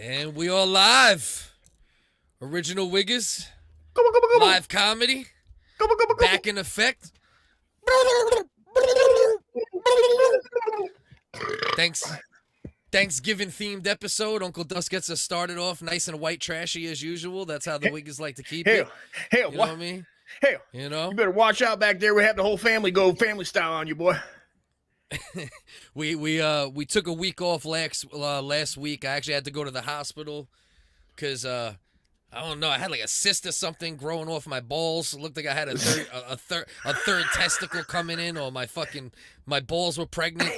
And we all live. Original WHiggaz. Live comedy. Back in effect. Thanksgiving themed episode. Uncle Dust gets us started off nice and white trashy as usual. That's how the WHiggaz like to keep it. Hell, you know what I mean? Hell, you know? You better watch out back there. We have the whole family go family style on you, boy. we took a week off last week. I actually had to go to the hospital because I don't know. I had like a cyst or something growing off my balls. It looked like I had a third testicle coming in, or my balls were pregnant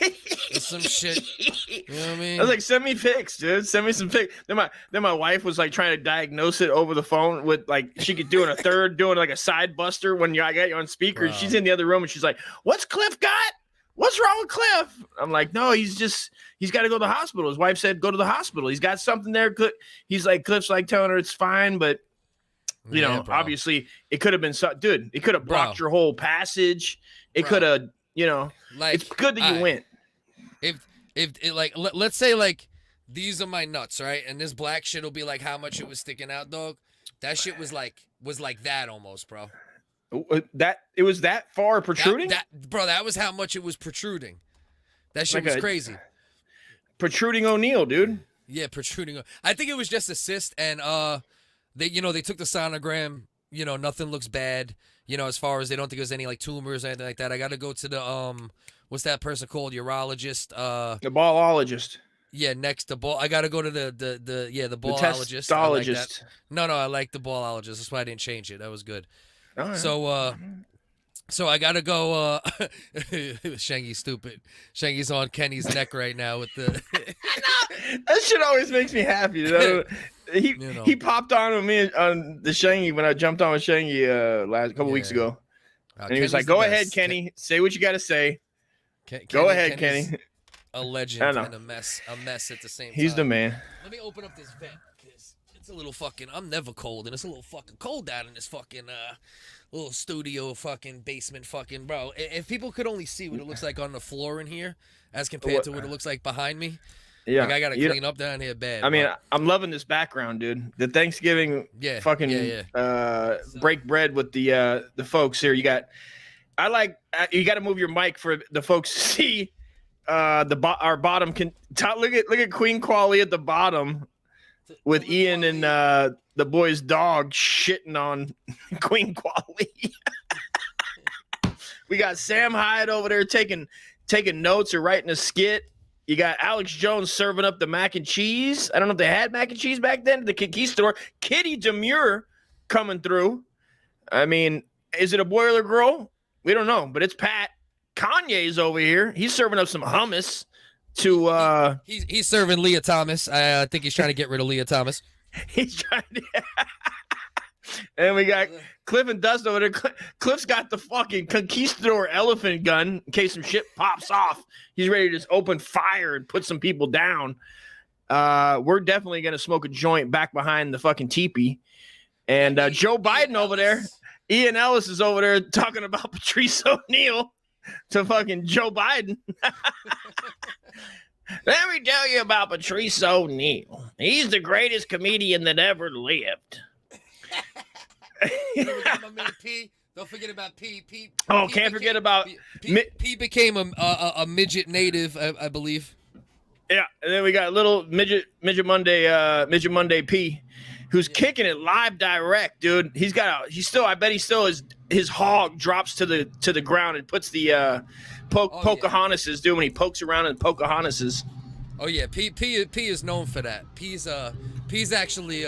or some shit. You know what I mean? I was like, send me pics, dude. Send me some pics. Then my wife was like trying to diagnose it over the phone with like she could do a third, doing like a side buster when I got you on speaker. She's in the other room and she's like, "What's Cliff got? What's wrong with Cliff?" I'm like, "No, he's got to go to the hospital." His wife said, "Go to the hospital. He's got something there." He's like, Cliff's like telling her it's fine, but you know, obviously it could have been dude. It could have blocked your whole passage. It could have, you know, like, it's good that you went. If like let's say like these are my nuts, right? And this black shit will be like how much it was sticking out, dog. That shit was like that almost, bro. That it was that far protruding? That was how much it was protruding. That shit was crazy. Protruding O'Neal, dude. Yeah, protruding. I think it was just a cyst, and they took the sonogram. You know, nothing looks bad. You know, as far as they don't think there's any like tumors or anything like that. I got to go to the what's that person called? Urologist. The ballologist. Yeah, next to ball. I got to go to the ballologist. The testologist. No, I like the ballologist. That's why I didn't change it. That was good. Right. So I gotta go. Shangy's stupid. Shangy's on Kenny's neck right now with the. That shit always makes me happy. You know? He popped on me on the Shangy when I jumped on with Shangy last couple weeks ago, and he was like, "Go ahead, Kenny. Say what you got to say. Go ahead, Kenny." A legend and a mess at the same time. He's the man. Let me open up this vent because it's a little fucking. I'm never cold, and it's a little fucking cold out in this fucking little studio fucking basement fucking bro. If people could only see what it looks like on the floor in here as compared to what it looks like behind me. Yeah, like I gotta clean up down here bad. I mean, I'm loving this background, dude. The Thanksgiving break bread with the folks here. You got to move your mic for the folks to see our bottom look at Queen Kweli at the bottom with Ian and the boy's dog shitting on Queen Kweli. We got Sam Hyde over there taking notes or writing a skit. You got Alex Jones serving up the mac and cheese. I don't know if they had mac and cheese back then at the conquistador. Kitty Demure coming through. I mean, is it a boy or a girl? We don't know, but it's Pat. Kanye's over here. He's serving up some hummus to he's serving Leah Thomas. I think he's trying to get rid of Leah Thomas. He's trying to and we got Cliff and Dust over there. Cliff's got the fucking conquistador elephant gun in case some shit pops off. He's ready to just open fire and put some people down. We're definitely gonna smoke a joint back behind the fucking teepee. And Joe Biden over there. Ian Ellis is over there talking about Patrice O'Neal to fucking Joe Biden. Let me tell you about Patrice O'Neal. He's the greatest comedian that ever lived. Don't forget about P. Can't forget about P became a midget native, I believe. Yeah, and then we got little midget Monday P, who's kicking it live direct, dude. I bet his hog drops to the ground and puts the Pocahontas doing when he pokes around in Pocahontas. Oh yeah, P is known for that. P's actually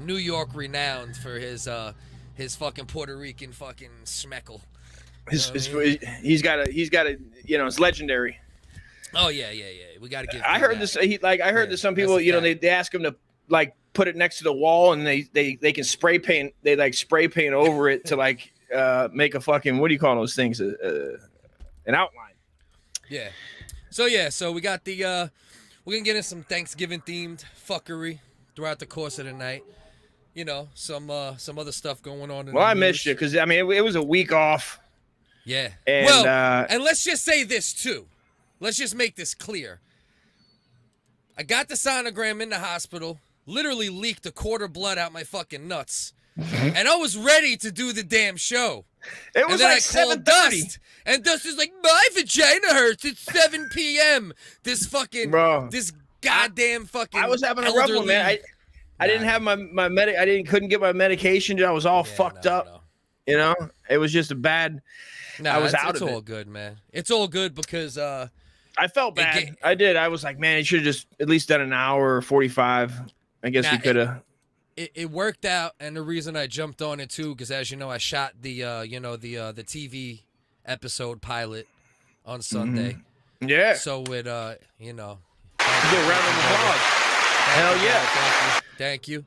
New York renowned for his fucking Puerto Rican fucking schmeckle. He's got a it's legendary. Oh yeah. We got to give. I heard this. I heard that some people, they ask him to like put it next to the wall and they can spray paint. They like spray paint over it to like make a fucking, what do you call those things? An outline. Yeah. So we got we're gonna get in some Thanksgiving themed fuckery throughout the course of the night. You know, some other stuff going on. I missed you because I mean it was a week off. Yeah. And, and let's just say this too. Let's just make this clear. I got the sonogram in the hospital, literally leaked a quart of blood out my fucking nuts. And I was ready to do the damn show. It was like 7:30. Dust, and Dust is like, my vagina hurts. It's 7 p.m. This fucking, this goddamn fucking. I was having a rough one, man. I didn't have my couldn't get my medication, dude. I was all fucked up. No. You know, it was just a bad. No, I was out of it. It's all good, man. It's all good because I felt bad. I did. I was like, man, you should have just at least done an hour or 45. I guess we could have. It worked out, and the reason I jumped on it too, because as you know, I shot the the TV episode pilot on Sunday. Yeah. So it you know. Good round of applause. Hell yeah. Thank you.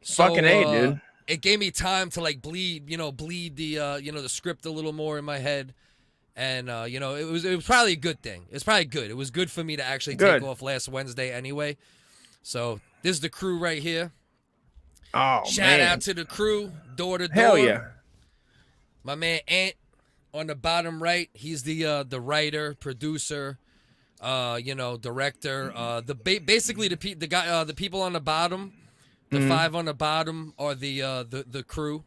Fucking A, dude. It gave me time to like bleed the the script a little more in my head. And it was probably a good thing. It's probably good. It was good for me to actually take off last Wednesday anyway. So this is the crew right here. Oh, Shout out to the crew, door to door. Hell yeah. My man Ant on the bottom right. He's the writer, producer, director. Basically the guy, the people on the bottom, the 5 on the bottom are the crew.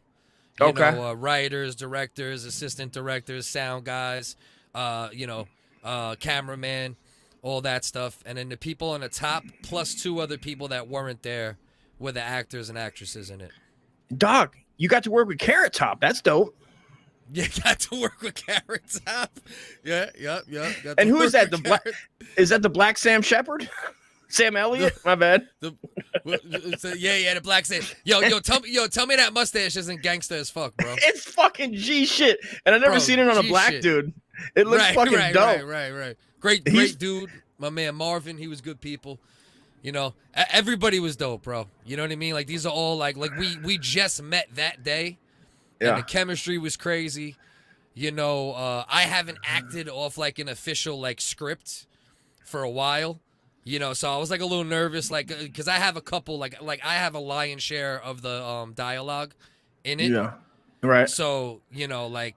You know, writers, directors, assistant directors, sound guys, cameraman, all that stuff. And then the people on the top, plus 2 other people that weren't there, were the actors and actresses in it. Dog, you got to work with Carrot Top. That's dope. You got to work with Carrot Top. Yeah. And who is that? Is that the Black Sam Shepard? Sam Elliott? My bad. The Black Sam. Yo, tell me that mustache isn't gangster as fuck, bro. It's fucking G shit. And I've never seen it on a black dude. It looks fucking dope. Right. Great dude. My man Marvin, he was good people. You know, everybody was dope, bro. You know what I mean? Like, these are all like we just met that day. Yeah. And the chemistry was crazy. You know, I haven't acted off like an official like script for a while. You know, so I was like a little nervous, like, because I have a couple, like I have a lion's share of the dialogue in it. Yeah. Right. So, you know, like,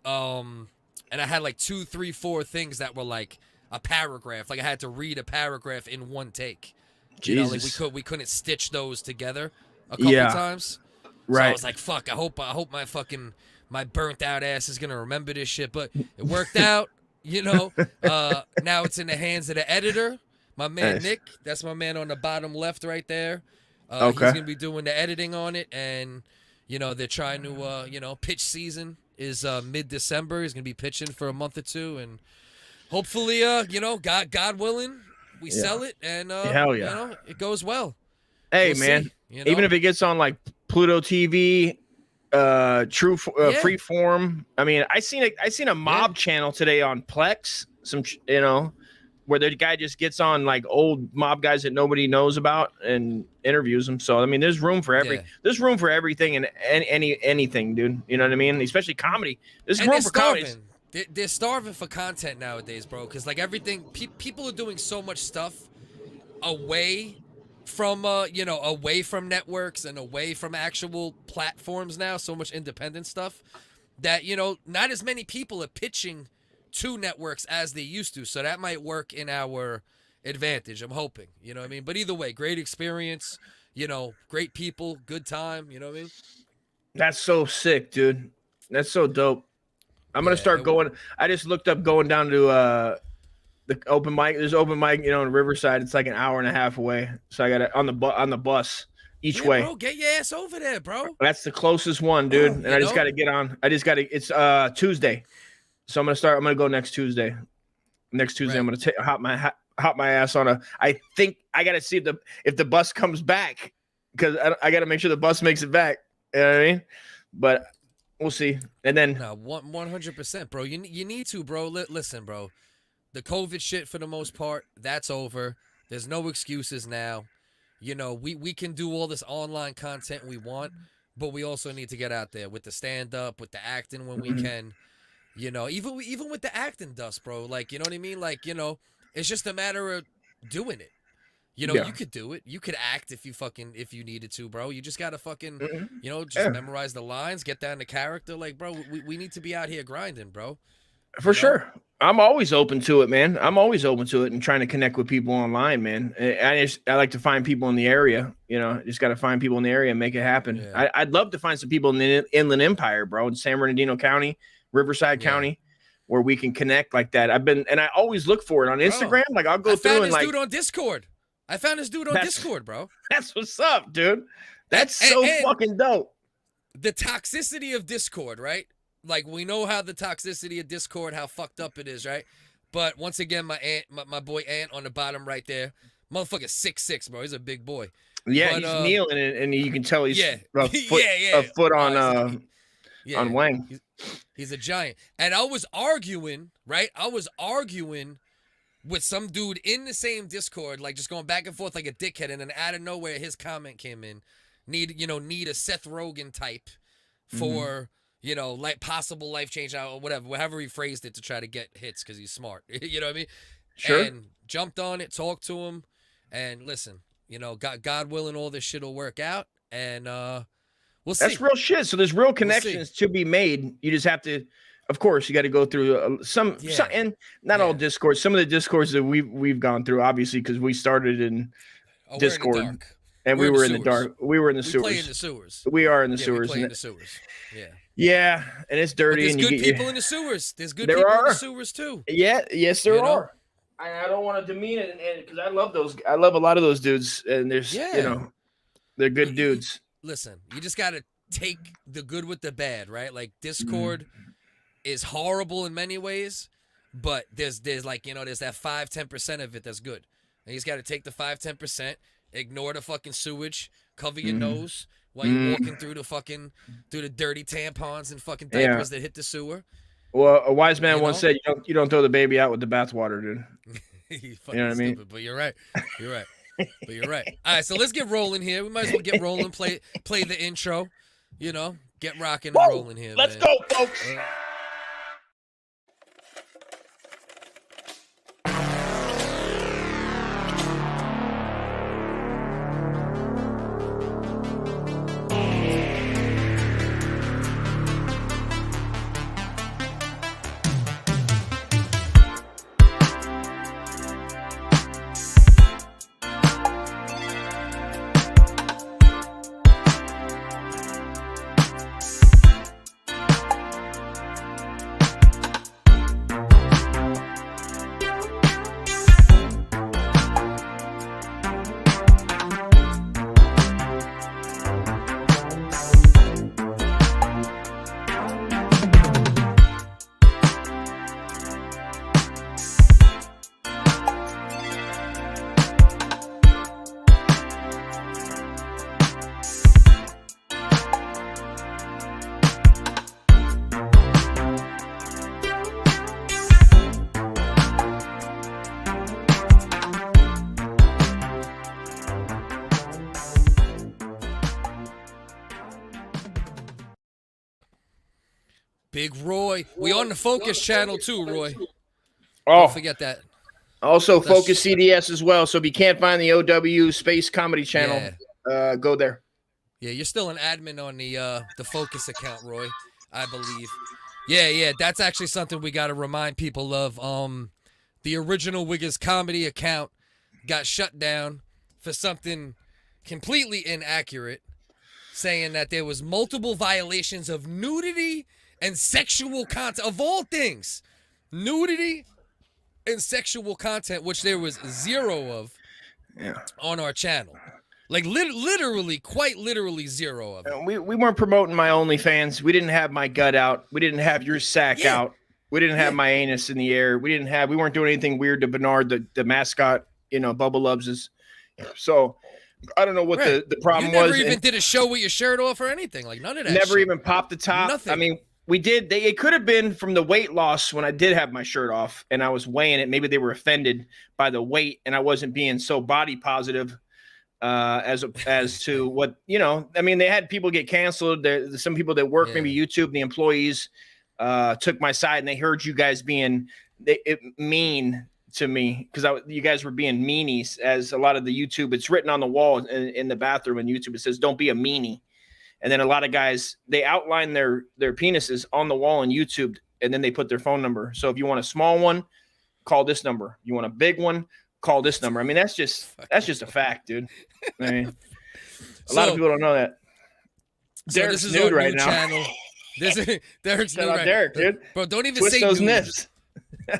and I had like 2, 3, 4 things that were like a paragraph. Like I had to read a paragraph in one take. Jesus. You know, like we couldn't stitch those together a couple times. Right. So I was like, fuck, I hope my burnt out ass is gonna remember this shit. But it worked out, you know. Now it's in the hands of the editor. My man Nick, that's my man on the bottom left right there. He's gonna be doing the editing on it, and you know, they're trying to pitch season is mid-December. He's gonna be pitching for a month or 2, and hopefully God willing, we sell it, and hell yeah, it goes well. Hey, man, even if it gets on like Pluto TV, Freeform. I mean, I seen a mob channel today on Plex. Where the guy just gets on like old mob guys that nobody knows about and interviews them. So I mean, there's room for there's room for everything and anything, dude. You know what I mean? Especially comedy. There's room for comedy. They're starving for content nowadays, bro. Because like everything, people are doing so much stuff away from away from networks and away from actual platforms now. So much independent stuff that not as many people are pitching to networks as they used to, so that might work in our advantage. I'm hoping, you know what I mean? But either way, great experience, great people, good time, you know what I mean? That's so sick, dude. That's so dope. I'm gonna start going. I just looked up going down to the open mic. There's open mic, in Riverside. It's like an hour and a half away. So I got it on the bus each way. Bro, get your ass over there, bro. That's the closest one, dude. And I just got to get on. It's Tuesday. So I'm gonna go next Tuesday. Next Tuesday, I'm gonna hop my ass on I think I gotta see if the bus comes back, because I gotta make sure the bus makes it back. You know what I mean? But we'll see. And then 100%, bro. You need to, bro. Listen, bro. The COVID shit for the most part, that's over. There's no excuses now. We can do all this online content we want, but we also need to get out there with the stand up, with the acting when we can. Even with the acting dust, bro. Like, you know what I mean? Like, it's just a matter of doing it. You could do it. You could act if you needed to, bro. You just gotta fucking, memorize the lines, get down the character. Like, bro, we need to be out here grinding, bro. For sure. I'm always open to it, man. I'm always open to it and trying to connect with people online, man. I like to find people in the area. You know, just got to find people in the area and make it happen. Yeah. I'd love to find some people in the Inland Empire, bro, in San Bernardino County, Riverside County, where we can connect like that. I always look for it on Instagram. Like I'll go through and like. Dude on Discord. I found this dude on Discord, bro. That's what's up, dude. That's so fucking dope. The toxicity of Discord, right? Like we know how the toxicity of Discord, how fucked up it is, right? But once again, my boy Ant on the bottom right there, motherfucker 6'6", bro. He's a big boy. Yeah, he's kneeling and you can tell he's a foot on Wang. He's a giant. And I was arguing, right? I was arguing with some dude in the same Discord, like just going back and forth like a dickhead, and then out of nowhere his comment came in. Need a Seth Rogen type for like possible life change or whatever, however he phrased it to try to get hits because he's smart. You know what I mean? Sure. And jumped on it, talked to him, and listen, God willing, all this shit will work out, and we'll see. That's real shit. So there's real connections to be made. You just have to, of course, you got to go through some, and not all Discords. Some of the Discords that we've gone through, obviously, because we started in Discord. And we were in the dark. We were in the sewers. We play in the sewers. We are in the sewers. We play in the sewers. Yeah. Yeah, and it's dirty. But there's good people in the sewers. There's good people in the sewers too. Yeah, yes, there are. I don't want to demean it, because I love those. I love a lot of those dudes, and there's they're good dudes. Listen, you just got to take the good with the bad, right? Like Discord is horrible in many ways, but there's like there's that 5-10% of it that's good, and you just got to take the 5-10%. Ignore the fucking sewage. Cover your nose while you're walking through the dirty tampons and fucking diapers that hit the sewer. Well, a wise man once said, "You don't throw the baby out with the bathwater, dude." You know what I mean? But you're right. You're right. But you're right. All right, so let's get rolling here. We might as well get rolling. Play the intro. Get rocking and rolling here. Let's go, folks. Big Roy. We on the Focus channel too, Roy. Oh, don't forget that. Also, FocusCDS as well. So if you can't find the OW Space Comedy channel, go there. Yeah, you're still an admin on the Focus account, Roy, I believe. Yeah, that's actually something we got to remind people of. The original WHiggaz comedy account got shut down for something completely inaccurate, saying that there was multiple violations of nudity and sexual content, of all things. Nudity and sexual content, which there was zero of on our channel. Like literally, quite literally zero of it. We weren't promoting my OnlyFans. We didn't have my gut out. We didn't have your sack out. We didn't have my anus in the air. We weren't doing anything weird to Bernard, the mascot, Bubba Loves. So I don't know what the problem was. You never even did a show with your shirt off or anything. Like none of that. Never even popped the top. Nothing. I mean, we did. It could have been from the weight loss when I did have my shirt off and I was weighing it. Maybe they were offended by the weight and I wasn't being so body positive as to what, I mean, they had people get canceled. There's some people that work, maybe YouTube, the employees took my side and they heard you guys being mean to me because you guys were being meanies, as a lot of the YouTube, it's written on the wall in the bathroom in YouTube. It says, "Don't be a meanie." And then a lot of guys, they outline their penises on the wall on YouTube and then they put their phone number. So if you want a small one, call this number. You want a big one, call this number. I mean, that's just a fact, dude. I mean, a lot of people don't know that. Derek's this is nude our right new now. channel. This is Derek's Shout nude out right. Derek, dude. Bro, don't even Twist say those nude. nips.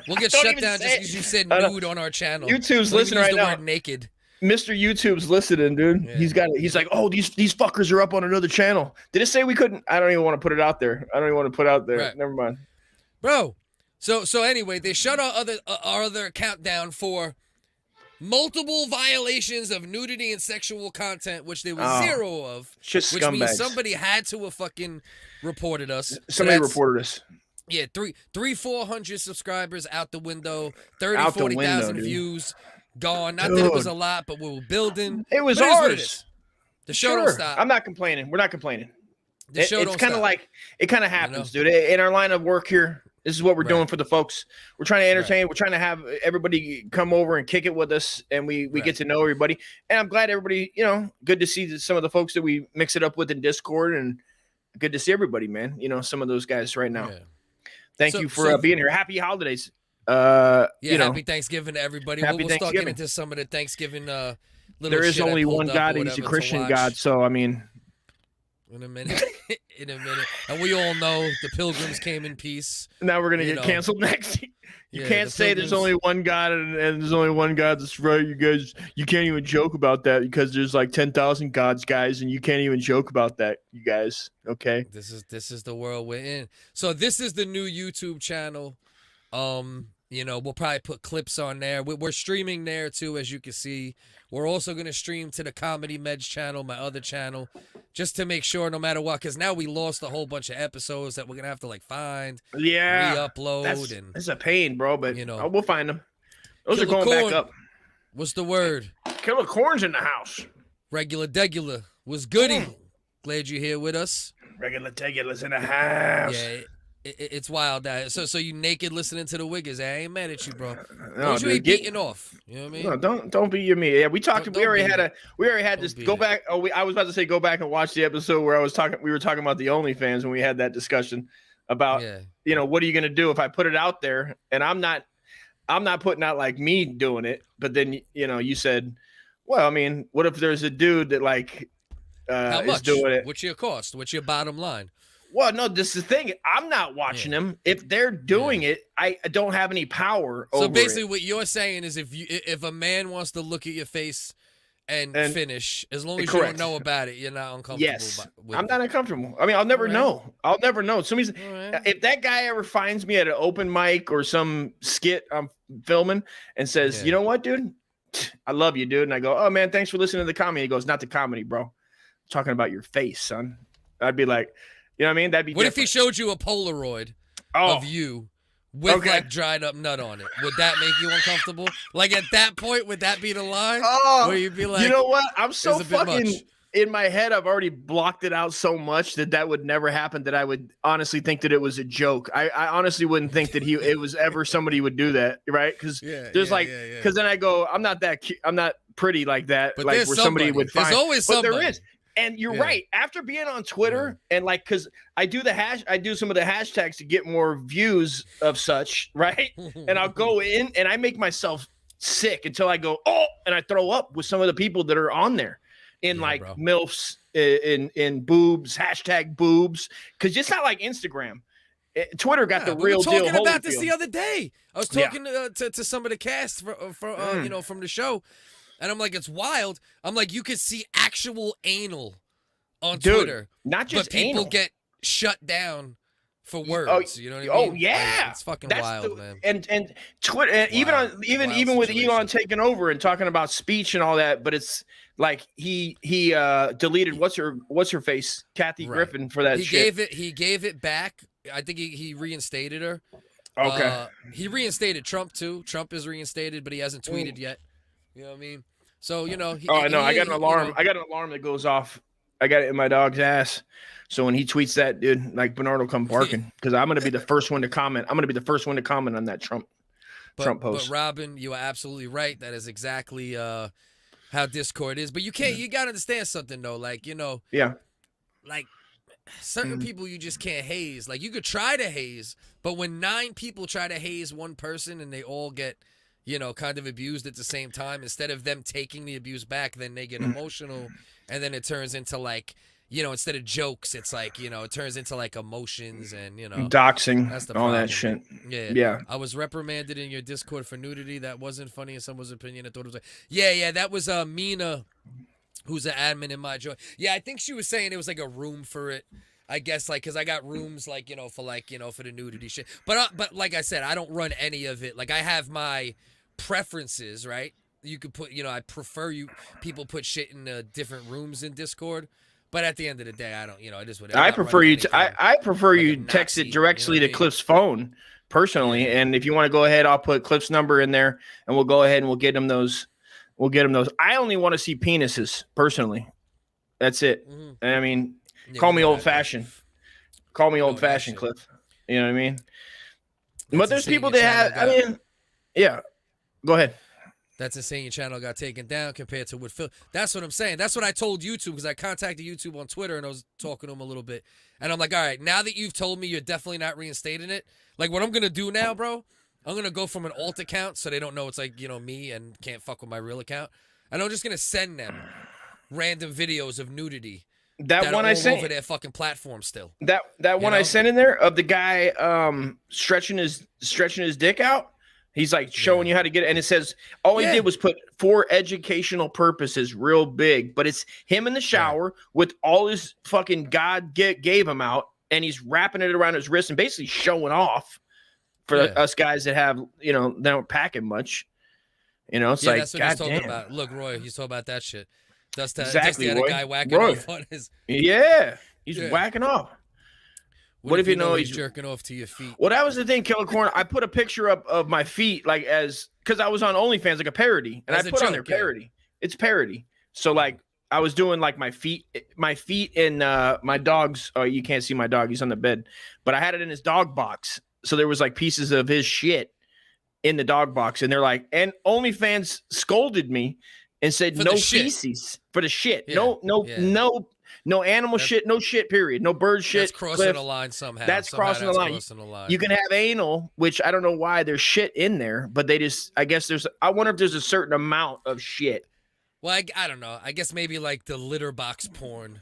We'll get Don't shut even down say just it. because you said I know. nude on our channel. YouTube's Don't listening even use right the now. word naked. Mr. YouTube's listening, dude. Yeah. He's like, oh, these fuckers are up on another channel. Did it say we couldn't? I don't even want to put it out there. Right. Never mind. Bro, so anyway, they shut our other account down for multiple violations of nudity and sexual content, which there was zero of. Just which scumbags. means somebody had to have fucking reported us. Somebody So reported us. yeah, 400 subscribers out the window, Out the 40,000 window, views gone. Not that it was a lot, but we were building. It was But what ours. is. The show don't stop. I'm not complaining. We're not complaining. The show It's don't kind of stop. like it kind of happens, dude. In our line of work here, this is what we're doing for the folks. We're trying to entertain. We're trying to have everybody come over and kick it with us, and we get to know everybody. And I'm glad everybody, good to see some of the folks that we mix it up with in Discord, and good to see everybody, man. Some of those guys right now. Yeah. Thank you for being here. Happy holidays. Happy Thanksgiving to everybody. Happy We'll start Thanksgiving. getting into some of the Thanksgiving little There is shit I only pulled one up God, or and he's a whatever to Christian watch. God. So I mean, In a minute. And we all know the pilgrims came in peace. now we're gonna get canceled next. You Yeah, can't the say there's pilgrims- only one God and there's only one God. That's right, you guys. You can't even joke about that because there's like 10,000 gods, guys, and you can't even joke about that, you guys. Okay. This is the world we're in. So this is the new YouTube channel. We'll probably put clips on there. We're streaming there too, as you can see. We're also gonna stream to the Comedy Meds channel, my other channel, just to make sure no matter what, because now we lost a whole bunch of episodes that we're gonna have to find, re-upload, and it's a pain, bro. But we'll find them. Those are Killer going Corn. back up. What's the word? Killer Corn's in the house. Regular Degular was goody. Glad you're here with us. Regular Tegula's in the house. Yeah, it's wild. So you naked listening to the WHiggaz. I ain't mad at you, bro. No, Don't you dude, ain't beating off. You know what I mean? No, don't be your me. Yeah, we talked. Don't we already be had this. be Go it. back. Oh, I was about to say go back and watch the episode where we were talking about the OnlyFans when we had that discussion about what are you gonna do if I put it out there and I'm not putting out like me doing it, but then you said, well, I mean, what if there's a dude that How is much? doing it? What's your cost? What's your bottom line? Well, no, this is the thing. I'm not watching them. If they're doing it, I don't have any power over So basically, it. what you're saying is, if a man wants to look at your face and finish, as long as you don't know about it, you're not uncomfortable. Yes, with I'm it. not uncomfortable. I mean, I'll never know. I'll never know. Alright. If that guy ever finds me at an open mic or some skit I'm filming and says, you know what, dude, I love you, dude, and I go, oh man, thanks for listening to the comedy. He goes, not the comedy, bro. I'm talking about your face, son. I'd be like, you know what I mean? That'd be. What different. if he showed you a Polaroid of you with dried up nut on it? Would that make you uncomfortable? At that point, would that be the line? Oh, where you'd be like, you know what? I'm so "It's a bit fucking much." in my head. I've already blocked it out so much that would never happen. That I would honestly think that it was a joke. I honestly wouldn't think that it was ever somebody would do that, right? Because because then I go, I'm not that cute. I'm not pretty like that. But Like there's where somebody would find. There's always but somebody. there is. And you're right. After being on Twitter and because I do some of the hashtags to get more views of such, right? And I'll go in and I make myself sick until I go, oh, and I throw up with some of the people that are on there in bro. MILFs, in boobs, hashtag boobs. Because it's not like Instagram. Twitter got the real deal. We were talking about this the other day. I was talking to some of the cast from the show. And I'm like, it's wild. I'm like, you could see actual anal on Twitter. Not just but people anal. get shut down for words. You know what I mean? Oh yeah, it's fucking That's wild, man. And Twitter, and even with Elon taking over and talking about speech and all that, but it's like he deleted what's her face, Kathy Griffin, for that. He gave it back. I think he reinstated her. Okay. He reinstated Trump too. Trump is reinstated, but he hasn't tweeted yet. You know what I mean? So I know. I got an alarm. I got an alarm that goes off. I got it in my dog's ass. So when he tweets that, dude, Bernard will come barking because I'm gonna be the first one to comment. I'm gonna be the first one to comment on that Trump post. But Robin, you are absolutely right. That is exactly how Discord is. But you can't. You gotta understand something though. certain people you just can't haze. Like, you could try to haze, but when 9 people try to haze one person and they all get, you know, kind of abused at the same time, instead of them taking the abuse back, then they get emotional, and then it turns into, like, you know, instead of jokes, it's like, you know, it turns into like emotions and, you know, doxing, that's the all problem. that shit. Yeah. I was reprimanded in your Discord for nudity. That wasn't funny in someone's opinion. I thought it was like, yeah, that was Mina, who's an admin in my joint. Yeah, I think she was saying it was like a room for it. I guess, like, because I got rooms, like, you know, for the nudity shit. But like I said, I don't run any of it. Like, I have my preferences, right? You could put, you know, I prefer people put shit in different rooms in Discord. But at the end of the day, I don't, you know, it is what it is. I prefer you. I prefer you text it directly to Cliff's phone personally, and if you want to go ahead, I'll put Cliff's number in there, and we'll go ahead and we'll get him those. I only want to see penises personally. That's it. Mm-hmm. I mean, call me old fashioned. Call me old fashioned, Cliff. You know what I mean? But there's people that have. I mean, yeah. Go ahead. That's insane. Your channel got taken down compared to what Phil. That's what I'm saying. That's what I told YouTube, because I contacted YouTube on Twitter and I was talking to him a little bit. And I'm like, all right, now that you've told me you're definitely not reinstating it, like, what I'm going to do now, bro, I'm going to go from an alt account so they don't know it's like, you know, me and can't fuck with my real account. And I'm just going to send them random videos of nudity. That one I sent over their fucking platform still. That one I sent in there of the guy stretching his dick out. He's like showing you how to get it. And it says all he did was put for educational purposes real big. But it's him in the shower with all his fucking God gave him out. And he's wrapping it around his wrist and basically showing off for us guys that have, you know, they don't pack it much. You know, it's like, that's what he's talking about. Look, Roy, he's talking about that shit. Exactly, the other guy whacking off on his. Yeah, he's whacking off. What if you know he's jerking off to your feet? Well, that was the thing, Killer Corn. I put a picture up of my feet, like, because I was on OnlyFans, like a parody, and I put on their parody. It's parody. So, like, I was doing like my feet and my dog's. Oh, you can't see my dog; he's on the bed. But I had it in his dog box, so there was like pieces of his shit in the dog box, and they're like, and OnlyFans scolded me and said no feces for the shit. Yeah. No animal shit, no shit, period. No bird shit. That's crossing the line somehow. That's crossing the line. You can have anal, which I don't know why there's shit in there, but they just, I guess I wonder if there's a certain amount of shit. Well, I don't know. I guess maybe like the litter box porn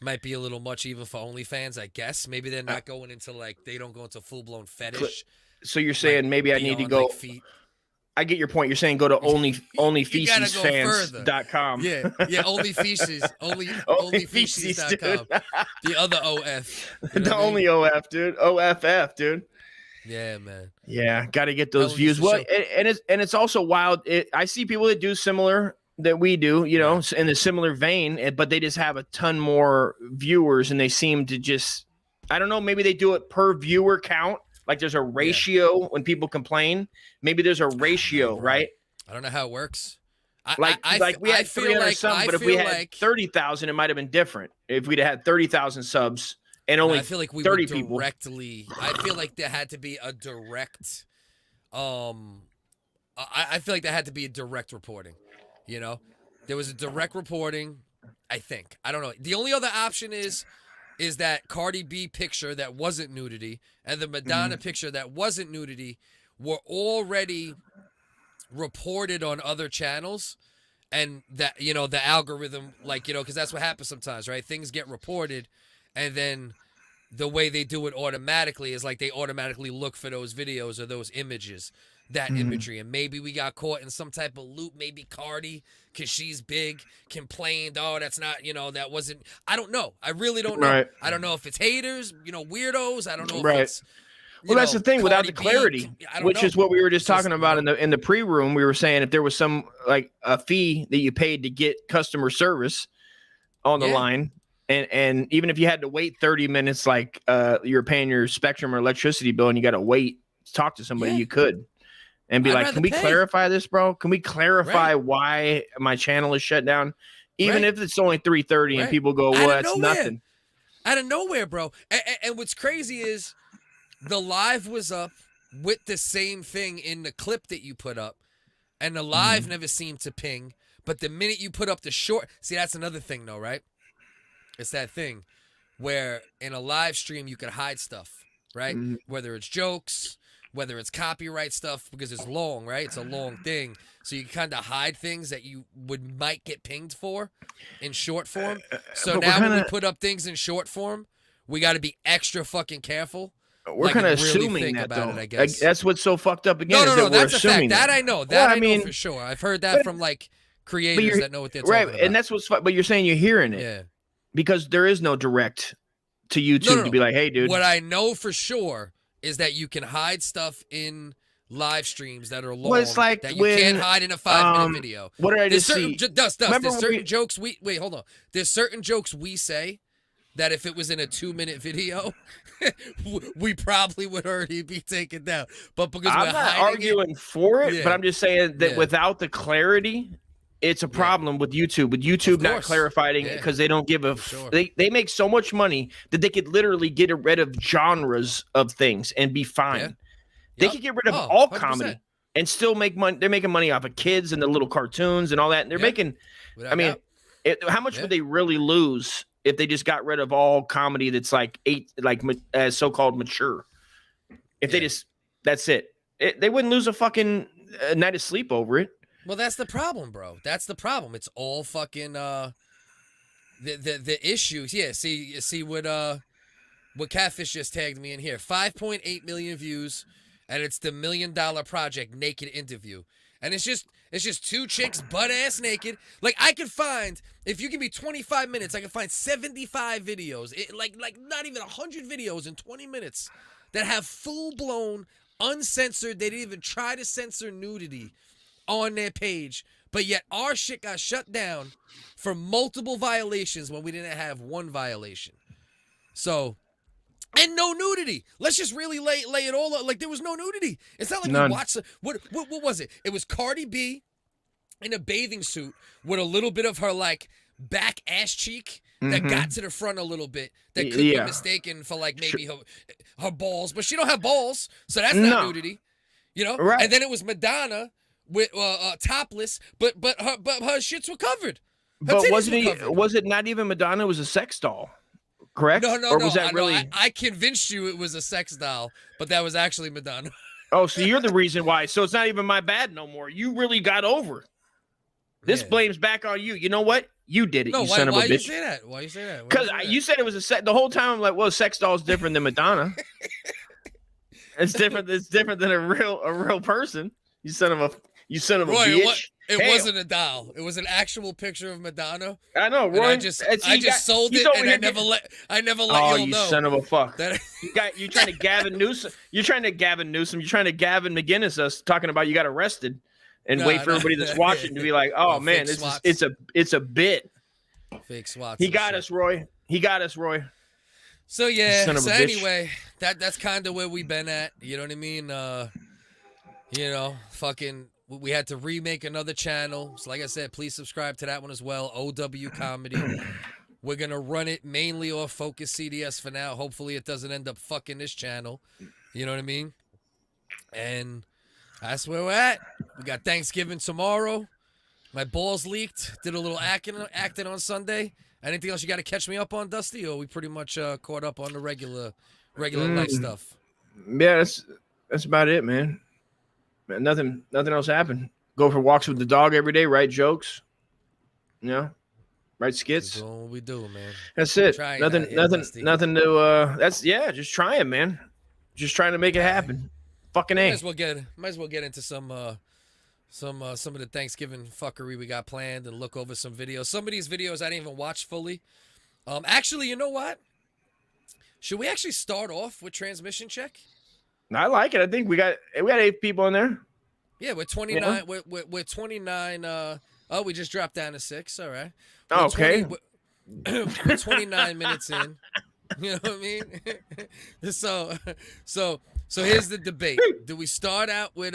might be a little much even for OnlyFans, I guess. Maybe they're not going into like, they don't go into full-blown fetish. So you're saying maybe I need to go. Like feet. I get your point. You're saying go to onlyfecesfans.com. Yeah, onlyfeces. Onlyfeces.com. The other OF. The only OF, dude. OFF, dude. Yeah, man. Yeah, got to get those views. Well, and it's also wild. I see people that do similar that we do, you know, in a similar vein, but they just have a ton more viewers, and they seem to just, I don't know, maybe they do it per viewer count. Like there's a ratio when people complain. Maybe there's a ratio, right? I don't know how it works. We had 300 subs, but if we had 30,000, it might have been different. If we'd had 30,000 subs and only I feel like we 30 would directly. people. I feel like there had to be a direct. I feel like there had to be a direct reporting. You know, there was a direct reporting. I think. I don't know. The only other option is that Cardi B picture that wasn't nudity and the Madonna picture that wasn't nudity were already reported on other channels, and that, you know, the algorithm, like, you know, because that's what happens sometimes, right? Things get reported, and then the way they do it automatically is like they automatically look for those videos or those images, that imagery. And maybe we got caught in some type of loop. Maybe Cardi, because she's big, complained, oh, that's not, you know, that wasn't, I don't know. I really don't know. Right. I don't know if it's haters, you know, weirdos. I don't know if it's, well, that's the thing, without the clarity, which is what we were just talking about in the pre-room. We were saying if there was some, like, a fee that you paid to get customer service on the line, and even if you had to wait 30 minutes, like you're paying your Spectrum or electricity bill and you got to wait to talk to somebody, you could. And be like, can we clarify this, bro? Can we clarify why my channel is shut down? Even if it's only 3:30 and people go, well, that's nothing. Out of nowhere, bro. And what's crazy is the live was up with the same thing in the clip that you put up. And the live never seemed to ping. But the minute you put up the short, see, that's another thing though, right? It's that thing where in a live stream you could hide stuff, right? Mhm. Whether it's jokes, whether it's copyright stuff, because it's long, right? It's a long thing. So you kind of hide things that you might get pinged for in short form. So But now when we put up things in short form, we got to be extra fucking careful. We're kind of really assuming think that, about though. it, I guess. That's what's so fucked up again. No, we're that's a fact. assuming That I know. That I know for sure. I've heard that from like creators that know what they're talking about. And that's what's. But you're saying you're hearing it, yeah. Because there is no direct to YouTube to be like, hey, dude. What I know for sure is that you can hide stuff in live streams that are long. Well, it's like that you can't hide in a 5-minute video. What did I just see? There's certain jokes wait, hold on. There's certain jokes we say that if it was in a 2-minute video, we probably would already be taken down. But because I'm not arguing for it, but I'm just saying that without the clarity, it's a problem with YouTube. With YouTube not clarifying it because they don't give a they make so much money that they could literally get rid of genres of things and be fine. Yeah. They could get rid of all 100%. comedy and still make money. They're making money off of kids and the little cartoons and all that. And they're making. Without I mean, how much would they really lose if they just got rid of all comedy that's like so-called mature? If they just that's it, they wouldn't lose a fucking night of sleep over it. Well, that's the problem, bro. That's the problem. It's all fucking the issues. Yeah, see what Catfish just tagged me in here. 5.8 million views, and it's the $1 million project naked interview. And it's just two chicks butt ass naked. Like I could find, if you give me 25 minutes, I can find 75 videos. Like not even 100 videos in 20 minutes that have full blown uncensored. They didn't even try to censor nudity on their page, but yet our shit got shut down for multiple violations when we didn't have one violation. So, and no nudity. Let's just really lay it all out. Like there was no nudity. It's not like we watched what was it? It was Cardi B in a bathing suit with a little bit of her like back ass cheek that got to the front a little bit. That could be mistaken for like maybe her balls, but she don't have balls, so that's not nudity. You know? Right. And then it was Madonna with topless, but her shits were covered. But was it not even Madonna? It was a sex doll, correct? No. Or was that really? I convinced you it was a sex doll, but that was actually Madonna. Oh, so you're the reason why. So it's not even my bad no more. You really got over it. This blames back on you. You know what? You did it. Son of a bitch. Why you say that? Because you said it was a sex. The whole time I'm like, well, a sex doll is different than Madonna. It's different. It's different than a real person. You son of a bitch. It wasn't a doll. It was an actual picture of Madonna. I know, Roy. I just sold it, and I never let y'all know. Oh, you son of a fuck! That you trying to Gavin Newsom? You're trying to Gavin Gavin McGinnis us talking about you got arrested, and wait for everybody that's watching to be like, oh man, it's a bit. Fake SWAT. He got us, Roy. So yeah. So anyway, that's kind of where we've been at. You know what I mean? Fucking. We had to remake another channel. So like I said, please subscribe to that one as well. OW Comedy. We're going to run it mainly off FocusCDS for now. Hopefully it doesn't end up fucking this channel. You know what I mean? And that's where we're at. We got Thanksgiving tomorrow. My balls leaked. Did a little acting on Sunday. Anything else you got to catch me up on, Dusty? Or we pretty much caught up on the regular life stuff? Yeah, that's about it, man. Nothing else happened. Go for walks with the dog every day, write jokes, write skits. That's what we do, man. That's it. Nothing to that's just trying, man. Just trying to make it happen. Fucking A. Might as well get into some of the Thanksgiving fuckery we got planned and look over some videos. Some of these videos I didn't even watch fully. Actually, you know what? Should we actually start off with transmission check? I like it. I think we got 8 people in there. Yeah, we're 29. Yeah. We're 29. We just dropped down to 6. All right. Okay. We're 29 minutes in. You know what I mean? So here's the debate. Do we start out with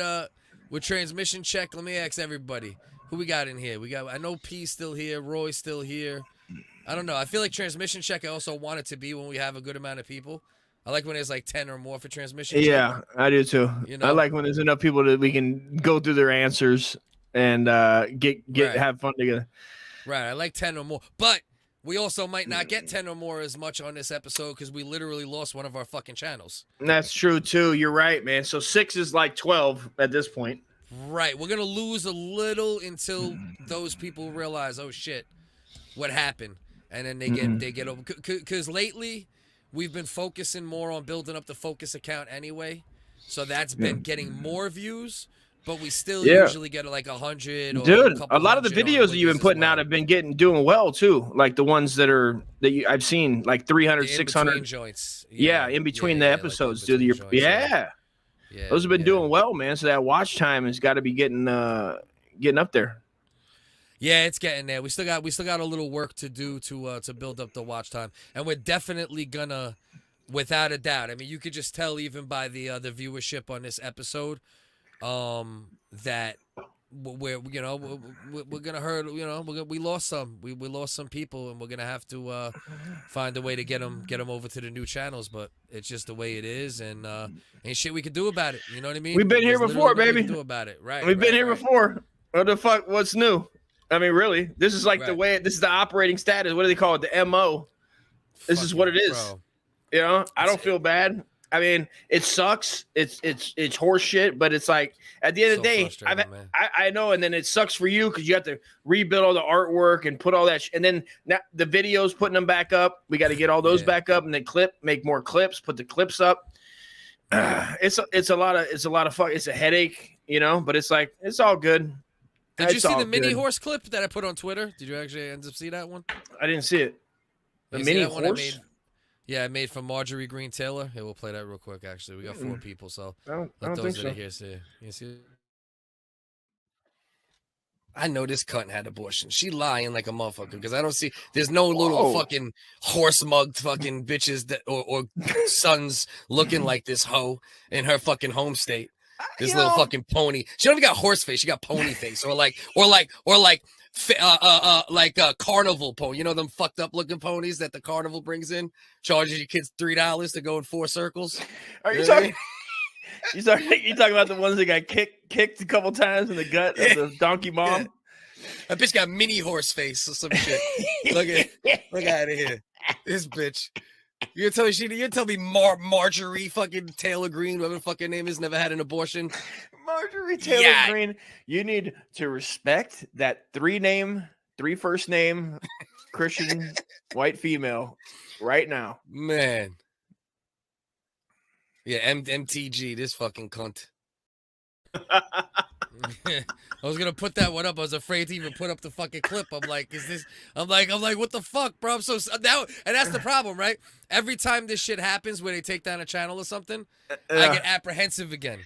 transmission check? Let me ask everybody. Who we got in here? I know P's still here. Roy's still here. I don't know. I feel like transmission check I also want it to be when we have a good amount of people. I like when there's like 10 or more for transmission. Yeah, I do too. I like when there's enough people that we can go through their answers and have fun together. Right. I like 10 or more. But we also might not get 10 or more as much on this episode because we literally lost one of our fucking channels. That's true too. You're right, man. So 6 is like 12 at this point. Right. We're gonna lose a little until those people realize, oh shit, what happened, and then they get over. Because lately, we've been focusing more on building up the Focus account anyway, so that's been getting more views. But we still usually get like 100. Or dude, a lot of the videos that you've been putting out have been doing well too. Like the ones that I've seen, like 300, 600 joints. Yeah, in between the episodes, like dude. Yeah, those have been doing well, man. So that watch time has got to be getting up there. Yeah, it's getting there. We still got a little work to do to build up the watch time, and we're definitely gonna, without a doubt. I mean, you could just tell even by the viewership on this episode, that we're gonna hurt. We lost some. We lost some people, and we're gonna have to find a way to get them over to the new channels. But it's just the way it is, and ain't shit we could do about it. You know what I mean? We've been here before, baby. Do about it, right? We've been here before. What the fuck? What's new? I mean, really, this is like the way. This is the operating status. What do they call it? The MO. This is what it is. Bro. You know, I don't feel bad. I mean, it sucks. It's horse shit, but it's like at the end of the day, I know, and then it sucks for you because you have to rebuild all the artwork and put all that, and then now the videos, putting them back up. We got to get all those back up, and then make more clips, put the clips up. It's a lot of fuck. It's a headache, you know, but it's like it's all good. Did you see the mini horse clip that I put on Twitter? Did you actually end up see that one? I didn't see it. The mini horse. I made from Marjorie Green Taylor. Here, we'll play that real quick. Actually, we got 4 people, so let those that are here see. You see it? I know this cunt had abortion. She lying like a motherfucker because I don't see. There's no little fucking horse mugged fucking bitches that or sons looking like this hoe in her fucking home state. This little fucking pony. She don't even got horse face. She got pony face, or like carnival pony. You know them fucked up looking ponies that the carnival brings in, charges your kids $3 to go in 4 circles. Are you talking? You talking about the ones that got kicked a couple times in the gut of the donkey mom? Yeah. That bitch got mini horse face or some shit. Look out of here, this bitch. You're telling me Marjorie fucking Taylor Green, whatever the fucking name is, never had an abortion. Marjorie Taylor Green. You need to respect that 3 first name Christian white female right now. Man. Yeah, MTG, this fucking cunt. I was gonna put that one up. I was afraid to even put up the fucking clip. I'm like, what the fuck, bro? I'm so now, and that's the problem, right? Every time this shit happens where they take down a channel or something, I get apprehensive again.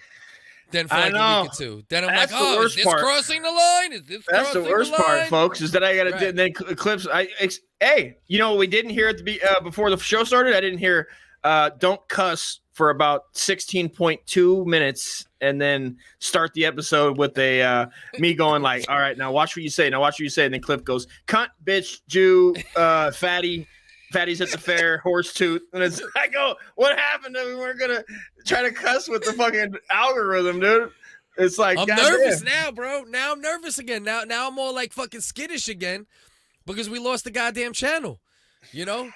Then for like a week or 2. Then I'm like, oh, is this crossing the line? Is this That's the worst part, folks, is that I gotta do then clips. Hey, you know what we didn't hear at the before the show started? I didn't hear don't cuss for about 16.2 minutes and then start the episode with a me going like, all right, now watch what you say. Now watch what you say. And then Cliff goes, cunt, bitch, Jew, fatty's at the fair, horse tooth. And I go, what happened? We weren't going to try to cuss with the fucking algorithm, dude. It's like, I'm nervous now, bro. Now I'm nervous again. Now I'm all like fucking skittish again because we lost the goddamn channel, you know?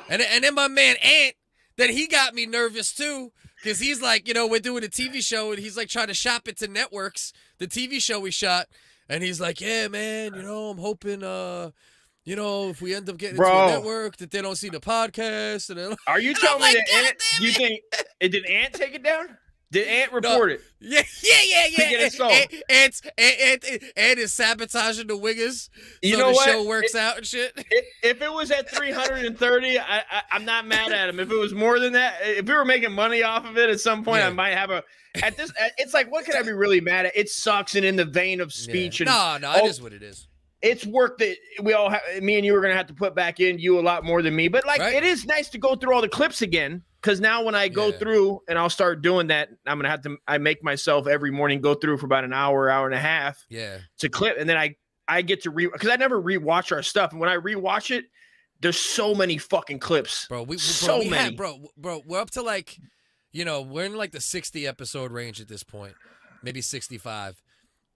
And then my man Ant, then he got me nervous too, because he's like, you know, we're doing a TV show, and he's like trying to shop it to networks, the TV show we shot, and he's like, yeah, man, you know, I'm hoping, you know, if we end up getting into a network, that they don't see the podcast. And are you telling me that Ant, you think, did Ant take it down? Did Ant report it? Yeah. Ant is sabotaging the WHiggaz. You so know the what? show works out and shit. If it was at 330, I'm not mad at him. If it was more than that, if we were making money off of it at some point, I might have it's like, what can I be really mad at? It sucks, and in the vein of speech. Yeah. No, it is what it is. It's work that we all have, me and you are going to have to put back in, you a lot more than me. But like, It is nice to go through all the clips again. Because now when I go through and I'll start doing that, I'm going to have to, I make myself every morning go through for about an hour and a half to clip. And then I get to because I never rewatch our stuff. And when I rewatch it, there's so many fucking clips. Bro, we're up to like, you know, we're in like the 60 episode range at this point, maybe 65.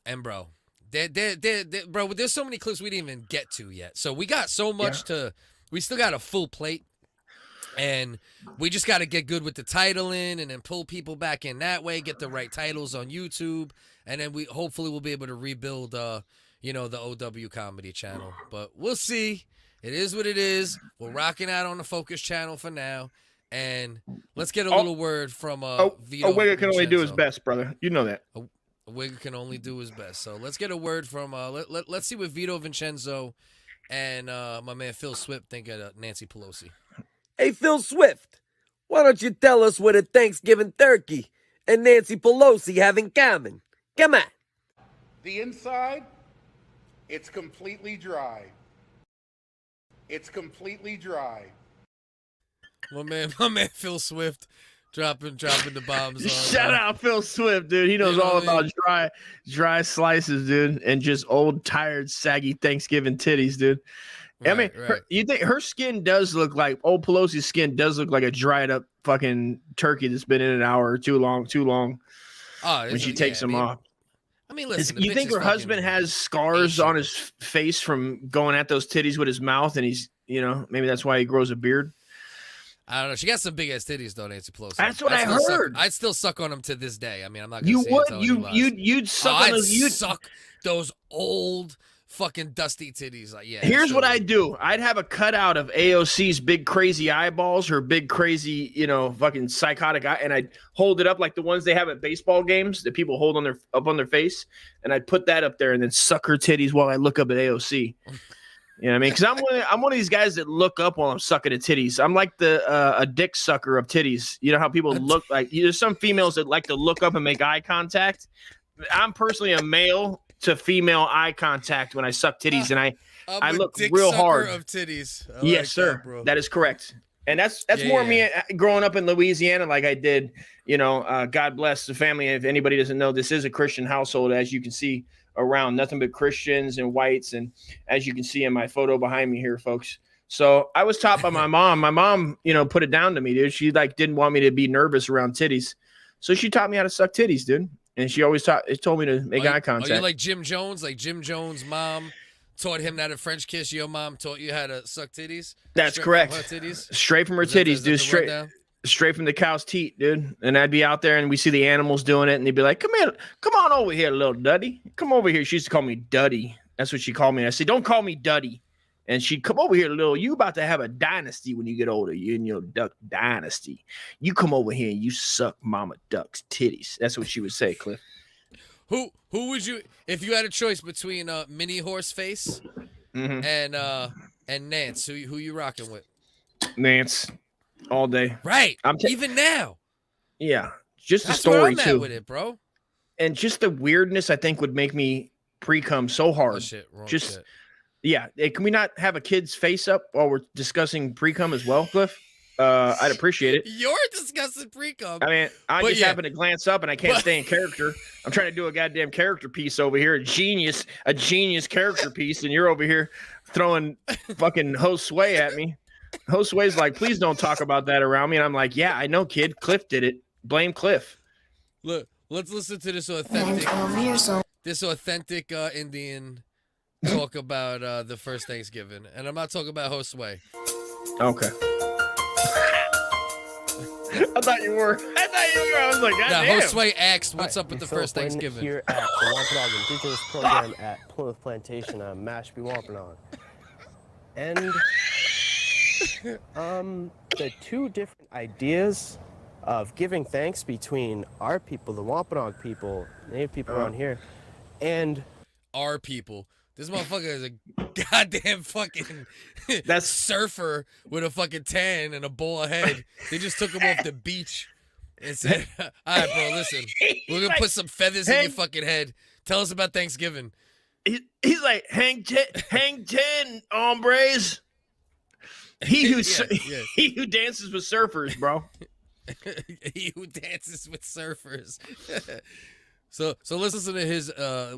And bro, there's so many clips we didn't even get to yet. So we got so much to we still got a full plate, and we just got to get good with the titling and then pull people back in that way, get the right titles on YouTube, and then we hopefully we'll be able to rebuild, the OW comedy channel. But we'll see. It is what it is. We're rocking out on the Focus channel for now, and let's get a little word from Vito. A WHigga can only do his Vincenzo. best, brother. You know that. A WHigga can only do his best. So let's get a word from let's see what Vito Vincenzo and my man Phil Swift think of Nancy Pelosi. Hey, Phil Swift, why don't you tell us what a Thanksgiving turkey and Nancy Pelosi have in common? Come on. The inside, it's completely dry. It's completely dry. My man Phil Swift dropping the bombs on. Shout out Phil Swift, dude. He knows You know all what I about dry slices, dude, and just old, tired, saggy Thanksgiving titties, dude. I mean, Right. you think her skin does look like old Pelosi's skin does look like a dried up fucking turkey that's been in an hour or too long Oh, when she takes them off. I mean, listen. the You bitch think is her husband fucking has scars Asian. on his face from going at those titties with his mouth, and he's, maybe that's why he grows a beard? I don't know. She got some big ass titties though, Nancy Pelosi. That's what I'd I still suck- heard. I'd still suck on them to this day. I mean, I'm not gonna You say it's would, telling you lies. you'd suck on I'd those. You'd suck those old fucking dusty titties. Like, yeah. Here's sure. what I'd do. I'd have a cutout of AOC's big crazy eyeballs, her big crazy, fucking psychotic eye, and I'd hold it up like the ones they have at baseball games that people hold up on their face, and I'd put that up there and then suck her titties while I look up at AOC. You know what I mean? Because I'm one of these guys that look up while I'm sucking at titties. I'm like a dick sucker of titties. You know how people look like? There's some females that like to look up and make eye contact. I'm personally a male to female eye contact when I suck titties, and I I'm a look dick real sucker hard. of titties. I Yes, like sir. bro. That is correct. And that's Yeah, more yeah. me growing up in Louisiana, like I did. God bless the family. If anybody doesn't know, this is a Christian household, as you can see around, nothing but Christians and whites, and as you can see in my photo behind me here, folks. So I was taught by my mom. My mom, put it down to me, dude. She didn't want me to be nervous around titties, so she taught me how to suck titties, dude. And she always told me to make eye contact. Are you like Jim Jones? Like Jim Jones' mom taught him how to French kiss. Your mom taught you how to suck titties? That's Straight correct. From her titties? Straight from her Is that titties, dude. the rundown? Straight from the cow's teat, dude. And I'd be out there and we see the animals doing it, and they'd be like, come on over here, little Duddy. Come over here. She used to call me Duddy. That's what she called me. I said, don't call me Duddy. And she'd come over here, little. You about to have a dynasty when you get older. You and your duck dynasty. You come over here and you suck Mama Duck's titties. That's what she would say, Cliff. Who would you, if you had a choice between Mini Horseface and Nance, who you rocking with? Nance, all day. Right. I'm Even now. Yeah. Just the That's where story, I'm at too. with it, bro. And just the weirdness, I think, would make me pre-cum so hard. Oh, shit. Wrong Just shit. Yeah. Hey, can we not have a kid's face up while we're discussing pre-cum as well, Cliff? I'd appreciate it. You're discussing pre-cum. I mean, I But just yeah. happen to glance up and I can't stay in character. I'm trying to do a goddamn character piece over here, a genius character piece, and you're over here throwing fucking Josue at me. Josue's like, please don't talk about that around me. And I'm like, yeah, I know, kid. Cliff did it. Blame Cliff. Look, let's listen to this authentic Indian talk about the first Thanksgiving. And I'm not talking about Josue. Okay. I thought you were. I was like, God Now, damn. Josue asked, what's up with the Phil first Flynn Thanksgiving? Here at the Wampanoag Indigenous Program at Plymouth Plantation, Mashpee, Wampanoag. And the two different ideas of giving thanks between our people, the Wampanoag people, Native people around here, and Our people. This motherfucker is a goddamn fucking That's- surfer with a fucking tan and a bowl of head. They just took him off the beach and said, all right, bro, listen, we're going to put some feathers in your fucking head. Tell us about Thanksgiving. He's like, hang 10, hombres. He who Yeah. he who dances with surfers, bro. He who dances with surfers. So let's listen to his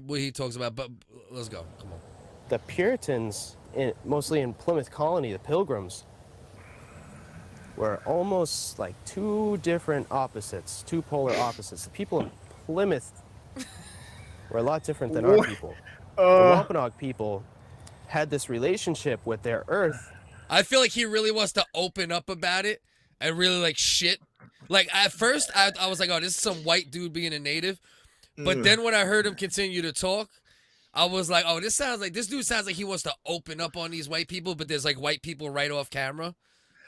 what he talks about. But let's go. Come on. the Puritans, mostly in Plymouth Colony, the Pilgrims, were almost like two different opposites, two polar opposites. The people in Plymouth were a lot different than our people. The Wampanoag people had this relationship with their earth I feel like he really wants to open up about it and really like shit. Like at first, I was like, oh, this is some white dude being a native. But then when I heard him continue to talk, I was like, oh, this dude sounds like he wants to open up on these white people, but there's like white people right off camera.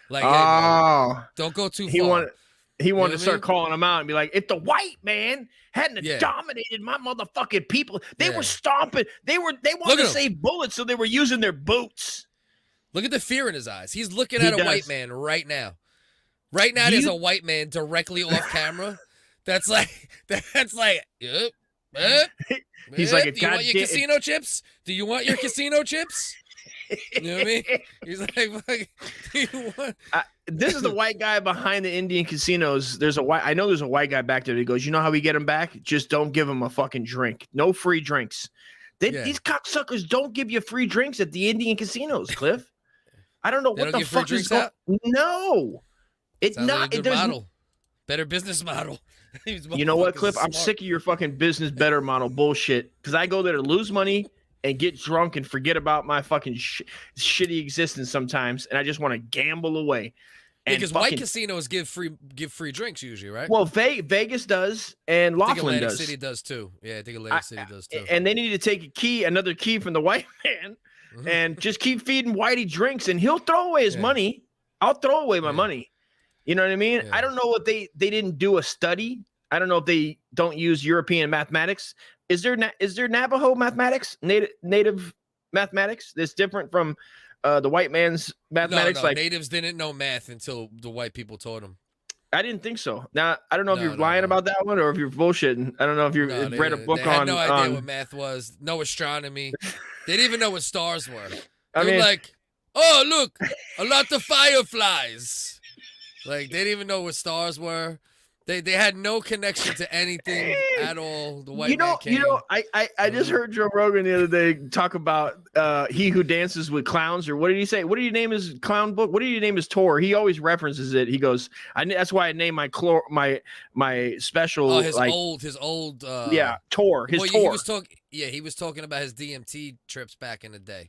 Like, hey, bro, don't go too far. He wanted to start calling them out and be like, if the white man hadn't dominated my motherfucking people, they were stomping. They wanted to save bullets, so they were using their boots. Look at the fear in his eyes. He's looking at a white man right now. Right now, there's a white man directly off camera. That's like, yep. He's like, do you want your casino chips? Do you want your casino chips? You know what I mean? He's like, do you want? This is the white guy behind the Indian casinos. I know there's a white guy back there. He goes, you know how we get him back? Just don't give him a fucking drink. No free drinks. These cocksuckers don't give you free drinks at the Indian casinos, Cliff. I don't know what the fuck is going on. No. It's not. Like a good model. Better business model. You know what, Cliff? I'm sick of your fucking business better model bullshit. Because I go there to lose money and get drunk and forget about my fucking shitty existence sometimes, and I just want to gamble away. Because white casinos give free drinks usually, right? Well, Vegas does, and Laughlin does. Atlantic City does too. Yeah, I think Atlantic City does too. And they need to take another key from the white man, and just keep feeding Whitey drinks, and he'll throw away his money. I'll throw away my money. You know what I mean? Yeah. I don't know what they didn't do a study. I don't know if they don't use European mathematics. Is there Navajo mathematics, native mathematics that's different from the white man's mathematics? No, natives didn't know math until the white people taught them. I didn't think so. Now, I don't know if you're lying about that one or if you're bullshitting. I don't know if you read a book on. They had no idea what math was, no astronomy. They didn't even know what stars were. They were like, oh, look, a lot of fireflies. Like, they didn't even know what stars were. They had no connection to anything at all. The white man came. I just heard Joe Rogan the other day talk about he who dances with clowns, or what did he say? What did he name his clown book? What did he name his tour? He always references it. He goes, that's why I named my special. Oh, his old tour. His tour. He was talking about his DMT trips back in the day.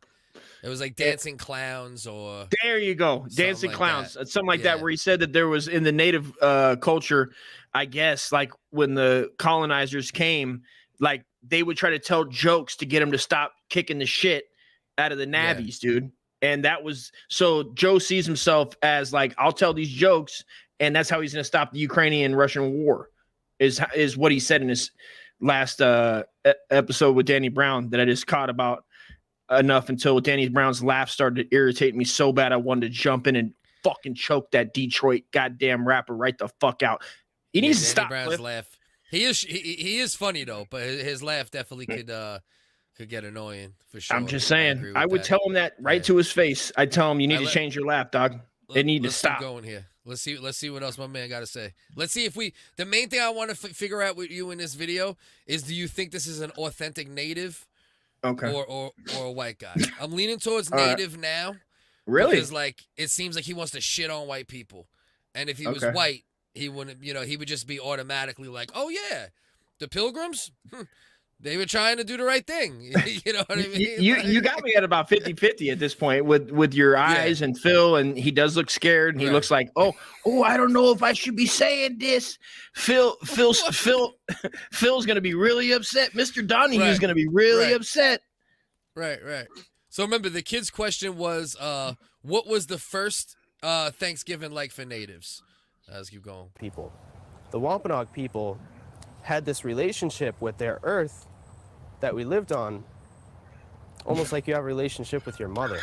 It was like dancing clowns, or there you go, dancing clowns, something like that. Where he said that there was in the native culture, I guess, like when the colonizers came, like they would try to tell jokes to get them to stop kicking the shit out of the navvies, dude. And that was so Joe sees himself as like, I'll tell these jokes, and that's how he's going to stop the Ukrainian-Russian war. Is what he said in his last episode with Danny Brown that I just caught about. Enough until Danny Brown's laugh started to irritate me so bad I wanted to jump in and fucking choke that Detroit goddamn rapper right the fuck out. He needs to stop. Danny Brown's laugh. He is funny though, but his laugh definitely could get annoying for sure. I'm just saying. I would tell him that right to his face. I'd tell him you need to change your laugh, dog. They need to stop. Let's keep going here. Let's see what else my man got to say. Let's see if the main thing I want to figure out with you in this video is, do you think this is an authentic native? Okay. Or a white guy. I'm leaning towards native now. Really? Because like it seems like he wants to shit on white people. And if he was white, he wouldn't, he would just be automatically like, "Oh yeah, the Pilgrims, they were trying to do the right thing." You know what I mean? You got me at about 50-50 at this point with your eyes and Phil, and he does look scared, and he looks like, oh, I don't know if I should be saying this. Phil's gonna be really upset. Mr. Donahue's gonna be really upset. Right. So remember, the kid's question was, what was the first Thanksgiving like for natives? Let's keep going. People, the Wampanoag people had this relationship with their earth that we lived on, almost like you have a relationship with your mother.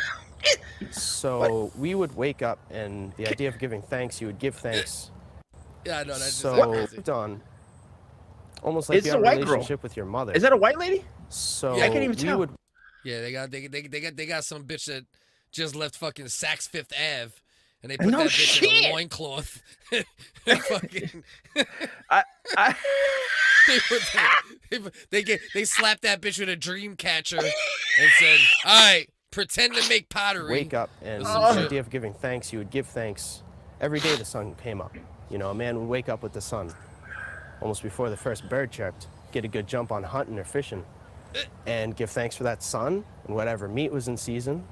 So we would wake up, and the idea of giving thanks, you would give thanks. Yeah, I know. That's so lived on, almost like you have a relationship with your mother. Is that a white lady? So I can't even tell. They got some bitch that just left fucking Saks Fifth Ave. And they put that bitch in a loincloth. Fucking. They slapped that bitch with a dream catcher and said, "All right, pretend to make pottery." Wake up, and the idea of giving thanks, you would give thanks every day the sun came up. A man would wake up with the sun, almost before the first bird chirped, get a good jump on hunting or fishing, and give thanks for that sun and whatever meat was in season.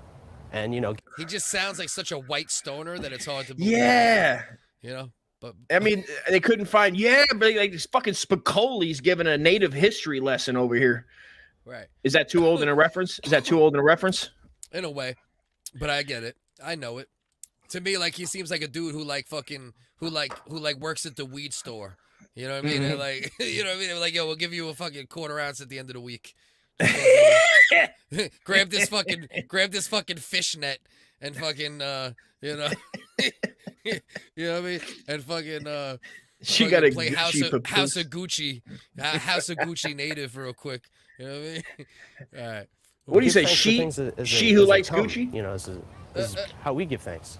And, you know, He just sounds like such a white stoner that it's hard to believe. Yeah. You know? But I mean, they couldn't find, but like this fucking Spicoli's giving a native history lesson over here. right. Is that too old in a reference? Is that too old in a reference? In a way. But I get it. I know it. To me, like, he seems like a dude who works at the weed store. You know what I mean? And like, you know what I mean? They're like, yo, we'll give you a fucking quarter ounce at the end of the week. grab this fucking fishnet and fucking you know you know what I mean? And fucking She got to play House of Gucci native real quick. You know what I mean? All right. What do you give say? thanks for things She who they likes come, Gucci? You know, this is how we give thanks.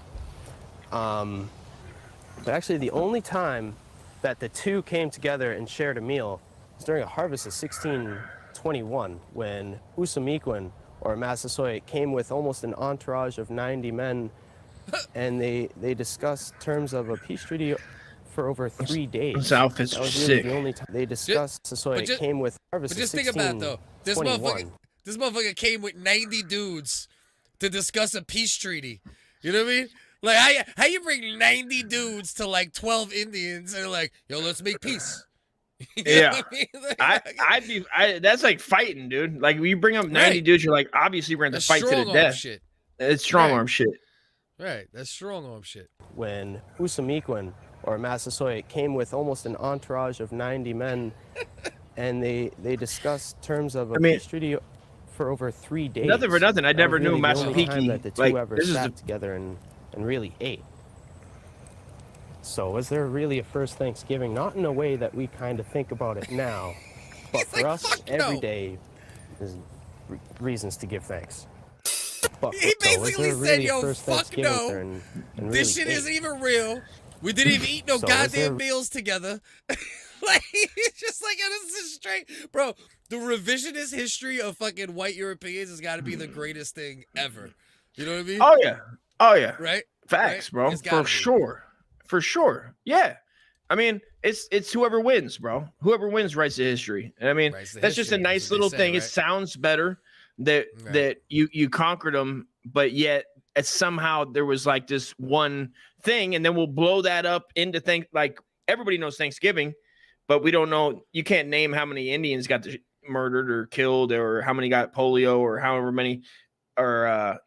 But actually, the only time that the two came together and shared a meal was during a harvest of 1621, when Usamequin, or Massasoit, came with almost an entourage of 90 men, and they discussed terms of a peace treaty for over 3 days. Those outfits That are was really sick. the only time they discussed. Massasoit came with harvest But just of think about it, though. This 1621. motherfucker came with 90 dudes to discuss a peace treaty. You know what I mean? Like, how you bring 90 dudes to like 12 Indians and they're like, yo, let's make peace. You know Yeah. what I mean? Like, that's like fighting, dude. Like you bring up 90 Right. dudes, you're like, obviously we're going to that's fight to the strong arm death. shit. It's strong Right. arm shit. Right. That's strong arm shit. When Usamequin, or Massasoit, came with almost an entourage of 90 men, and they discussed terms of a peace treaty for over 3 days. Nothing for nothing. I That never was knew really the only time Massapequi, that the two like, ever this is sat together and really ate. So was there really a first Thanksgiving? Not in a way that we kind of think about it now, but He's for like, us, "Fuck every no." day is reasons to give thanks. But He so was basically there said, really a yo, first fuck Thanksgiving no. there and really This shit ate? isn't even real. We didn't even eat no So was goddamn there- meals together. Like, it's just like, yo, this is straight. Bro, the revisionist history of fucking white Europeans has got to be the greatest thing ever. You know what I mean? Oh yeah. Oh yeah. Right? Facts, Right? bro. It's gotta For be. sure. For sure. Yeah. I mean, it's whoever wins, bro. Whoever wins writes the history. And I mean, Writes the that's just a history, nice that's what they little say, thing. It right? sounds better that Right. that you conquered them, but yet it's somehow there was like this one thing, and then we'll blow that up into like everybody knows Thanksgiving, but we don't know. You can't name how many Indians got murdered or killed, or how many got polio, or however many, or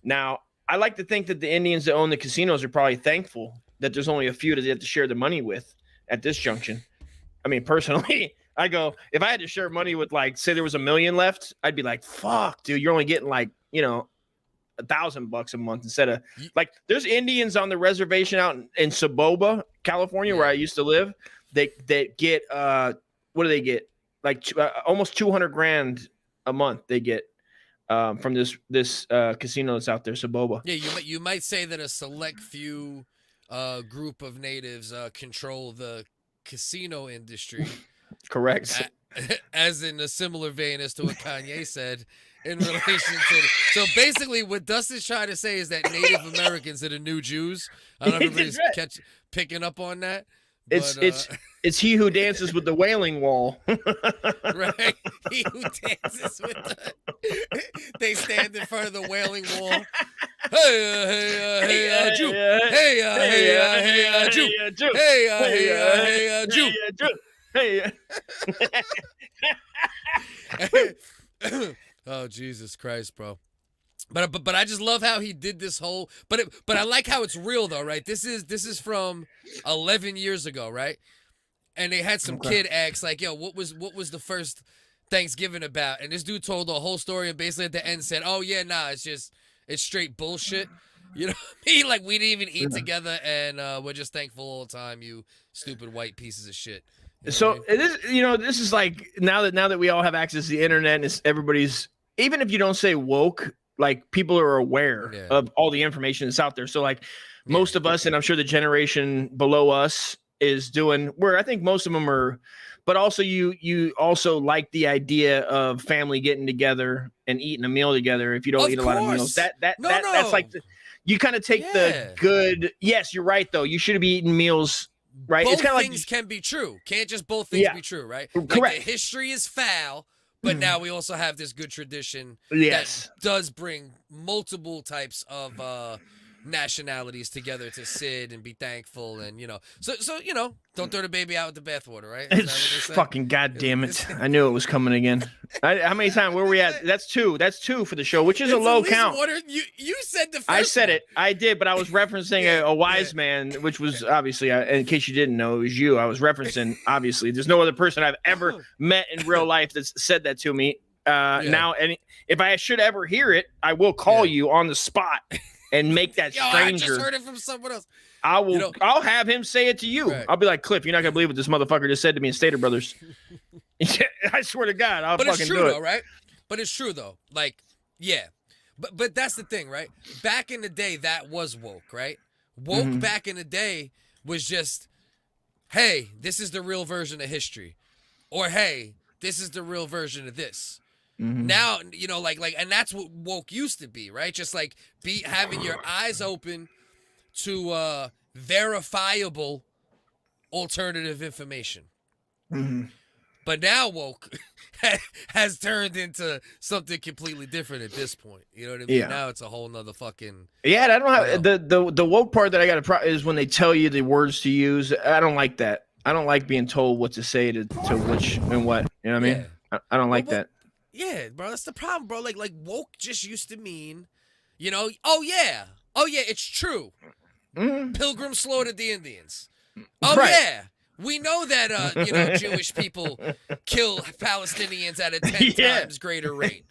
Now, I like to think that the Indians that own the casinos are probably thankful that there's only a few that they have to share the money with at this junction. I mean, personally, I go, if I had to share money with, like, say there was $1 million left, I'd be like, fuck, dude, you're only getting like, $1,000 a month instead of, like, there's Indians on the reservation out in Saboba, California, where I used to live. They get, what do they get? Like almost 200 grand a month they get from this casino that's out there, Saboba. Yeah, you might say that a select few group of natives control the casino industry. Correct. As in a similar vein as to what Kanye said in relation to. So basically, what Dustin's trying to say is that Native Americans are the new Jews. I don't know if everybody's picking up on that. But, It's he who dances with the Wailing Wall. right? He who dances with the. They stand in front of the Wailing Wall. Hey, Jew. Hey, Jew. Hey, Jew. Hey. Oh, Jesus Christ, bro. But I just love how he did this whole. But I like how it's real though, right? This is from 11 years ago, right? And they had some kid ask like, "Yo, what was the first Thanksgiving about?" And this dude told the whole story and basically at the end said, "Oh yeah, nah, it's straight bullshit." You know what I mean? Like, we didn't even eat together, and we're just thankful all the time. You stupid white pieces of shit. You know So what I mean? this is like now that we all have access to the internet, and it's everybody's, even if you don't say woke, like, people are aware of all the information that's out there. So like most of us, and I'm sure the generation below us is doing, where I think most of them are, but also you also like the idea of family getting together and eating a meal together. If you don't eat a lot of meals, that's like you kind of take the good. Yes, you're right though. You should be eating meals. Right, Both it's kind of things can be true. Can't just both things be true, right? Like, correct. the history is foul, But now we also have this good tradition Yes. that does bring multiple types of nationalities together to sit and be thankful, and so don't throw the baby out with the bathwater, right? Is that what they It's say? fucking goddamn it! I knew it was coming again. How many times? Where we at? That's two. That's two for the show, which is a It's low at least count. You said the first I said one. it. I did, but I was referencing a wise man, which was obviously, in case you didn't know, it was you. I was referencing, obviously. There's no other person I've ever met in real life that's said that to me. Now, if I should ever hear it, I will call you on the spot and make that Yo, I stranger. just heard it from someone else. I will. I'll have him say it to you. Right. I'll be like, Cliff, you're not gonna believe what this motherfucker just said to me in Stater Brothers. I swear to God, I'll But fucking it's true do it. though, right? But it's true though. Like, yeah. But that's the thing, right? Back in the day, that was woke, right? Woke back in the day was just, hey, this is the real version of history, or hey, this is the real version of this. Now, and that's what woke used to be, right? Just like having your eyes open to verifiable alternative information. But now woke has turned into something completely different at this point. You know what I mean? Yeah. Now it's a whole nother fucking. Yeah, I don't have the woke part that I got to is when they tell you the words to use. I don't like that. I don't like being told what to say to which and what. You know what I mean? I don't like that. Yeah, bro, that's the problem, bro. Like woke just used to mean, oh yeah, it's true. Pilgrims slaughtered the Indians. Oh Right. yeah, we know that Jewish people kill Palestinians at a 10 times greater rate.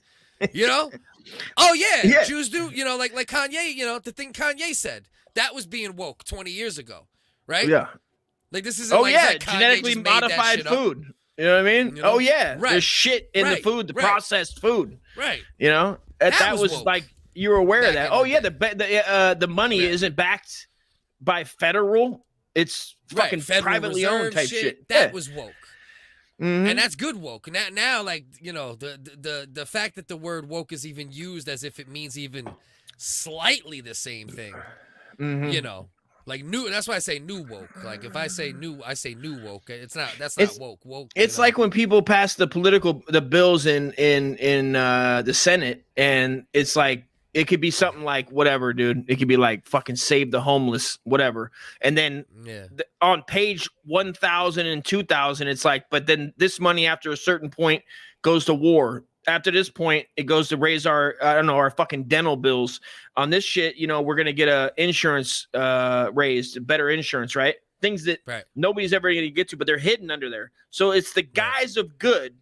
Oh yeah, Jews do. Like Kanye. The thing Kanye said that was being woke 20 years ago, right? Yeah. Like this isn't. Oh like, yeah, it's like Kanye genetically just made that modified shit up. food. You know what I mean? Oh yeah, Right. there's shit in the food, the processed food. Right. That was woke. like you were aware of Back that. in Oh the yeah, the money isn't backed by federal. It's fucking Federal privately Reserve owned type shit. That was woke. And that's good woke. Now, like the fact that the word woke is even used as if it means even slightly the same thing. Like new. That's why I say new woke. Like if I say new, I say new woke. That's not woke. Woke. It's like when people pass the bills in the Senate, and it's like it could be something like whatever, dude. It could be like fucking save the homeless, whatever. And then on page 1,000 and 2,000, it's like, but then this money after a certain point goes to war. After this point, it goes to raise our fucking dental bills. On this shit, we're gonna get a insurance raised, better insurance, right? Things that nobody's ever gonna get to, but they're hidden under there. So it's the guise of good,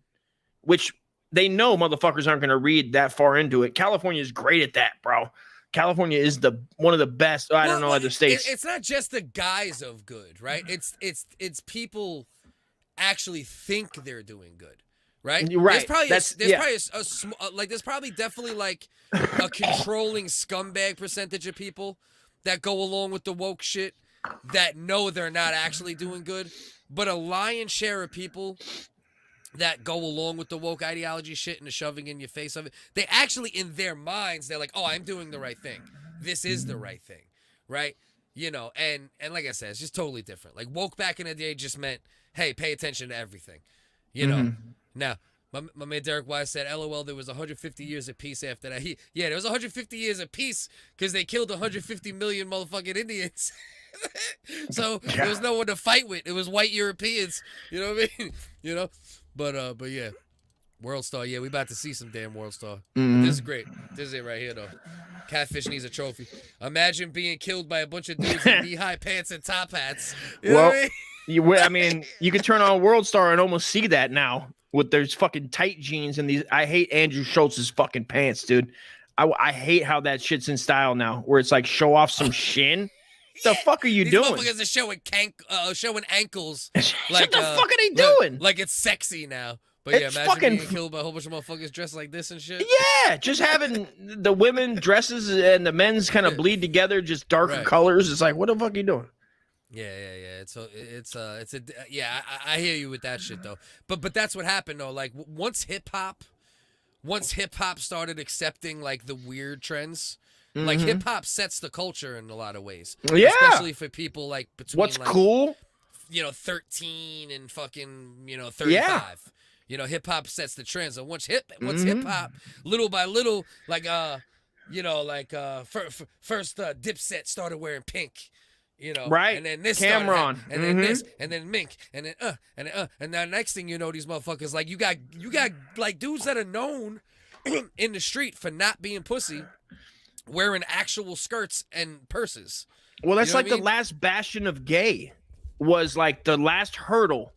which they know motherfuckers aren't gonna read that far into it. California is great at that, bro. California is one of the best. I don't know other states. It's not just the guise of good, right? It's people actually think they're doing good. Right. There's probably there's probably definitely like a controlling scumbag percentage of people that go along with the woke shit that know they're not actually doing good, but a lion's share of people that go along with the woke ideology shit and the shoving in your face of it, they actually in their minds they're like, oh, I'm doing the right thing. This is the right thing, right? And like I said, it's just totally different. Like woke back in the day just meant, hey, pay attention to everything, Now, my man Derek Wise said, LOL, there was 150 years of peace after that. There was 150 years of peace because they killed 150 million motherfucking Indians. So there was no one to fight with. It was white Europeans. You know what I mean? But yeah. World Star. Yeah, we about to see some damn World Star. This is great. This is it right here, though. Catfish needs a trophy. Imagine being killed by a bunch of dudes in knee-high pants and top hats. You know what I mean? You can turn on World Star and almost see that now with there's fucking tight jeans and these. I hate Andrew Schultz's fucking pants, dude. I hate how that shit's in style now, where it's like show off some shin. The fuck are you These doing? These motherfuckers are showing ankles. What the fuck are they doing? Like it's sexy now. But yeah, imagine being killed by a whole bunch of motherfuckers dressed like this and shit. Yeah, just having the women dresses and the men's kind of bleed together, just darker colors. It's like, what the fuck are you doing? Yeah. I hear you with that shit though. But that's what happened though. Like once hip hop started accepting like the weird trends, like hip hop sets the culture in a lot of ways. Yeah, especially for people like between what's cool, 13 and fucking 35. You know, hip hop sets the trends. And once hip hop, little by little, like first Dipset started wearing pink. You know, right? And then this Cameron, and then this, and then Mink, and then and now next thing you know, these motherfuckers like you got like dudes that are known in the street for not being pussy, wearing actual skirts and purses. Well, that's You know like what I the mean? last bastion of gay. Was like the last hurdle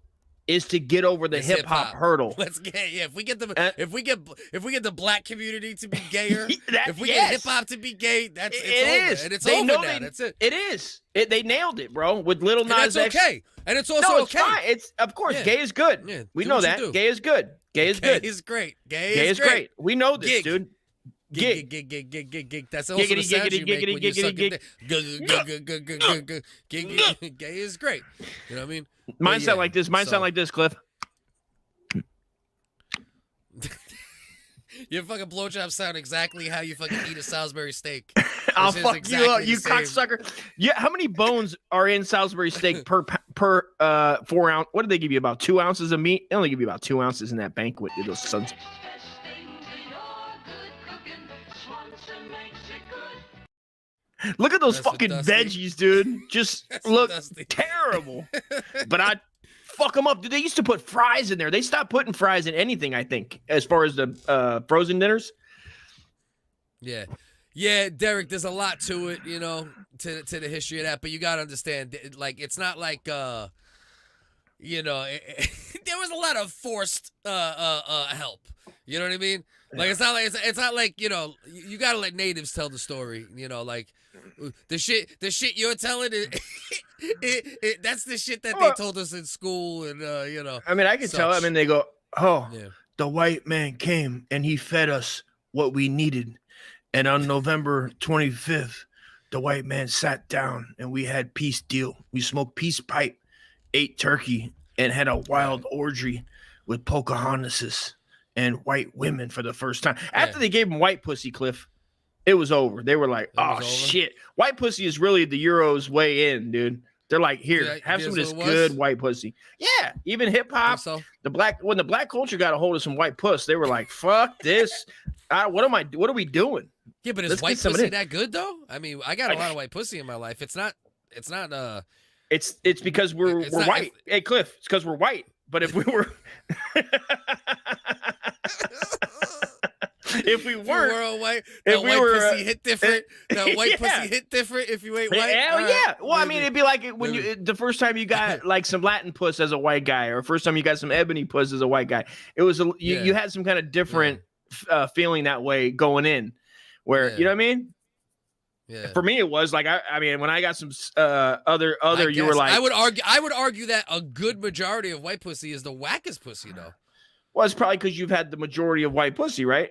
is to get over the It's hip hop hurdle. Let's get if we get the black community to be gayer, if we get yes. hip hop to be gay, it's It over. is. And it's They over know now. That's it. It is. They nailed it, bro. With Little And Nas that's X. okay. And it's also No, it's okay. fine. It's of course Yeah. gay is good. Yeah, We do know what you that. do. Gay is good. Gay is good. Gay is great. Gay is great. We know this, Gig. dude. Gig. Gig. That's also the Giggity, sound you giggity, make when you're giggity, sucking dick. Gay is great. You know what I mean? Mine sound like this. Mine sound like this, Cliff. Your fucking blowjob sound exactly how you fucking eat a Salisbury steak. I'll Which is fuck exactly you up, the you same. cocksucker. Yeah, how many bones are in Salisbury steak per 4 ounce? What did they give you? About 2 ounces of meat? They only give you about 2 ounces in that banquet. Those sons. Look at those That's what fucking Dusty- veggies, dude. Just That's look Dusty. terrible. But I fuck them up. Dude, they used to put fries in there. They stopped putting fries in anything, I think, as far as the frozen dinners. Yeah. Yeah, Derek, there's a lot to it, you know, to the history of that, but you got to understand, like, it's not like, you know, there was a lot of forced help. You know what I mean? Like, it's not like, you know, you got to let natives tell the story, you know, like, the shit you're telling, that's the shit that they told us in school, and, you know. I mean, I can tell. I such. mean, they go, oh, Yeah. the white man came and he fed us what we needed. And on November 25th, the white man sat down and we had peace deal. We smoked peace pipe, ate turkey, and had a wild orgy with Pocahontases and white women for the first time. After they gave him white pussy, Cliff, it was over. They were like, oh, shit. White pussy is really the Euro's way in, dude. They're like, here, have some of this good white pussy. Yeah, even hip hop. So? When the black culture got a hold of some white puss, they were like, fuck this. What are we doing? Yeah, but is Let's white get some of pussy it. that good though? I mean, I got a lot of white pussy in my life. It's not It's because we're It's not- white. Hey, Cliff, it's because we're white. But if we were if we weren't, all white, if that we white were, pussy hit different. That white yeah. pussy hit different if you ain't white. Hell All right, yeah. Well, I mean, maybe. it'd be like when Maybe. you the first time you got like some Latin puss as a white guy, or first time you got some ebony puss as a white guy. It was you had some kind of different feeling that way going in, where you know what I mean. Yeah. For me, it was like I mean, when I got some other, you were like, I would argue that a good majority of white pussy is the wackest pussy though. Well, it's probably because you've had the majority of white pussy, right?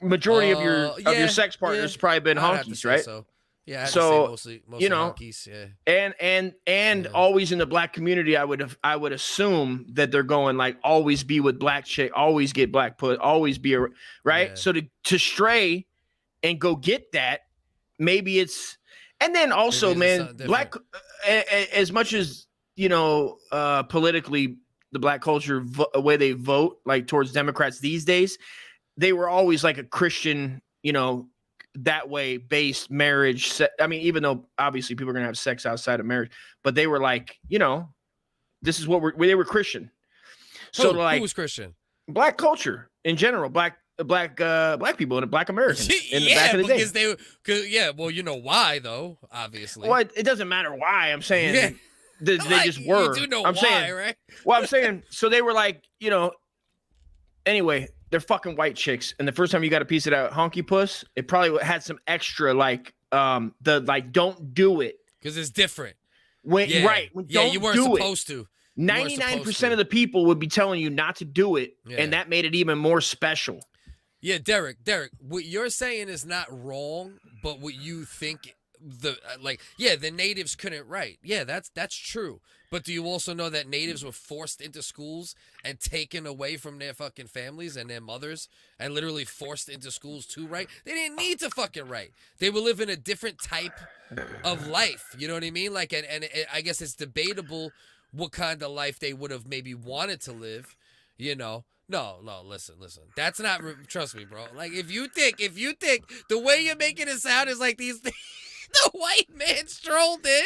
Majority of your sex partners probably been I'd have to honkies, say right? So yeah, I'd so say mostly you know, honkies, yeah. And always in the black community, I would assume that they're going like always be with black chick, always get black put, always be right. Yeah. So to stray and go get that, maybe it's, and then also, man, black as much as you know, politically, the black culture way they vote like towards Democrats these days. They were always like a Christian, you know, that way based marriage. I mean, even though obviously people are going to have sex outside of marriage, but they were like, you know, this is what they were Christian. So who was Christian? Black culture in general, black people and black Americans in the back of the day. Because well, you know why though, obviously. Well, it doesn't matter why. I'm saying they just were. You do know I'm why, saying, right? Well, I'm saying, so they were like, you know, anyway, they're fucking white chicks. And the first time you got a piece of that honky puss, it probably had some extra like don't do it. Because it's different. Right. You weren't supposed to. 99% of the people would be telling you not to do it. Yeah. And that made it even more special. Yeah, Derek, what you're saying is not wrong, but what you think the natives couldn't write. Yeah, that's true. But do you also know that natives were forced into schools and taken away from their fucking families and their mothers and literally forced into schools to write? They didn't need to fucking write. They were living a different type of life. You know what I mean? Like, and I guess it's debatable what kind of life they would have maybe wanted to live. you know. No, listen. That's not. Trust me, bro. Like if you think the way you're making it sound is like these. The white man strolled in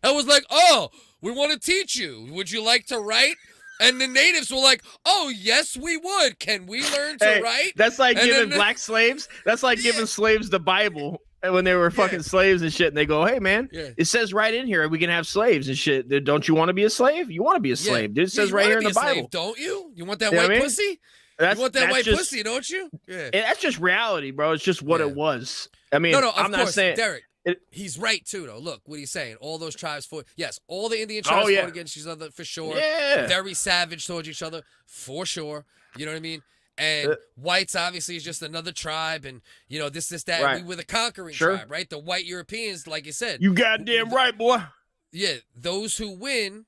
and was like, "Oh, we want to teach you. Would you like to write?" And the natives were like, "Oh, yes, we would. Can we learn to write?" That's like And giving then- black slaves. That's like giving slaves the Bible when they were fucking slaves and shit. And they go, "Hey, man, it says right in here we can have slaves and shit. Don't you want to be a slave? You want to be a slave, dude? It says you right wanna here in be the a slave, Bible. don't you? You want that You know white what I mean? pussy? That's, You want that that's white just, pussy, don't you? Yeah. That's just reality, bro. It's just what Yeah. it was. I mean, No, I'm of not course, saying Derek. He's right too, though. Look what he's saying. All those tribes fought. Yes, all the Indian Oh, tribes yeah. fought against each other for sure. Yeah. Very savage towards each other for sure. You know what I mean? And whites obviously is just another tribe, and you know this, that. Right. We were the conquering Sure. tribe, right? The white Europeans, like you said. You goddamn right, boy. Yeah, those who win,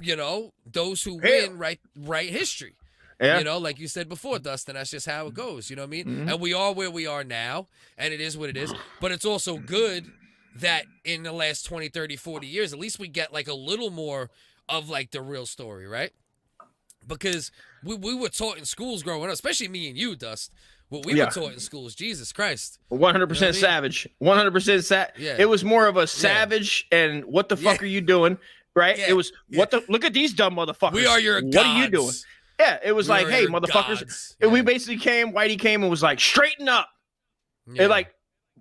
you know, those who win write history. Yeah. You know, like you said before, Dustin, that's just how it goes. You know what I mean? Mm-hmm. And we are where we are now, and it is what it is. But it's also good that in the last 20, 30, 40 years, at least we get like a little more of like the real story, right? Because we were taught in schools growing up, especially me and you, Dust. What we were taught in schools, Jesus Christ. 100% savage. 100% Yeah. It was more of a savage and what the fuck are you doing? Right? Yeah. It was look at these dumb motherfuckers. We are your What gods. are you doing? Yeah, it was We like, are hey, your motherfuckers. gods. And we Yeah. basically Whitey came and was like, straighten up. Yeah. It like,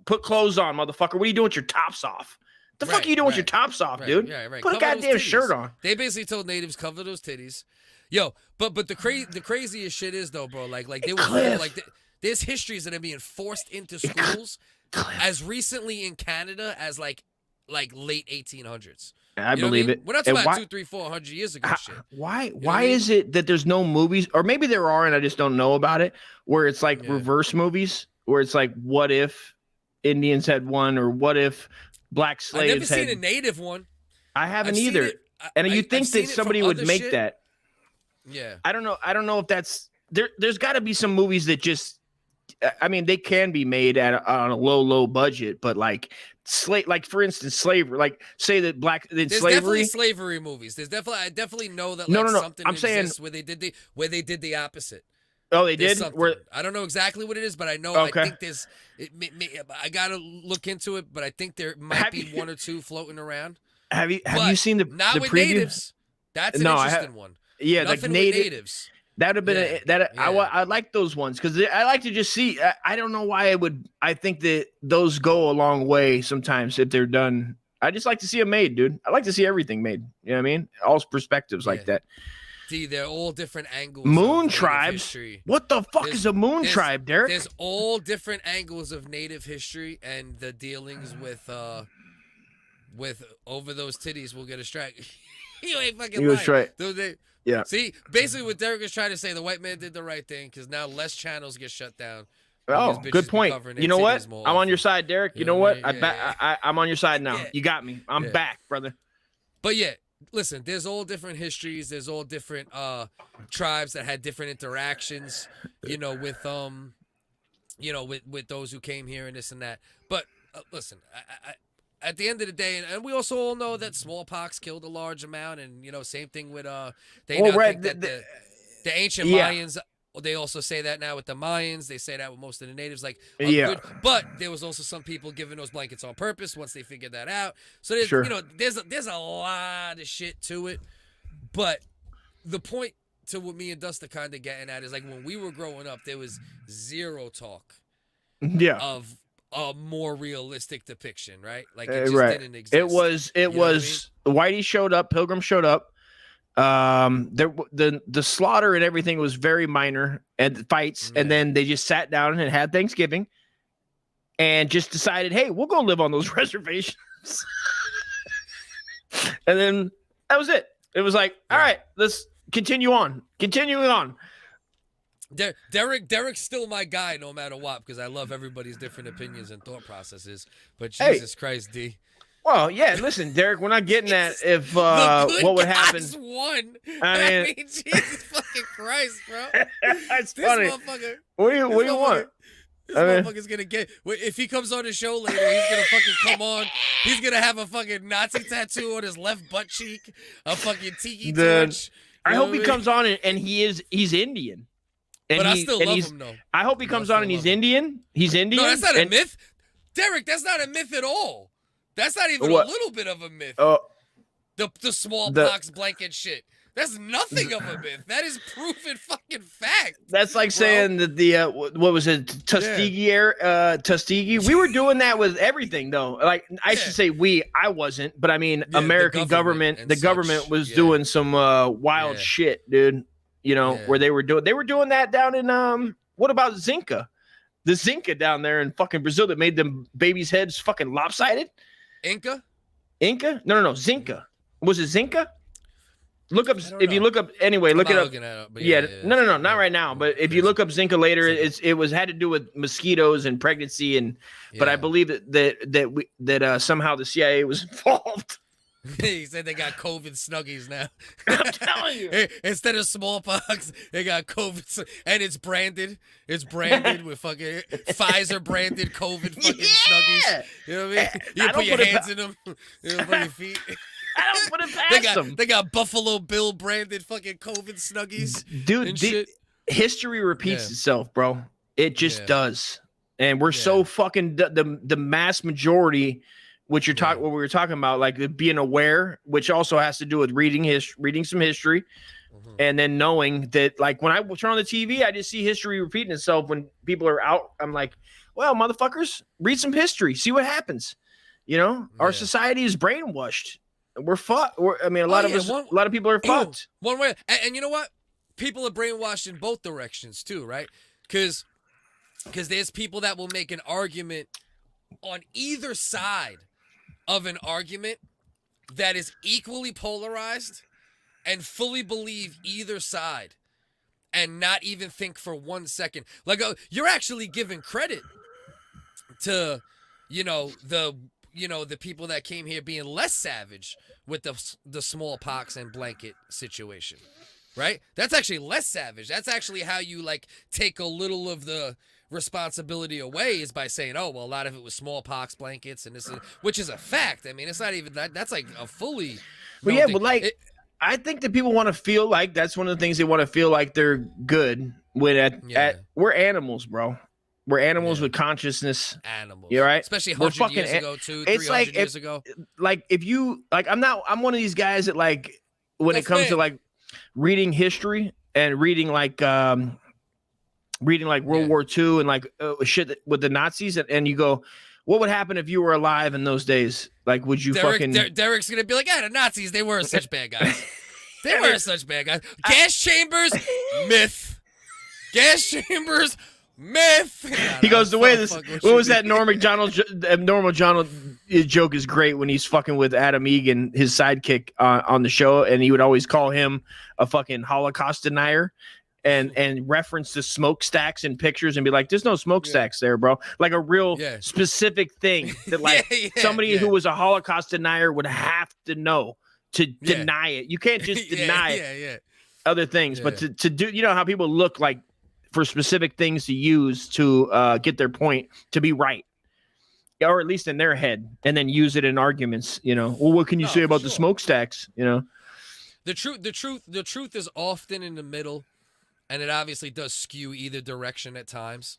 put clothes on, motherfucker. What are you doing with your tops off? The fuck Right, are you doing with your right, tops off, right, dude? yeah, right. Put a Cover those goddamn titties. shirt on. They basically told natives cover those titties. Yo, but the craziest shit is though, bro. Like they were Cliff. there's histories that are being forced into schools as recently in Canada as like late 1800s. I You know what believe mean? it. We're not And talking why- about 200, 300, 400 years ago shit. Why what I mean? is it that there's no movies, or maybe there are and I just don't know about it, where it's like Yeah. reverse movies, where it's like, what if Indians had won, or what if black I've slaves never had? seen a native one. I haven't I've seen either. it- And you I've think seen that it somebody from would other make shit. that? Yeah. I don't know. I don't know if that's there. There's got to be some movies that just. I mean, they can be made on a low budget, but like like for instance, slavery. Like say that There's slavery. definitely slavery movies. There's definitely I definitely know that No, like no, no. something I'm saying- exists where they did the opposite. Oh, they There's did. something. Where I don't know exactly what it is, but I know Okay. I think there's. I gotta look into it, but I think there might Have be you- one or two floating around. have you But seen the not the with preview? natives? That's an No, I interesting one. Yeah, Nothing like with native. natives. That would have been Yeah, I like those ones because I like to just see. I don't know why I think that those go a long way sometimes if they're done. I just like to see them made, dude. I like to see everything made. You know what I mean? All perspectives like Yeah. that. See, they're all different angles. Moon of native tribes. history. What the fuck There's- is a moon there's- tribe, Derek? There's all different angles of native history and the dealings with over those titties will get a strike. You ain't fucking You was lying. right. They, Yeah. See, basically what Derek is trying to say, the white man did the right thing because now less channels get shut down. Oh, because bitches good be point. covering their You know what? titties more I'm on your often. side, Derek. You You know know what? what I mean? Yeah, I'm on your side now. Yeah. You got me. I'm Yeah. back, brother. But yeah, listen, there's all different histories. There's all different tribes that had different interactions, you know, with with those who came here and this and that. But listen, I at the end of the day, and we also all know that smallpox killed a large amount, and you know, same thing with they Well, now right, think that the ancient yeah. Mayans. They also say that now with the Mayans. They say that with most of the natives. Like, Yeah. but there was also some people giving those blankets on purpose once they figured that out. So there's, Sure. you know, there's a lot of shit to it. But the point to what me and Dust are kind of getting at is like when we were growing up, there was zero talk Yeah. of a more realistic depiction, right? Like it just right. didn't exist. It was You know what I Whitey showed up, Pilgrim showed up. The slaughter and everything was very minor and fights, and then they just sat down and had Thanksgiving and just decided, hey, we'll go live on those reservations. And then that was it. It was like, all right, let's continue on. Continuing on. Derek's still my guy no matter what because I love everybody's different opinions and thought processes. But Hey. Jesus Christ, D. Well, yeah, listen, Derek, we're not getting at if The good what would happen. guys won. I mean- Jesus fucking Christ, bro. That's This funny. motherfucker. What do you want? This I mean- motherfucker's gonna get. If he comes on the show later, he's gonna fucking come on. He's gonna have a fucking Nazi tattoo on his left butt cheek, a fucking tiki Dude. torch. I know hope what he I comes on and he's Indian. And But I still love him though. I hope he comes on and he's Indian. He's Indian. No, that's not a myth. Derek, that's not a myth at all. That's not even What? a little bit of a myth. The smallpox blanket shit. That's nothing of a myth. That is proven fucking fact. That's like saying that the what was it, Tuskegee Tuskegee? We were doing that with everything though. Like I should say we. I wasn't, but I mean American government. The government was doing some wild shit, dude. You know where they were doing that down in what about Zinca? The Zinca down there in fucking Brazil that made them babies' heads fucking lopsided. Inca? No. Zinca. Was it Zinca? Look up if you look up anyway. Look it up. No, not right now. But if you look up Zinca later, it was had to do with mosquitoes and pregnancy and. But I believe that somehow the CIA was involved. He said they got COVID snuggies now. I'm telling you. Instead of smallpox, they got COVID, and it's branded. It's branded with fucking Pfizer branded COVID fucking snuggies. You know what I mean? You put your hands in them. You know, put your feet. I don't put it past them. They got Buffalo Bill branded fucking COVID snuggies. Dude, history repeats itself, bro. It just does. And we're so fucking the mass majority, which what we were talking about, like being aware, which also has to do with reading some history, and then knowing that, like when I turn on the TV, I just see history repeating itself. When people are out, I'm like, well, motherfuckers, read some history, see what happens. You know, our society is brainwashed. We're fucked. I mean, a lot of people are fucked. One way, and you know what? People are brainwashed in both directions too, right? Because there's people that will make an argument on either side of an argument that is equally polarized and fully believe either side and not even think for 1 second. Like, you're actually giving credit to, the people that came here being less savage with the smallpox and blanket situation, right? That's actually less savage. That's actually how you, like, take a little of the responsibility away, is by saying, oh, well, a lot of it was smallpox blankets, and which is a fact. I mean, it's not even that. That's like a fully. But yeah, but like, I think that people want to feel like that's one of the things they want to feel like they're good with. We're animals, bro. We're animals with consciousness. Animals. You're right. Especially 100 years ago, too. 300 years ago. Like, if you like, I'm one of these guys that, like, when it comes to like reading history and reading like World War II and like shit with the Nazis, and you go, what would happen if you were alive in those days? Like, would you Derek's gonna be like, the Nazis, they weren't such bad guys. They weren't such bad guys. Gas chambers, myth. Gas chambers, myth. He goes, the way this. What was that Norm Macdonald joke is great when he's fucking with Adam Egan, his sidekick on the show, and he would always call him a fucking Holocaust denier. And reference the smokestacks in pictures and be like, there's no smokestacks there, bro. Like a real specific thing that like somebody who was a Holocaust denier would have to know to deny it. You can't just deny other things, but to do, you know how people look like for specific things to use to get their point to be right, or at least in their head, and then use it in arguments. You know, well, what can you say about the smokestacks? You know, the truth is often in the middle. And it obviously does skew either direction at times.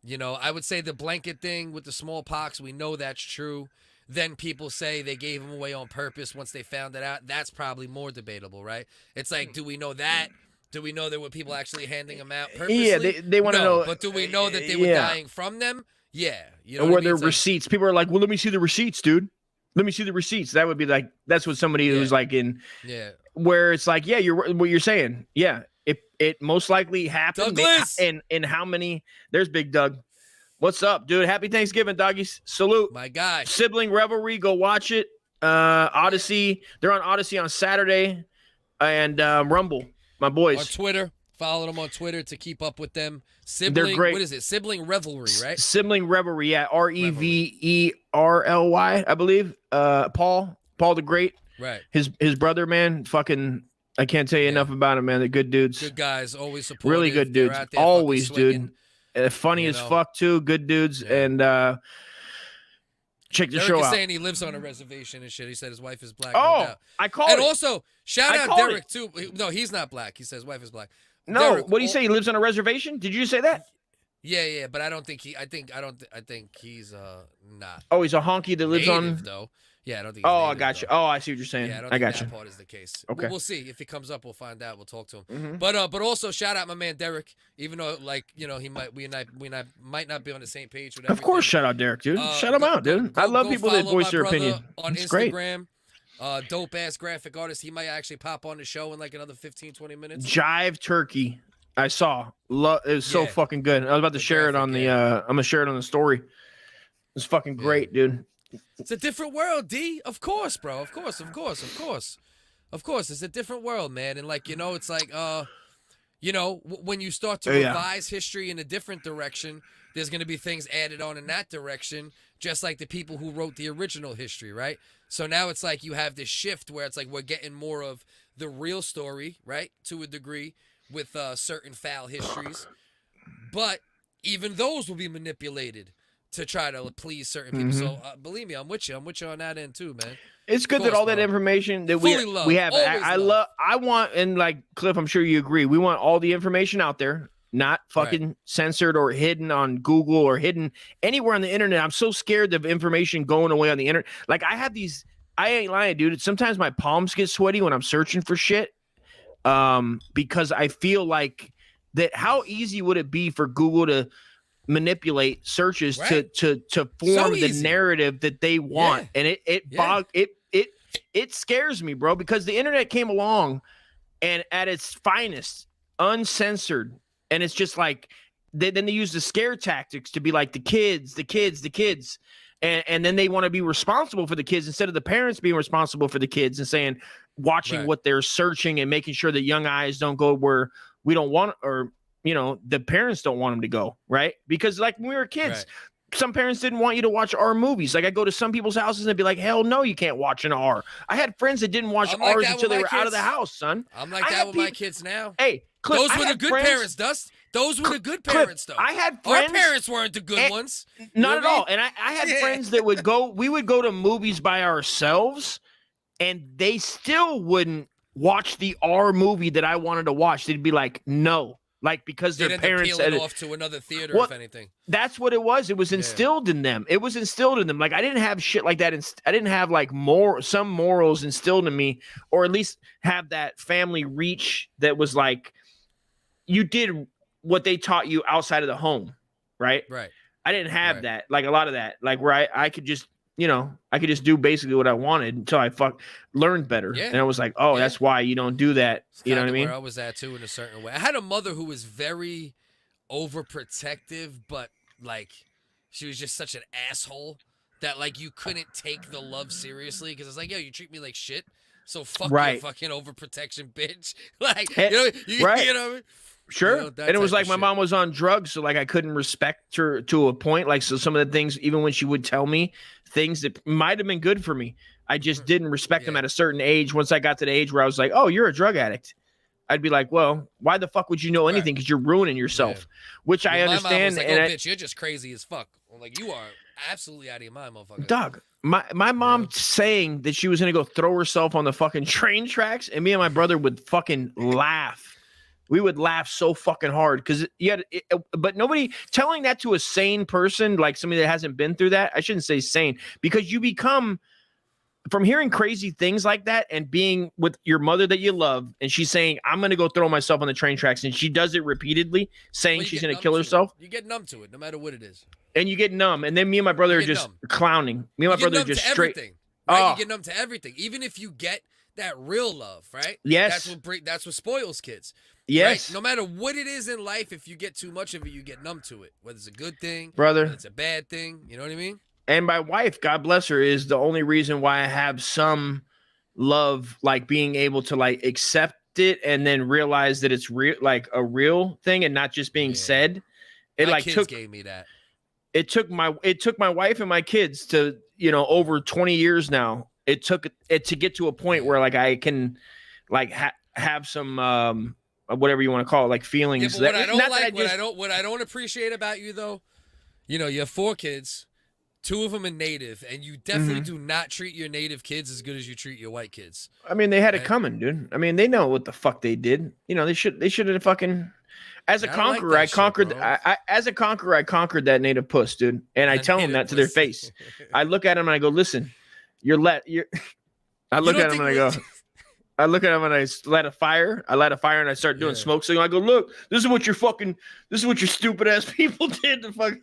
You know, I would say the blanket thing with the smallpox, we know that's true. Then people say they gave them away on purpose once they found it out. That's probably more debatable, right? It's like, do we know that? Do we know there were people actually handing them out purposely? Yeah, they want to know. But do we know that they were dying from them? Yeah. You know or what were I mean? there It's receipts? People are like, well, let me see the receipts, dude. Let me see the receipts. That would be like, that's what somebody who's like in, where it's like, yeah, you're what you're saying. Yeah. It most likely happened. Douglas! And how many? There's Big Doug. What's up, dude? Happy Thanksgiving, doggies. Salute. My guy. Sibling Revelry. Go watch it. Odyssey. They're on Odyssey on Saturday. And Rumble. My boys. On Twitter. Follow them on Twitter to keep up with them. Sibling, they're great. What is it? Sibling Revelry, right? Sibling Revelry. Yeah. REVERLY, I believe. Paul the Great. Right. His brother, man. Fucking. I can't tell you enough about him, man. They're good dudes. Good guys, always supportive. Really good dudes. Always, dude. Funny as fuck, too. Good dudes. And check the Derek show is out. saying he lives on a reservation and shit. He said his wife is black. No Oh, doubt. I called And it. also, shout I out called Derek too. No, he's not black. He says his wife is black. No, Derek, what do you say? He lives on a reservation? Did you say that? Yeah, but I don't think he. I think he's not. Oh, he's a honky that lives native, on. though. Yeah, I don't think. Oh, He's I native, got you. though. Oh, I see what you're saying. Yeah, I don't I think got that you. part is the case. Okay. We'll see if it comes up. We'll find out. We'll talk to him. Mm-hmm. But also shout out my man Derek. Even though he might might not be on the same page with Of course, shout out Derek, dude. Shout him out, dude. I love people that follow voice my their brother opinion. on It's great. Instagram. Dope ass graphic artist. He might actually pop on the show in like another 15-20 minutes. Jive Turkey. I saw. It was so fucking good. I was about to share it on the. I'm gonna share it on the story. It's fucking great, dude. It's a different world, D. Of course, bro. Of course. It's a different world, man. And like, it's like, when you start to revise history in a different direction, there's going to be things added on in that direction, just like the people who wrote the original history, right? So now it's like you have this shift where it's like we're getting more of the real story, right, to a degree, with certain foul histories. But even those will be manipulated to try to please certain people. So believe me, I'm with you on that end too, man. It's good that all that information that we have. I want, and like Cliff, I'm sure you agree. We want all the information out there, not fucking censored or hidden on Google or hidden anywhere on the internet. I'm so scared of information going away on the internet. Like I have these. I ain't lying, dude. Sometimes my palms get sweaty when I'm searching for shit, because I feel like that. How easy would it be for Google to manipulate searches to form the narrative that they want? And it scares me, bro, because the internet came along and at its finest, uncensored, and it's just like then they use the scare tactics to be like the kids, and then they want to be responsible for the kids instead of the parents being responsible for the kids and saying watching what they're searching and making sure that young eyes don't go where we don't want, or the parents don't want them to go, right? Because like when we were kids, some parents didn't want you to watch R movies. Like I go to some people's houses and they'd be like, hell no, you can't watch an R. I had friends that didn't watch R's until they were out of the house, son. I'm like that with my kids now. Hey, Cliff, those were the good parents, Dust. Those were the good parents, though. I had friends. Our parents weren't the good ones. Not at all. And I had friends that would go, we would go to movies by ourselves and they still wouldn't watch the R movie that I wanted to watch. They'd be like, no. Like because their parents said off to another theater, if anything. That's what it was. It was instilled in them. It was instilled in them. Like I didn't have shit like that. I didn't have like some morals instilled in me, or at least have that family reach that was like you did what they taught you outside of the home, right? Right. I didn't have that. Like a lot of that. Like where I could just I could just do basically what I wanted until I learned better. Yeah. And I was like, oh, that's why you don't do that. You know what I mean? Where I was at too in a certain way. I had a mother who was very overprotective, but like she was just such an asshole that like you couldn't take the love seriously because it's like, yo, you treat me like shit. So fuck your fucking overprotection, bitch. Like, you know what I mean? Sure. And it was like my mom was on drugs, so like I couldn't respect her to a point. Like, so some of the things, even when she would tell me things that might have been good for me, I just didn't respect them at a certain age. Once I got to the age where I was like, oh, you're a drug addict, I'd be like, well, why the fuck would you know anything? Because you're ruining yourself, which I understand. My mom was like, and bitch, you're just crazy as fuck. I'm like, you are absolutely out of your mind, motherfucker. Dog, my mom saying that she was going to go throw herself on the fucking train tracks, and me and my brother would fucking laugh. We would laugh so fucking hard because but nobody telling that to a sane person, like somebody that hasn't been through that. I shouldn't say sane, because you become, from hearing crazy things like that and being with your mother that you love, and she's saying, I'm going to go throw myself on the train tracks, and she does it repeatedly, saying she's going to kill herself. You get numb to it, no matter what it is. And you get numb. And then me and my brother are just clowning. Me and my brother are just straight. Everything, right? You get numb to everything. Even if you get that real love, right? Yes. That's what spoils kids. Yes. Right? No matter what it is in life, if you get too much of it, you get numb to it. Whether it's a good thing, brother, whether it's a bad thing. You know what I mean? And my wife, God bless her, is the only reason why I have some love, like being able to like accept it and then realize that it's real, like a real thing, and not just being said. It my kids gave me that. It took my wife and my kids to, over 20 years now. It took it to get to a point where like I can like have some whatever you want to call it, like feelings. Yeah, what I don't appreciate about you though, you have 4 kids, 2 of them are native, and you definitely do not treat your native kids as good as you treat your white kids. I mean, they had it coming, dude. I mean, they know what the fuck they did. You know, they should have fucking. As a conqueror, I conquered. As a conqueror, I conquered that native puss, dude. And I tell them that to their face. I look at them and I go, "Listen, you're." I look at them and I go. I look at them and I light a fire. I light a fire and I start doing smoke signal. I go, "Look, this is what your stupid ass people did to fucking."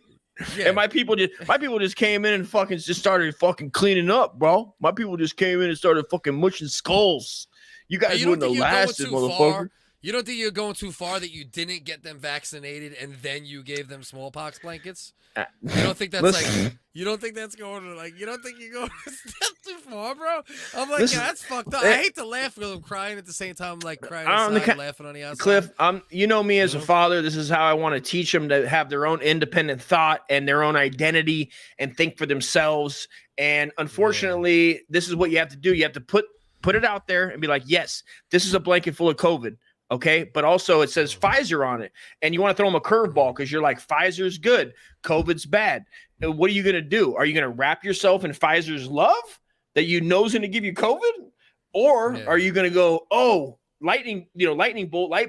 Yeah. And my people just came in and fucking just started fucking cleaning up, bro. My people just came in and started fucking mushing skulls. You guys wouldn't have lasted, motherfucker. You don't think you're going too far that you didn't get them vaccinated and then you gave them smallpox blankets? You don't think that's you don't think that's going to you don't think you're going a step too far, bro? I'm like, yeah, that's fucked up. I hate to laugh because I'm crying at the same time. I'm like crying inside, laughing on the outside. Cliff, you know me as a father. This is how I want to teach them to have their own independent thought and their own identity and think for themselves. And unfortunately, this is what you have to do. You have to put it out there and be like, yes, this is a blanket full of COVID. Okay, but also it says Pfizer on it, and you want to throw them a curveball because you're like, Pfizer's good, COVID's bad. And what are you gonna do? Are you gonna wrap yourself in Pfizer's love that you know's gonna give you COVID, or are you gonna go, oh, light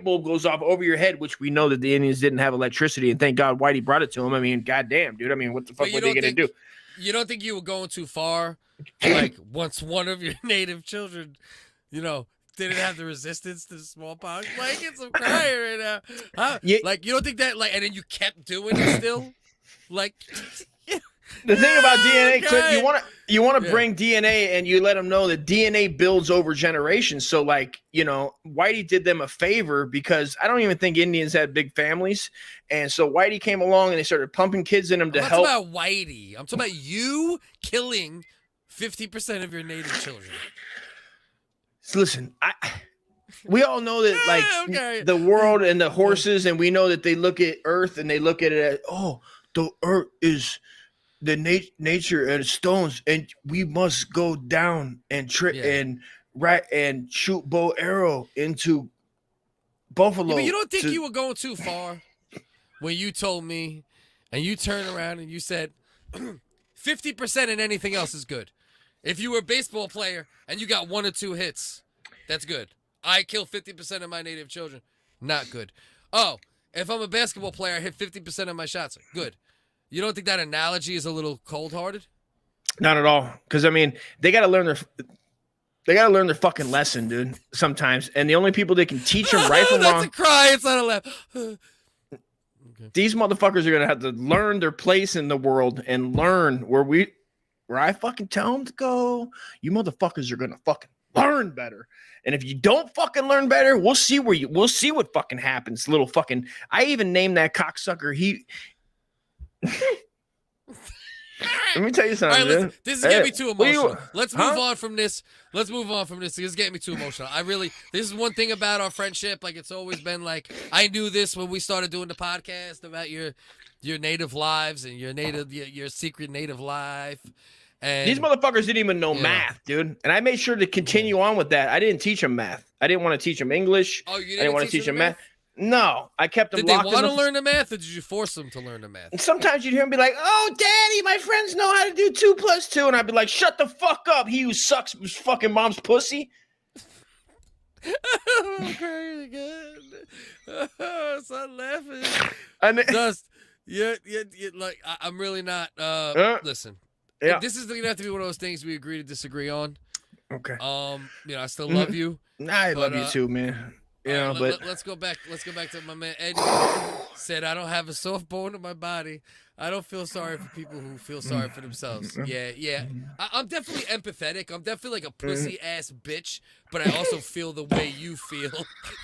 bulb goes off over your head, which we know that the Indians didn't have electricity, and thank God Whitey brought it to them. I mean, goddamn, dude. I mean, what the fuck were they gonna do? You don't think you were going too far? Like once one of your native children, didn't have the resistance to smallpox blankets. I'm crying right now. Huh? Yeah. Like, you don't think that, and then you kept doing it still? Like, the thing about DNA, Cliff, you want to bring DNA and you let them know that DNA builds over generations. So, Whitey did them a favor because I don't even think Indians had big families. And so Whitey came along and they started pumping kids in them to help. I'm talking about Whitey. I'm talking about you killing 50% of your native children. Listen, we all know that the world and the horses, and we know that they look at Earth and they look at it as, the Earth is the nature and stones, and we must go down and and shoot bow arrow into buffalo. But you don't think you were going too far when you told me, and you turned around and you said 50% in anything else is good. If you were a baseball player and you got 1 or 2 hits, that's good. I kill 50% of my native children. Not good. Oh, if I'm a basketball player, I hit 50% of my shots. Good. You don't think that analogy is a little cold-hearted? Not at all. Because, I mean, they got to learn their fucking lesson, dude, sometimes. And the only people that can teach them right from wrong. That's a cry. It's not a laugh. Okay. These motherfuckers are going to have to learn their place in the world and learn where I fucking tell them to go. You motherfuckers are gonna fucking learn better. And if you don't fucking learn better, we'll see what fucking happens. Little fucking. I even named that cocksucker. Let me tell you something. All right, listen, this is getting me too emotional. Let's move on from this. Let's move on from this. It's getting me too emotional. This is one thing about our friendship. Like, it's always been like, I knew this when we started doing the podcast about your native lives and your secret native life. And these motherfuckers didn't even know math, dude. And I made sure to continue on with that. I didn't teach them math. I didn't want to teach them English. Oh, you didn't I didn't want to teach them math? No, I kept them locked. Did they want to learn the math, or did you force them to learn the math? And sometimes you'd hear them be like, "Oh, Daddy, my friends know how to do 2 + 2," and I'd be like, "Shut the fuck up! He who sucks his fucking mom's pussy." I'm crying again. Stop laughing. Dust. I'm really not. Listen. Yeah. This is gonna have to be one of those things we agree to disagree on. Okay. I still love you. I love you too, man. But let's go back to my man Eddie. Said, I don't have a soft bone in my body. I don't feel sorry for people who feel sorry for themselves. Yeah. I'm definitely empathetic. I'm definitely like a pussy ass bitch, but I also feel the way you feel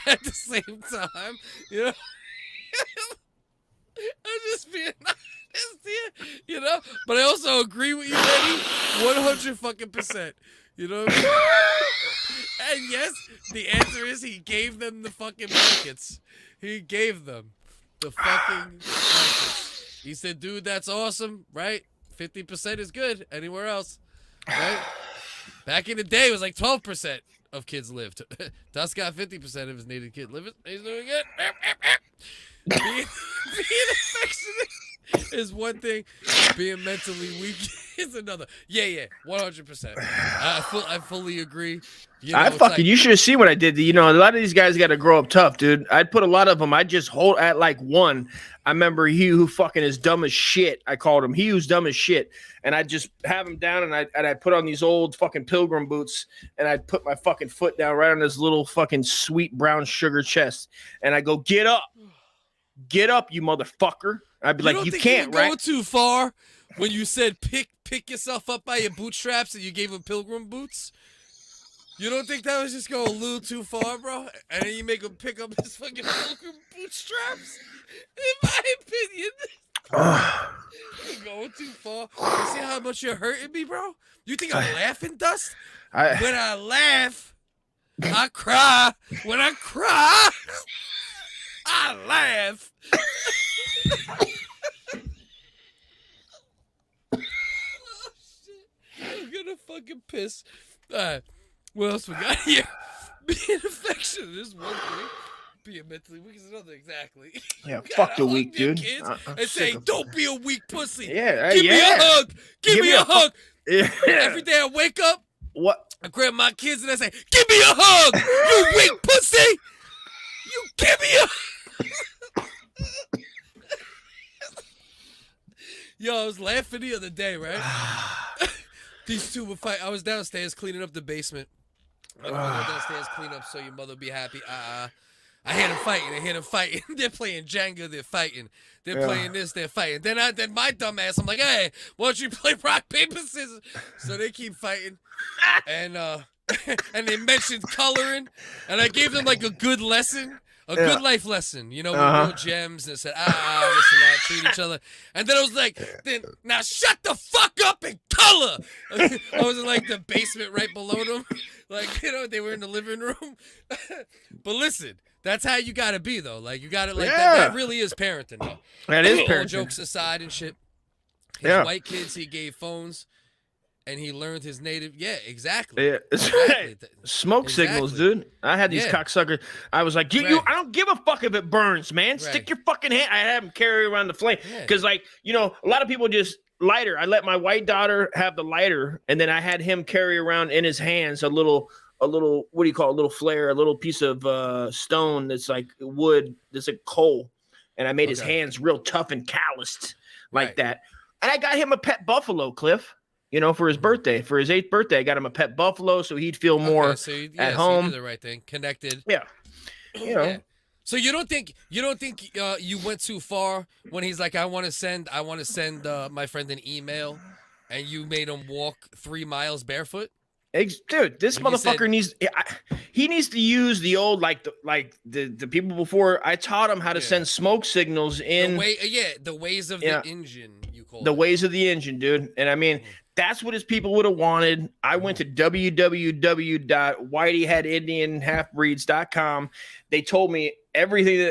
at the same time. I'm just being honest here, But I also agree with you, Eddie, 100%. You know what I mean? And yes, the answer is he gave them the fucking blankets. He gave them the fucking blankets. He said, dude, that's awesome, right? 50% is good anywhere else, right? Back in the day, it was like 12% of kids lived. Dust got 50% of his native kid living. He's doing good. Being affectionate is one thing. Being mentally weak is another. Yeah, 100%. I fully agree. You know, you should have seen what I did. You know, a lot of these guys got to grow up tough, dude. I'd put a lot of them. I just hold at like one. I remember he who fucking is dumb as shit. I called him. He who's dumb as shit. And I just have him down, and I put on these old fucking pilgrim boots, and I put my fucking foot down right on his little fucking sweet brown sugar chest, and I go, get up, you motherfucker. I'd be like, you can't, right? Go too far when you said pick yourself up by your bootstraps and you gave him pilgrim boots. You don't think that was just going a little too far, bro? And then you make him pick up his fucking pilgrim bootstraps? In my opinion, you're going too far. You see how much you're hurting me, bro? You think I'm laughing, Dust? When I laugh, I cry. When I cry, I laugh. Oh, shit. I'm gonna fucking piss. All right. What else we got here? Being affectionate is one thing. Being mentally weak is another, exactly. Yeah, fuck the weak, dude. Kids and say, don't be a weak pussy. Yeah, Give me a hug. Give me a hug. Yeah. Every day I wake up, what? I grab my kids and I say, give me a hug. You weak pussy. You give me a Yo, I was laughing the other day, right? These two were fighting. I was downstairs cleaning up the basement. I go downstairs, clean up so your mother will be happy. I hear them fighting. They're playing Jenga. They're fighting. They're playing this. They're fighting. Then my dumb ass, I'm like, hey, why don't you play rock, paper, scissors? So they keep fighting. And and they mentioned coloring. And I gave them like a good lesson. A good life lesson, you know, we wrote gems and said, this and that, treat each other. And then I was like, now shut the fuck up and color. I was in like the basement right below them. Like, you know, they were in the living room. But listen, that's how you gotta be though. Like, you gotta, like, that really is parenting though. That is All parenting. jokes aside and shit. His white kids, he gave phones. And he learned his native. Yeah, exactly. Yeah, exactly. Smoke signals, dude. I had these cocksuckers. I was like, I don't give a fuck if it burns, man. Stick your fucking hand. I had him carry around the flame. Because, like, you know, a lot of people just lighter. I let my white daughter have the lighter, and then I had him carry around in his hands a little, what do you call it? A little flare, a little piece of stone that's like wood, that's like coal. And I made his hands real tough and calloused like that. And I got him a pet buffalo, Cliff. You know, for his birthday, for his 8th birthday, I got him a pet buffalo so he'd feel more at home. So you did the right thing, connected. Yeah, you know. So you don't think you went too far when he's like, I want to send my friend an email, and you made him walk 3 miles barefoot? Dude, this motherfucker needs to use the old like the people before. I taught him how to send smoke signals in the ways of the engine. You call the ways of the engine, dude. And I mean. That's what his people would have wanted. I went to www.whiteyheadindianhalfbreeds.com. They told me everything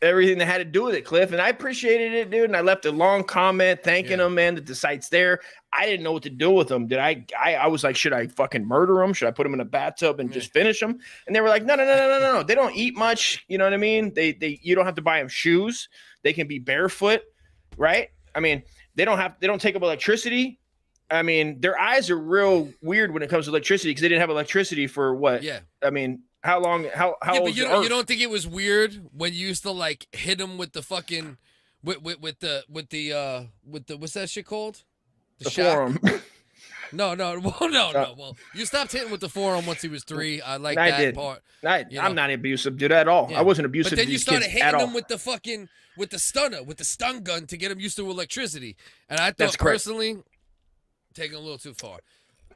that had to do with it, Cliff, and I appreciated it, dude. And I left a long comment thanking them, man, that the site's there. I didn't know what to do with them. I was like, should I fucking murder them? Should I put them in a bathtub and just finish them? And they were like, no. They don't eat much. You know what I mean? You don't have to buy them shoes. They can be barefoot, right? I mean, they don't take up electricity. I mean, their eyes are real weird when it comes to electricity because they didn't have electricity for what? Yeah. I mean, how long? How old? But you don't think it was weird when you used to like hit them with the fucking with the what's that shit called? The forearm. No. Well, you stopped hitting with the forearm once he was 3. I like that part. I'm not abusive, dude, at all. I wasn't abusive. But then you started hitting him with the stun gun to get him used to electricity, and I thought personally. Taking a little too far.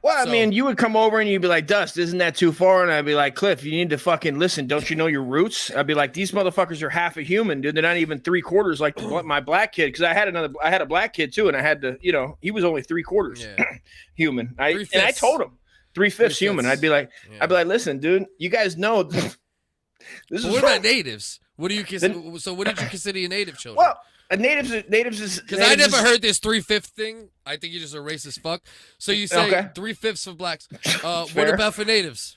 Well, I mean, you would come over and you'd be like, Dust, isn't that too far? And I'd be like, Cliff, you need to fucking listen. Don't you know your roots? I'd be like, these motherfuckers are half a human, dude. They're not even 3/4 like my black kid. Because I had a black kid too, and I had to, you know, he was only 3/4 human. I told him 3/5 human. I'd be like, listen, dude, you guys know this is what about natives? What do you consider? So what did you consider your native children? Well, natives is because I never heard this 3/5 thing. I think you're just a racist fuck. So you say 3/5 for blacks. What about for natives?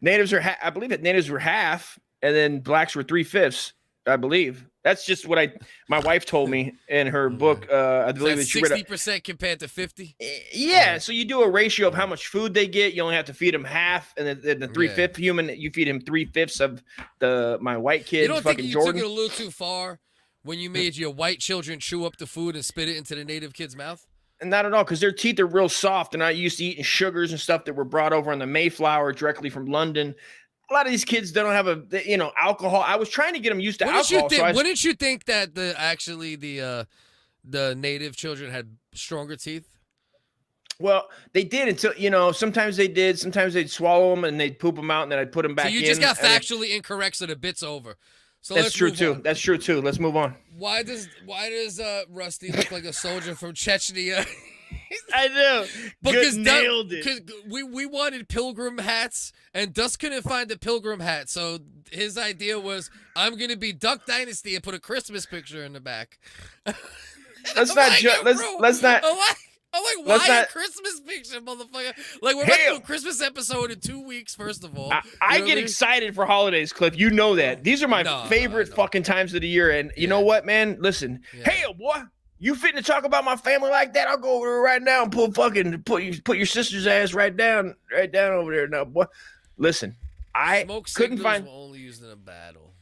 Natives are I believe that natives were half, and then blacks were 3/5. I believe. That's just what my wife told me in her book. I believe that she read 60% compared to 50. Yeah, so you do a ratio of how much food they get. You only have to feed them half, and then the 3/5 human, you feed him 3/5 of my white kid. You don't think you Jordan. took it a little too far when you made your white children chew up the food and spit it into the native kid's mouth? And not at all, because their teeth are real soft. They're not used to eating sugars and stuff that were brought over on the Mayflower directly from London. A lot of these kids don't have alcohol. I was trying to get them used to alcohol. Wouldn't you think that the native children had stronger teeth? Well, they did until, sometimes they did. Sometimes they'd swallow them and they'd poop them out and then I'd put them back in. So you just got factually incorrect, so the bit's over. So that's true too. That's true too. Let's move on. Why does Rusty look like a soldier from Chechnya? I do. Because nailed it. Because we wanted pilgrim hats, and Dust couldn't find the pilgrim hat, so his idea was, I'm gonna be Duck Dynasty and put a Christmas picture in the back. Let's not. I'm like, why a Christmas picture, motherfucker? Like, we're about to do a Christmas episode in 2 weeks, first of all. I get excited for holidays, Cliff. You know that. These are my favorite fucking times of the year. And you know what, man? Listen. Yeah. Hey, boy, you fitting to talk about my family like that? I'll go over there right now and put your sister's ass right down over there now, boy. Listen, I couldn't find. Were only used in a battle.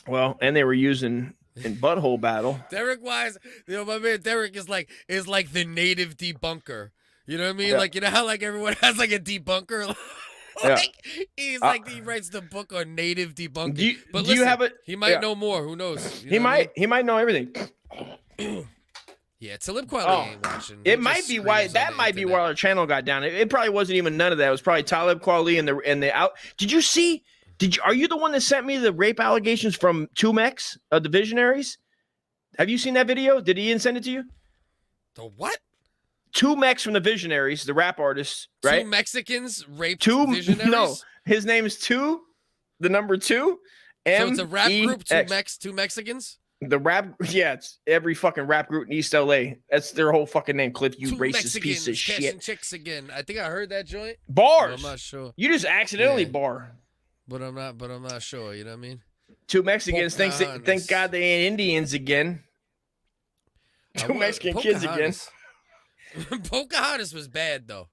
Well, and they were using in butthole battle. Derek Wise, my man Derek is like the native debunker. You know what I mean? Yeah. Like, you know how like everyone has like a debunker? He's like he writes the book on native debunking. Do you have it? He might know more. Who knows? He might know everything. Yeah, Talib Kweli ain't watching. It might be why our channel got down. It probably wasn't even none of that. It was probably Talib Kweli and the out. Did you see? Are you the one that sent me the rape allegations from 2Mex of the Visionaries? Have you seen that video? Did Ian send it to you? The what? 2Mex from the Visionaries, the rap artists, right? 2 Mexicans raped Visionaries? No, his name is 2, the number 2. So it's a rap group, 2 Mexicans? The rap, it's every fucking rap group in East LA. That's their whole fucking name, Cliff. You 2 racist Mexicans piece of shit. Chicks again. I think I heard that joint. Bars. I'm not sure. You just accidentally bar. But I'm not sure. You know what I mean? 2 Mexicans thank God they ain't Indians again. 2 Mexican kids again. Pocahontas was bad though.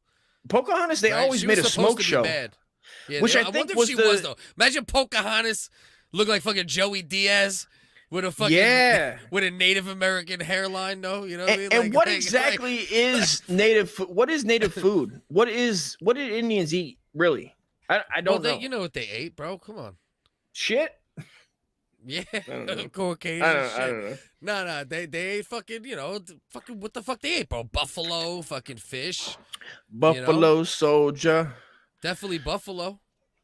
Pocahontas, they always made a smoke show. Yeah, which I think was though. Imagine Pocahontas look like fucking Joey Diaz with a fucking with a Native American hairline, though. You know what I mean? And what exactly is native? What is native food? What did Indians eat really? I don't know. You know what they ate, bro? Come on. Shit. Yeah, Caucasian shit. I don't know. No, they ate fucking, what the fuck they ate, bro? Buffalo, fucking fish. Buffalo soldier. Definitely buffalo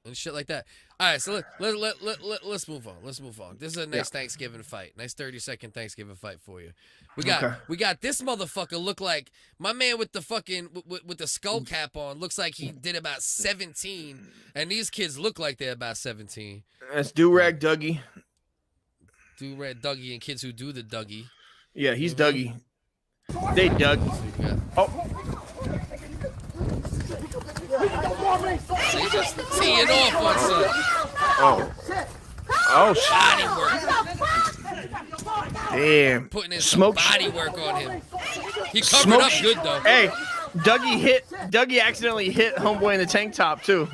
and shit like that. All right, so let's move on. Let's move on. This is a nice Thanksgiving fight. Nice 30-second Thanksgiving fight for you. We got this motherfucker look like my man with the fucking with the skull cap on. Looks like he did about 17, and these kids look like they're about 17. That's Do-Rag Dougie. Do-Rag Dougie and kids who do the Dougie. Yeah, he's Dougie. They Doug. Oh. They just teeing off on some. Body work. Damn. Putting in some body work on him. He covered up good though. Hey, Dougie accidentally hit homeboy in the tank top too.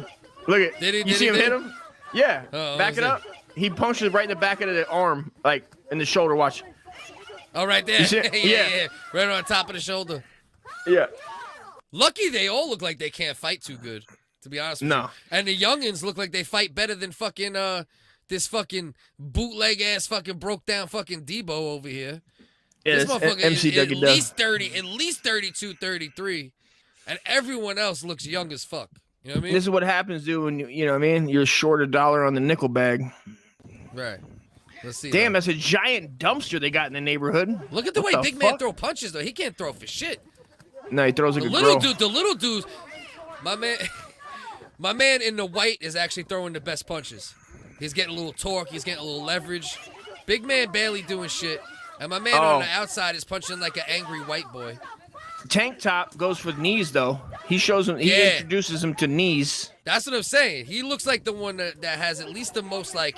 Look at. You see him hit him? Yeah. Back it up. He punched it right in the back of the arm, like in the shoulder. Watch. Oh, right there. Yeah. Right on top of the shoulder. Yeah. Lucky they all look like they can't fight too good, to be honest with you. And the youngins look like they fight better than fucking this fucking bootleg ass fucking broke down fucking Debo over here. Yeah, this motherfucker MC is at least 30, at least 32, 33. And everyone else looks young as fuck. You know what I mean? This is what happens, dude, when you know what I mean? You're short $1 on the nickel bag. Right. Let's see. Damn, that's a giant dumpster they got in the neighborhood. Look at the way Big Man throw punches, though. He can't throw for shit. No, he throws like a little dude. The little dudes. My man in the white is actually throwing the best punches. He's getting a little torque. He's getting a little leverage. Big Man barely doing shit. And my man on the outside is punching like an angry white boy. Tank top goes for knees, though. He shows him. He introduces him to knees. That's what I'm saying. He looks like the one that has at least the most, like,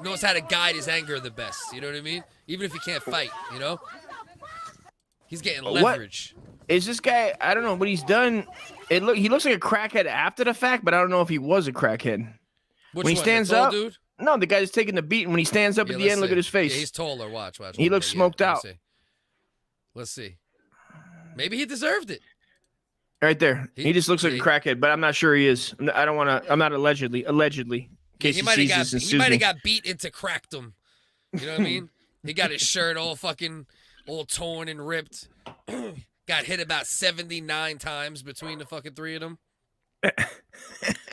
knows how to guide his anger the best. You know what I mean? Even if he can't fight, you know? He's getting leverage. Is this guy, I don't know what he's done. He looks like a crackhead after the fact, but I don't know if he was a crackhead. Which when he one, stands the tall up, dude? no, the guy's taking the beat, and when he stands up at the end, look at his face. Yeah, he's taller. Watch. He looks smoked out. Let's see. Maybe he deserved it. Right there. He just looks like a crackhead, but I'm not sure he is. I don't want to. I'm not allegedly. In case he might have got got beat into crackdom. You know what I mean? He got his shirt all torn and ripped. Got hit about 79 times between the fucking three of them.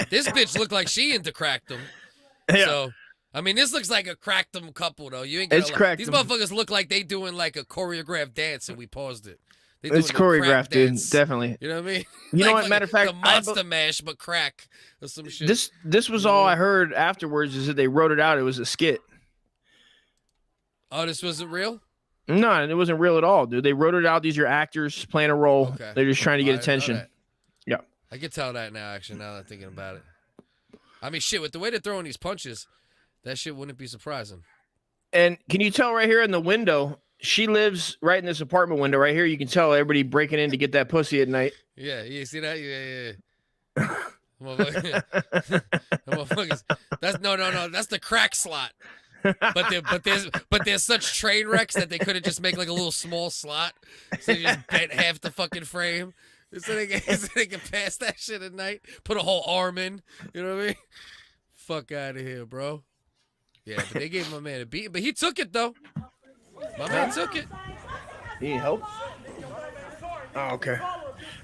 This bitch looked like she into crackdom. Yeah. So, I mean, this looks like a crackdom couple, though. You ain't gonna lie. These motherfuckers look like they doing like a choreographed dance, and we paused it. It's choreographed, dude. Definitely. You know what I mean? You know what? Matter of fact, the Monster Mash, but crack or some shit. This was all I heard afterwards. Is that they wrote it out? It was a skit. Oh, this wasn't real? No, it wasn't real at all, dude. They wrote it out. These are actors playing a role. Okay. They're just trying to get attention. Yeah. I can tell that now, actually, now that I'm thinking about it. I mean, shit, with the way they're throwing these punches, that shit wouldn't be surprising. And can you tell right here in the window, she lives right in this apartment window right here. You can tell everybody breaking in to get that pussy at night. Yeah, you see that? Yeah. Motherfuckers. That's no. That's the crack slot. But there's such train wrecks that they could have just make like a little small slot, so you just bent half the fucking frame, so they can pass that shit at night. Put a whole arm in. You know what I mean? Fuck out of here, bro. Yeah, but they gave my man a beat, but he took it though. My man took it. You need help? Oh, okay.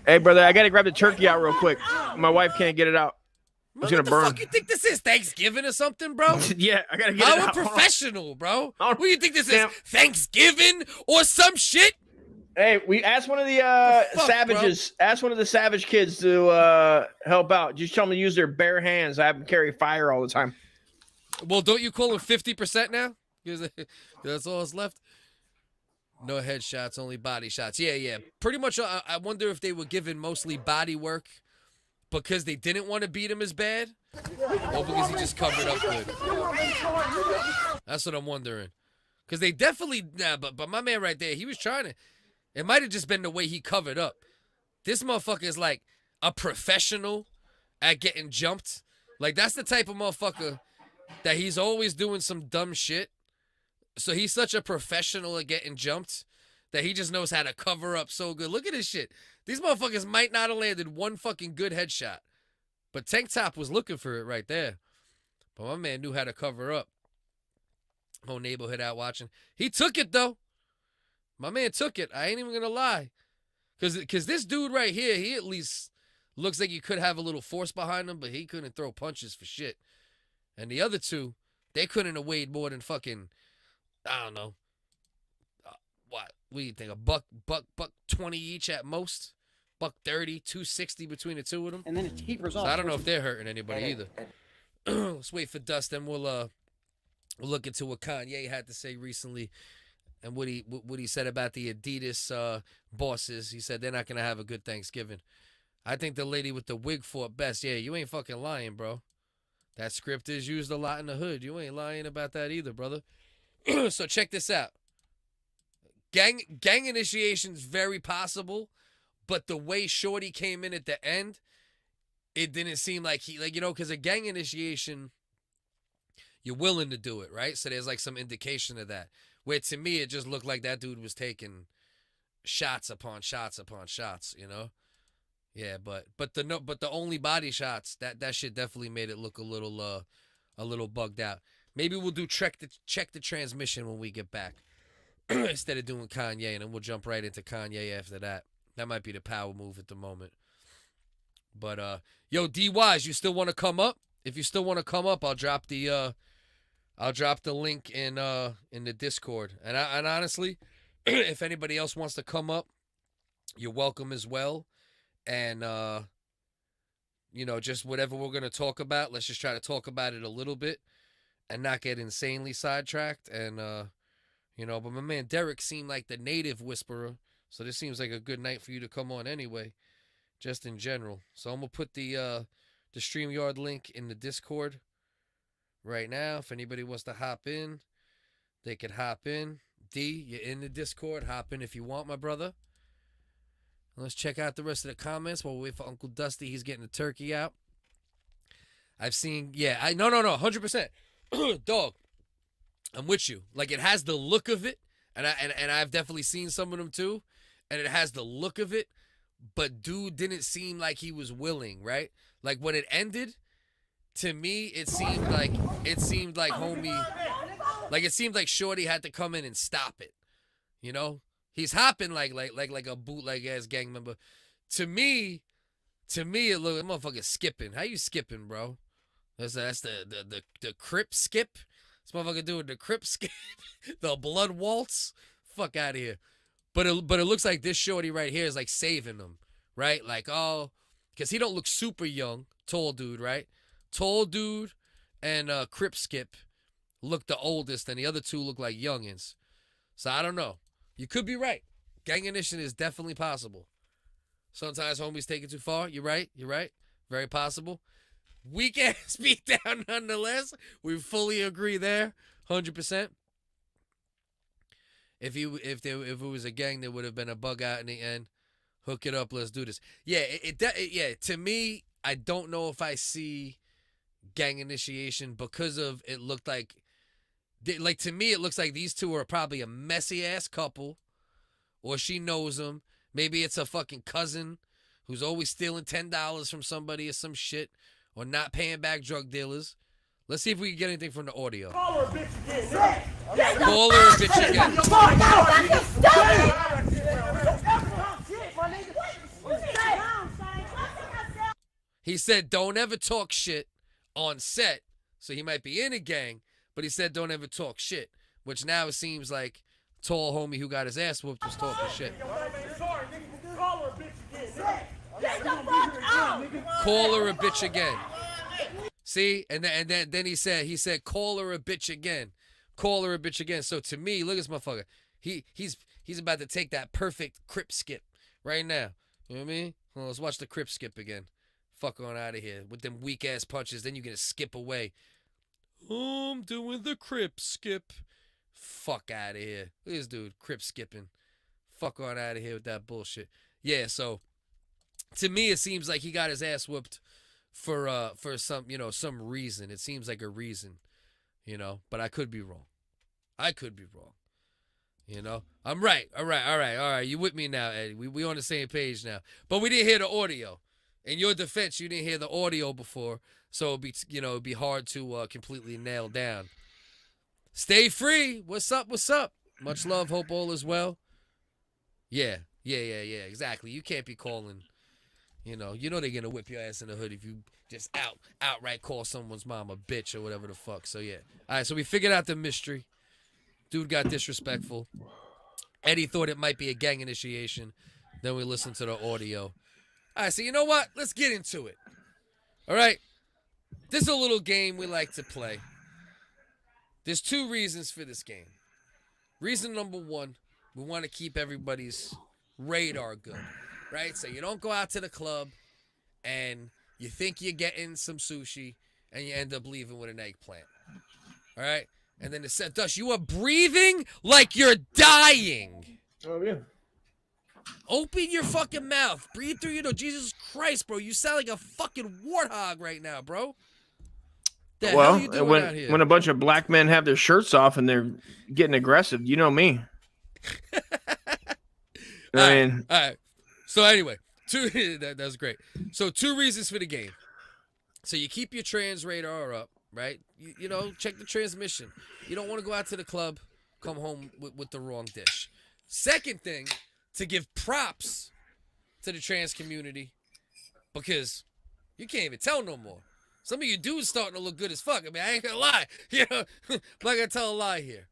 Hey, brother, I gotta grab the turkey out real quick. My wife can't get it out. It's gonna burn. What the fuck you think this is? Thanksgiving or something, bro? Yeah, I gotta get it out. I'm a professional, bro. What do you think this is? Thanksgiving or some shit? Hey, we asked one of the savages. Bro? Asked one of the savage kids to help out. Just tell them to use their bare hands. I have them carry fire all the time. Well, don't you call them 50% now? Because that's all that's left. No headshots, only body shots. Yeah. Pretty much, I wonder if they were given mostly body work because they didn't want to beat him as bad, or because he just covered up good. That's what I'm wondering. Because they definitely, but my man right there, he was trying to. It might have just been the way he covered up. This motherfucker is like a professional at getting jumped. Like, that's the type of motherfucker that he's always doing some dumb shit. So he's such a professional at getting jumped that he just knows how to cover up so good. Look at this shit. These motherfuckers might not have landed one fucking good headshot. But Tank Top was looking for it right there. But my man knew how to cover up. Whole neighborhood out watching. He took it, though. My man took it. I ain't even going to lie. Because this dude right here, he at least looks like he could have a little force behind him, but he couldn't throw punches for shit. And the other two, they couldn't have weighed more than fucking, I don't know. What do you think? A buck 20 each at most? $130, $260 between the two of them? And then it tapers off. So I don't know if they're hurting anybody either. Let's wait for Dust, and we'll look into what Kanye had to say recently and what he said about the Adidas bosses. He said they're not going to have a good Thanksgiving. I think the lady with the wig fought best. Yeah, you ain't fucking lying, bro. That script is used a lot in the hood. You ain't lying about that either, brother. So check this out. Gang initiation's very possible, but the way Shorty came in at the end, it didn't seem like because a gang initiation, you're willing to do it, right? So there's like some indication of that. Where to me, it just looked like that dude was taking shots upon shots upon shots, you know? Yeah, but the only body shots, that shit definitely made it look a little bugged out. Maybe we'll do check the transmission when we get back instead of doing Kanye, and then we'll jump right into Kanye after that. That might be the power move at the moment. But yo, D-Wise, you still want to come up? If you still want to come up, I'll drop the link in the Discord. And honestly, if anybody else wants to come up, you're welcome as well. And just whatever we're gonna talk about, let's just try to talk about it a little bit and not get insanely sidetracked. And but my man Derek seemed like the native whisperer, so this seems like a good night for you to come on anyway, just in general. So I'm gonna put the StreamYard link in the Discord right now. If anybody wants to hop in, they could hop in. D, you're in the Discord. Hop in if you want, my brother. Let's check out the rest of the comments while we wait for Uncle Dusty. He's getting the turkey out. I've seen, no, 100%. Dog, I'm with you. Like, it has the look of it, and I've definitely seen some of them too, and it has the look of it, but dude didn't seem like he was willing, right? Like, when it ended, to me, it seemed like homie, like it seemed like Shorty had to come in and stop it, you know? He's hopping like a bootleg ass gang member. To me, it looked like motherfucker skipping. How you skipping, bro? That's the Crip skip. This motherfucker doing the Crip skip, the blood waltz. Fuck out of here. But it looks like this Shorty right here is like saving him, right? Like, oh, because he don't look super young, tall dude, right? Tall dude and Crip skip look the oldest, and the other two look like youngins. So I don't know. You could be right. Gang initiation is definitely possible. Sometimes homies take it too far. You're right. Very possible. Weak ass beat down nonetheless. We fully agree there. 100%. If it was a gang, there would have been a bug out in the end. Hook it up. Let's do this. Yeah, to me, I don't know if I see gang initiation because of it looked like to me, it looks like these two are probably a messy ass couple, or she knows them. Maybe it's a fucking cousin who's always stealing $10 from somebody or some shit, or not paying back drug dealers. Let's see if we can get anything from the audio. Call her a bitch again. Call her a bitch again. He said, "Don't ever talk shit on set." So he might be in a gang. But he said, "Don't ever talk shit," which now it seems like tall homie who got his ass whooped was talking shit. Call her a bitch again. See, and then he said, "Call her a bitch again, call her a bitch again." So to me, look at this motherfucker. He's about to take that perfect Crip skip right now. You know what I mean? Well, let's watch the Crip skip again. Fuck on out of here with them weak ass punches. Then you're gonna skip away. I'm doing the Crip skip. Fuck out of here. Look at this dude, Crip skipping. Fuck on out of here with that bullshit. Yeah, so to me it seems like he got his ass whooped for some, some reason. It seems like a reason, but I could be wrong. I'm right. All right. You with me now, Eddie? We on the same page now. But we didn't hear the audio. In your defense, you didn't hear the audio before. So it'd be hard to completely nail down. Stay free. What's up? Much love. Hope all is well. Yeah. Exactly. You can't be calling. They're gonna whip your ass in the hood if you just outright call someone's mom a bitch or whatever the fuck. So yeah. All right. So we figured out the mystery. Dude got disrespectful. Eddie thought it might be a gang initiation. Then we listened to the audio. All right. So you know what? Let's get into it. All right. This is a little game we like to play. There's two reasons for this game. Reason number one, we want to keep everybody's radar good, right? So you don't go out to the club and you think you're getting some sushi and you end up leaving with an eggplant. All right? And then it said, "Dust, you are breathing like you're dying." Oh, yeah. Open your fucking mouth. Breathe through your nose. Jesus Christ, bro. You sound like a fucking warthog right now, bro. The hell are you doing out here? When a bunch of black men have their shirts off and they're getting aggressive, you know me. All right. So anyway, that's great. So 2 reasons for the game. So you keep your trans radar up, right? Check the transmission. You don't want to go out to the club, come home with the wrong dish. Second thing, to give props to the trans community, because you can't even tell no more. Some of you dudes starting to look good as fuck. I mean, I ain't gonna lie. I'm not gonna tell a lie here.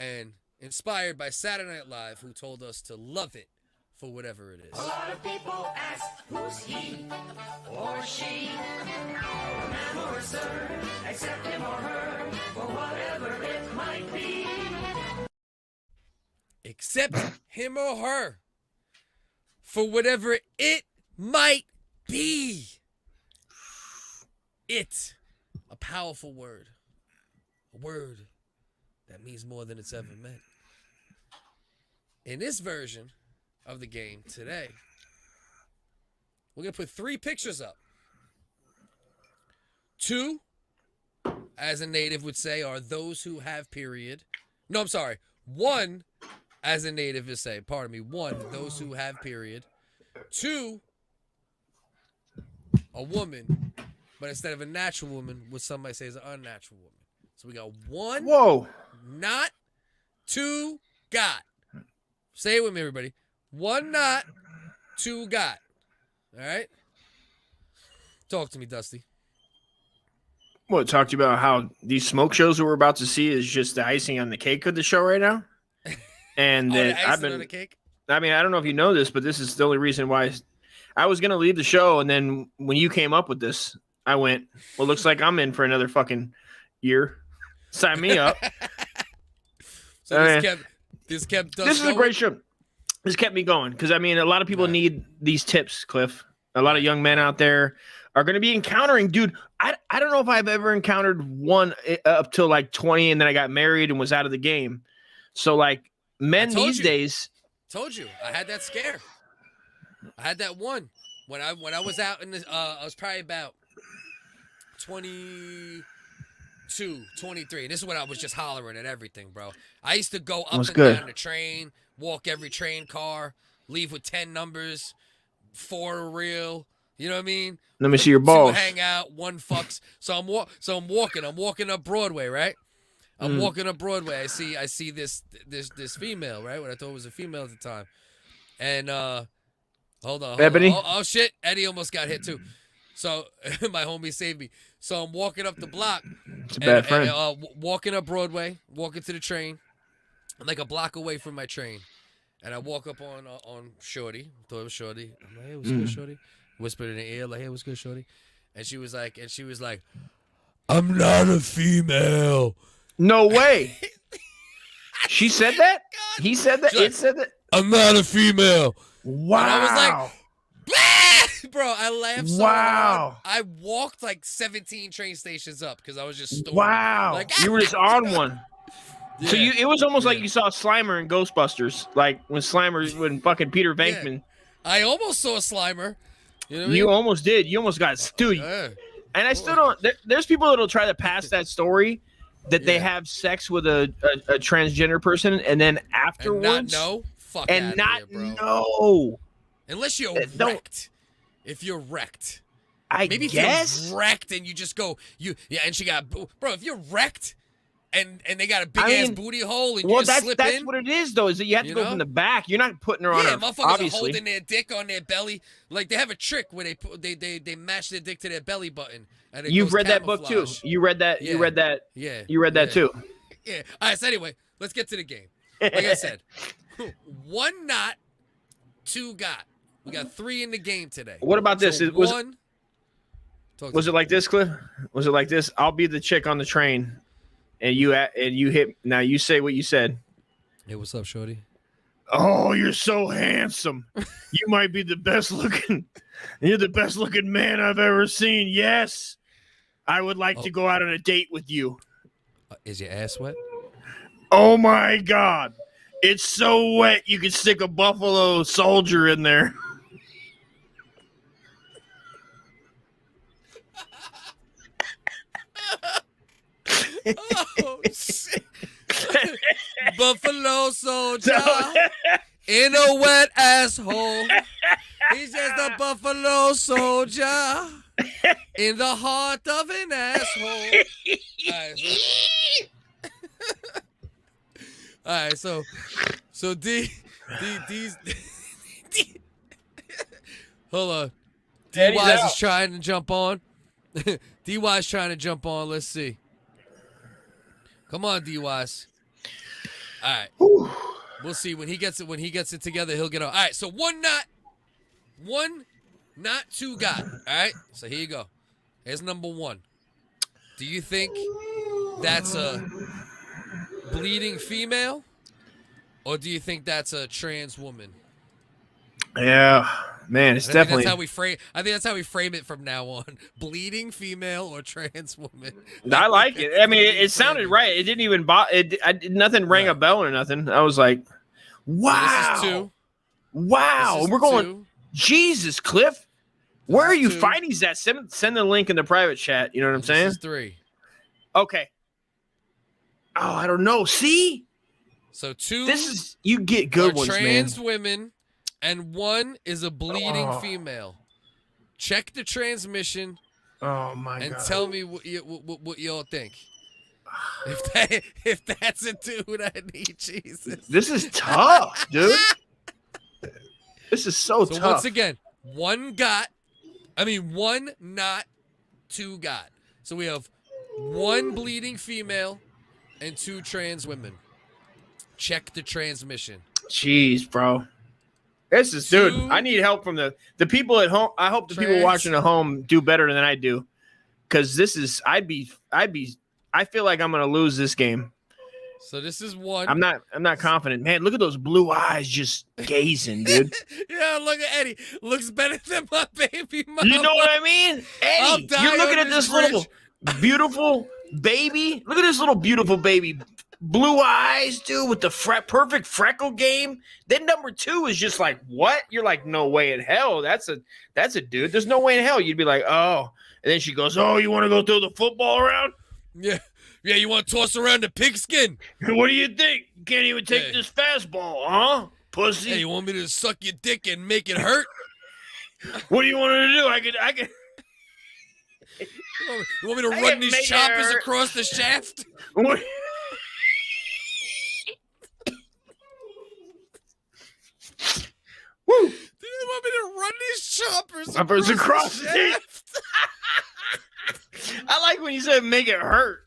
And inspired by Saturday Night Live, who told us to love it for whatever it is. A lot of people ask, who's he or she? Man or sir, accept him or her for whatever it might be. Accept him or her for whatever it might be. It, a powerful word. a word that means more than it's ever meant. In this version of the game today, we're going to put 3 pictures up. 2, as a native would say, are those who have period. No, I'm sorry. 1, as a native would say, pardon me. 1, those who have period. 2, a woman, but instead of a natural woman, what somebody says is an unnatural woman. So we got 1, Whoa. not, 2, got. Say it with me, everybody. 1 not, 2 got. All right? Talk to me, Dusty. What, talked to you about how these smoke shows that we're about to see is just the icing on the cake of the show right now? And The that I've icing on been, the cake? I mean, I don't know if you know this, but this is the only reason why I was going to leave the show. And then when you came up with this, I went, well, looks like I'm in for another fucking year. Sign me up. So this kept Dust This is a going? great show. This kept me going because, I mean, a lot of people need these tips, Cliff. A lot of young men out there are going to be encountering, dude. I don't know if I've ever encountered one up till like 20 and then I got married and was out of the game. So, like, men these days. Told you. I had that scare. I had that one. When I was out in the, I was probably about 22, 23. This is when I was just hollering at everything, bro. I used to go up and down the train, walk every train car, leave with 10 numbers, 4 real. You know what I mean? Let me see your balls. 2 hang out, 1 fucks. So I'm walking. I'm walking up Broadway, right? I'm walking up Broadway. I see this female, right? What I thought was a female at the time. And hold on. Ebony? Oh shit, Eddie almost got hit too. So my homie saved me. So I'm walking up the block. It's a bad friend. Walking up Broadway, walking to the train. I'm like a block away from my train. And I walk up on Shorty. Thought it was Shorty. I'm like, hey, what's good, Shorty? Whispered in her ear, like, hey, what's good, Shorty? And she was like, I'm not a female. No way. She said that? He said that? It said that? I'm not a female. Wow. And I was like, bah! Bro, I laughed so hard. I walked like 17 train stations up because I was just stoned. Wow. Like, you were just on one. Yeah. So it was almost like you saw Slimer in Ghostbusters, like when fucking Peter Venkman. Yeah. I almost saw a Slimer. You know what I mean? You almost did. You almost got dude. And I still don't. There's people that'll try to pass that story that they have sex with a transgender person, and then afterwards, and not know. Unless you're wrecked. If you're wrecked, maybe if you're wrecked and you just go and she got bro. If you're wrecked. And they got a big ass booty hole, and you just slip in. That's what it is, though. Is that you have to go from the back. You're not putting her on. Yeah, her, motherfuckers obviously. are holding their dick on their belly. Like they have a trick where they match their dick to their belly button. And You've read that book too. You read that. Yeah. You read that. Yeah. You read that too. Yeah. All right. So anyway, let's get to the game. Like I said, 1 not, 2 got. We got 3 in the game today. What about this? So was it like this, Cliff? Was it like this? I'll be the chick on the train. And you hit. Now you say what you said. Hey, what's up, Shorty? Oh, you're so handsome. You might be the best looking. You're the best looking man I've ever seen. Yes, I would like to go out on a date with you. Is your ass wet? Oh my God, it's so wet you could stick a Buffalo Soldier in there. Oh, shit. Buffalo Soldier in a wet asshole. He's just a Buffalo Soldier in the heart of an asshole. All right, so hold on. D-Wise is trying to jump on. D-Wise trying to jump on. Let's see. Come on, D-Wise. All right. We'll see when he gets it together. He'll get on. All right. So 1 not, 2 got. All right. So here you go. Here's number 1. Do you think that's a bleeding female, or do you think that's a trans woman? Yeah, Man, it's I definitely. think that's how we frame it from now on. Bleeding female or trans woman. I like it. I mean, it sounded right. It didn't even nothing rang a Right. bell or nothing. I was like, wow. So this is 2. Wow. This is We're going, 2. Jesus, Cliff. Where are is you 2. finding that? Send the link in the private chat. You know what I'm saying? This is 3. Okay. Oh, I don't know. See? So 2 you get good are ones, man. trans women, and 1 is a bleeding Oh. female. Check the transmission Oh my and God. tell me what y'all think. If that's a dude, I need Jesus. This is tough, dude. This is so So tough. once again, 1 not, 2 got. So we have 1 bleeding female and 2 trans women. Check the transmission. Jeez, bro. This is, dude. I need help from the people at home. I hope the people watching at home do better than I do, because this is. I feel like I'm gonna lose this game. So this is 1. I'm not confident, man. Look at those blue eyes just gazing, dude. Yeah, look at Eddie. Looks better than my baby mama. You know what I mean, I'll Eddie? die You're looking on at this this little beautiful baby. Look at this little beautiful baby. Blue eyes, dude, with the perfect freckle game. Then number 2 is just like, what? You're like, no way in hell. That's a dude. There's no way in hell. You'd be like, oh. And then she goes, oh, you want to go throw the football around? Yeah. Yeah, you want to toss around the pigskin? What do you think? Can't even take this fastball, huh? Pussy. Hey, you want me to suck your dick and make it hurt? What do you want to do? I can. You want me to I run can these make it choppers hurt. across the shaft? What? Woo! Do you want me to run these choppers Across the the tape. shaft? I like when you said make it hurt.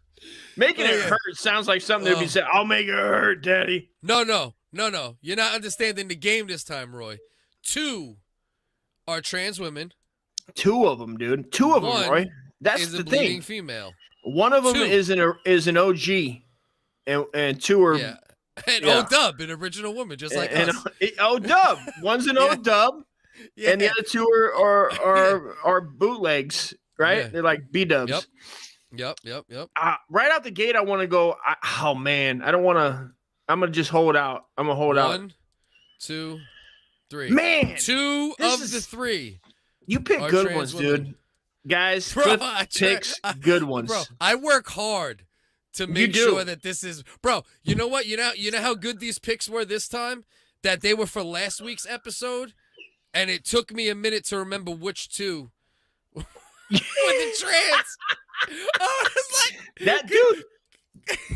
Making it yeah. hurt sounds like something to be said. I'll make it hurt, Daddy. No. You're not understanding the game this time, Roy. 2 are trans women. 2 of them, dude. 2 of them, 1 Roy. That's is the a bleeding thing. female. One of them 2. is an OG, and 2 are Yeah. And Yeah. O-Dub, an original woman, just like us. O-Dub. One's an O-Dub, Yeah. and the other 2 are bootlegs, right? Yeah. They're like B-dubs. Yep. Right out the gate, I want to go. Oh man, I don't want to. I'm gonna just hold out. I'm gonna hold out. 1, 2, 3. Man, 2 this of the is- 3. you pick are good trans ones, women. dude. Guys, Bro, Cliff I picks good ones. Bro, I work hard to make do. sure that this is. Bro, you know what? You know how good these picks were this time? That they were for last week's episode, and it took me a minute to remember which 2 were the trans. I was like, That dude,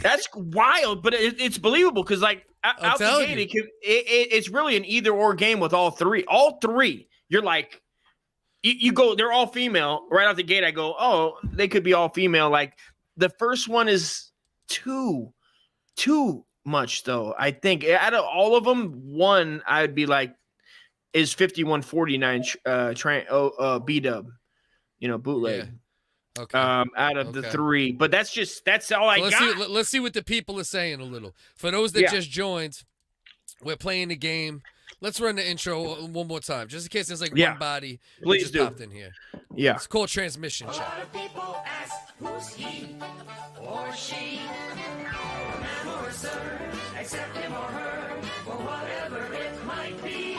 that's wild, but it's believable because like out the telling gate, it's really an either or game with all 3. All 3, you're like, you go, they're all female. Right out the gate, I go, oh, they could be all female. Like the first one is too much though. I think out of all of them, 1 I'd be like is 5149 B-dub, bootleg. Yeah. Okay. Out of the 3, but that's all I got. Let's see what the people are saying a little. For those that Yeah. just joined, we're playing the game. Let's run the intro one more time, just in case there's like one body that Please just do. popped in here. Yeah. It's called transmission A check. lot of people ask, who's he or she? A man or a sir, accept him or her for whatever it might be.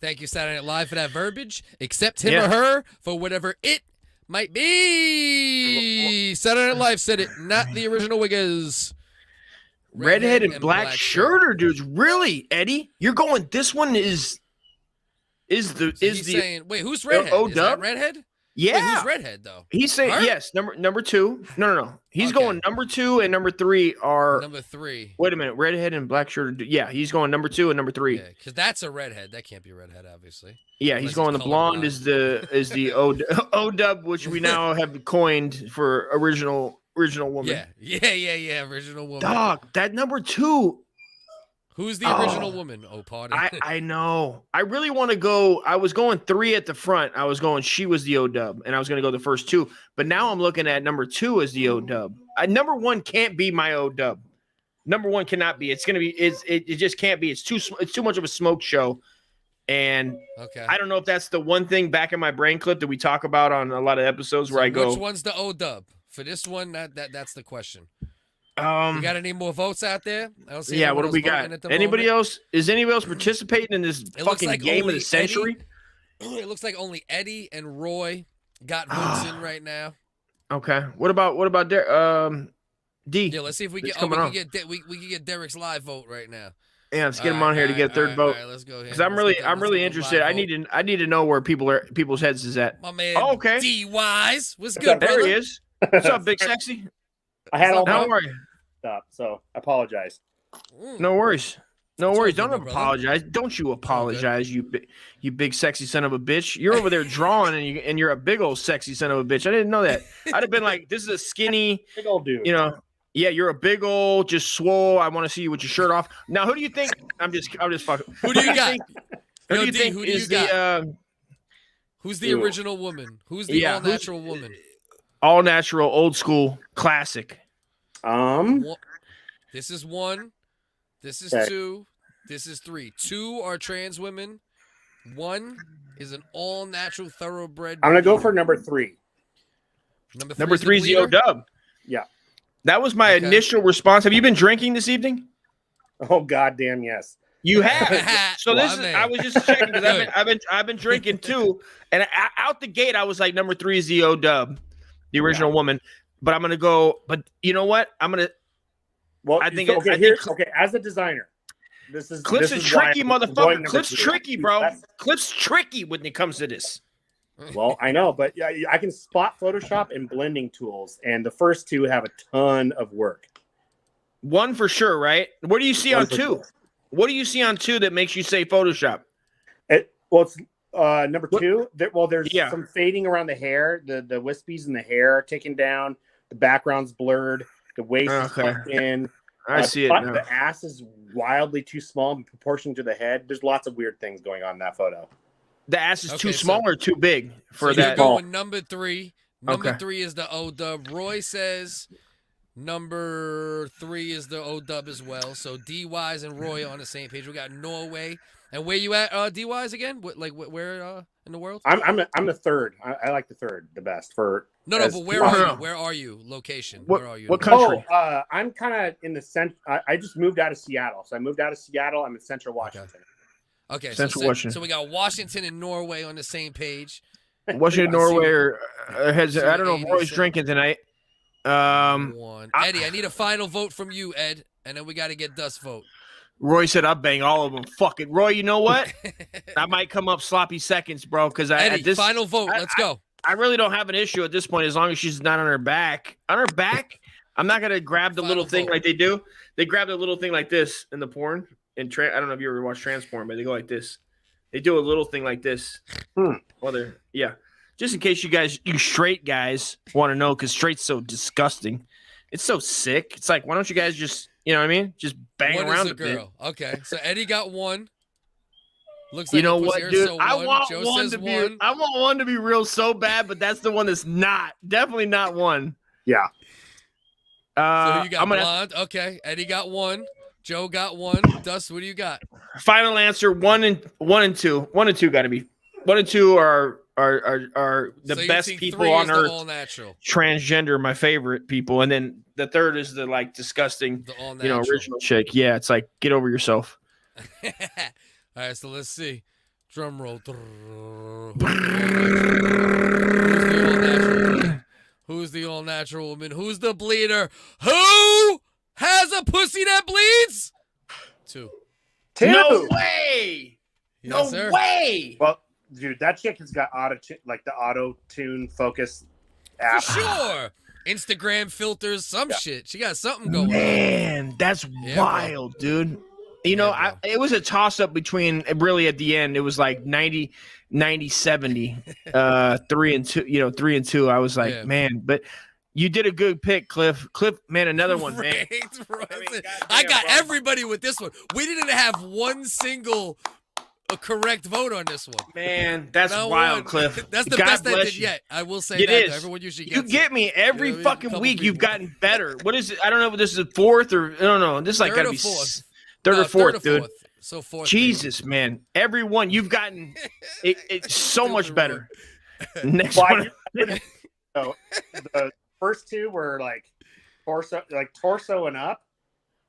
Thank you, Saturday Night Live, for that verbiage. Accept him Yeah. or her for whatever it might be. Saturday Night Live said it, not the original WHiggaz. Redhead and black shirter, dudes. Really, Eddie? You're going. This one is He's saying, wait, who's redhead? Is that O-Dub? redhead? Yeah. Wait, who's redhead though? He's saying Her? yes. Number 2. No. He's Okay. going number 2 and number 3 are. Number 3. Wait a minute. Redhead and black shirt. Yeah, he's going number 2 and number 3. Yeah, because that's a redhead. That can't be a redhead, obviously. Yeah, Unless he's it's going. The blonde colorblind. is the O-dub, which we now have coined for original woman. Yeah. Original woman. Dog, that number 2. Who's the original woman? Oh, pardon. I know. I really want to go. I was going 3 at the front. I was going, she was the O-dub, and I was going to go the first 2. But now I'm looking at number 2 as the O-dub. Number 1 can't be my O-dub. Number 1 cannot be. It's going to be. It just can't be. It's too much of a smoke show. And Okay. I don't know if that's the one thing back in my brain clip that we talk about on a lot of episodes where I go. Which one's the O-dub? For this one, that's the question. We Um, got any more votes out there? I don't see yeah, anyone what do else we voting got? at the Anybody moment. else? Is anybody else participating in this It looks fucking like game of only the century? It looks like only Eddie and Roy got votes in right now. Okay. What about D? Yeah, let's see if we It's get. coming on. We can get Derek's live vote right now. Yeah, let's get him on here to get a third vote. All right, let's go. Because I'm really interested. I need to know where people's heads is at. My man. Oh, okay. D Wise, what's good, There brother? he is. What's up, big sexy? I had all Don't my worry. stuff, so I apologize. No worries. No It's all worries. good, Don't my brother. apologize. Don't you apologize, you big sexy son of a bitch. You're over there drawing, and you're a big old sexy son of a bitch. I didn't know that. I'd have been like, this is a skinny, Big old dude. Yeah, you're a big old, just swole. I want to see you with your shirt off. Now, who do you think? I'm just fucking. Who do you got? Who Yo, do you D, think who do you is got? Who's the Ooh. original woman? Who's the Yeah, all-natural woman? all natural, old school, classic? This is one. This is Okay. two. This is three. Two are trans women. One is an all-natural thoroughbred. I'm gonna go for number 3. Number three is the O-Dub. Yeah. That was my Okay. initial response. Have you been drinking this evening? Oh goddamn yes. You have. So My this is. man. I was just checking because I've been drinking too, and out the gate I was like, number 3 is the O-Dub, the original woman. But I'm gonna go. But you know what? Well, I think so, it- okay. I Here's think- okay. As a designer, Cliff's a this is why tricky I'm going motherfucker. number Cliff's 3. tricky, bro. That's- Cliff's tricky when it comes to this. Well, I know, but yeah, I can spot Photoshop and blending tools, and the first two have a ton of work. One for sure, right? What do you see One on for 2? sure. What do you see on 2 that makes you say Photoshop? It's number What- 2. There's Yeah. some fading around the hair. The wispies in the hair are taken down. The background's blurred. The waist is Okay. tucked in. I see it but now. The ass is wildly too small in proportion to the head. There's lots of weird things going on in that photo. The ass is Okay, too so- small or too big for So you're that. going number 3. Number Okay. 3 is the O-Dub. Roy says number 3 is the O-Dub as well. So D-Wise and Roy are on the same page. We got Norway. And where you at, D-Wise again? Where in the world? I'm the third. I like the third the best for. No, as- but where No, are no, you? no. Where are you? Location. What- Where are you? what country? I'm kind of in the center. I just moved out of Seattle, so I moved out of Seattle. I'm in Central Washington. Okay, Central Washington. So we got Washington and Norway on the same page. Washington, I see Norway, or has see I don't know if 80 Roy's cent. drinking tonight. One. I- Eddie, I need a final vote from you, Ed, and then we got to get Dust vote. Roy said I'll bang all of them. Fuck it, Roy. You know what? I might come up sloppy seconds, bro. Because Eddie, final vote. Let's go. I really don't have an issue at this point as long as she's not on her back. On her back, I'm not gonna grab the Final little thing vote. like they do. They grab the little thing like this in the porn. I don't know if you ever watched trans porn, but they go like this. They do a little thing like this. Well, yeah. Just in case you straight guys want to know, because straight's so disgusting. It's so sick. It's like, why don't you guys just, you know what I mean? Just bang One around is a a bit. girl. Okay, so Eddie got one. Looks like You know a pussy what, here, dude? so I one. want Joe one says to be. one. I want one to be real so bad, but that's the one that's not. Definitely not one. Yeah. So you got I'm gonna blonde. Okay, Eddie got one. Joe got one. Dust, what do you got? final answer. 1 and 2. 1 and 2 got to be. 1 and 2 are the So you best think people 3 on is the earth. all natural. Transgender, my favorite people, and then the third is the like disgusting, The all natural. original chick. Yeah, it's like get over yourself. All right, so let's see. Drum roll. Who's the all natural woman? Who's the bleeder? Who has a pussy that bleeds? 2. No way. Yes, No sir. way. Well, dude, that chick has got the auto tune focus For app. sure. Instagram filters, some shit. She got something going on. Man, that's Yeah, bro. wild, dude. You know, Yeah, it was a toss up between really at the end. It was like 90, 70, 3 and 2, 3 and 2. I was like, Yeah. man, but you did a good pick, Cliff. Cliff, man, another one, man. Right. I mean, I goddamn, got bro. everybody with this one. We didn't have one single correct vote on this one. Man, that's Not wild, one. Cliff. That's the God best I bless did you. yet. I will say It that. is. Though. Everyone usually You gets get it. me every You know, a fucking couple week. You've people. gotten better. What is it? I don't know if this is 4th or I don't know. This is like Third gotta or be fourth. third No, or fourth, dude. So forth. Jesus, man. Everyone, you've gotten it's so much Stupid better. rude. Next Well, one. So the first two were like torso and up,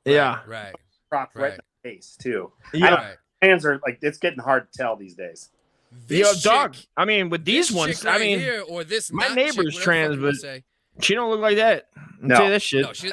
Yeah. Right. cropped right Right. in the face too. Yeah. Right. Hands are like, it's getting hard to tell these days. Yo, This dog. chick- I mean, with these this ones, chick right I mean, here, or this my not neighbor's chick, whatever trans, the fuck you but say. she don't look like that. I'll No. tell you that shit. No, she,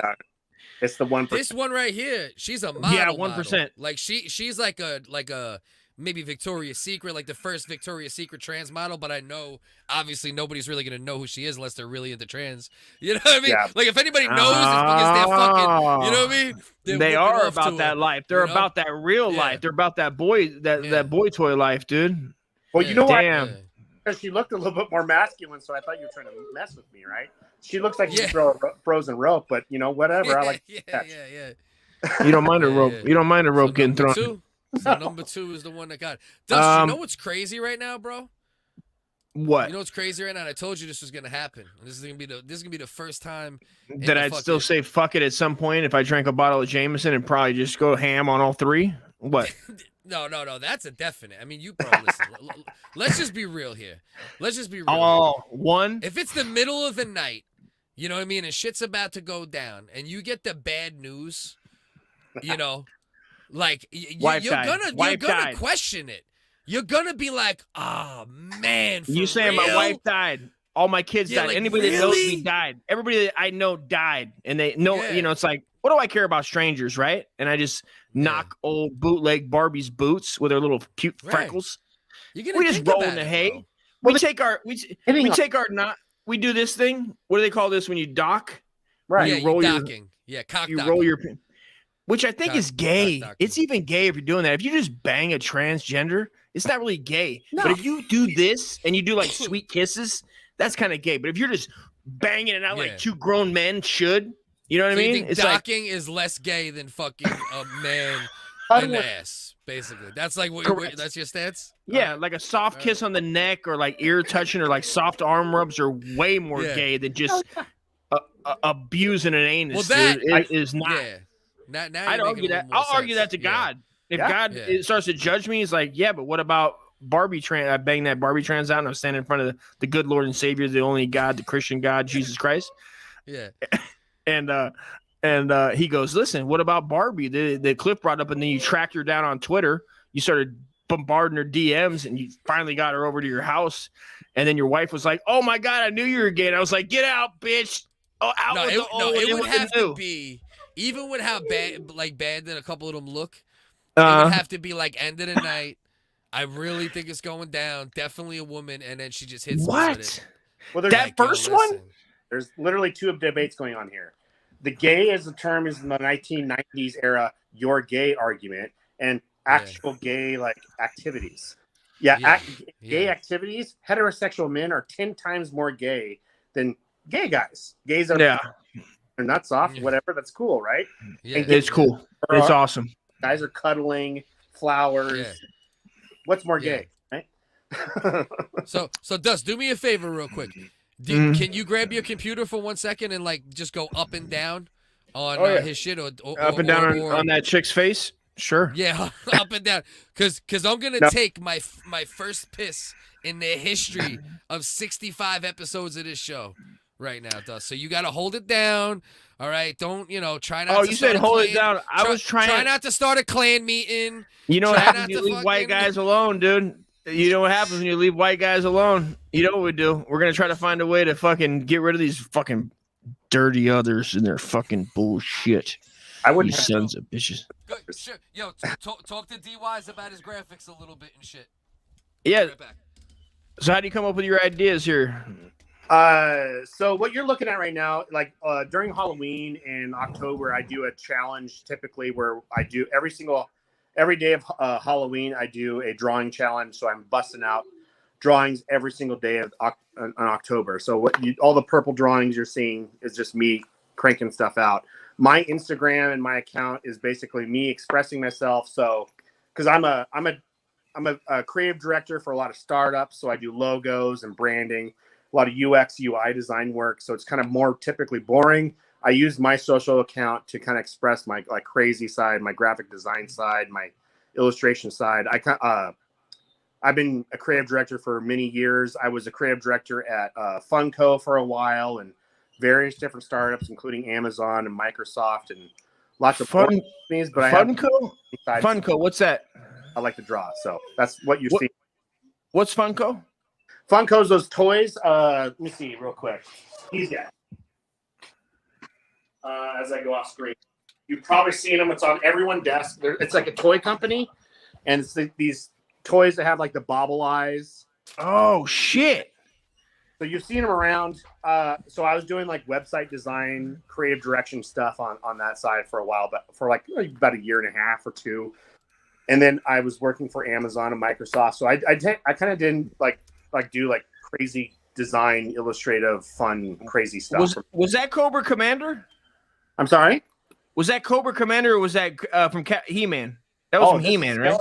It's the one. this one right here, she's a model. Yeah, model. 1%. Like she's like a maybe Victoria's Secret, like the first Victoria's Secret trans model. But I know obviously nobody's really gonna know who she is unless they're really into trans. You know what I mean? Yeah. Like if anybody knows, it's because they're fucking. You know what I mean? They're They whipping are off to about her, that life. They're you know? about that real Yeah. life. They're about that boy, that boy toy life, dude. Well, you know what? Damn. Yeah. Because she looked a little bit more masculine, so I thought you were trying to mess with me, right? She looks like Yeah. you throw a frozen rope, but you know, whatever. I like. yeah, catch. yeah. You don't mind a Yeah, rope. yeah. You don't mind a rope So getting number thrown. two. So number 2 is the one that got. Dust, you know what's crazy right now, bro? What? You know what's crazy right now? And I told you this was gonna happen. And this is gonna be the first time in That the I'd still fucking- say fuck it at some point if I drank a bottle of Jameson and probably just go ham on all three. What? No. That's a definite. I mean, you bro. Listen. Let's just be real here. Let's just be real. Oh, one. If it's the middle of the night, you know what I mean, and shit's about to go down, and you get the bad news, you know, like Wife you're died. gonna Wife died. question it. You're gonna be like, oh man, for You saying real? my wife died? All my kids Yeah, died. like, Anybody that knows really? me died. Everybody that I know died, and they know. Yeah. You know, it's like, what do I care about strangers, right? And I just knock old bootleg Barbie's boots with her little cute Right. freckles. You're gonna We just think roll in about the it, hay. bro. We take our Hitting on- not. We do this thing. What do they call this when you dock? Right. Yeah, You roll you your- docking. Yeah, cock You docking. roll your pin. Which I think Cock- is gay. cock docking. It's even gay if you're doing that. If you just bang a transgender, it's not really gay. But if you do this and you do like sweet kisses, that's kind of gay. But if you're just banging it out Yeah. like two grown men should, you know what So I you mean? think It's like, docking is less gay than fucking a man How in do the I- ass, basically. That's like what Correct. that's your stance? yeah, like a soft kiss on the neck or like ear touching or like soft arm rubs are way more Yeah. gay than just abusing an anus. Well, that- dude. It is not. Yeah. Now I'd you're argue making a that. little more I'll argue that sense. to Yeah. God. If Yeah. God Yeah. it starts to judge me, he's like, yeah, but what about Barbie trans? I banged that Barbie trans out and I was standing in front of the good Lord and Savior, the only God, the Christian God, Jesus Christ. Yeah. And he goes, listen, what about Barbie? The Cliff brought up, and then you tracked her down on Twitter. You started bombarding her DMs, and you finally got her over to your house. And then your wife was like, oh my God, I knew you were gay. And I was like, get out, bitch. Oh, out No, with it, the no, old it and would with the have new. to be, even with how bad that a couple of them look, it Uh, would have to be like end of the night. I really think it's going down. Definitely a woman, and then she just hits me with what? it. Well, there's, That Like, yo, first one? listen. there's literally two debates going on here. The gay as the term is in the 1990s era, your gay argument, and actual gay like activities. Yeah, Yeah. gay Yeah. activities, heterosexual men are 10 times more gay than gay guys. Gays are Yeah, they're not soft, Yeah. whatever. That's cool, right? Yeah. it's cool. It's awesome. Guys are cuddling, flowers. Yeah. What's more Yeah. gay, right? So Dust, do me a favor real quick. Can you grab your computer for 1 second and like just go up and down on Oh, yeah. his shit or Up and down or- on that chick's face? Sure. Yeah, up and down. Cause I'm gonna No. take my first piss in the history of 65 episodes of this show right now, Dust. So you gotta hold it down. All right, don't try not. Oh, to you start said a hold it clan- down. I was trying. Try not to start a clan meeting. You know what Try happens not when you to leave white fucking- guys alone, dude? You know what happens when you leave white guys alone? You know what we do? We're gonna try to find a way to fucking get rid of these fucking dirty others and their fucking bullshit. I You wouldn't. sons of bitches. Good, sure. Yo, talk to D-Wise about his graphics a little bit and shit. Yeah. Right back. So how do you come up with your ideas here? So what you're looking at right now, like during Halloween in October, I do a challenge typically where I do every day of Halloween, I do a drawing challenge. So I'm busting out drawings every single day of on October. So all the purple drawings you're seeing is just me cranking stuff out. My Instagram and my account is basically me expressing myself. So, because I'm a creative director for a lot of startups, so I do logos and branding, a lot of UX UI design work. So it's kind of more typically boring. I use my social account to kind of express my like crazy side, my graphic design side, my illustration side. I've been a creative director for many years. I was a creative director at Funko for a while and various different startups, including Amazon and Microsoft and lots of companies. But Funko, what's that? I like to draw, so that's what you see. What's Funko? Funko's those toys. Let me see real quick. These guys. As I go off screen, you've probably seen them. It's on everyone's desk. It's like a toy company, and it's these toys that have like the bobble eyes. Oh shit! So you've seen them around. So I was doing like website design, creative direction stuff on that side for a while, but for like about a year and a half or two, and then I was working for Amazon and Microsoft. So I kind of didn't like do like crazy design, illustrative, fun, crazy stuff. Was that Cobra Commander? I'm sorry? Was that Cobra Commander or was that from He-Man? That was from He-Man, right?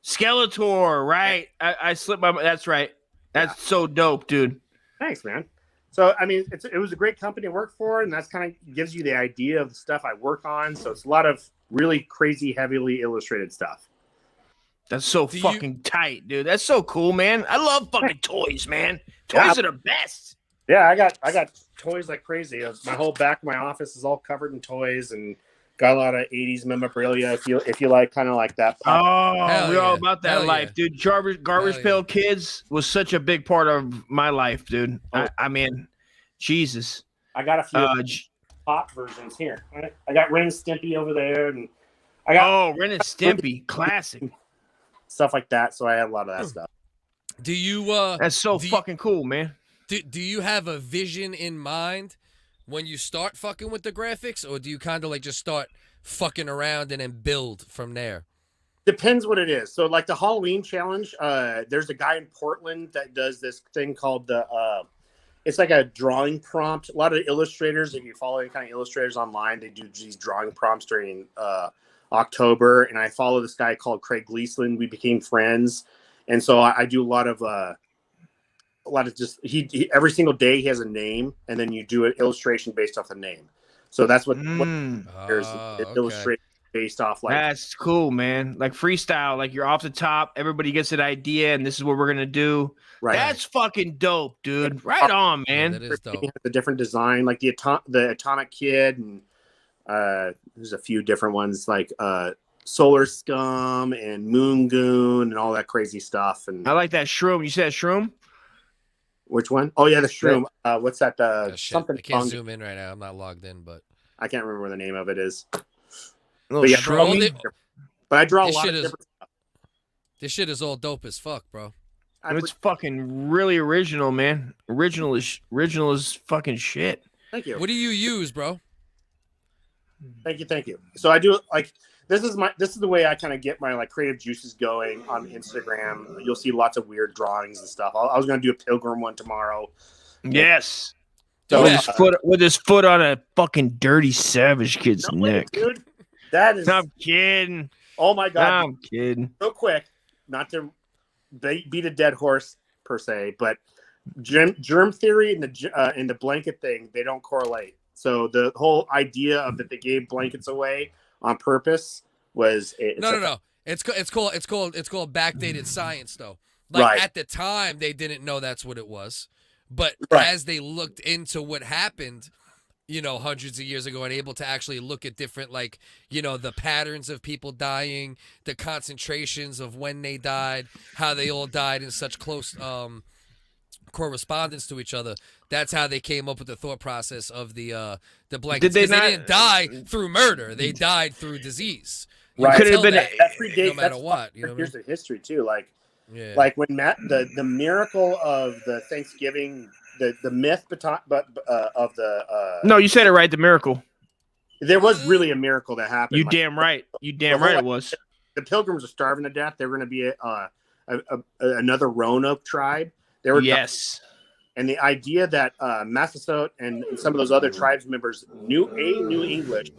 Skeletor, right. I slipped my... That's right. That's so dope, dude. Thanks, man. So, I mean, it was a great company to work for, and that's kind of gives you the idea of the stuff I work on. So it's a lot of really crazy, heavily illustrated stuff. That's so fucking tight, dude. That's so cool, man. I love fucking toys, man. Toys are the best. Yeah, I got toys like crazy. My whole back of my office is all covered in toys and got a lot of 80s memorabilia if you like kind of like that pop. Oh, we're all about that life, dude. Garbage Pail Kids was such a big part of my life, dude. I mean, Jesus. I got a few pop versions here. I got Ren and Stimpy over there, and I got Ren and Stimpy, classic stuff like that. So I have a lot of that stuff. Do you? That's so fucking cool, man. Do you have a vision in mind when you start fucking with the graphics, or do you kind of like just start fucking around and then build from there? Depends what it is. So like the Halloween challenge, there's a guy in Portland that does this thing called it's like a drawing prompt. A lot of illustrators, if you follow any kind of illustrators online, they do these drawing prompts during October. And I follow this guy called Craig Gleasland. We became friends. And so I do a lot of just he every single day he has a name, and then you do an illustration based off the name. So that's what there's illustration based off like. That's cool, man. Like freestyle, like you're off the top, everybody gets an idea, and this is what we're gonna do. Right. That's fucking dope, dude. Right on, man. Yeah, that is dope. The different design, like the Atomic Kid, and there's a few different ones like Solar Scum and Moon Goon and all that crazy stuff. And I like that shroom. You said shroom? Which one? Oh yeah, the shroom. What's that? Something. I can't zoom in right now. I'm not logged in, but I can't remember what the name of it is. But yeah, but I draw a lot of different stuff. This shit is all dope as fuck, bro. It's fucking really original, man. Original is fucking shit. Thank you. What do you use, bro? Thank you. So I do like this is the way I kind of get my like creative juices going on Instagram. You'll see lots of weird drawings and stuff. I was gonna do a pilgrim one tomorrow. Yes. So, with his foot on a fucking dirty savage kid's neck. Dude, that is. I'm kidding. Oh my god. I'm kidding. Real quick, not to beat a dead horse per se, but germ theory and the blanket thing, they don't correlate. So the whole idea of that they gave blankets away on purpose was no. It's called backdated science though. Like at the time they didn't know that's what it was. But as they looked into what happened, hundreds of years ago and able to actually look at different the patterns of people dying, the concentrations of when they died, how they all died in such close correspondence to each other. That's how they came up with the thought process of the blankets. They didn't die through murder; they died through disease. Right. Could have been that predates, no matter what. Here's the history too. Like when the miracle of the Thanksgiving, the myth, of the. No, you said it right. The miracle. There was really a miracle that happened. You damn right. You damn right. It was. The Pilgrims are starving to death. They were going to be another Roanoke tribe. They were and the idea that Massasoit and some of those other tribes members knew English,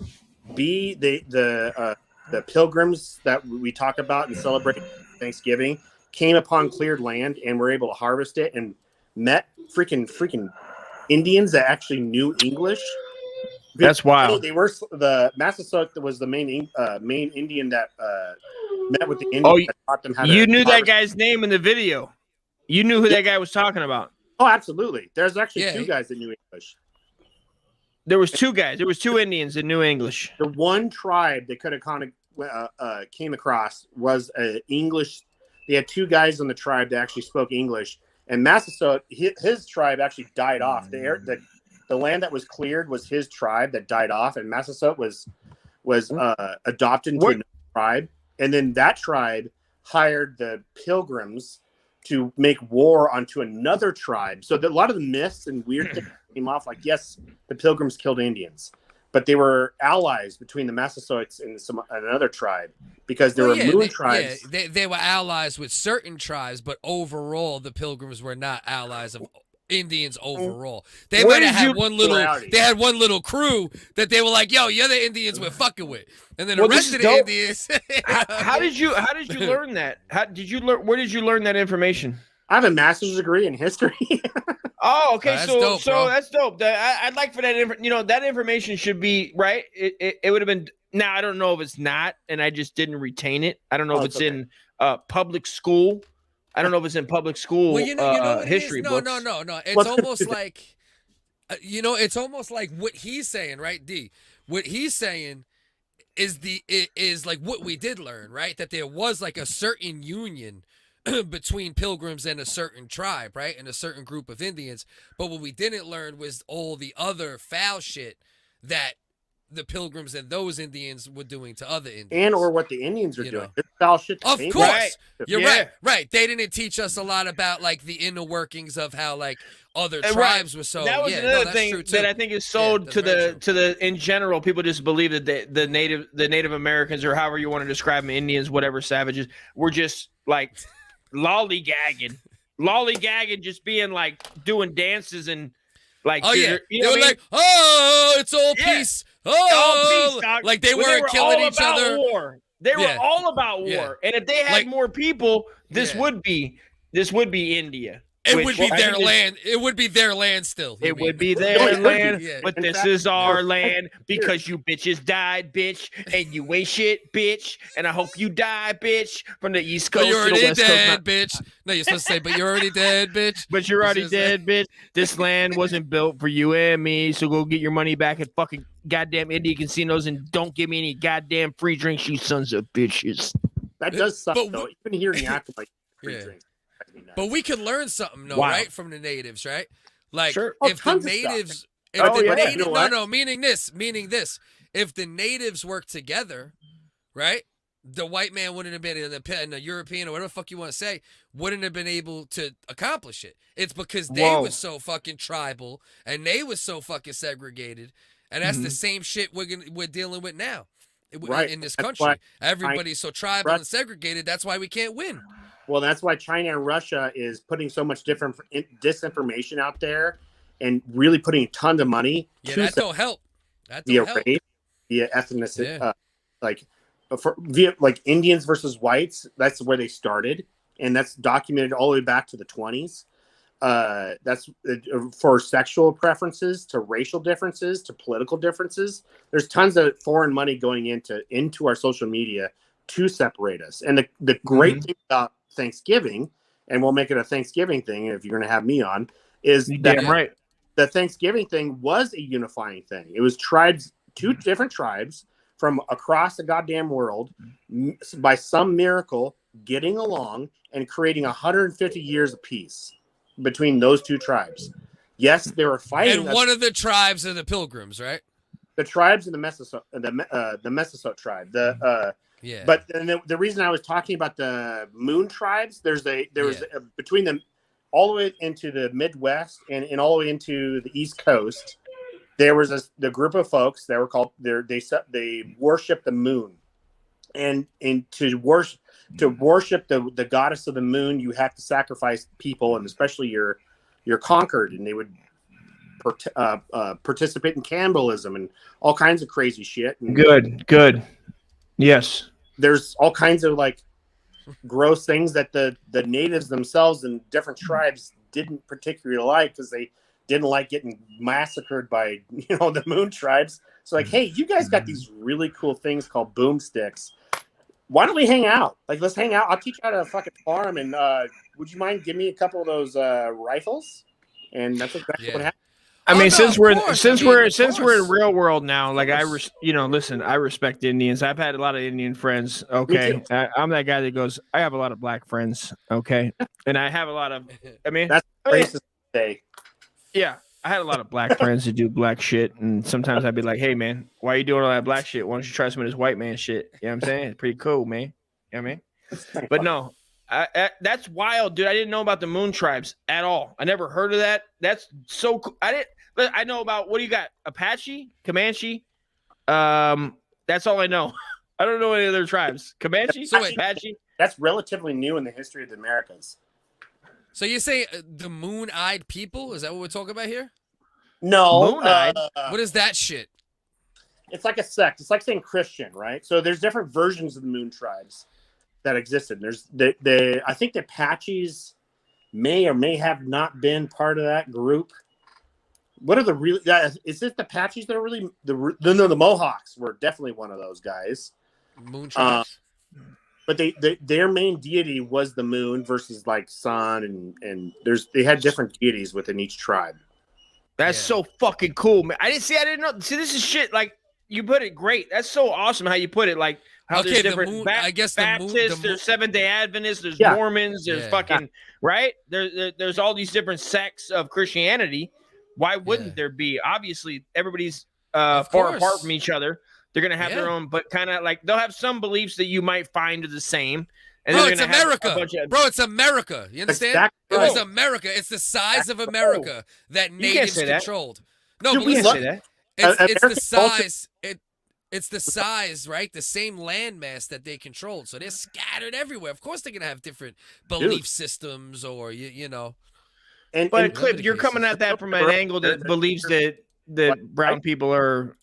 B the Pilgrims that we talk about and celebrate Thanksgiving came upon cleared land and were able to harvest it and met freaking Indians that actually knew English. That's wild. They were the Massasoit was the main Indian that met with the Indians. Oh, that taught them how to you knew that harvest. guy's name in the video. You knew who that guy was talking about. Oh, absolutely. There's actually Yeah, two guys that knew English. There was two guys. There was two Indians that knew English. The one tribe they could have kind of came across was English. They had two guys on the tribe that actually spoke English. And Massasoit, his tribe actually died off. The land that was cleared was his tribe that died off, and Massasoit was adopted into another tribe. And then that tribe hired the Pilgrims to make war onto another tribe. So a lot of the myths and weird things came off like, yes, the Pilgrims killed Indians, but they were allies between the Massasoits and another tribe because there were moon tribes. Yeah, they were allies with certain tribes, but overall, the Pilgrims were not allies of Indians overall. They might have had one little crew that they were like, yo, you're the Indians we're fucking with. And then the rest of the Indians. How did you learn that? Where did you learn that information? I have a master's degree in history. Oh, okay. That's So dope, bro. that's dope. I'd like for that. That information should be right. It would have been. Now I don't know if it's not, and I just didn't retain it. I don't know if it's in public school. I don't know if it's in public school history books. No. It's almost like, it's almost like what he's saying, right, D? What he's saying is like what we did learn, right? That there was like a certain union between Pilgrims and a certain tribe, right? And a certain group of Indians. But what we didn't learn was all the other foul shit that the Pilgrims and those Indians were doing to other Indians. And or what the Indians are doing. It's foul shit. Of course. You're right. They didn't teach us a lot about like the inner workings of how like other tribes were so. That was another thing that I think is sold to the in general. People just believe that the Native Americans, or however you want to describe them, Indians, whatever, savages, were just like lollygagging, just being like doing dances and like. Oh yeah, they were like, oh, it's all peace. Oh, peace, dog. Like they weren't killing each other. War. They were all about war. Yeah. And if they had more people, this would be India. It would be their land. It would be their land still. It would be their land, Yeah. but this is our land because you bitches died, bitch, and you ain't shit, bitch. And I hope you die, bitch, from the East Coast But you're to the already West dead, Coast. bitch. No, you're supposed to say, but you're already dead, bitch. But you're already dead, bitch. This land wasn't built for you and me, so go get your money back at fucking goddamn India casinos and don't give me any goddamn free drinks, you sons of bitches. That does suck, But though. Even hearing the act like free Yeah. drinks. But we could learn something, though, Wow. right, from the natives, right? Like, Sure. if the tons of natives, stuff. if the yeah. natives, You know what? meaning this, if the natives worked together, right, the white man wouldn't have been in the European or whatever the fuck you want to say, wouldn't have been able to accomplish it. It's because they were so fucking tribal and they were so fucking segregated, and that's the same shit we're dealing with now. Right. In this That's country, why everybody's so tribal and segregated. That's why we can't win. Well, that's why China and Russia is putting so much disinformation out there and really putting tons of money. Yeah, to that don't help. That via don't help. race, via ethnicity, Yeah. via Indians versus whites. That's where they started, and that's documented all the way back to the 20s. That's for sexual preferences, to racial differences, to political differences. There's tons of foreign money going into our social media to separate us. And the great thing about Thanksgiving, and we'll make it a Thanksgiving thing if you're going to have me on, is that the Thanksgiving thing was a unifying thing. It was tribes, two different tribes from across the goddamn world, by some miracle, getting along and creating 150 years of peace between those two tribes. Yes, they were fighting. And one of the tribes are the Pilgrims, right? The tribes in the Massasoit tribe. Yeah. But the reason I was talking about the moon tribes, there was between them all the way into the Midwest and all the way into the East Coast. There was the group of folks that were called they worship the moon, and to worship the goddess of the moon, you have to sacrifice people, and especially your conquered, and they would participate in cannibalism and all kinds of crazy shit. And Good. Yes. There's all kinds of like gross things that the natives themselves and different tribes didn't particularly like, because they didn't like getting massacred by the moon tribes. So like, hey, you guys got these really cool things called boomsticks. Why don't we hang out? Like, let's hang out. I'll teach you how to fucking farm, and would you mind giving me a couple of those rifles? And that's exactly what happened. I mean, no, since of we're course. since I mean, we're of since we're in course. real world now, like listen, I respect Indians. I've had a lot of Indian friends. Okay, I'm that guy that goes. I have a lot of black friends. Okay, and I have a lot of. I mean, That's racist to say. yeah, I had a lot of black friends that do black shit, and sometimes I'd be like, "Hey, man, why are you doing all that black shit? Why don't you try some of this white man shit?" You know what I'm saying? It's pretty cool, man. You know what I mean? But no, that's wild, dude. I didn't know about the Moon Tribes at all. I never heard of that. That's so cool. I know about, what do you got? Apache, Comanche. That's all I know. I don't know any other tribes. Comanche, So wait. Apache. That's relatively new in the history of the Americas. So you say the moon-eyed people? Is that what we're talking about here? No, Moon-eyed? What is that shit? it's like a sect. It's like saying Christian, right? So there's different versions of the Moon Tribes that existed. There's I think the Apaches may or may have not been part of that group. What are the real? Is it the Apaches that are really the Mohawks were definitely one of those guys. Moon tribes. But their main deity was the moon versus like sun, and they had different deities within each tribe. That's so fucking cool, man. I didn't know. See, this is shit. Like, you put it great. That's so awesome how you put it. Like, how there's different I guess Baptists, there's Seventh-day Adventists, there's Mormons, there's fucking right. There's all these different sects of Christianity. Why wouldn't there be? Obviously, everybody's far apart from each other. They're gonna have their own, but kind of like they'll have some beliefs that you might find are the same. And Bro, it's America. Bro, it's America. You understand? It was America. It's the size of America that natives controlled. No, but we say that. It's the size. It's the size, right? The same landmass that they controlled. So they're scattered everywhere. Of course, they're gonna have different belief systems, or you know. But Clip, you're coming at that from an angle that believes that brown people are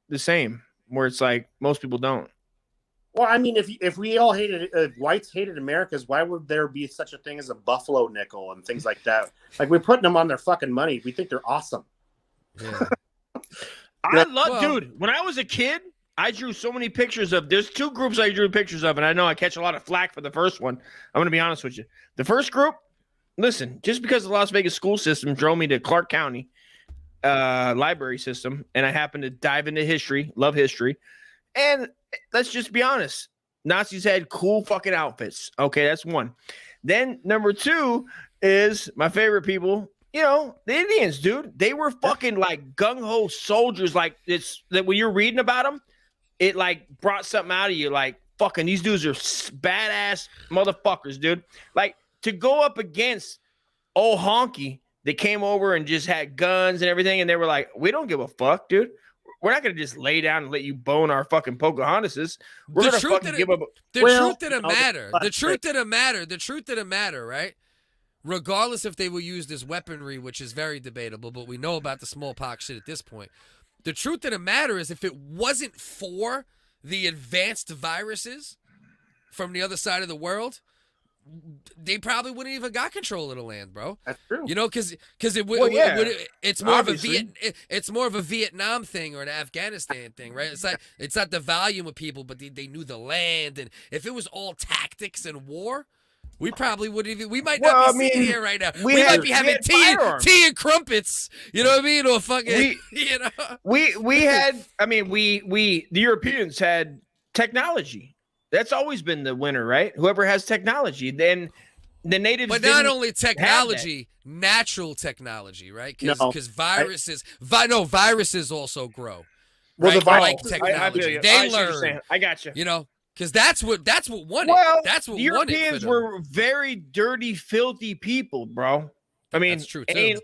the same, where it's like most people don't. Well, I mean, if we all hated, whites hated Americans, why would there be such a thing as a buffalo nickel and things like that? Like, we're putting them on their fucking money. We think they're awesome. Yeah. Dude, when I was a kid, I drew so many pictures of, there's two groups I drew pictures of, and I know I catch a lot of flack for the first one. I'm going to be honest with you. The first group, listen, just because the Las Vegas school system drove me to Clark County library system, and I happened to dive into history, love history, and let's just be honest, Nazis had cool fucking outfits. Okay, that's one. Then number two is my favorite people, you know, the Indians, dude. They were fucking like gung-ho soldiers. Like, it's that when you're reading about them, it like brought something out of you. Like, fucking these dudes are badass motherfuckers, dude. Like, to go up against old honky that came over and just had guns and everything, and they were like, we don't give a fuck, dude. We're not gonna just lay down and let you bone our fucking Pocahontases. We're gonna fucking give up. The truth didn't matter. The truth didn't matter. The truth didn't matter, right? Regardless if they were used as weaponry, which is very debatable, but we know about the smallpox shit at this point. The truth didn't matter is if it wasn't for the advanced viruses from the other side of the world, they probably wouldn't even got control of the land, bro. That's true. You know, because it's more of a Vietnam thing or an Afghanistan thing, right? It's like it's not the volume of people, but they knew the land, and if it was all tactics and war, we probably wouldn't even. We might not be sitting here right now. We might be having tea and crumpets. You know what I mean? Or fucking. You know. We had. I mean, the Europeans had technology. That's always been the winner, right? Whoever has technology, then the natives. But not only technology, natural technology, right? Because viruses also grow. Well, right? the virus, like technology, they learn. I got you. You know, because that's what won it. Well, that's what the Europeans were very dirty, filthy people, bro. I mean, that's true too. Did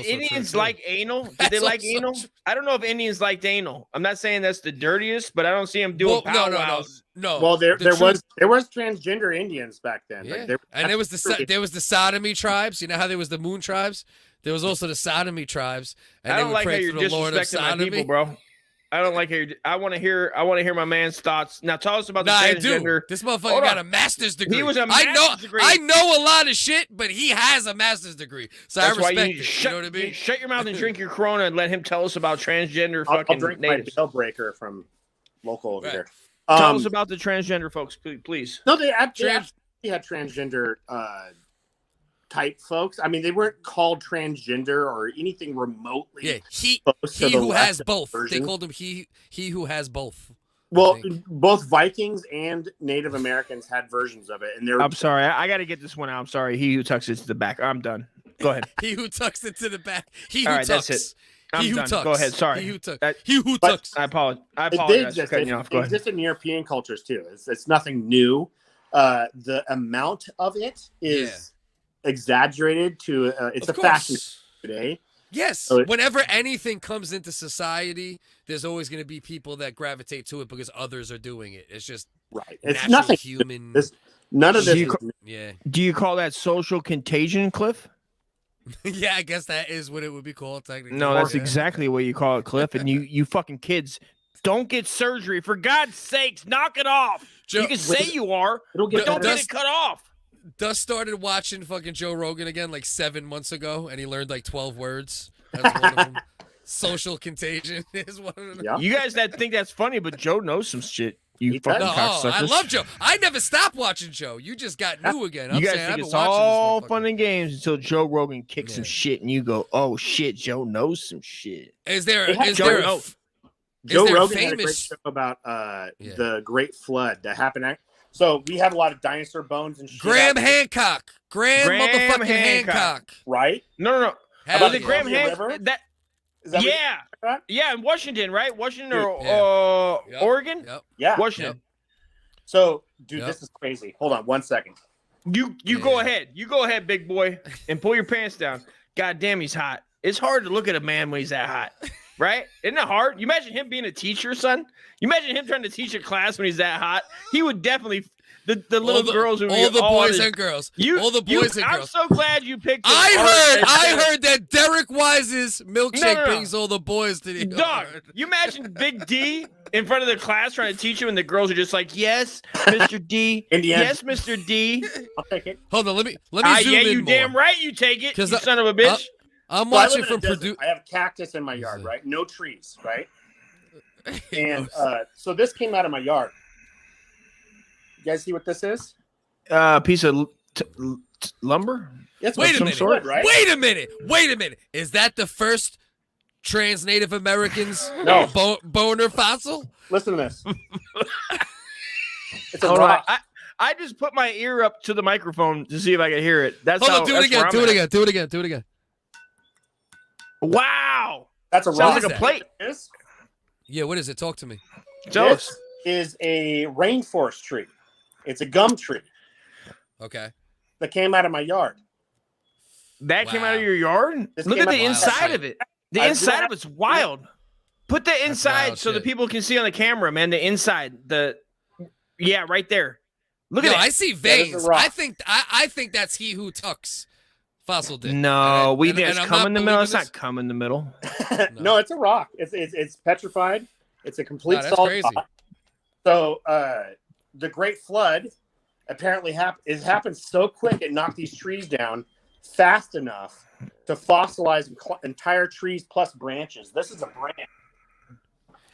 Indians like anal? Did they like anal? I don't know if Indians liked anal. I'm not saying that's the dirtiest, but I don't see them doing powwows. No. Well, there was transgender Indians back then. Yeah. Like, and there was the sodomy tribes. You know how there was the moon tribes? There was also the sodomy tribes. And I don't like how you're disrespecting my people, bro. I don't like how I want to hear my man's thoughts. Now tell us about the transgender. I do. This motherfucker got a master's degree. He was a master's degree. I know a lot of shit, but he has a master's degree. So that's I respect why you it. You know what I mean? Shut your mouth and drink your Corona and let him tell us about transgender I'll fucking drink natives. my Bellbreaker from local over here. Tell us about the transgender folks, please. No, they actually had transgender type folks. I mean, they weren't called transgender or anything remotely. Yeah, he the who left has both. version. They called him he who has both. Well, both Vikings and Native Americans had versions of it, and they're. I'm sorry, I got to get this one out. I'm sorry. He who tucks it to the back. I'm done. Go ahead. He who tucks it to the back. He who All right, tucks. that's it. I'm He who done. tucks. Go ahead. Sorry. He who tucks. That- He who But- tucks. I apologize. I It apologize did for exist. cutting you off. Go It ahead. exists in European cultures too. It's nothing new. The amount of it is exaggerated to. It's Of a fashion course. today. Yes. So it- Whenever anything comes into society, there's always going to be people that gravitate to it because others are doing it. It's just Right. It's natural nothing. human. None of this. You- Is, Yeah. Do you call that social contagion, Cliff? Yeah, I guess that is what it would be called technically. No, that's Yeah. exactly what you call it, Cliff. And you fucking kids, don't get surgery. For God's sakes, knock it off. Joe, You can say you are, it'll but get don't better. get it cut off. Dust started watching fucking Joe Rogan again like 7 months ago, and he learned like 12 words. That's one of them. Social contagion is one of them. Yeah. You guys that think that's funny, but Joe knows some shit. You He fucking does. No, cocksuckers. I love Joe. I never stopped watching Joe. You just got new again. I'm You guys saying, I've think been it's watching all this fun and games until Joe Rogan kicks some Yeah. shit, and you go, "Oh shit, Joe knows some shit." Is there They have is Joe there a, Rogan. is Joe there a Rogan had a great famous show about Yeah. the Great Flood that happened. So we have a lot of dinosaur bones and shit. Graham out there, Hancock? Graham motherfucking Hancock. right? No. Hell Was it yeah. Graham Columbia River? Hancock? That Is that what yeah, you're talking about? yeah, in Washington, right? Washington or Yep. Oregon? Yep. Yeah. Washington. So, dude, Yep. this is crazy. Hold on 1 second. You Yeah. go ahead. You go ahead, big boy, and pull your pants down. God damn, he's hot. It's hard to look at a man when he's that hot, right? Isn't it hard? You imagine him being a teacher, son? You imagine him trying to teach a class when he's that hot? He would definitely the little girls would all be the boys on his- and girls. You, all the boys and I'm girls. so glad you picked. I heard that Derek Wise's milkshake No. brings all the boys to the Dog, you imagine Big D in front of the class trying to teach him, and the girls are just like, "Yes, Mr. D. Indiana. Yes, Mr. D. I'll take it. Hold on, let me Ah, zoom yeah, in you more. damn right you take it, you 'Cause son of a bitch." I'm Well, I watching live in a from desert. Purdue. I have cactus in my yard, right? No trees, right? And Oh, so this came out of my yard. You guys see what this is? Piece of lumber. It's Wait a some minute. sort, right? Wait a minute. Is that the first trans Native Americans No. boner fossil? Listen to this. It's a Hold on. rock. I just put my ear up to the microphone to see if I can hear it. That's Hold how. on, do it that's again. where Do I'm it at. again. Do it again. Do it again. Wow. That's a Sounds rock. like a that? plate. This Yeah, what is it? Talk to me. Tell us. is a rainforest tree. It's a gum tree Okay. that came out of my yard. That came out of Wow. your yard? This Look came at out the of- inside of it. The I inside do of it's wild. Put the inside wild so the shit. people can see on the camera, man. The inside. Yeah, right there. Look Yo, at I it. see That is veins. a rock. I think that's he who tucks fossil dick. No, And we and- think and it's I'm come not in the middle. believing It's not this. come in the middle. No, it's a rock. It's petrified. It's a complete No, that's solid crazy. rock. So the Great Flood apparently happened so quick it knocked these trees down fast enough to fossilize entire trees plus branches. This is a branch.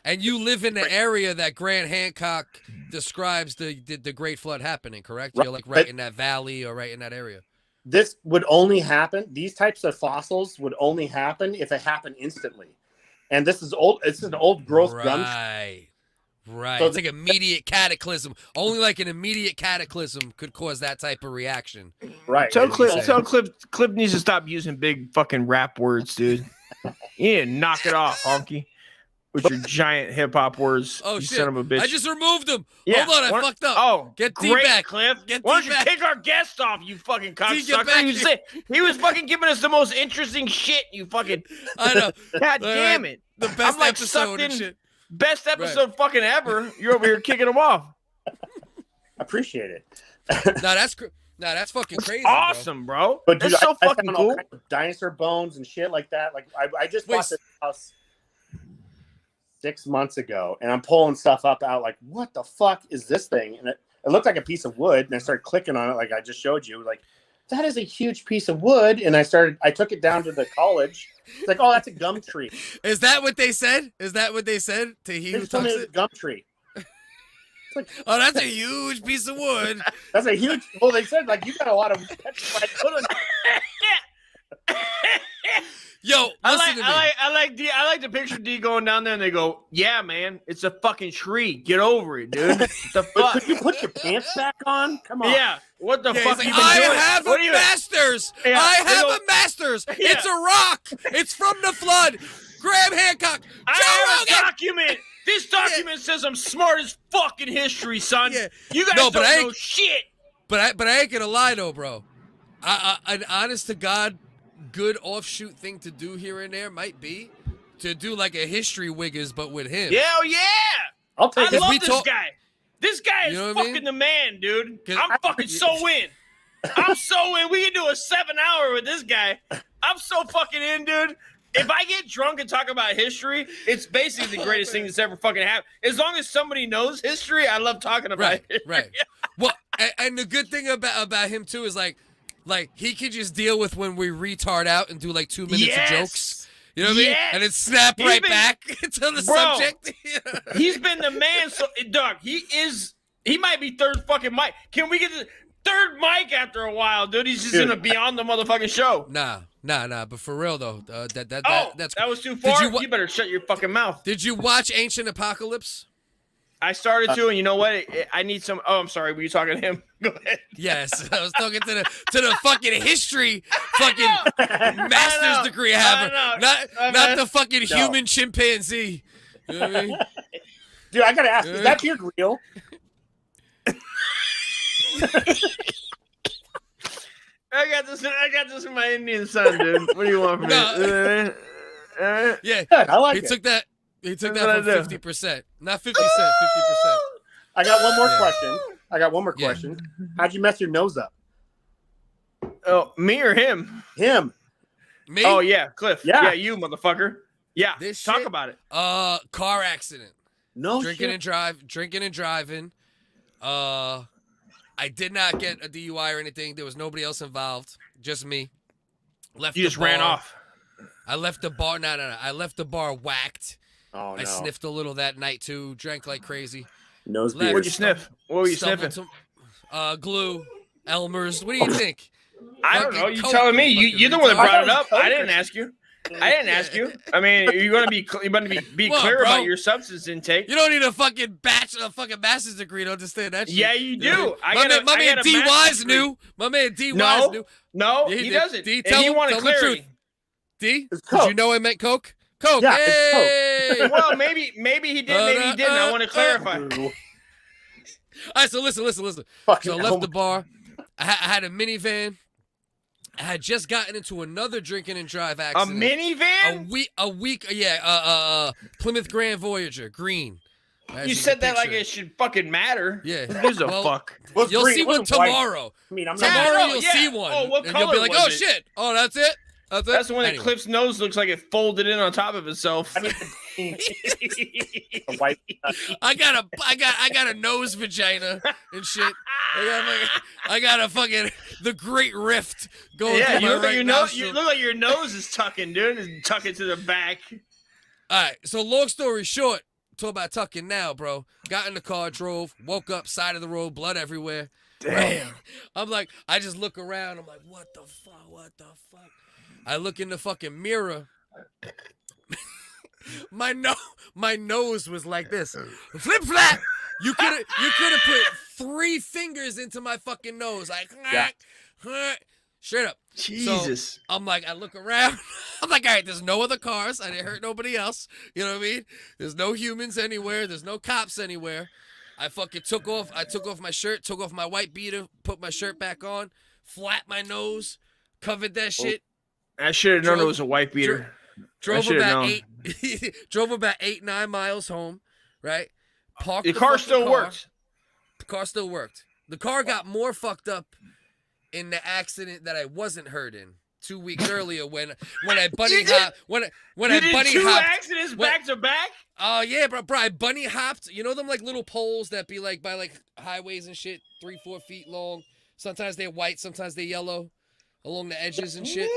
And you live in the area that Grant Hancock describes the Great Flood happening, correct? Right. You're like right in that valley or right in that area. This would only happen. These types of fossils would only happen if it happened instantly. And this is old. It's an old growth gum. Right. So It's like immediate cataclysm. Only like an immediate cataclysm could cause that type of reaction. Right. Tell insane. Clip needs to stop using big fucking rap words, dude. You need to knock it off, honky. With your giant hip hop words. Oh you shit! son of a bitch. I just removed them. Yeah, Hold on, I why- fucked up. Oh, Get D great, back. Cliff. Get Why D don't you back. take our guest off, you fucking D, get cocksucker? back. He was fucking giving us the most interesting shit, you fucking... I know. God All damn right. it. The best I'm like episode sucked and in. shit. Best episode fucking ever. You're over here kicking him off. Appreciate it. No, that's fucking That's crazy. awesome, bro. But dude, That's so I fucking found all cool. kinds of dinosaur bones and shit like that. Like I just Wait, bought this house 6 months ago, and I'm pulling stuff up out like, what the fuck is this thing? And it looked like a piece of wood, and I started clicking on it like I just showed you. Like, that is a huge piece of wood, and I took it down to the college. It's like, oh, that's a gum tree. Is that what they said? Is that what they said to he They who just told me tucks it was a it? gum tree. Oh, that's a huge piece of wood. That's a huge. Well, they said like you got a lot of petrified wood on. Yo, listen to me. I like the picture D going down there and they go, yeah, man, it's a fucking tree. Get over it, dude. The fuck? Could you put your pants back on? Come on. Yeah. What the Yeah, fuck he's you like, been I doing? have What a are you- master's. Yeah, I they have go- a master's. Yeah. It's a rock. It's from the flood. Graham Hancock. I Joe have a Rogan. document. This document says I'm smart as fuck in history, son. Yeah. You guys No, but don't I know ain't- shit. But I ain't gonna lie though, bro. An honest to God, good offshoot thing to do here and there might be to do like a history WHiggaz, but with him. Hell yeah. I'll take I it. love we this talk- guy. This guy is You know what I fucking mean? the man, dude. 'Cause- I'm fucking so in. I'm so in. We can do a 7-hour with this guy. I'm so fucking in, dude. If I get drunk and talk about history, it's basically the greatest thing that's ever fucking happened. As long as somebody knows history, I love talking about Right, it. right. Well, and the good thing about him too is like he could just deal with when we retard out and do like 2 minutes Yes. of jokes. You know what I mean? Yes. And then snap He's right been- back to the Bro. subject. He's been the man. So, Doug, he might be third fucking mic. Can we get the third mic after a while, dude? He's just Dude. gonna be on the motherfucking show. Nah. But for real though, that's That was too far. you wa- You better shut your fucking mouth. Did you watch Ancient Apocalypse? I started to, and you know what? I need some. Oh, I'm sorry. Were you talking to him? Go ahead. Yes, I was talking to the fucking history fucking I master's know. degree I haver, know. not the fucking No. human chimpanzee. You know what I mean? Dude, I gotta ask, is that beard real? I got this in my Indian son, dude. What do you want from No. me? Yeah, Good, I like he it. took that. He took That's that what from I do. 50%, not 50 cent, 50%. I got one more Yeah. question. Yeah. How'd you mess your nose up? Oh, me or him? Him. Me? Oh yeah, Cliff. Yeah. Yeah, you motherfucker. Yeah. This Talk shit? about it. Car accident. No Drinking shit. and driving. I did not get a DUI or anything. There was nobody else involved. Just me. Left. You the just ran bar. off. I left the bar. No. I left the bar whacked. Oh no. I sniffed a little that night too. Drank like crazy. Nose Left. beard. What'd you sniff? What were you Stumbled sniffing? to- glue. Elmer's. What do you think? I don't Fucking know. You coke, telling me? you You're the fucking one that brought it retard. up. I didn't ask you. I didn't ask you. I mean, you're gonna be be What, clear bro? about your substance intake. You don't need a fucking master's degree to understand that shit. Yeah, you do. know what I I mean? got a- my I man got a D master's Wise degree. knew. My man D No. Wise knew. No, Yeah, he he did. doesn't. D, And tell he him- wanted tell him the clarity. D, It's did you coke. know I meant Coke? Coke. Yeah, it's Hey! Well, maybe he did, maybe he didn't. I want to clarify. Ooh, All right, so listen. fucking So I left the bar. I had a minivan. I had just gotten into another drinking and drive A accident. minivan? A week, yeah. Plymouth Grand Voyager, green. As You can said that like picture. it should fucking matter. Yeah. Who gives a Well, fuck? Was You'll green, see it one wasn't white. tomorrow. I mean, I'm Yeah, not. Tomorrow know, you'll yeah. see one. Oh, what and you'll be color like, was oh it? shit. Oh, that's it. That's it. That's the one that Anyway. Cliff's nose looks like it folded in on top of itself. I mean, a white. I got a nose vagina and shit. I got a fucking the Great Rift going Yeah, through you my look, like right your nose, nostril. you look like your nose is tucking, dude. It's tucking to the back. All right, so long story short, talk about tucking now, bro. Got in the car, drove, woke up, side of the road, blood everywhere. Damn. I'm like, I just look around. I'm like, what the fuck? I look in the fucking mirror. my nose was like this. Flip flap. You could have put 3 fingers into my fucking nose, like straight up. Jesus. So, I'm like, I look around. I'm like, all right, there's no other cars. I didn't hurt nobody else. You know what I mean? There's no humans anywhere. There's no cops anywhere. I fucking took off my shirt, took off my white beater, put my shirt back on, flapped my nose, covered that shit. I should have known it Drove- was a white beater. Drove should've about known. 9 miles home, right? Parked The car fucking still works. The car still worked. The car got more fucked up in the accident that I wasn't hurt in 2 weeks earlier when I bunny hopped when You I did bunny 2 hopped. accidents back to back? Oh yeah, bro, I bunny hopped. You know them like little poles that be like by like highways and shit, 3-4 feet long. Sometimes they're white, sometimes they're yellow, along the edges and shit.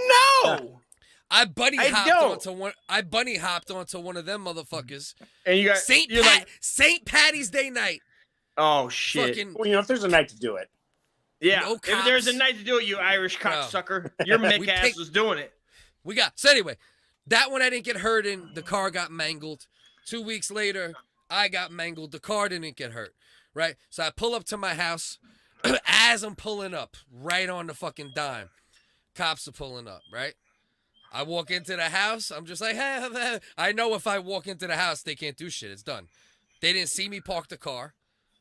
No. I bunny I hopped don't. onto one. I bunny hopped onto one of them motherfuckers. And you got Saint you're like, Patty's Day night. Oh shit. Fucking Well, if there's a night to do it. Yeah. no If there's a cops. night to do it, you Irish Bro. cocksucker, your Mick ass picked- was doing it. So anyway, that one I didn't get hurt in. The car got mangled. 2 weeks later, I got mangled. The car didn't get hurt. Right? So I pull up to my house. As I'm pulling up, right on the fucking dime, cops are pulling up, right? I walk into the house. I'm just like, hey. I know if I walk into the house, they can't do shit. It's done. They didn't see me park the car.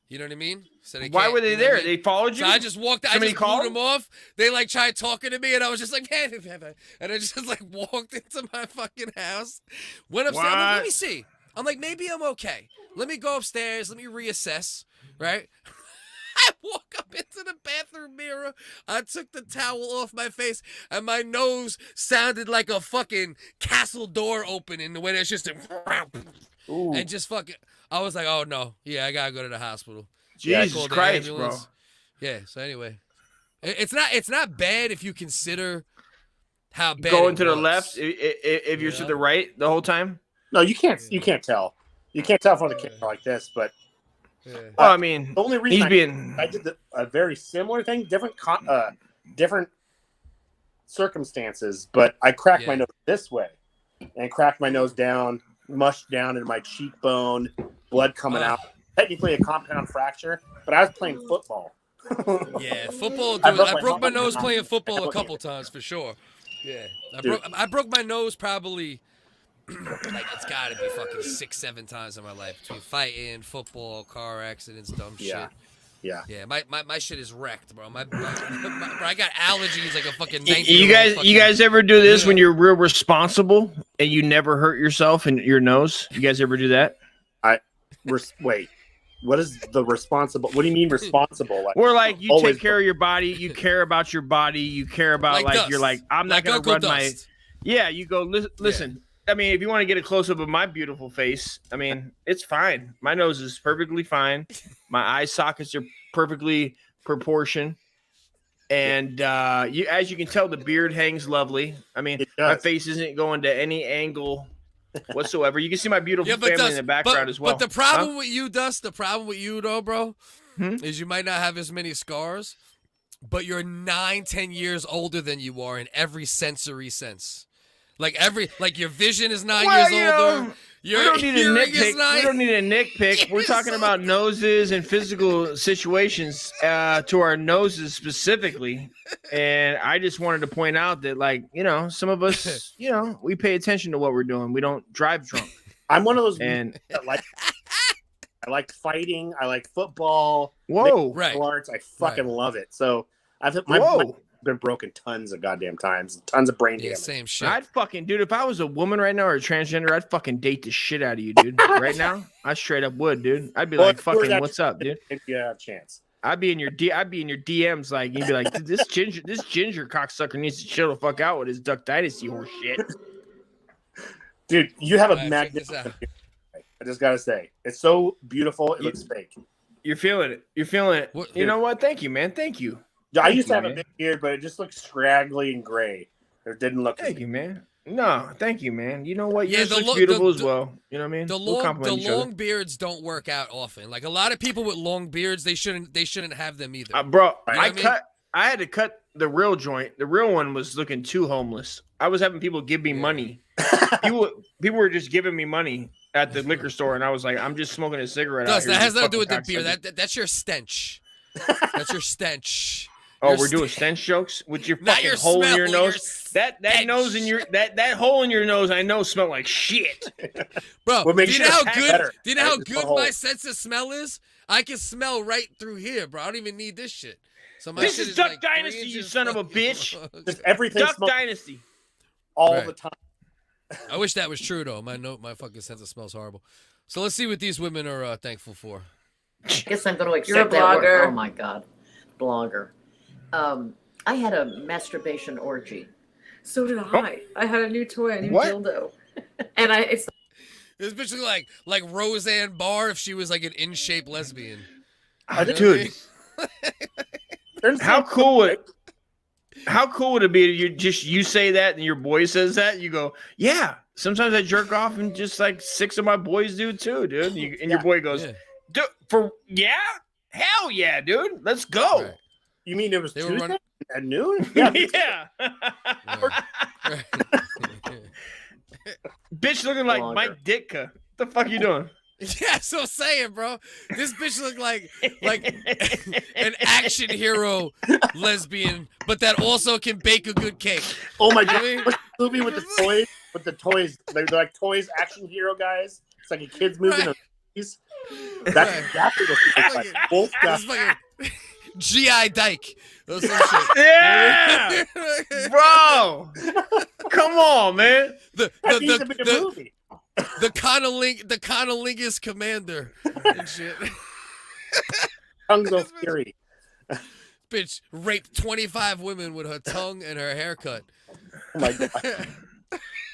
You know what I mean? So they Why can't- were they you know what there? I mean? They followed you? So I just walked. I Somebody just blew called? them off. They like tried talking to me, and I was just like, and I just like walked into my fucking house. Went upstairs. I'm like, What? let me see. I'm like, maybe I'm okay. Let me go upstairs. Let me reassess. Right? I walk up into the bathroom mirror. I took the towel off my face, and my nose sounded like a fucking castle door opening. The way that's just and just fucking. I was like, oh no, yeah, I gotta go to the hospital. I Jesus called the Christ, bro. ambulance. Yeah. So anyway, it's not bad if you consider how bad. Going it to the was. left if you're to Yeah. the right the whole time? No, you can't tell. You can't tell from the camera like this, but Yeah. Well, I mean, the only reason he's I being did a very similar thing, different circumstances, but I cracked my Yeah. nose this way and cracked my nose down, mushed down into my cheekbone, blood coming out. Technically a compound fracture, but I was playing football. Yeah, football. I Dude, broke I my broke my nose. nose playing football a couple times for sure. Yeah, I broke my nose probably. Like it's got to be fucking 6-7 times in my life between fighting, football, car accidents, dumb Yeah. shit. Yeah. Yeah, my shit is wrecked, bro. Bro, I got allergies like a fucking 19-year-old you guys fucking- ever do this Yeah. when you're real responsible and you never hurt yourself in your nose? You guys ever do that? Wait, what is the responsible? What do you mean responsible? Like, Or like you always- take care of your body, you care about your body, you care about like you're dust. like I'm not Like gonna Uncle run my Dust. yeah. You go listen. I mean, if you want to get a close up of my beautiful face, I mean, it's fine. My nose is perfectly fine. My eye sockets are perfectly proportioned. And you, as you can tell, the beard hangs lovely. I mean, It my does. face isn't going to any angle whatsoever. You can see my beautiful Yeah, but family in Dust, the background as well. But the problem with you, Dust, the problem with you though, bro, Hmm? is you might not have as many scars, but you're 9-10 years older than you are in every sensory sense. Like your vision is 9 Well, years you older. know, Your we don't need a hearing nitpick. is 9. We don't need a nitpick. We're years talking about older. noses and physical situations to our noses specifically. And I just wanted to point out that, like, you know, some of us, you know, we pay attention to what we're doing. We don't drive drunk. I'm one of those And that I like fighting. I like football. whoa, Right. Martial arts. I fucking love it. So I've whoa. been broken tons of goddamn times. Tons of brain Yeah, damage. same shit. I'd fucking, dude, if I was a woman right now or a transgender, I'd fucking date the shit out of you, dude. Right now, I straight up would, dude. I'd be Well, like, if you were fucking, that- what's up, dude? If you have a chance. I'd be in your DMs, like you'd be like, this ginger cocksucker needs to chill the fuck out with his Duck Dynasty horse shit. Dude, you have a Alright, check this magnificent out. beard. I just gotta say, it's so beautiful. It looks fake. You're feeling it. You're feeling it. What- You know what? Thank you, man. Thank you. I Thank used to you, have man. a big beard, but it just looks scraggly and gray. It didn't look. Thank you, man. No, thank you, man. You know what? Yeah, Yours the looks lo- beautiful the- as well. You know what I mean? The We'll long compliment each long other. beards don't work out often. Like a lot of people with long beards, they shouldn't have them either. Bro, You know what I mean? I had to cut the real joint. The real one was looking too homeless. I was having people give me Yeah. money. People were just giving me money at the liquor store, and I was like, I'm just smoking a cigarette. out Does here, that you has nothing to do with the fucking beard? cocksucker. That's your stench. That's your stench. Oh, Your we're sten- doing stench jokes with your Not fucking your hole in smell, your your nose. That stench. nose in your that hole in your nose, I know smell like shit. Bro, What do makes you you know how attack good? better? Do you know how Right? good Oh. my sense of smell is? I can smell right through here, bro. I don't even need this shit. So my This shit is Duck like 3 Dynasty, you inches son of a fucking bitch. long. Just everything Duck smells Dynasty. all Right. the time. I wish that was true though. My fucking sense of smells horrible. So let's see what these women are thankful for. I guess I'm going to You're a accept that word. blogger. Oh my God, blogger. I had a masturbation orgy. So did I. I had a new toy, a new What? dildo. And it's This bitch look like Roseanne Barr if she was like an in-shape lesbian. Dude, There's how some- cool would it be? You say that and your boy says that. You go, yeah. Sometimes I jerk off and just like 6 of my boys do too, dude. And your boy goes, Yeah. Hell yeah, dude. Let's go. Right. You mean it was They were Tuesday running- at noon? Yeah. Yeah. Right. Bitch looking like Longer. Mike Ditka. What the fuck you doing? Yeah, that's what I'm saying, bro. This bitch looked like an action hero lesbian, but that also can bake a good cake. Oh my I god! mean- What's the movie with the toys? With the toys, they're like toys action hero guys. It's like a kids movie. Right. in the 50s. That's Right. exactly what it's like. Fucking- Wolf It's guy. fucking GI Dyke or some shit. Yeah, bro. Come on, man. the That needs to be a the movie. the conolingus commander and shit. Tongues of Fury. Bitch raped 25 women with her tongue and her haircut. Oh my god!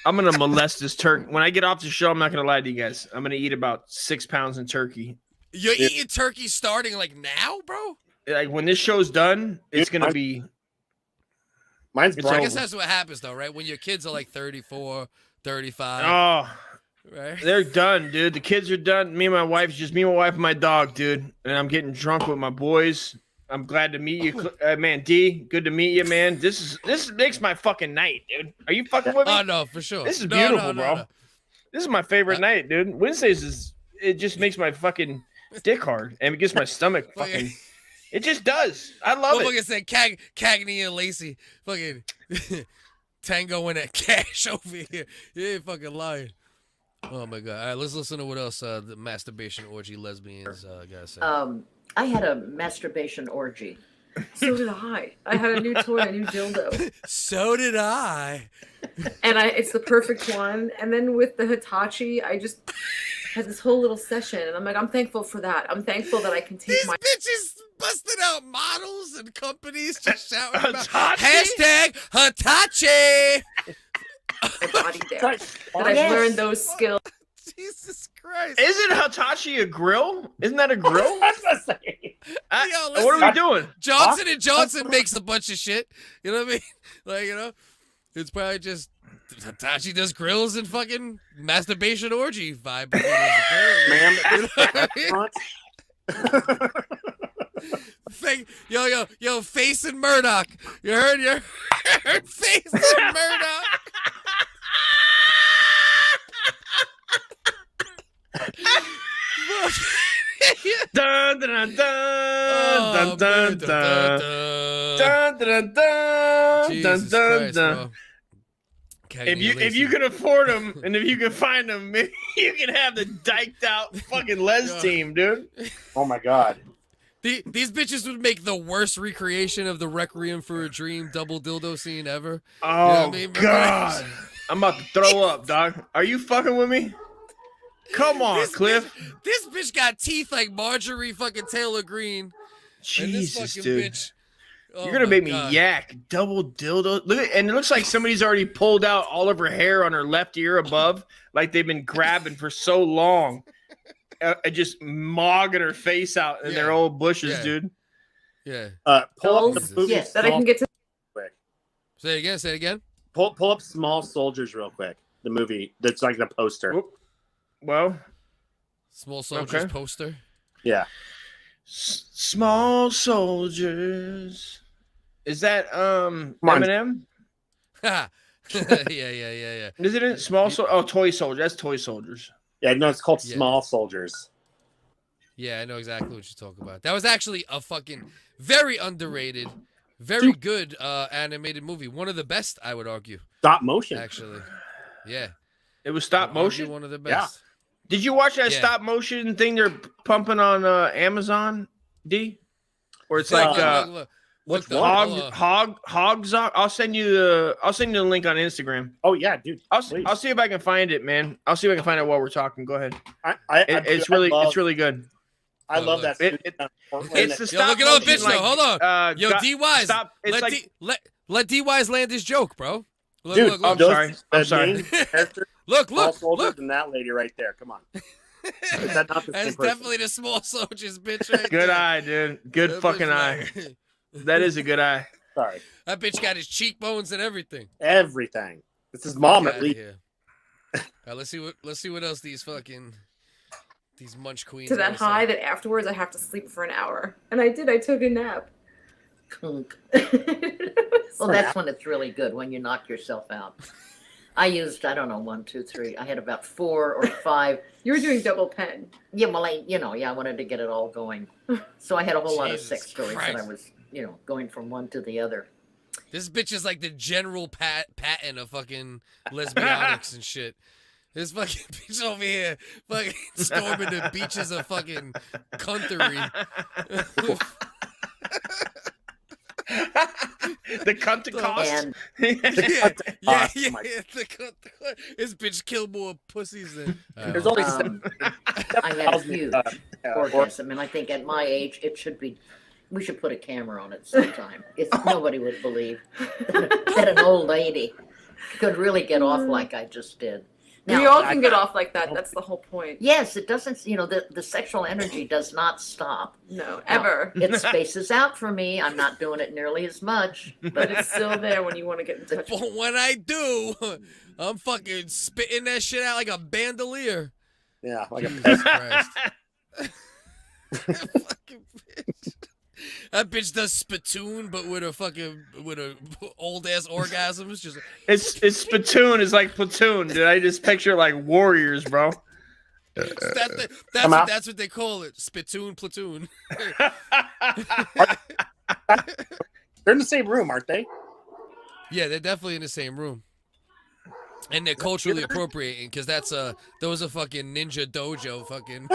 I'm gonna molest this turkey. When I get off the show, I'm not gonna lie to you guys. I'm gonna eat about 6 pounds in turkey. You're Yeah. eating turkey starting like now, bro? Like when this show's done, it's gonna be. Mine's It's I brown. guess that's what happens though, right? When your kids are like 34, 35, Oh, right? they're done, dude. The kids are done. Me and my wife, and my dog, dude. And I'm getting drunk with my boys. I'm glad to meet you, man. D, good to meet you, man. This makes my fucking night, dude. Are you fucking with me? Oh no, for sure. This is No, beautiful, no, bro. no. This is my favorite night, dude. Wednesdays it just makes my fucking dick hard and it gets my stomach fucking. It just does. I love Motherfucker it. said Cagney and Lacey fucking Tango and that cash over here. You ain't fucking lying. Oh my god. All right, let's listen to what else the masturbation orgy lesbians gotta say. I had a masturbation orgy. So did I. I had a new toy, a new dildo. So did I. And it's the perfect one. And then with the Hitachi, I just had this whole little session. And I'm like, I'm thankful for that. I'm thankful that I can take These my bitches busting out models and companies just shouting about Hitachi? #Hitachi. body there. Sorry. That I've Yes. learned those skills. Jesus Christ. Isn't Hitachi a grill? Isn't that a grill? I was gonna say. Yo, What are we listen. doing? Johnson and Johnson makes a bunch of shit. You know what I mean? Like, you know, it's probably just Hitachi does grills and fucking masturbation orgy vibe. Ma'am, You know what I mean? restaurant. Yo, Face and Murdoch. You heard Face and Murdoch. Dun, dun, dun, Oh, dun, dun, man, dun, dun, dun, dun, dun, Jesus dun, Christ, dun. bro. If you can afford them and if you can find them, maybe you can have the diked out fucking les Yeah. team, dude. Oh my god. These bitches would make the worst recreation of the Requiem for a Dream double dildo scene ever. Oh You know what I mean? god, I'm about to throw up, dog. Are you fucking with me? Come on, This Cliff. This bitch got teeth like Marjorie fucking Taylor Greene. And this Jesus, fucking dude. bitch. Oh You're gonna my make me God. yak. Double dildo. Look, and it looks like somebody's already pulled out all of her hair on her left ear above, like they've been grabbing for so long, and just mogging her face out in their Yeah. old bushes, Yeah. dude. Yeah. Pull up Jesus. the movie. Yes, That I can get to. quick. Say it again. Pull up Small Soldiers real quick. The movie that's like the poster. Whoop. Well, Small Soldiers Okay. poster. Yeah. small soldiers. Is that on. Eminem? yeah. Isn't it small? Oh, toy soldier. That's toy soldiers. Yeah, no, it's called Yeah. Small Soldiers. Yeah, I know exactly what you're talking about. That was actually a fucking very underrated, very good animated movie. One of the best, I would argue, Stop motion. actually. Yeah. It was stop I'd argue motion. One of the Yeah. best. Did you watch that Yeah. stop motion thing they're pumping on Amazon? D, or it's like look, Which the- one? hold on. hogs. I'll send you the link on Instagram. Oh yeah, dude. I'll please. see if I can find it, man. I'll see if I can find it while we're talking. Go ahead. It's really good. I love that. It- It's the Yo, stop look it up, motion, bitch. Though. Hold on. Yo, got- D Wise. stop. It's Let D Wise land his joke, bro. Look, Dude, look, I'm look. sorry. I'm sorry. Look, Small look, Soldiers look. and that lady right there. Come on. Is that not the same That's person? definitely the Small Soldiers, bitch. Right Good there. eye, dude. Good That fucking bitch eye. right- That is a good eye. Sorry. That bitch got his cheekbones and everything. Everything. This is mom Get at outta least. here. All right, let's see what else these fucking These munch queens. to that always say. high that afterwards I have to sleep for an hour. And I did. I took a nap. Kunk. Well, that's when it's really good, when you knock yourself out. I used, I don't know, 1, 2, 3. I had about 4 or 5. You were doing double pen. Yeah, well, I wanted to get it all going. So I had a whole lot of Jesus sex stories that I Christ. was, going from one to the other. This bitch is like the general Patton of fucking lesbianics and shit. This fucking bitch over here fucking storming the beaches of fucking country. The cunt to cost. And yeah. This bitch killed more pussies than. There's only I had a huge orgasm, and I think at my age, we should put a camera on it sometime. Nobody would believe that an old lady could really get off like I just did. We all can get off like that. That's the whole point. Yes, it doesn't, the sexual energy does not stop. No, ever. It spaces out for me. I'm not doing it nearly as much. But it's still there when you want to get in touch. But when I do, I'm fucking spitting that shit out like a bandolier. Yeah, like a Jesus Christ. Fucking bitch. That bitch does spittoon, but with a old ass orgasms. Just It's spittoon is like platoon. Did I just picture like warriors, bro? that's what they call it. Spittoon platoon. They're in the same room, aren't they? Yeah, they're definitely in the same room. And they're culturally appropriating because those are fucking ninja dojo fucking.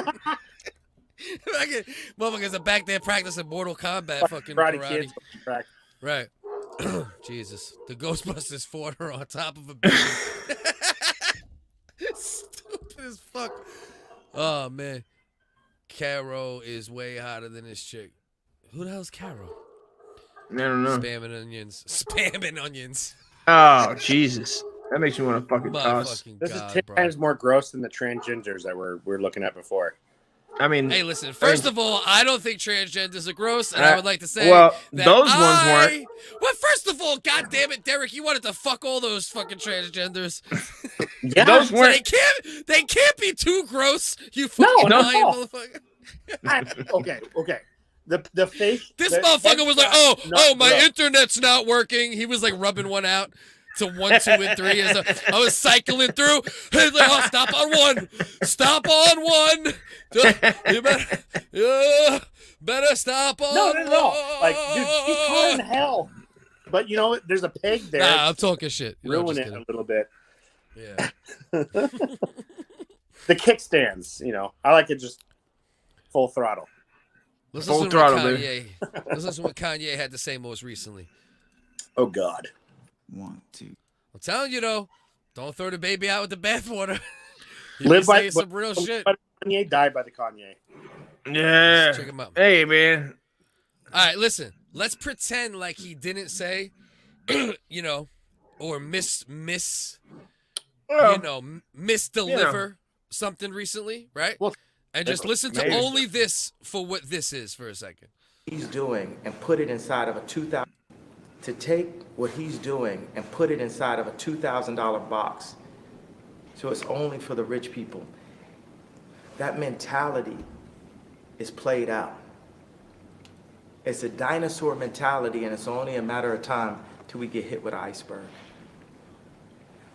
Motherfuckers are back there practicing Mortal Kombat fucking karate. Kids. Right. Jesus. The Ghostbusters fought her on top of a building. Stupid as fuck. Oh, man. Caro is way hotter than this chick. Who the hell's Caro? I don't know. Spamming onions. Spamming onions. Oh, Jesus. That makes me want to fucking My toss. fucking This God, is 10 bro. times more gross than the transgenders that we're looking at before. I mean, Hey, listen. First of all, I don't think transgenders are gross, and I would like to say well, that those ones weren't. Well, first of all, God damn it, Derek, you wanted to fuck all those fucking transgenders. Yeah, those So weren't. they can't be too gross. You fucking No, lying no. motherfucker. Okay. The fake. This the motherfucker was like, headshot, not oh, my gross. internet's not working. He was like rubbing one out to 1, 2, and 3. As I was cycling through. He's like, oh, stop on 1. Stop on 1. You better stop on No. Like, dude, she's hot in hell. But there's a pig there. Nah, I'm talking shit. Ruin just it kidding. a little bit. Yeah. The kickstands, I like it just full throttle. Let's Full listen to throttle, what baby. Kanye. Let's listen to what Kanye had to say most recently. Oh God. 1, 2. I'm telling you though, don't throw the baby out with the bathwater. Live by some real shit. Kanye, die by the Kanye. Yeah. Check him out. Hey, man. All right, listen. Let's pretend like he didn't say, or misdeliver something recently, right? Well, and just listen to maybe. only this for what this is for a second. He's doing and put it inside of a $2,000. To take what he's doing and put it inside of a $2,000 box, so it's only for the rich people. That mentality is played out. It's a dinosaur mentality, and it's only a matter of time till we get hit with an iceberg.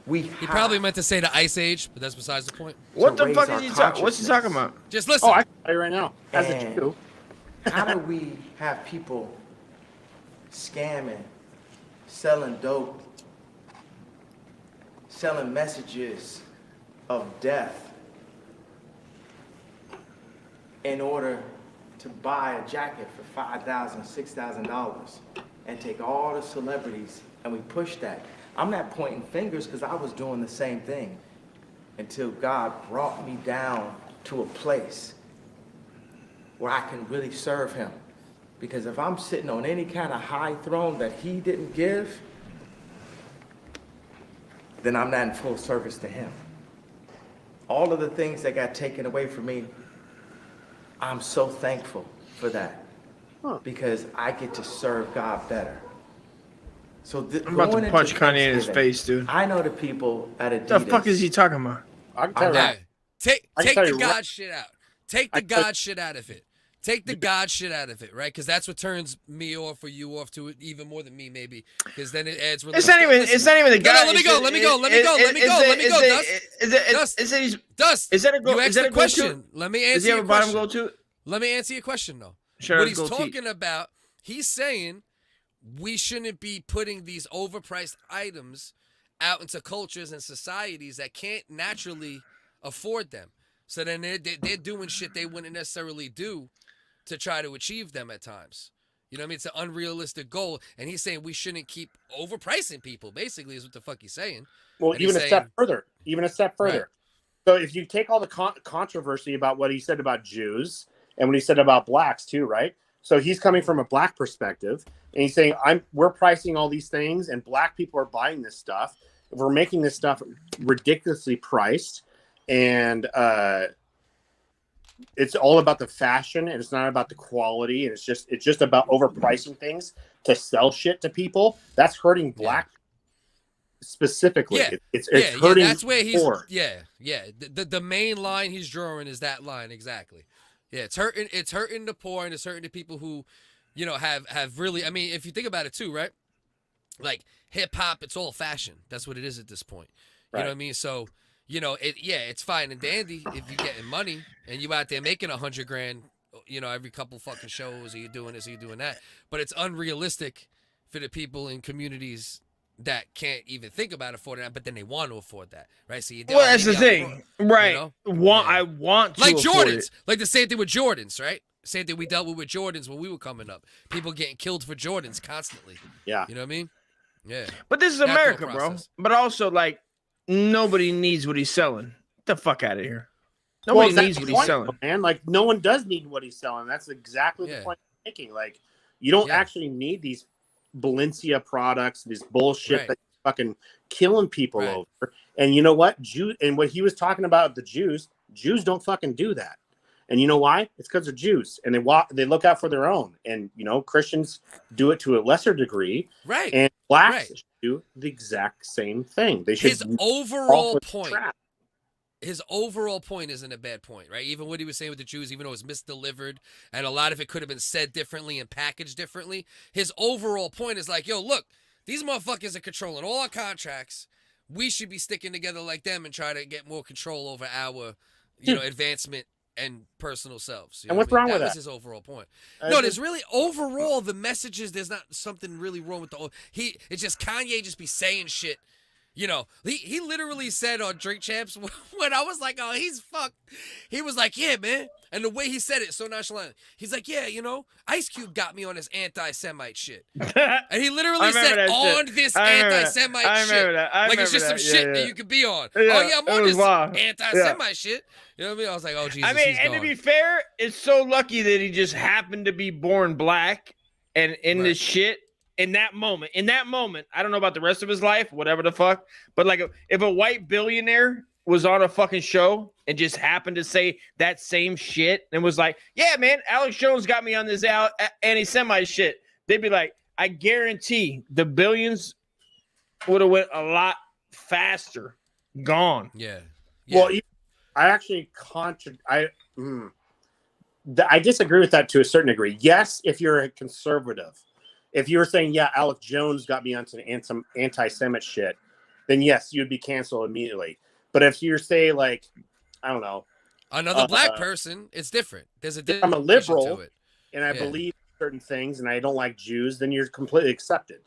He probably meant to say the Ice Age, but that's besides the point. What the raise fuck our is he talking? What's he talking about? Just listen. Oh, I can tell you right now. As a And Jew. how do we have people scamming, selling dope, selling messages of death in order to buy a jacket for $5,000, $6,000 and take all the celebrities and we push that? I'm not pointing fingers because I was doing the same thing until God brought me down to a place where I can really serve him. Because if I'm sitting on any kind of high throne that he didn't give, then I'm not in full service to him. All of the things that got taken away from me, I'm so thankful for that. Because I get to serve God better. So I'm about to punch Kanye in his face, dude. I know the people at Adidas. The fuck is he talking about? I can tell you. Hey, take tell the you God shit out. Take the God shit out of it. Take the God shit out of it, right? Because that's what turns me off or you off to it even more than me, maybe. Because then it adds. It's not even. It's not even the God. No, let me go. Let me go. Dust. Dust. Is that a goal? You Is asked that the a goal question. too? Let me answer. Does he have your a bottom question. goal too? Let me answer your question though. Sure. What he's talking about, he's saying we shouldn't be putting these overpriced items out into cultures and societies that can't naturally afford them. So then they're doing shit they wouldn't necessarily do to try to achieve them at times. You know what I mean? It's an unrealistic goal. And he's saying we shouldn't keep overpricing people, basically, is what the fuck he's saying. Well, and even a step further. Right. So if you take all the controversy about what he said about Jews and what he said about blacks too, right? So he's coming from a black perspective and he's saying, we're pricing all these things and black people are buying this stuff. We're making this stuff ridiculously priced. And it's all about the fashion and it's not about the quality. And it's just about overpricing things to sell shit to people. That's hurting black specifically. Yeah. It's hurting. That's where he's poor. The main line he's drawing is that line exactly. Yeah, it's hurting the poor and it's hurting the people who, you know, have really, I mean, if you think about it too, right? Like hip hop, it's all fashion. That's what it is at this point. You know what I mean? So, you know, it's fine and dandy if you're getting money and you out there making $100,000, you know, every couple fucking shows, or you're doing this, or you're doing that. But it's unrealistic for the people in communities that can't even think about affording that, but then they want to afford that, right? So that's the thing, right? You know? I want to like afford Jordans, it. like the same thing with Jordans, right? Same thing we dealt with Jordans when we were coming up. People getting killed for Jordans constantly. Yeah, you know what I mean? Yeah. But this is That America, thought bro. process. But also, like, nobody needs what he's selling. Get the fuck out of here. Nobody needs what he's selling. Man, like no one does need what he's selling. That's exactly the point I'm making. Like, you don't actually need these Balenciaga products, this bullshit that you're fucking killing people over. And you know what? And what he was talking about the Jews don't fucking do that. And you know why? It's because they're Jews and they look out for their own. And you know, Christians do it to a lesser degree. Right. And blacks do the exact same thing. They should. His overall point isn't a bad point, right? Even what he was saying with the Jews, even though it was misdelivered and a lot of it could have been said differently and packaged differently, his overall point is like, yo, look, these motherfuckers are controlling all our contracts. We should be sticking together like them and try to get more control over our, you know, advancement and personal selves. You know and what's what I mean? wrong with that? That was his overall point. No, there's really overall the messages. There's not something really wrong with it's just Kanye just be saying shit. You know, he literally said on Drink Champs when I was like, oh, he's fucked. He was like, yeah, man. And the way he said it, so nonchalant. He's like, yeah, you know, Ice Cube got me on this anti-Semite shit. And he literally said, on this anti-Semite shit. Like it's just some shit that you could be on. Oh, yeah, I'm on this anti-Semite shit. You know what I mean? I was like, oh, Jesus, I mean, he's and gone. to be fair, it's so lucky that he just happened to be born black and in this shit. In that moment, I don't know about the rest of his life, whatever the fuck. But like, if a white billionaire was on a fucking show and just happened to say that same shit and was like, "Yeah, man, Alex Jones got me on this anti-Semite shit," they'd be like, "I guarantee the billions would have went a lot faster, gone." Yeah. Well, I actually I disagree with that to a certain degree. Yes, if you're a conservative. If you were saying, yeah, Alex Jones got me onto some anti-Semite shit, then yes, you'd be canceled immediately. But if you're say like, I don't know, another black person, it's different. There's a I'm a liberal to it. And I believe certain things and I don't like Jews, then you're completely accepted.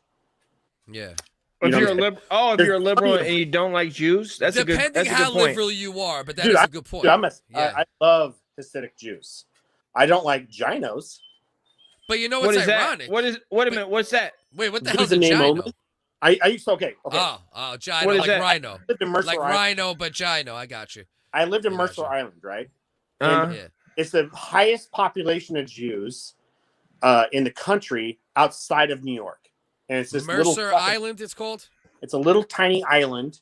Yeah. If you're a liberal and you don't like Jews, that's a good point. Depending how liberal you are, but that is a good point. Dude, I love Hasidic Jews. I don't like Ginos. But you know what's ironic? Wait a minute, what's that? Wait, what the hell's a Gino? I used to, okay. Oh, Gino, like Rhino. I lived in Mercer like Island. Rhino, but Gino, I got you. I lived in Mercer Island, right? And it's the highest population of Jews in the country outside of New York. And it's this Mercer Island, it's called? It's a little tiny island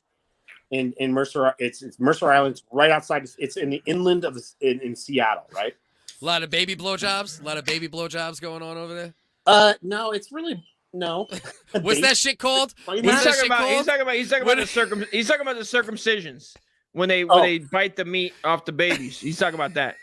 in Mercer. It's Mercer Island. It's right outside. It's in the inland of in Seattle, right? A lot of baby blowjobs going on over there. No, it's really no. What's that shit called? He's talking about the circumcisions when they bite the meat off the babies. He's talking about that.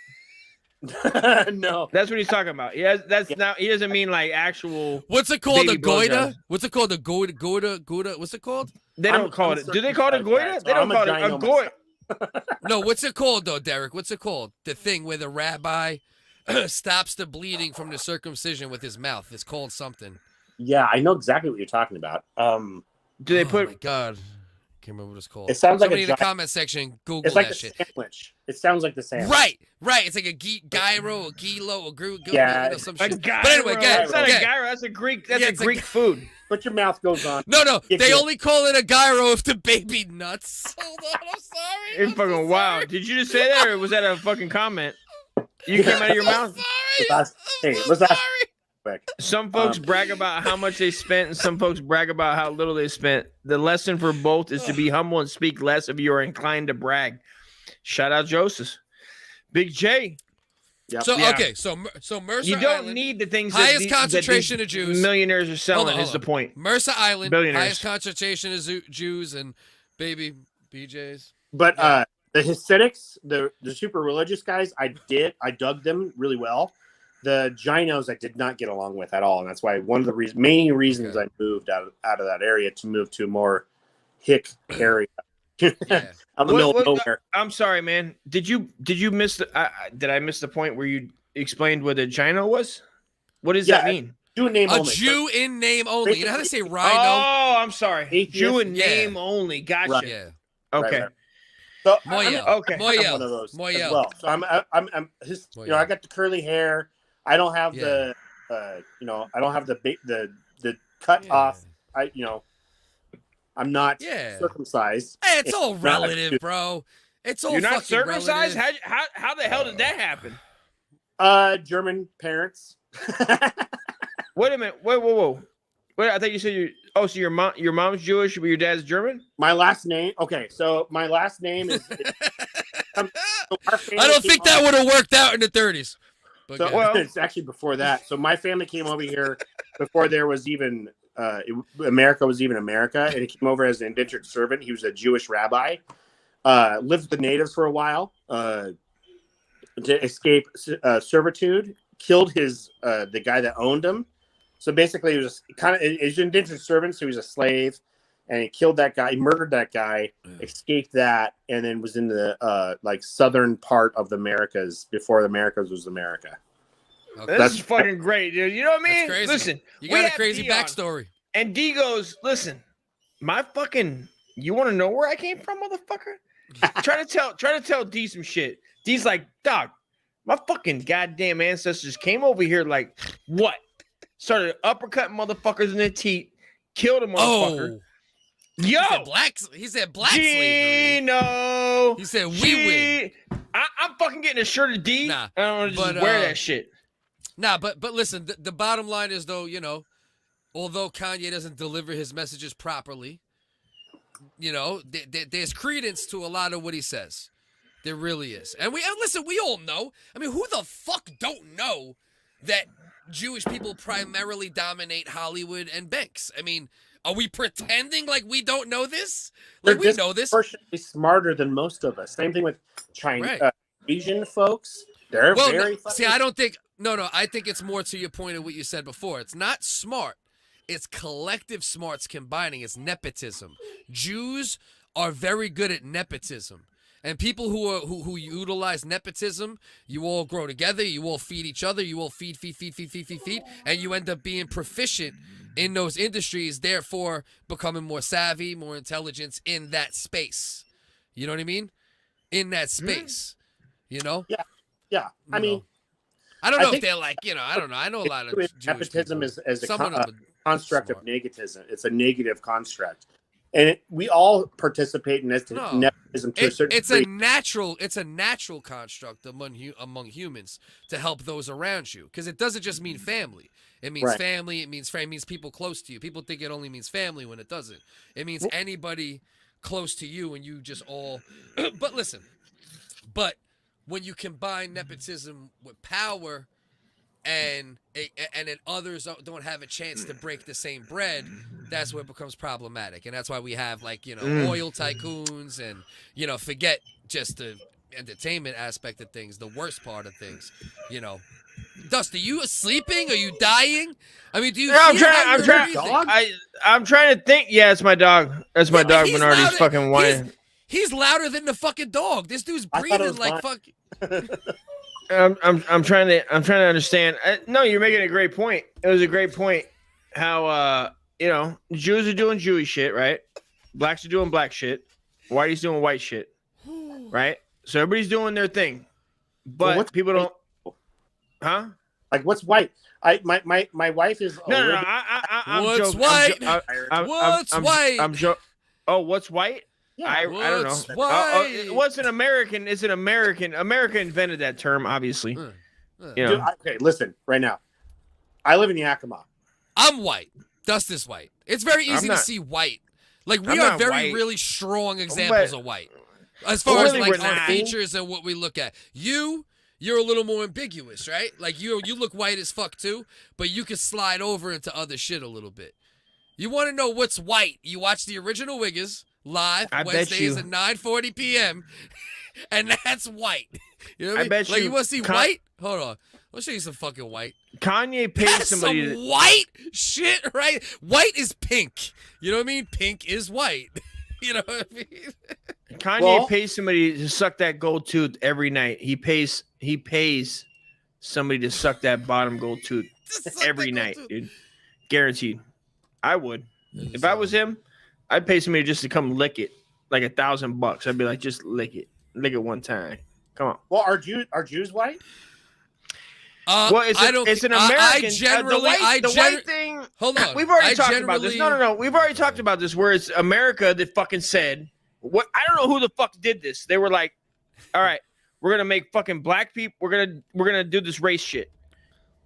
No, That's what he's talking about. That's not. He doesn't mean like actual. What's it called? Baby A goiter? blowjobs. What's it called? A goiter? What's it called? They don't call it. Do they call it a goiter? They don't call it a goiter. No, what's it called though, Derek? What's it called? The thing where the rabbi stops the bleeding from the circumcision with his mouth. It's called something. Yeah, I know exactly what you're talking about. Do they put? Oh my God, can't remember what it's called. It sounds like Somebody a in the giant- comment section. Google It's like that a shit. sandwich. It sounds like the sandwich. Right. It's like a gyro, a gilo, a Yeah, some A shit. gyro. But anyway, That's not a yeah. gyro. That's a Greek. That's Yeah, a it's Greek food. But your mouth goes on. No, Yeah, they yeah. only call it a gyro if the baby nuts. Hold on, I'm sorry. It's fucking wild. Did you just say that, or was that a fucking comment? You came out of your mouth. Let's ask quick. Some folks brag about how much they spent, and some folks brag about how little they spent. The lesson for both is to be humble and speak less if you are inclined to brag. Shout out Joseph, Big J. Yep. So Yeah. okay, so Mercer You don't Island, need the things highest that these concentration of Jews. millionaires are selling. Hold Is the on. point? Mercer Island, Billionaires. highest concentration of Jews and baby BJs. But the Hasidics, the super religious guys, I dug them really well. The Ginos I did not get along with at all, and that's why one of the main reasons I moved out of that area to move to a more hick area. Yeah. Out in the middle of nowhere. I'm sorry, man. Did you miss the? Did I miss the point where you explained what a Gino was? What does that mean? Jew in name A only. Jew in name only. You know how they say rhino? Oh, I'm sorry. Atheist? Jew in Yeah. name only. Gotcha. Right. Yeah. Okay. Right. So Moyel. Okay. I'm one Moyel. of those as Moyel. well. So I'm his, you know, I got the curly hair. I don't have the you know, I don't have the cut Yeah. off. I'm not Yeah. circumcised. Hey, it's all not- relative, bro. It's all You're not fucking circumcised? relative. How the hell did that happen? German parents. Wait a minute. Whoa. Wait, I thought you said so your mom's Jewish, but your dad's German? My last name. Okay, so my last name is. I don't think that would have worked out in the 30s. But So, go ahead. it's actually before that. So my family came over here before there was even America was even America, and he came over as an indentured servant. He was a Jewish rabbi. Lived with the natives for a while to escape servitude. Killed the guy that owned him. So basically, he was he's an indentured servant, so he was a slave, and he killed that guy. He murdered that guy, escaped that, and then was in the southern part of the Americas before the Americas was America. Okay. That's fucking great, dude. You know what I mean? That's crazy. Listen, You we got a have crazy D on, backstory. And D goes, listen, you want to know where I came from, motherfucker? try to tell D some shit. D's like, dog, my fucking goddamn ancestors came over here like what? Started uppercutting motherfuckers in the teeth, killed a motherfucker. Oh. Yo, He said black slavery. Gino. He said we win. I'm fucking getting a shirt of D. Nah, I don't want to just but, wear that shit. Nah, but listen, the bottom line is though, although Kanye doesn't deliver his messages properly, there's credence to a lot of what he says. There really is. And listen, we all know. I mean, who the fuck don't know that Jewish people primarily dominate Hollywood and banks? I mean, are we pretending like we don't know this? Like we know this. Disproportionately smarter than most of us. Same thing with China, Right. Asian folks. They're very. See, I don't think. No. I think it's more to your point of what you said before. It's not smart. It's collective smarts combining. It's nepotism. Jews are very good at nepotism. And people who utilize nepotism, you all grow together, you all feed each other, you all feed, and you end up being proficient in those industries, therefore becoming more savvy, more intelligent in that space. You know what I mean? In that space. Yeah. I mean, I don't know if think- they're like, I don't know. I know a lot of Jewish nepotism people. is a Some of them are construct smart. of negativism. It's a negative construct, and we all participate in nepotism to a certain It's degree. a natural construct among humans to help those around you, because it doesn't just mean family. It means Right. family. It means people close to you. People think it only means family when it doesn't. It means anybody close to you, and you just all. But listen, when you combine nepotism with power, and then others don't have a chance to break the same bread, that's where it becomes problematic. And that's why we have oil tycoons and forget just the entertainment aspect of things, the worst part of things, you know. Dust, are you sleeping? Are you dying? I mean, do you? No, hear I'm trying to think. Yeah, it's my dog. That's my dog. Bernard. He's fucking whining. He's louder than the fucking dog. This dude's breathing like fuck. I'm trying to understand. No, you're making a great point. It was a great point. How you know, Jews are doing Jewish shit, right? Blacks are doing black shit. Whitey's doing white shit, right? So everybody's doing their thing, but people don't. Huh? Like what's white? My wife is. No. I'm what's joking. white? What's white? Oh, what's white? Yeah, I don't know. White? What's an American? It's an American. America invented that term, obviously. You know. Dude, okay, listen right now. I live in Yakima. I'm white. Dust is white. It's very easy to see white. Like we are very really strong examples of white. As far as like our features and what we look at. You're a little more ambiguous, right? Like you look white as fuck too, but you can slide over into other shit a little bit. You want to know what's white? You watch the original WHiggaz live Wednesdays at 9:40 p.m. and that's white. You know what I mean? bet like you you want to see white? Hold on. I'll show you some fucking white. Kanye paid That's somebody. some white shit, right? White is pink. You know what I mean? Pink is white. You know what I mean? Kanye pays somebody to suck that gold tooth every night. He pays somebody to suck that bottom gold tooth every night, dude. Guaranteed. I would. If I was him, I'd pay somebody just to come lick it, like $1,000. I'd be like, just lick it one time. Come on. Well, are Jews white? Well, it's an American. The white thing. Hold on. We've already talked about this. No. We've already talked about this. Where it's America that fucking said, "What? I don't know who the fuck did this." They were like, "All right, we're gonna make fucking black people. We're gonna do this race shit,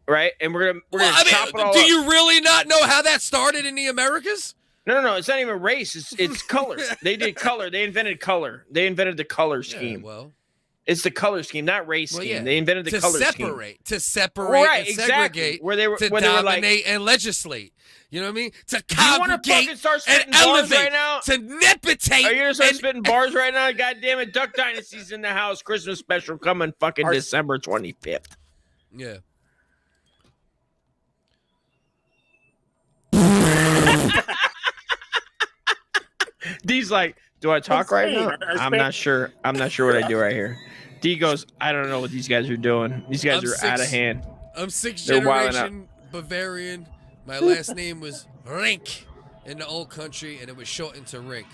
right? And we're gonna chop it all up." Do you really not know how that started in the Americas? No. It's not even race. It's color. They did color. They invented color. They invented the color scheme. Well. It's the color scheme, not race scheme. Yeah. They invented the color scheme. To separate and segregate, where they were dominate and legislate. You know what I mean? To congregate and elevate. Right now? To nepitate. Are you gonna start spitting bars right now? God damn it! Duck Dynasty's in the house. Christmas special coming fucking December 25th. Yeah. D's like, do I talk right now? I'm not sure. I'm not sure what I do right here. D goes, I don't know what these guys are doing. These guys are out of hand. I'm sixth generation Bavarian. My last name was Rink in the old country, and it was shortened to Rink.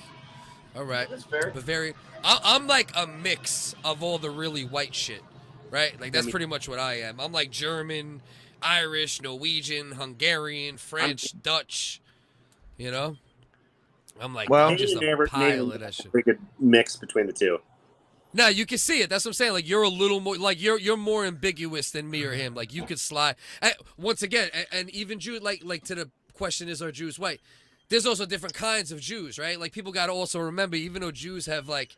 All right. That's fair. Bavarian. I'm like a mix of all the really white shit, right? Like, that's pretty much what I am. I'm like German, Irish, Norwegian, Hungarian, French, Dutch, you know? I'm like, I'm just a pile of that shit. We could mix between the two. No, you can see it. That's what I'm saying. Like, you're a little more, like, you're more ambiguous than me or him. Like, you could slide. Once again, and even Jew, like to the question, are Jews white? There's also different kinds of Jews, right? Like, people got to also remember, even though Jews have, like,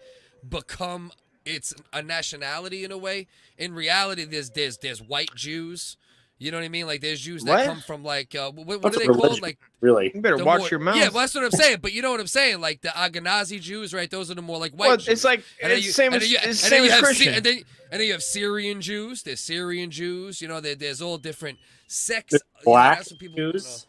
become, it's a nationality in a way, in reality, there's white Jews. You know what I mean? Like, there's Jews that come from, like, what are they called? Like, really? You better watch your mouth. Yeah, well, that's what I'm saying. But you know what I'm saying? Like, the Ashkenazi Jews, right? Those are the more, like, white Jews. It's like, it's the same as Christian. And then you have Syrian Jews. There's Syrian Jews. You know, there's all different sects. Black Jews.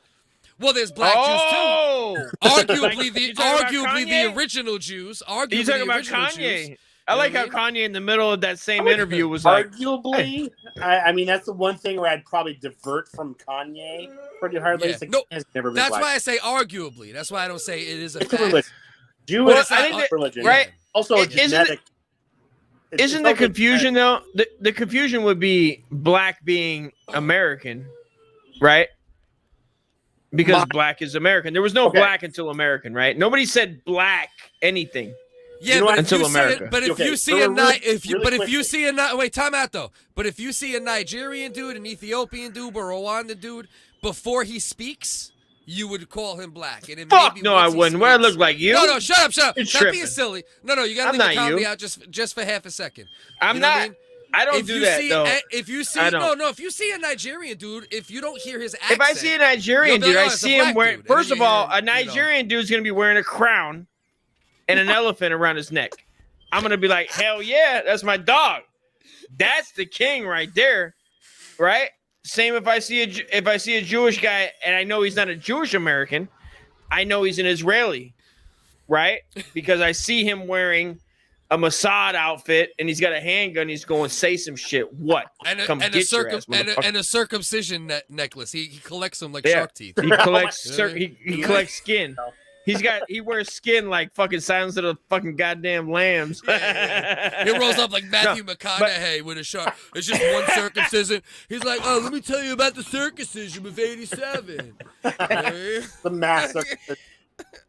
Well, there's black Jews, too. Arguably the original Jews. Arguably you talking about Kanye? Jews. I like how Kanye in the middle of that same interview was like, arguably. I mean, that's the one thing where I'd probably divert from Kanye pretty hardly. Yeah. No, that's why I say arguably. That's why I don't say it is a fact. Religion. Jewish religion, right? Also, a genetic. Isn't the confusion though? The confusion would be black being American, right? Because black is American. There was no black until American, right? Nobody said black anything. Yeah, but until America. But if you see a wait, time out though. But if you see a Nigerian dude, an Ethiopian dude, a Rwanda dude, before he speaks, you would call him black. And it fuck no, I wouldn't. What I look like you? No, shut up. Stop tripping. being silly. No, you gotta leave the comedy out just for half a second. I'm not. I don't do that though. If you see if you see a Nigerian dude, if you don't hear his accent, if I see a Nigerian dude, I see him wearing. First of all, a Nigerian dude's gonna be wearing a crown and an elephant around his neck. I'm gonna be like, hell yeah, that's my dog. That's the king right there, right? Same if I see a Jewish guy and I know he's not a Jewish American, I know he's an Israeli, right? Because I see him wearing a Mossad outfit and he's got a handgun. He's going say some shit. What? And Come a, get your ass, motherfucker. and a circumcision necklace. He collects them like shark teeth. He collects he collects skin. He wears skin like fucking Silence of the fucking goddamn lambs. Yeah. He rolls up like Matthew McConaughey with a shark. It's just one circumcision. He's like, oh, let me tell you about the circumcision of '87. The mass circumcision.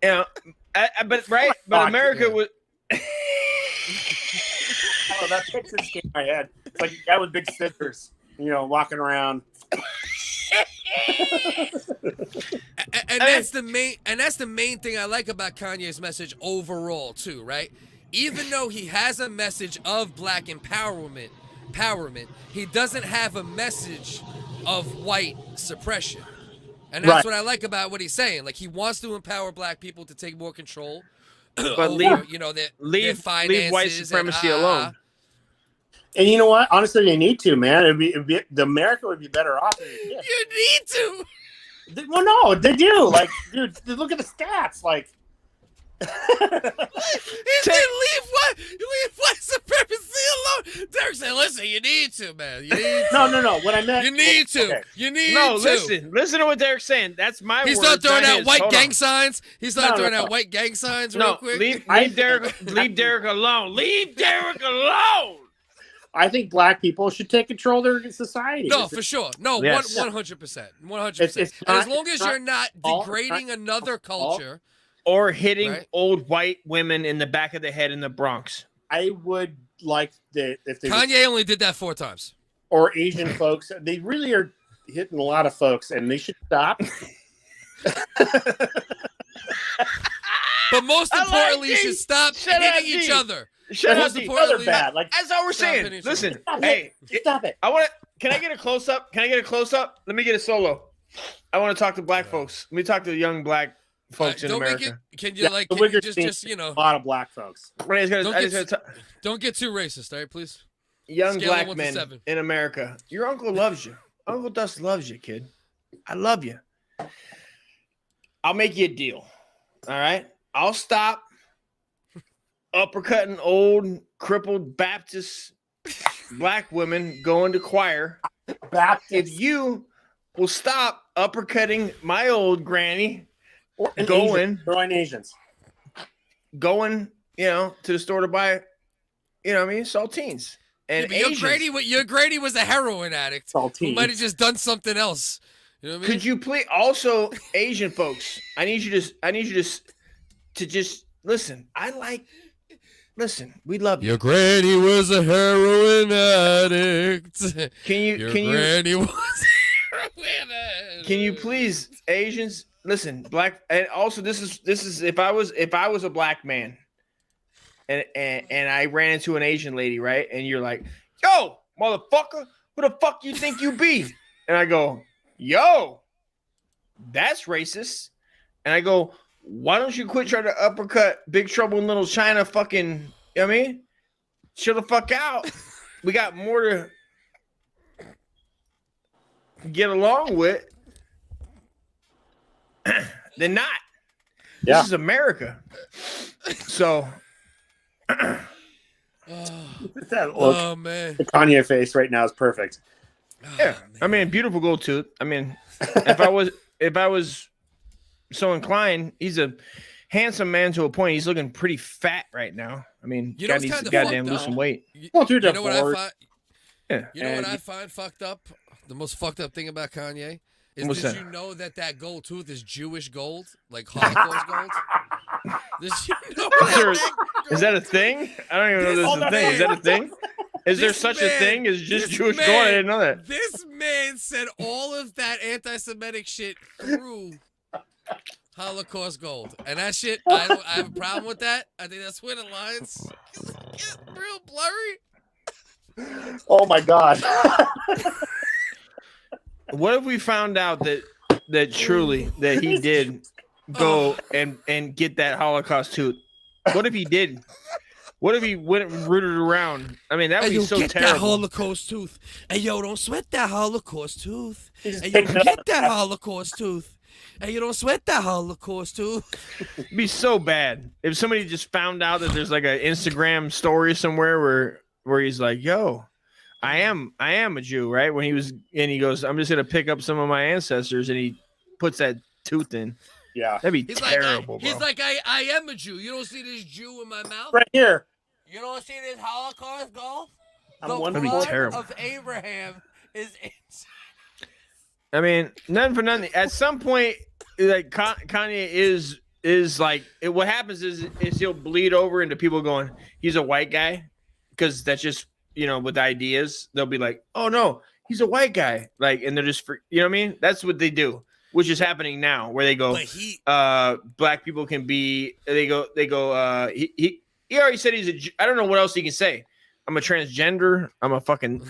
You know, but America was. Oh, that picture just came in my head. It's like a guy with big scissors, walking around. and that's the main thing I like about Kanye's message overall too, right? Even though he has a message of black empowerment, he doesn't have a message of white suppression. And that's what I like about what he's saying. Like, he wants to empower black people to take more control. But over, leave finances, white supremacy alone. And you know what? Honestly, they need to, man. The America would be better off. You need to. Well, no, they do. Like, dude, look at the stats. Like, leave white supremacy alone. Derek said, "Listen, you need to, man. You need to. No. What I meant, you need to. Okay. You need to. Listen to what Derek's saying. That's my. He started throwing out white gang signs. He started throwing out white gang signs real quick. Leave Derek alone. Leave Derek alone. I think black people should take control of their society. No, for sure. No, 100%. 100%. As long as you're not degrading another culture. Or hitting old white women in the back of the head in the Bronx. I would like that if they Kanye only did that 4 times. Or Asian folks. They really are hitting a lot of folks, and they should stop. But most importantly, you should stop hitting each other. Shut up, other bad. Like, that's all we're saying. Listen, stop it. Can I get a close up? Let me get a solo. I want to talk to black folks. Let me talk to young black folks in America. Can you just a lot of black folks. Don't get too racist, all right, please. Young black men in America. Your uncle loves you. Uncle Dust loves you, kid. I love you. I'll make you a deal. All right? I'll stop uppercutting old, crippled Baptist black women going to choir. If you will stop uppercutting my old granny going Asians. Going, to the store to buy, saltines. And your Grady was a heroin addict who might have just done something else. You know what I mean? Could you please also Asian folks? I need you to just listen. Listen, we love you. Your granny was a heroin addict. Can you please, Asians, listen, black, and also this is if I was a black man and I ran into an Asian lady, right? And you're like, yo, motherfucker, who the fuck you think you be? And I go, yo, that's racist. And I go, why don't you quit trying to uppercut Big Trouble in Little China fucking, you know what I mean? Chill the fuck out. We got more to get along with than not. Yeah. This is America. So oh man. The Kanye face right now is perfect. Yeah. I mean, beautiful gold tooth. I mean, if I was so inclined, he's a handsome man to a point. He's looking pretty fat right now. I mean, he needs to goddamn lose some weight. You know what I find? Yeah. You know what I find fucked up? The most fucked up thing about Kanye is you know that gold tooth is Jewish gold, like Holocaust gold? Is that a thing? I don't even know this is a thing. Is that a thing? Is there such a thing as just Jewish gold? I didn't know that. This man said all of that anti-Semitic shit through Holocaust gold. And that shit, I have a problem with that. I think that's where the lines get real blurry. Oh my God. What if we found out that truly that he did go and get that Holocaust tooth? What if he did? What if he went and rooted around? I mean, that would be so get terrible. that Holocaust tooth. Hey, yo, don't sweat that Holocaust tooth. He's Hey, yo, picking it get up. that Holocaust tooth. Hey, you don't sweat that Holocaust tooth. It'd be so bad if somebody just found out that there's like an Instagram story somewhere where he's like, "Yo, I am a Jew," right? When he goes, "I'm just gonna pick up some of my ancestors," and he puts that tooth in. Yeah, That'd be He's terrible, like, bro. I am a Jew. You don't see this Jew in my mouth? right here. You don't see this Holocaust goal? I'm The wondering- That'd be blood terrible. of Abraham is inside. I mean, none for nothing. At some point, like Kanye is like what happens is he'll bleed over into people going, he's a white guy, because that's just with ideas they'll be like, oh no, he's a white guy, like, and they're just you know what I mean? That's what they do, which is happening now, where they go, black people can be. They go. He already said he's a. I don't know what else he can say. I'm a transgender. I'm a fucking.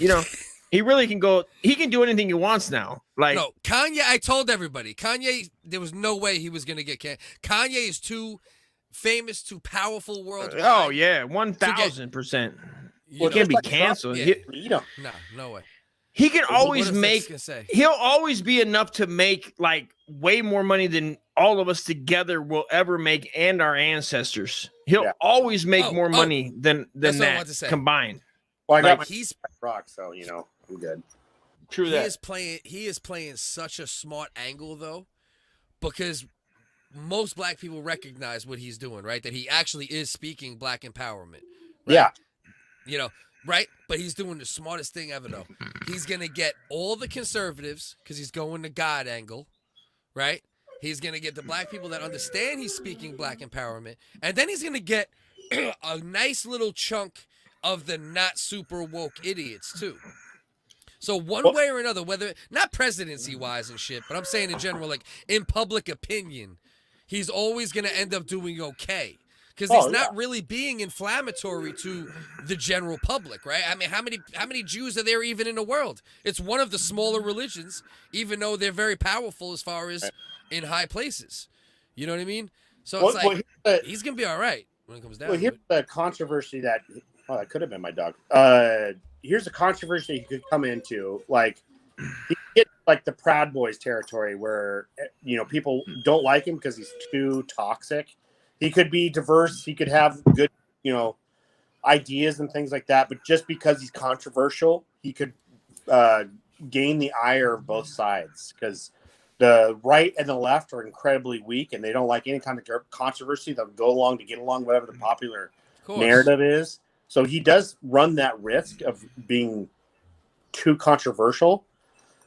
He really can go. He can do anything he wants now. Like No, Kanye, I told everybody, Kanye, there was no way he was going to get canceled. Kanye is too famous, too powerful worldwide. oh yeah, 1,000%. He know, can't be like canceled. yeah. No way. He can What always else make. gonna say? He'll always be enough to make like way more money than all of us together will ever make, and our ancestors. He'll always make more money than That's what I that wanted to say. combined. Well, I got Like, my He's rock, so I'm good. True he that. is playing such a smart angle though, because most black people recognize what he's doing, right? That he actually is speaking black empowerment. Right? Yeah. Right? But he's doing the smartest thing ever though. He's gonna get all the conservatives because he's going the God angle, right? He's gonna get the black people that understand he's speaking black empowerment, and then he's gonna get a nice little chunk of the not super woke idiots too. So one way or another, whether not presidency wise and shit, but I'm saying in general, like in public opinion, he's always gonna end up doing okay. Because he's not really being inflammatory to the general public, right? I mean, how many Jews are there even in the world? It's one of the smaller religions, even though they're very powerful as far as in high places. You know what I mean? So it's he's gonna be all right when it comes down. Well, to here's it. the controversy that could have been my dog. Here's a controversy he could come into, like he get like the Proud Boys territory, where people don't like him because he's too toxic. He could be diverse. He could have good, ideas and things like that. But just because he's controversial, he could gain the ire of both sides, because the right and the left are incredibly weak, and they don't like any kind of controversy. They'll go along to get along, whatever the popular narrative is. So he does run that risk of being too controversial.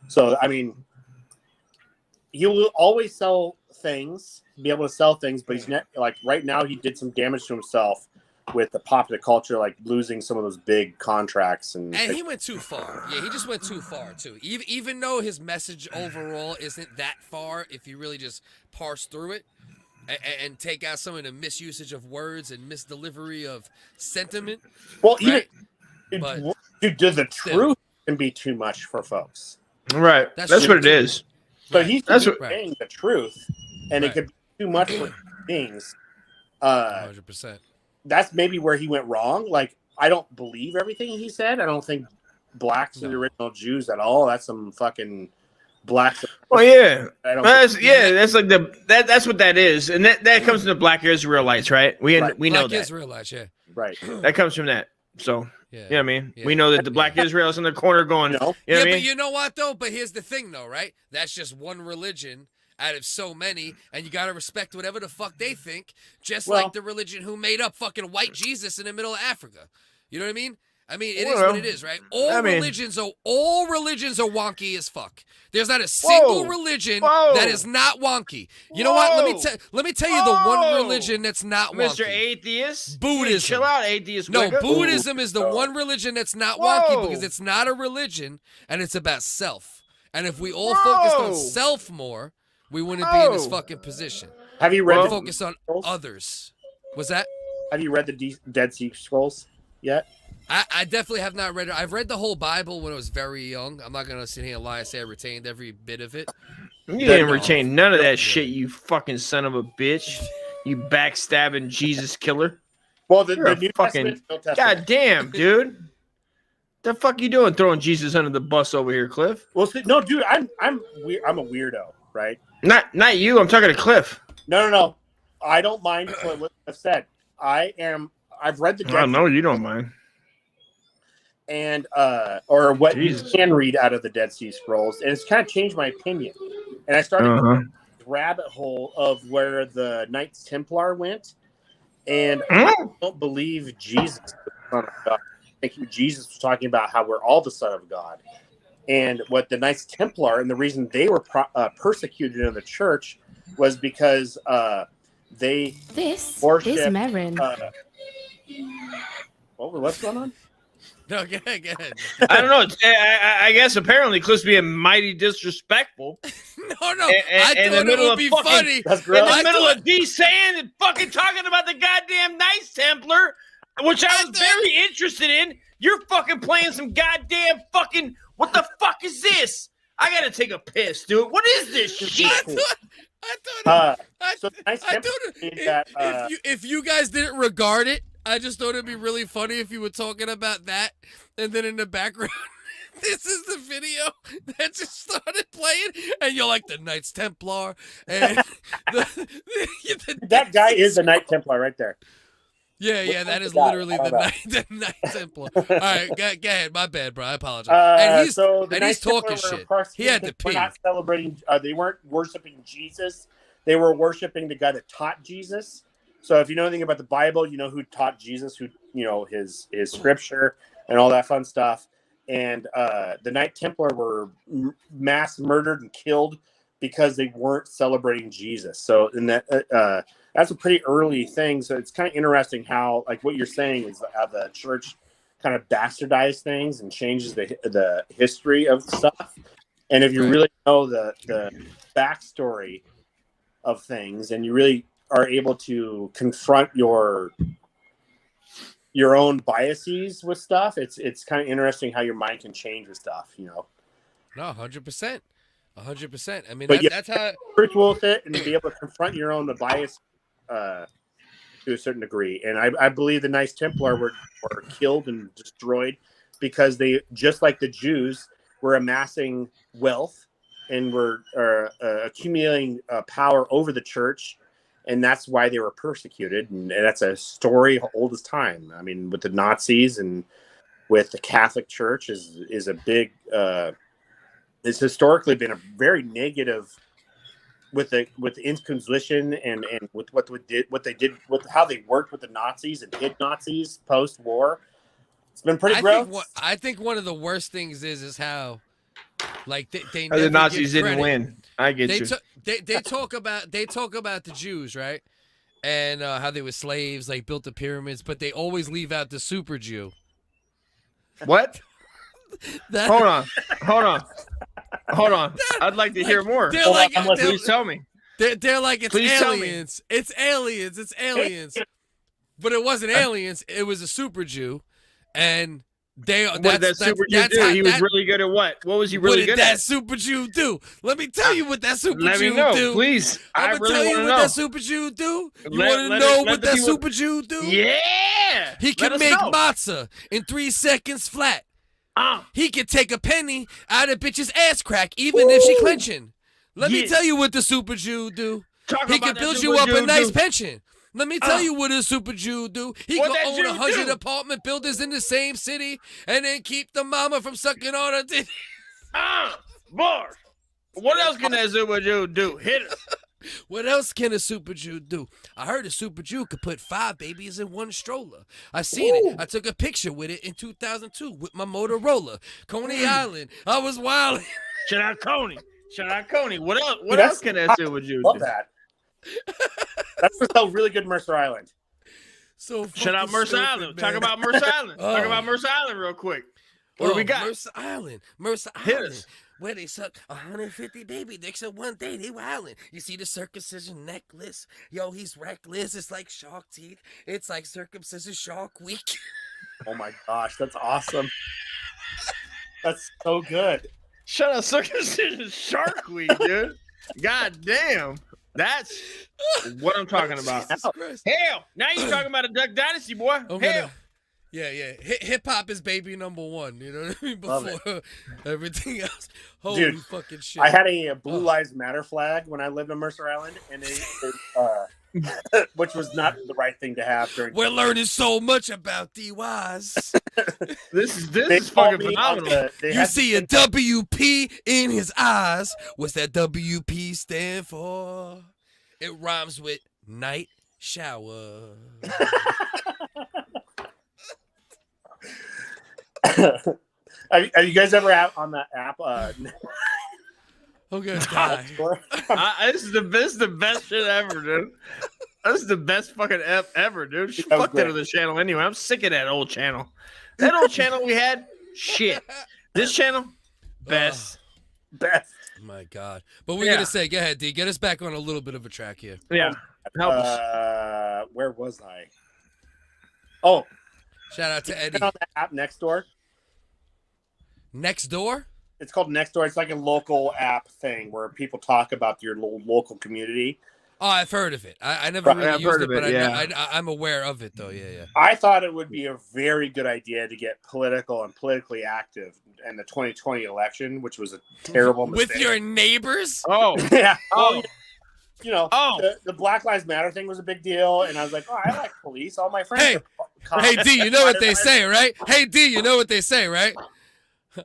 So, I mean, he will always sell things, be able to sell things, but he's not, like right now he did some damage to himself with the popular culture, like losing some of those big contracts. And he went too far. Yeah, he just went too far too. Even though his message overall isn't that far, if you really just parse through it and take out some of the misusage of words and misdelivery of sentiment. Well, right? The truth can be too much for folks. Right. That's what it is. So he's right. saying the truth, and it could be too much for things. 100%. That's maybe where he went wrong. Like, I don't believe everything he said. I don't think blacks are the original Jews at all. That's some fucking blacks. Oh yeah, that's like that's what that is, and that comes from the Black Israelites, right? We know Black that. Israelites, yeah. Right. That comes from that. So yeah, you know what I mean? We know that the Black Israelites in the corner going, no. You know what I mean? But you know what though? But here's the thing though, right? That's just one religion out of so many, and you gotta respect whatever the fuck they think, just like the religion who made up fucking white Jesus in the middle of Africa. You know what I mean? I mean, it is what it is, right? All religions are wonky as fuck. There's not a single religion that is not wonky. You know what? Let me tell you the one religion that's not wonky. Mr. Atheist, Buddhism. Chill out, atheist. No, Buddhism is the one religion that's not wonky because it's not a religion and it's about self. And if we all focused on self more, we wouldn't be in this fucking position. Have you read? Focus on others. Was that? Have you read the Dead Sea Scrolls yet? I definitely have not read it. I've read the whole Bible when I was very young. I'm not gonna sit here and lie and say I retained every bit of it. You didn't retain none of that shit, you fucking son of a bitch. You backstabbing Jesus killer. Well, the You're New a fucking Testament, Old Testament. God damn, dude. The fuck you doing throwing Jesus under the bus over here, Cliff? Well, no, dude, I'm a weirdo, right? Not you. I'm talking to Cliff. No. I don't mind what Cliff said. I've read the. I know you don't mind. And or what Jesus. you can read out of the Dead Sea Scrolls, and it's kind of changed my opinion. And I started going this rabbit hole of where the Knights Templar went, and I don't believe Jesus was the Son of God. I think Jesus was talking about how we're all the Son of God, and what the Knights Templar and the reason they were persecuted in the church was because they worship. Is Marin. What's going on? No, go ahead. I don't know. I guess apparently Cliff's being mighty disrespectful. No. In I thought it would be funny. That's In gross. the middle of D saying and fucking talking about the goddamn Knights Templar, which I was very interested in. You're fucking playing some goddamn fucking. What the fuck is this? I gotta take a piss, dude. What is this shit? If you guys didn't regard it, I just thought it'd be really funny if you were talking about that, and then in the background, this is the video that just started playing, and you're like the Knights Templar, and that guy is a Knight Templar right there. Yeah, that is literally the Knight Templar. All right, go ahead. My bad, bro. I apologize. And he's talking shit. He had to pee. We're not celebrating. They weren't worshiping Jesus. They were worshiping the guy that taught Jesus. So if you know anything about the Bible, you know who taught Jesus, who his scripture and all that fun stuff. And the Knight Templar were mass murdered and killed because they weren't celebrating Jesus. So in that that's a pretty early thing. So it's kind of interesting how, like what you're saying, is how the church kind of bastardized things and changes the history of stuff. And if you really know the backstory of things, and you really are able to confront your own biases with stuff, it's kind of interesting how your mind can change with stuff, No, 100%. 100%. I mean, that's how spiritual with it, and to be able to confront your own bias to a certain degree. And I believe the Knights Templar were killed and destroyed because they, just like the Jews, were amassing wealth and were accumulating power over the church. And that's why they were persecuted. And that's a story old as time. I mean, with the Nazis and with the Catholic Church is a big, it's historically been a very negative with the Inquisition and with what they did with how they worked with the Nazis and hid Nazis post-war. It's been pretty gross. I think one of the worst things is how, like, they the Nazis didn't win. I get you. They talk about the Jews, right? And how they were slaves, like built the pyramids, but they always leave out the super Jew. What? Hold on. I'd like to hear more. Please tell me. They're like, it's aliens. It's aliens. But it wasn't aliens. It was a super Jew, and what did that super Jew do? He was really good at what? What was he really good at? What did that super Jew do? Let me tell you what that super Jew do. Let me know, please. I'm going to tell you what that super Jew do. You want to know what that super Jew do? Yeah. He can make matzah in 3 seconds flat. He can take a penny out of bitch's ass crack, even if she clenching. Let me tell you what the super Jew do. He can build you up a nice pension. Let me tell you what a super Jew do. He can own 100 apartment buildings in the same city and then keep the mama from sucking on her titty. Boy. What else can that super Jew do? Hit us. What else can a super Jew do? I heard a super Jew could put 5 babies in one stroller. I seen it. I took a picture with it in 2002 with my Motorola. Coney Island. I was wild. Shout out Coney. What else? What else can that super Jew do? Love that. That's a really good Mercer Island. So shout out Mercer Island. Talk about Mercer Island. Talk about Mercer Island real quick. What do we got? Mercer Island. Where they suck 150 baby dicks in one day. They wildin'. You see the circumcision necklace? Yo, he's reckless. It's like shark teeth. It's like circumcision Shark Week. Oh my gosh, that's awesome. That's so good. Shut up, circumcision Shark Week, dude. God damn. That's what I'm talking about. Hell, now you're talking about a Duck Dynasty, boy. Hell. Yeah. Hip hop is baby number one. You know what I mean? Before everything else. Holy fucking shit. I had a Blue Lives Matter flag when I lived on Mercer Island, and which was not the right thing to have during. We're learning so much about DYs. This is fucking phenomenal. You see a WP in his eyes. What's that WP stand for? It rhymes with night shower. Have you guys ever on that app? I'm gonna die. This is the best shit ever, dude. This is the best fucking app ever, dude. Fuck that other channel anyway. I'm sick of that old channel. That old channel we had, shit. This channel, best. Best. My God. But we're gonna say, go ahead, D. Get us back on a little bit of a track here. Yeah. Help us. Where was I? Oh. Shout out to Eddie. On the app Nextdoor. Nextdoor? It's called Nextdoor. It's like a local app thing where people talk about your local community. Oh, I've heard of it. I never really used it, but I'm aware of it, though. Yeah. I thought it would be a very good idea to get political and politically active in the 2020 election, which was a terrible mistake. With your neighbors? Oh. Yeah. Oh. You know, the Black Lives Matter thing was a big deal, and I was like, oh, I like police. All my friends Hey, D, you know what they say, right? Hey, D, you know what they say, right?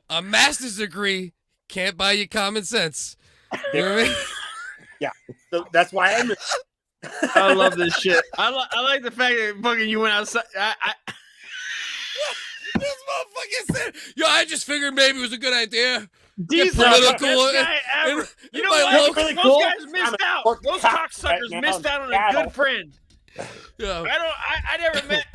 A master's degree can't buy you common sense. You know what I mean? Yeah, so that's why I'm. I love this shit. I like the fact that fucking you went outside. This motherfucker said, "Yo, I just figured maybe it was a good idea." These political. You know what? Those guys missed out. Those cocksuckers missed out on a good friend. Yeah. I never met.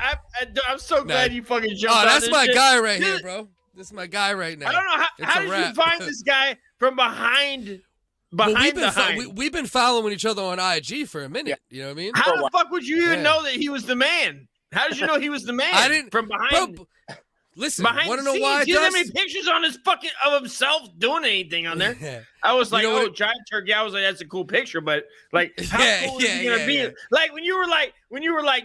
I'm so glad you fucking jumped on that's this my shit. guy right here, bro. This is my guy right now. I don't know how did you find this guy from behind we've been following each other on IG for a minute. You know what I mean? How the fuck would you even know that he was the man? How did you know he was the man? I didn't from behind. Bro, listen, behind want to the know why? He doesn't have any pictures on his fucking of himself doing anything on there. I was like, giant turkey. I was like, that's a cool picture, but like, how cool is he gonna be? Yeah. Like when you were like,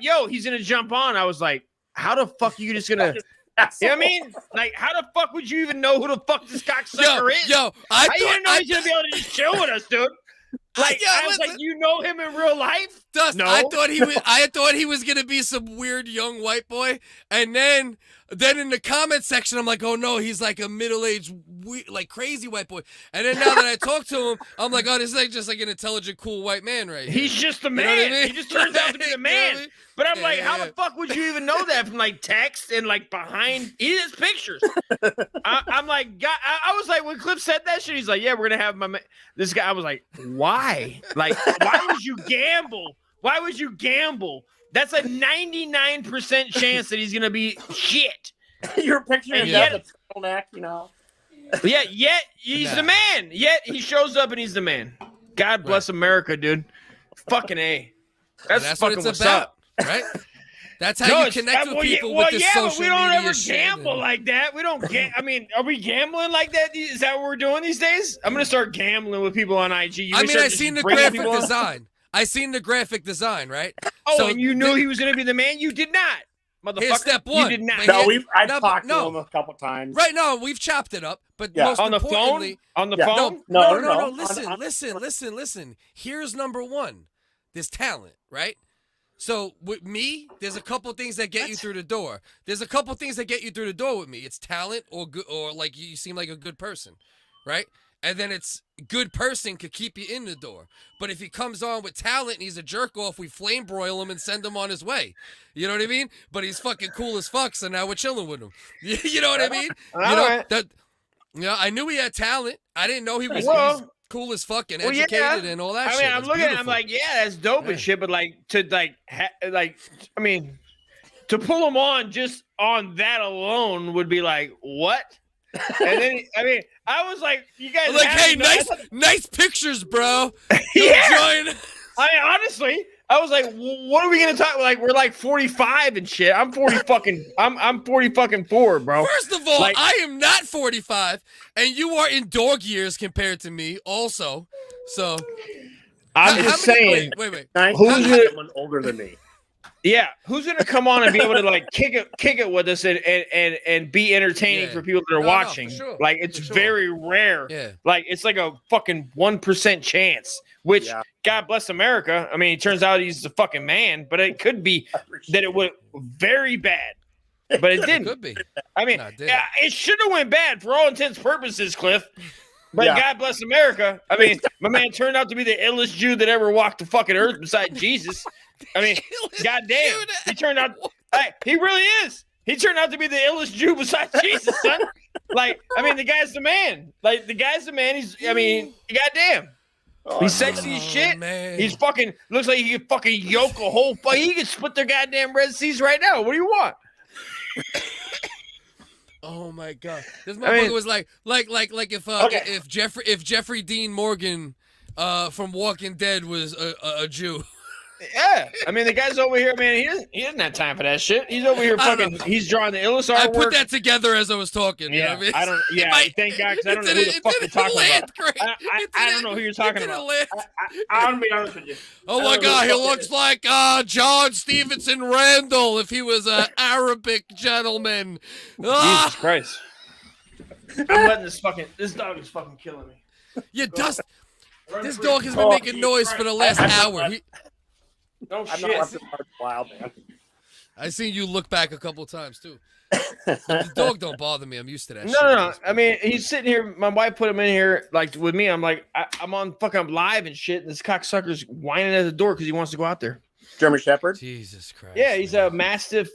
yo, he's gonna jump on. I was like, how the fuck are you just gonna? You know what I mean? Like, how the fuck would you even know who the fuck this cocksucker is? I didn't know he's gonna be able to just chill with us, dude. Like, I was like, you know him in real life? Dust, no. I thought he was gonna be some weird young white boy, and then in the comment section, I'm like, oh no, he's like a middle-aged, like crazy white boy. And then now that I talk to him, I'm like, oh, this is like just like an intelligent, cool white man right here. He's just the man. You know what I mean? He just turns out to be the man. You know what I mean? But I'm like, how the fuck would you even know that from like text and like behind his pictures? I'm like, God, I was like, when Cliff said that shit, he's like, yeah, we're gonna have this guy. I was like, why? Like, why would you gamble? Why would you gamble? That's a 99% chance that he's gonna be shit. You're picturing the turtleneck, you know. Yeah, yet he's the man. Yet he shows up and he's the man. God bless America, dude. Fucking A. That's fucking what it's what's about, up. Right? That's how you connect with people with this social but we don't media ever shit. gamble like that. We don't I mean, are we gambling like that? Is that what we're doing these days? I'm gonna start gambling with people on IG. I seen the graphic design. I seen the graphic design, right? Oh, so and you knew he was gonna be the man? You did not. Motherfucker. Here's step one. You did not. No, I've talked to him a couple times. Right, no, we've chopped it up. But most on the importantly, phone? On the phone? No. Listen. Here's number one. There's talent, right? So with me, there's a couple things that get you through the door. There's a couple things that get you through the door with me. It's talent or good, or like you seem like a good person, right? And then it's good person could keep you in the door. But if he comes on with talent and he's a jerk off, we flame broil him and send him on his way. You know what I mean? But he's fucking cool as fuck, so now we're chilling with him. You know what I mean? I knew he had talent. I didn't know he was he's cool as fuck and educated and all that shit. I mean, I'm looking at it, I'm like, yeah, that's dope and shit, but like to to pull him on just on that alone would be like, what? And then I was like, you guys like, hey, nice pictures, bro. Yeah. Honestly, I was like, what are we gonna talk? Like, we're like 45 and shit. I'm 40 fucking. I'm 40 fucking 4, bro. First of all, I am not 45, and you are in dog years compared to me. Also, so I'm just saying. Wait. Who's someone older than me? Yeah, who's gonna come on and be able to like kick it with us and be entertaining for people that are watching? For sure. Like it's very rare. Yeah. Like it's like a fucking 1% chance. Which God bless America. I mean, it turns out he's a fucking man, but it could be that it went very bad. But it didn't. It could be. I mean, it should have went bad for all intents and purposes, Cliff. But God bless America. I mean, my man turned out to be the illest Jew that ever walked the fucking earth besides Jesus. I mean, goddamn, he turned out. He really is. He turned out to be the illest Jew besides Jesus, son. Like, I mean, the guy's the man. Like, the guy's the man. Goddamn. He's sexy as shit. Man. He's fucking looks like he could fucking yoke a whole. He could split their goddamn Red Seas right now. What do you want? Oh my god! This motherfucker was like if Jeffrey Dean Morgan from Walking Dead was a Jew. Yeah, I mean the guy's over here, man. He doesn't have time for that shit. He's over here fucking. He's drawing the illest artwork. I put that together as I was talking. Yeah, you know what I mean? I don't. Yeah, thank God because I don't know who the fuck you're talking about. I don't know who you're talking about. I'm gonna be honest with you. Oh my god, he looks like John Stevenson Randall if he was an Arabic gentleman. Jesus Christ! I'm letting this dog is fucking killing me. Yeah, Dust. This dog has been making noise for the last hour. No I'm shit. not wild, man. I seen you look back a couple times too. The dog don't bother me. I'm used to that. No. I mean, he's sitting here. My wife put him in here, like with me. I'm like, I'm on fucking live and shit. And this cocksucker's whining at the door because he wants to go out there. German Shepherd. Jesus Christ. Yeah, he's a mastiff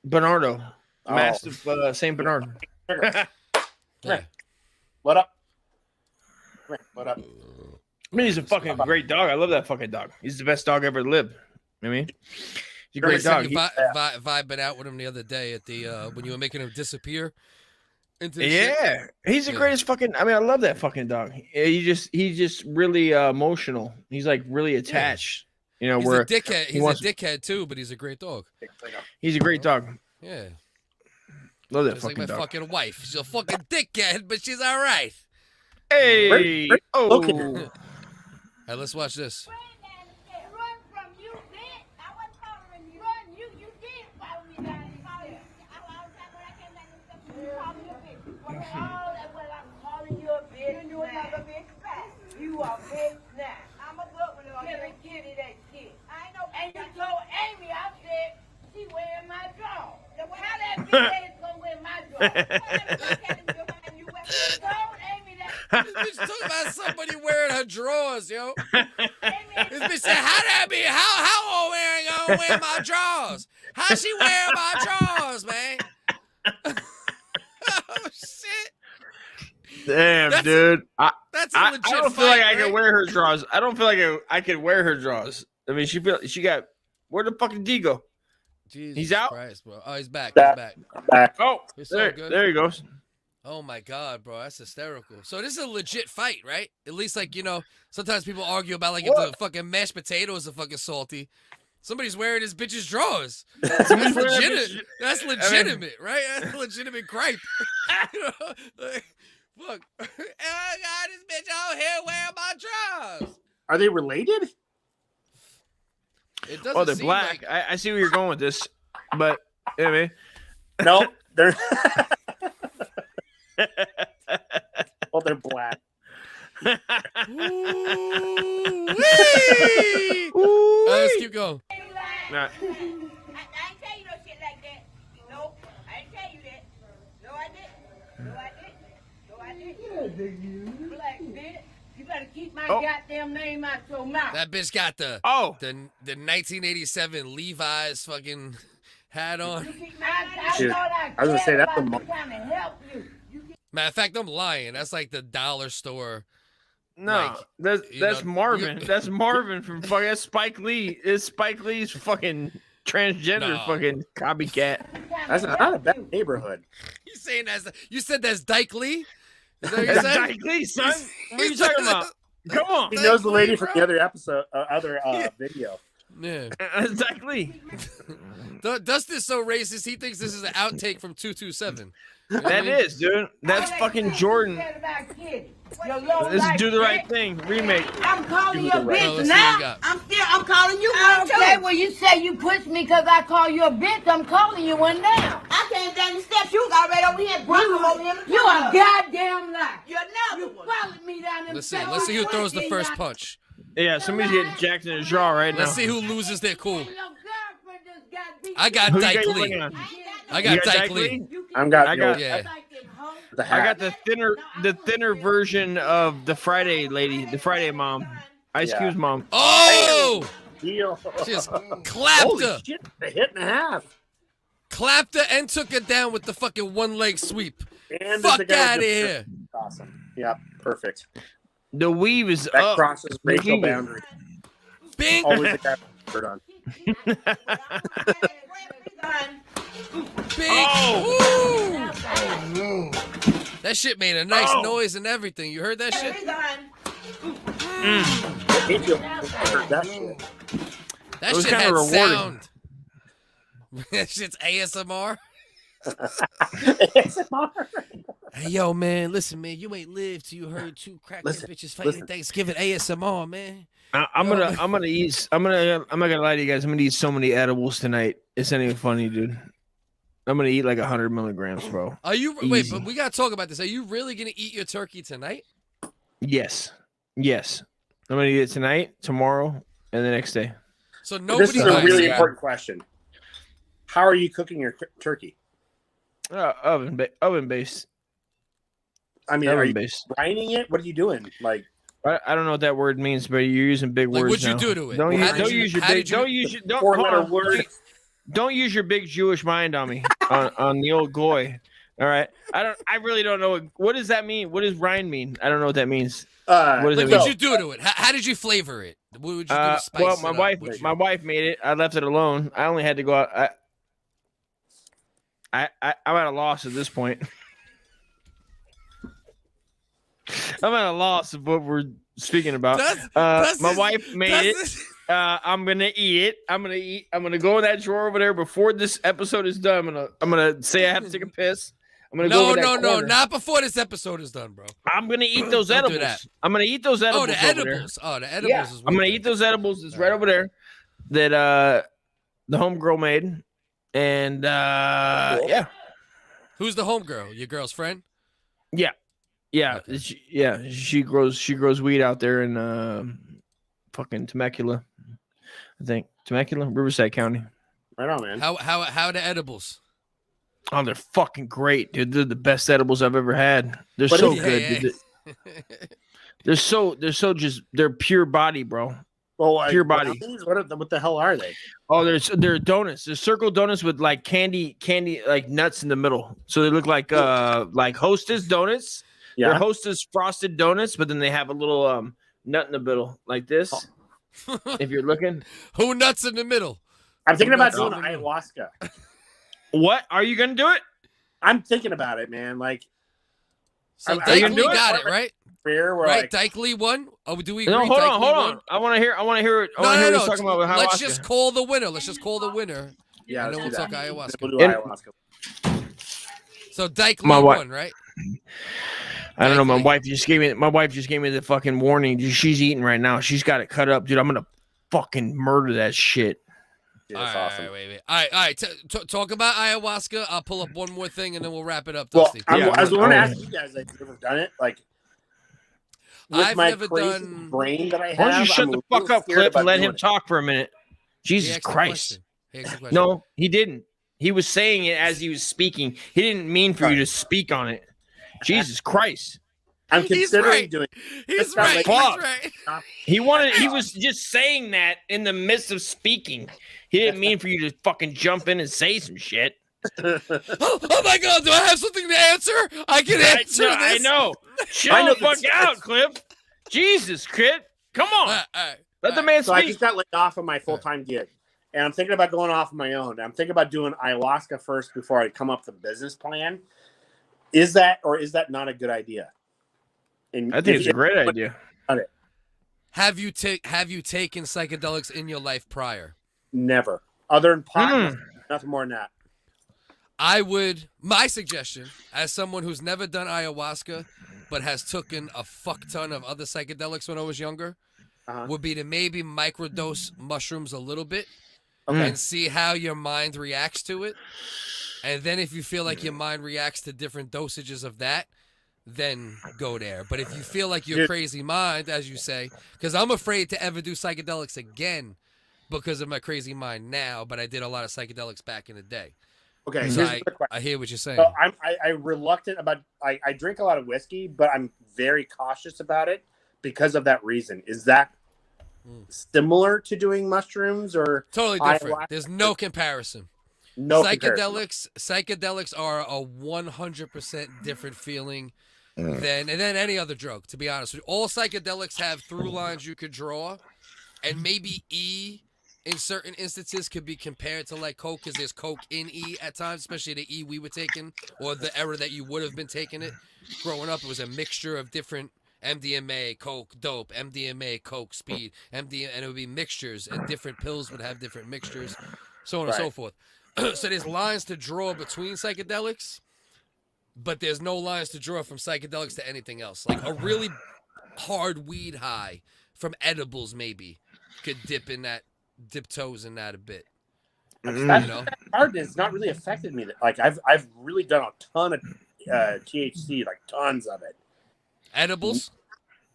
Bernardo, mastiff Saint Bernard. Yeah. What up? What up? I mean, he's a fucking great dog. I love that fucking dog. He's the best dog ever lived. You know what I mean, he's a great dog. Vibing out with him the other day at the when you were making him disappear. Into the shit. He's the greatest fucking. I mean, I love that fucking dog. He's just really emotional. He's like really attached. You know, he's where a dickhead. He's a dickhead too, but he's a great dog. He's a great dog. Yeah, love that just fucking like my dog. fucking wife. She's a fucking dickhead, but she's all right. Hey, All right, let's watch this. You are big now. I'm a good one on here. Give me that shit. I know. And you told Amy, I said, she wearing my drawers. How that big ass gonna wear my drawers? You told Amy that. This bitch talking about somebody wearing her drawers, yo. This bitch said, how that be? How old Aaron gonna wear my drawers? How she wearing my drawers, man? Oh shit. Damn, dude. That's a legit I don't feel fight, like I right? can wear her drawers. I don't feel like I could wear her drawers. I mean, she got. Where the fuck did D go? Jesus He's out. Christ, bro. Oh, he's back. He's back. Oh, It's so good. there he goes. Oh my God, bro, that's hysterical. So this is a legit fight, right? At least, like, you know, sometimes people argue about like if the fucking mashed potatoes are fucking salty. Somebody's wearing his bitch's drawers. That's legitimate. That's legitimate, right? That's a legitimate gripe. You know, like, fuck. Oh God, this bitch out here wearing my drawers. Are they related? It doesn't. Oh, they're seem black. Like... I see where you're going with this, but yeah, man. No, they're. Well, they're black. Let's keep going. Nah. I ain't tell you no shit like that. Nope, I ain't tell you that. No, I didn't. No, I didn't. Black bitch, you better keep my goddamn name out your mouth. That bitch got the 1987 Levi's fucking hat on. Dude, I was gonna say that's the. Matter of fact, I'm lying. That's like the dollar store. No, like, that's Marvin. That's Marvin from fucking. That's Spike Lee. It's Spike Lee's fucking transgender fucking copycat. That's not a bad neighborhood. You saying you said that's Dyke Lee? Is that what you That's said? Dyke Lee, son. What are you talking about? Come on. He knows the lady from the other episode, video. Yeah. Exactly. Dustin's so racist, he thinks this is an outtake from 227. That is, dude. That's fucking Jordan. Let's do the right thing. Remake. I'm calling you a Oh, bitch let's see what we now. got. I'm calling you one too. Okay, well you say you pushed me because I call you a bitch. I'm calling you one now. I came down the steps. You was already over here. You a goddamn lie. You're another one. You followed me down the steps. Let's see who throws the first punch. Yeah, somebody's getting jacked in his jaw right now. Let's see who loses their cool. I got Who you Dyke got Lee. looking at? I got Dyke Lee. I got Yeah. the I hat. got the thinner version of the Friday lady, the Friday mom, Ice Cube's mom. Oh! Deal. Just clapped Holy her. shit, a hit and a half. Clapped her and took her down with the fucking one leg sweep. And Fuck the guy out of with the- here. Awesome. Yep, perfect. The weave is That up. crosses racial Weave. boundaries. Bing. Always the guy with the shirt on. Big. Oh. Woo. That shit made a nice noise and everything. You heard that shit? Hit you. That shit. That It was shit kinda had rewarding. sound. That shit's ASMR. Hey, yo, man, listen, man, you ain't lived till you heard two crackhead bitches fighting Thanksgiving ASMR, man. I'm gonna eat. I'm not gonna lie to you guys. I'm gonna eat so many edibles tonight. It's not even funny, dude. I'm gonna eat like 100 milligrams, bro. Are you Easy. wait? But we gotta talk about this. Are you really gonna eat your turkey tonight? Yes. I'm gonna eat it tonight, tomorrow, and the next day. So nobody. This is a really important question. How are you cooking your turkey? Oven based. I mean, are Oven you based. brining it? What are you doing? Like, I don't know what that word means, but you're using big Like, words. what'd you now. do to it? Don't How use, did don't you- use your how big. did you- Don't use your. Don't, four-letter hold on. word. Don't use your big Jewish mind on me on the old goy. All right. I really don't know what does that mean. What does rind mean? I don't know what that means. What does Like, it what'd mean? you do to it? How did you flavor it? What would you do to spice Well, it my up? wife, my wife made it. I left it alone. I only had to go out. I'm at a loss at this point. I'm at a loss of what we're speaking about. My wife made it. I'm gonna eat it. I'm gonna go in that drawer over there before this episode is done. I'm gonna say I have to take a piss. I'm gonna go over that corner. not before this episode is done, bro. I'm gonna eat those Don't do edibles. that. I'm gonna eat those edibles. Oh, the over there. edibles. Oh, the edibles Yeah, is I'm gonna eat those edibles. It's right over there. That the homegirl made, and yeah. Who's the homegirl? Your girl's friend? Yeah. She grows weed out there in fucking Temecula, I think Temecula, Riverside County. Right on, man. How the edibles? Oh, they're fucking great, dude. They're the best edibles I've ever had. They're What so is- good. Dude. They're pure body, bro. Well, like, Pure body. What the hell are they? Oh, they're donuts. They're circle donuts with like candy like nuts in the middle. So they look like Hostess donuts. Yeah. They're Hostess frosted donuts, but then they have a little nut in the middle like this. If you're looking. Who nuts in the middle? I'm thinking about Who doing nuts in the middle? ayahuasca. What? Are you gonna do it? I'm thinking about it, man. Like, So are you Dyke gonna Lee do it? got it, right? Where we're Right, like, Dyke Lee won. Oh, do we agree? No, hold Dyke on. Lee won? I want to hear. I want to hear No, what he's talking about with Let's ayahuasca. just call the winner. Let's just call the winner. yeah, and then we'll let's do talk that. ayahuasca. We'll do And- ayahuasca. So Dyke Lee My wife- won, right? I don't know. My Dyke Lee. wife just gave me the fucking warning. She's eating right now. She's got it cut up, dude. I'm gonna fucking murder that shit. Dude, All that's right, awesome. wait. All right. Talk about ayahuasca. I'll pull up one more thing and then we'll wrap it up, Well, Dusty. I was going to I- ask you guys, like, you ever done it? Like, with I've my never crazy done- brain that I have. Why don't you shut I'm the a fuck little up, scared Cliff, about and let doing him it. talk for a minute? He Jesus asked the Christ. question. He asked the question. No, he didn't. He was saying it as he was speaking. He didn't mean for you to speak on it. Jesus Christ. I'm He's considering right. doing it. He's That's not right. like- He's Fuck. right. He was just saying that in the midst of speaking. He didn't mean for you to fucking jump in and say some shit. Oh my God! Do I have something to answer? I can answer this. I know. Chill I know the fuck this- out, Cliff. Jesus, Cliff. Come on. All right. Let the man So I speak. just got laid off of my full-time gig. And I'm thinking about going off on my own. I'm thinking about doing ayahuasca first before I come up with a business plan. Is that not a good idea? And I think it's a great if- idea. Have you taken psychedelics in your life prior? Never. Other than pot, nothing more than that. My suggestion, as someone who's never done ayahuasca, but has taken a fuck ton of other psychedelics when I was younger, would be to maybe microdose mushrooms a little bit and see how your mind reacts to it. And then if you feel like your mind reacts to different dosages of that, then go there. But if you feel like you're crazy mind, as you say, because I'm afraid to ever do psychedelics again because of my crazy mind now, but I did a lot of psychedelics back in the day. Okay, so here's the question. I hear what you're saying. So I'm reluctant about. I drink a lot of whiskey, but I'm very cautious about it because of that reason. Is that similar to doing mushrooms or totally different? There's no comparison. No psychedelics are a 100% different feeling than any other drug. To be honest with you, all psychedelics have through lines you could draw, and maybe E in certain instances could be compared to like coke, because there's coke in E at times, especially the E we were taking or the era that you would have been taking it growing up. It was a mixture of different MDMA, coke, dope, MDMA, coke, speed, and it would be mixtures, and different pills would have different mixtures, so on and so forth. So there's lines to draw between psychedelics, but there's no lines to draw from psychedelics to anything else. Like a really hard weed high from edibles maybe could dip toes in that a bit. That hard has not really affected me. Like I've really done a ton of THC, like tons of it. Edibles?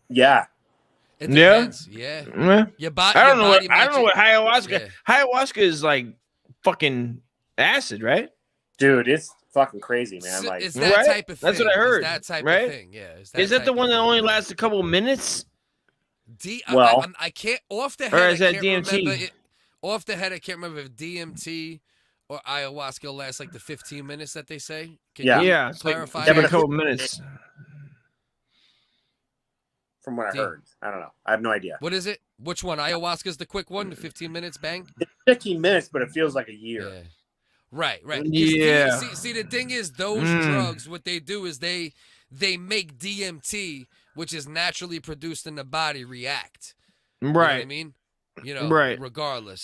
Yeah. It depends. Yeah. Your body. I don't know what ayahuasca. Yeah. Ayahuasca is like fucking acid, right? Dude, it's fucking crazy, man. Like it's that type of thing. That's what I heard. It's that type of thing. Yeah. Is that the one that only lasts a couple of minutes? I can't off the head. Or is that DMT? Off the head, I can't remember if DMT or ayahuasca lasts like the 15 minutes that they say. Can you clarify? Like a couple minutes. From what I heard, I don't know. I have no idea. What is it? Which one? Ayahuasca's the quick one, the 15 minutes, bang. It's 15 minutes, but it feels like a year. Yeah. Right. Yeah. See, the thing is, those drugs, what they do is they make DMT, which is naturally produced in the body, react. Right. You know what I mean? Regardless,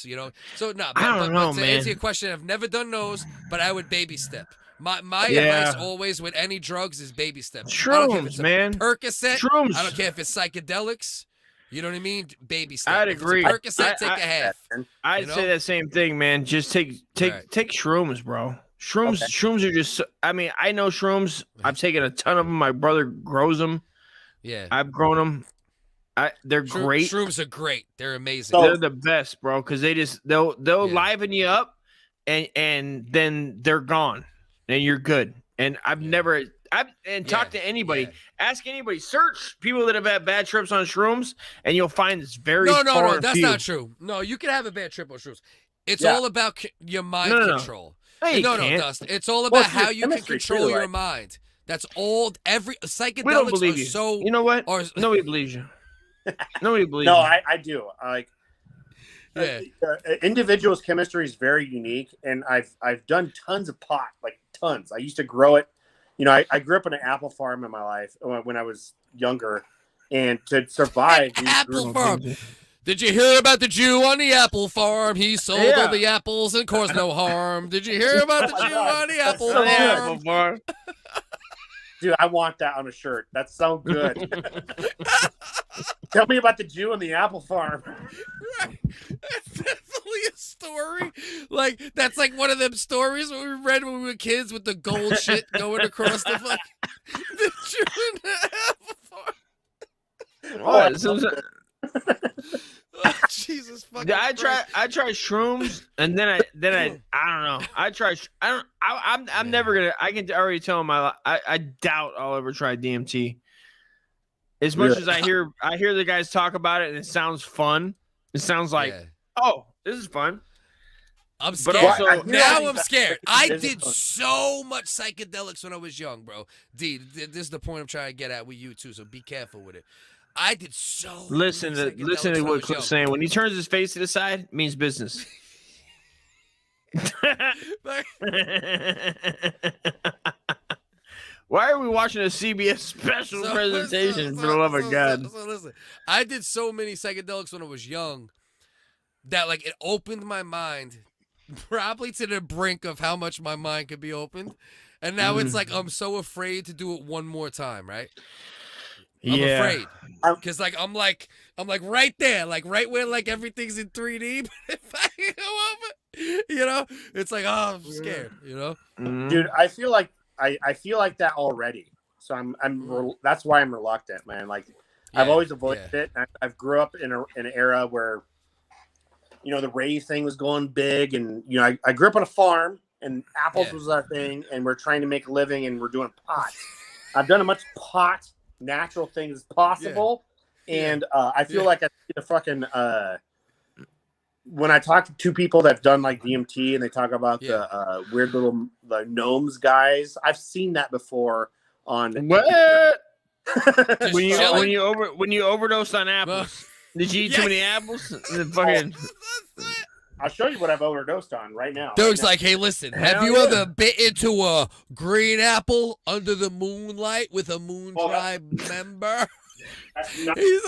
So no, I don't know, to man. answer your question, I've never done those, but I would baby step. My advice always with any drugs is baby steps. Shrooms, man. Percocet. Shrooms. I don't care if it's psychedelics. You know what I mean? Baby steps. I'd agree. Percocet, take a half. I'd say that same thing, man. Just take shrooms, bro. Shrooms are just. I mean, I know shrooms. I've taken a ton of them. My brother grows them. Yeah, I've grown them. They're great. Shrooms are great. They're amazing. They're the best, bro. Because they'll liven you up, and then they're gone, and you're good. And talk to anybody. Yeah. Ask anybody. Search people that have had bad trips on shrooms, and you'll find it's very no. That's not true. No, you can have a bad trip on shrooms. It's all about your mind control. No, Dustin. It's all about how you can control your mind. That's all. Every psychedelics we don't believe you. So. You know what? Nobody believes you. Nobody believes. No, you. I do. Individual's chemistry is very unique, and I've done tons of pot, like tons. I used to grow it. I grew up on an apple farm in my life when I was younger, and to survive apple farm. Did you hear about the Jew on the apple farm? He sold all the apples and caused no harm. Did you hear about the Jew on the apple farm? Dude, I want that on a shirt. That's so good. Tell me about the Jew on the apple farm. Right. That's definitely a story. Like, that's like one of them stories we read when we were kids with the gold shit going across the Jew in the apple farm. Oh, Jesus fucking I tried shrooms, and then I don't know. I'm never gonna. I can already tell in my life. I doubt I'll ever try DMT. As much as I hear the guys talk about it, and it sounds fun. It sounds like, oh, this is fun. I'm scared. But also, I'm scared. I did so much psychedelics when I was young, bro. D, this is the point I'm trying to get at with you too. So be careful with it. I did so. Listen to what Clip's saying. When he turns his face to the side, it means business. Why are we watching a CBS special presentation, for the love of God? So listen, I did so many psychedelics when I was young that, like, it opened my mind probably to the brink of how much my mind could be opened. And now it's like I'm so afraid to do it one more time, right? I'm afraid. Because, like, I'm like right there, like, right where, like, everything's in 3D. But if I go over, you know, it's like, oh, I'm scared, you know? Dude, I feel like that already. So that's why I'm reluctant, man. Like, I've always avoided it. I've grew up in an era where, you know, the rave thing was going big, and you know, I grew up on a farm, and apples was our thing, and we're trying to make a living, and we're doing pot. I've done as much pot, natural things as possible, and I feel like I see the fucking when I talk to two people that've done like DMT and they talk about the weird little gnomes guys, I've seen that before on what? when you overdose on apples. Did you eat too many apples? I'll show you what I've overdosed on right now. Doug's like, hey, listen, have you ever bit into a green apple under the moonlight with a Moon Tribe member? He's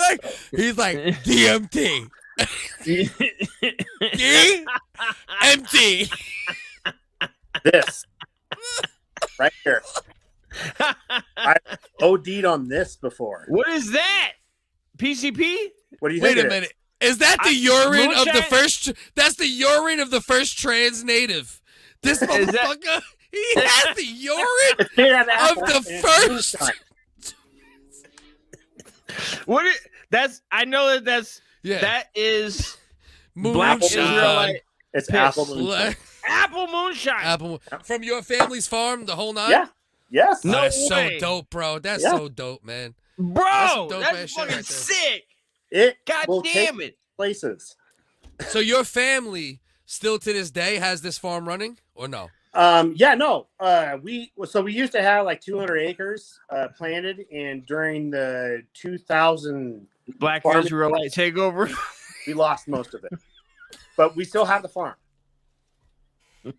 like DMT. DMT. This right here. I OD'd on this before. What is that? PCP? What do you think? Wait a minute. Is that the urine of the first? That's the urine of the first trans native. This motherfucker, he has the urine of the first. What? That's. I know that's. Yeah. That is. Moonshine. It's apple moonshine. Apple moonshine. Apple from your family's farm, the whole nine. Yeah. Yes. No that's way. So dope, bro. That's so dope, man. Bro, that's fucking sick. God damn it. Places. So your family still to this day has this farm running or no? We used to have like 200 acres planted, and during the 2000 Black Israelite takeover, we lost most of it. But we still have the farm. Time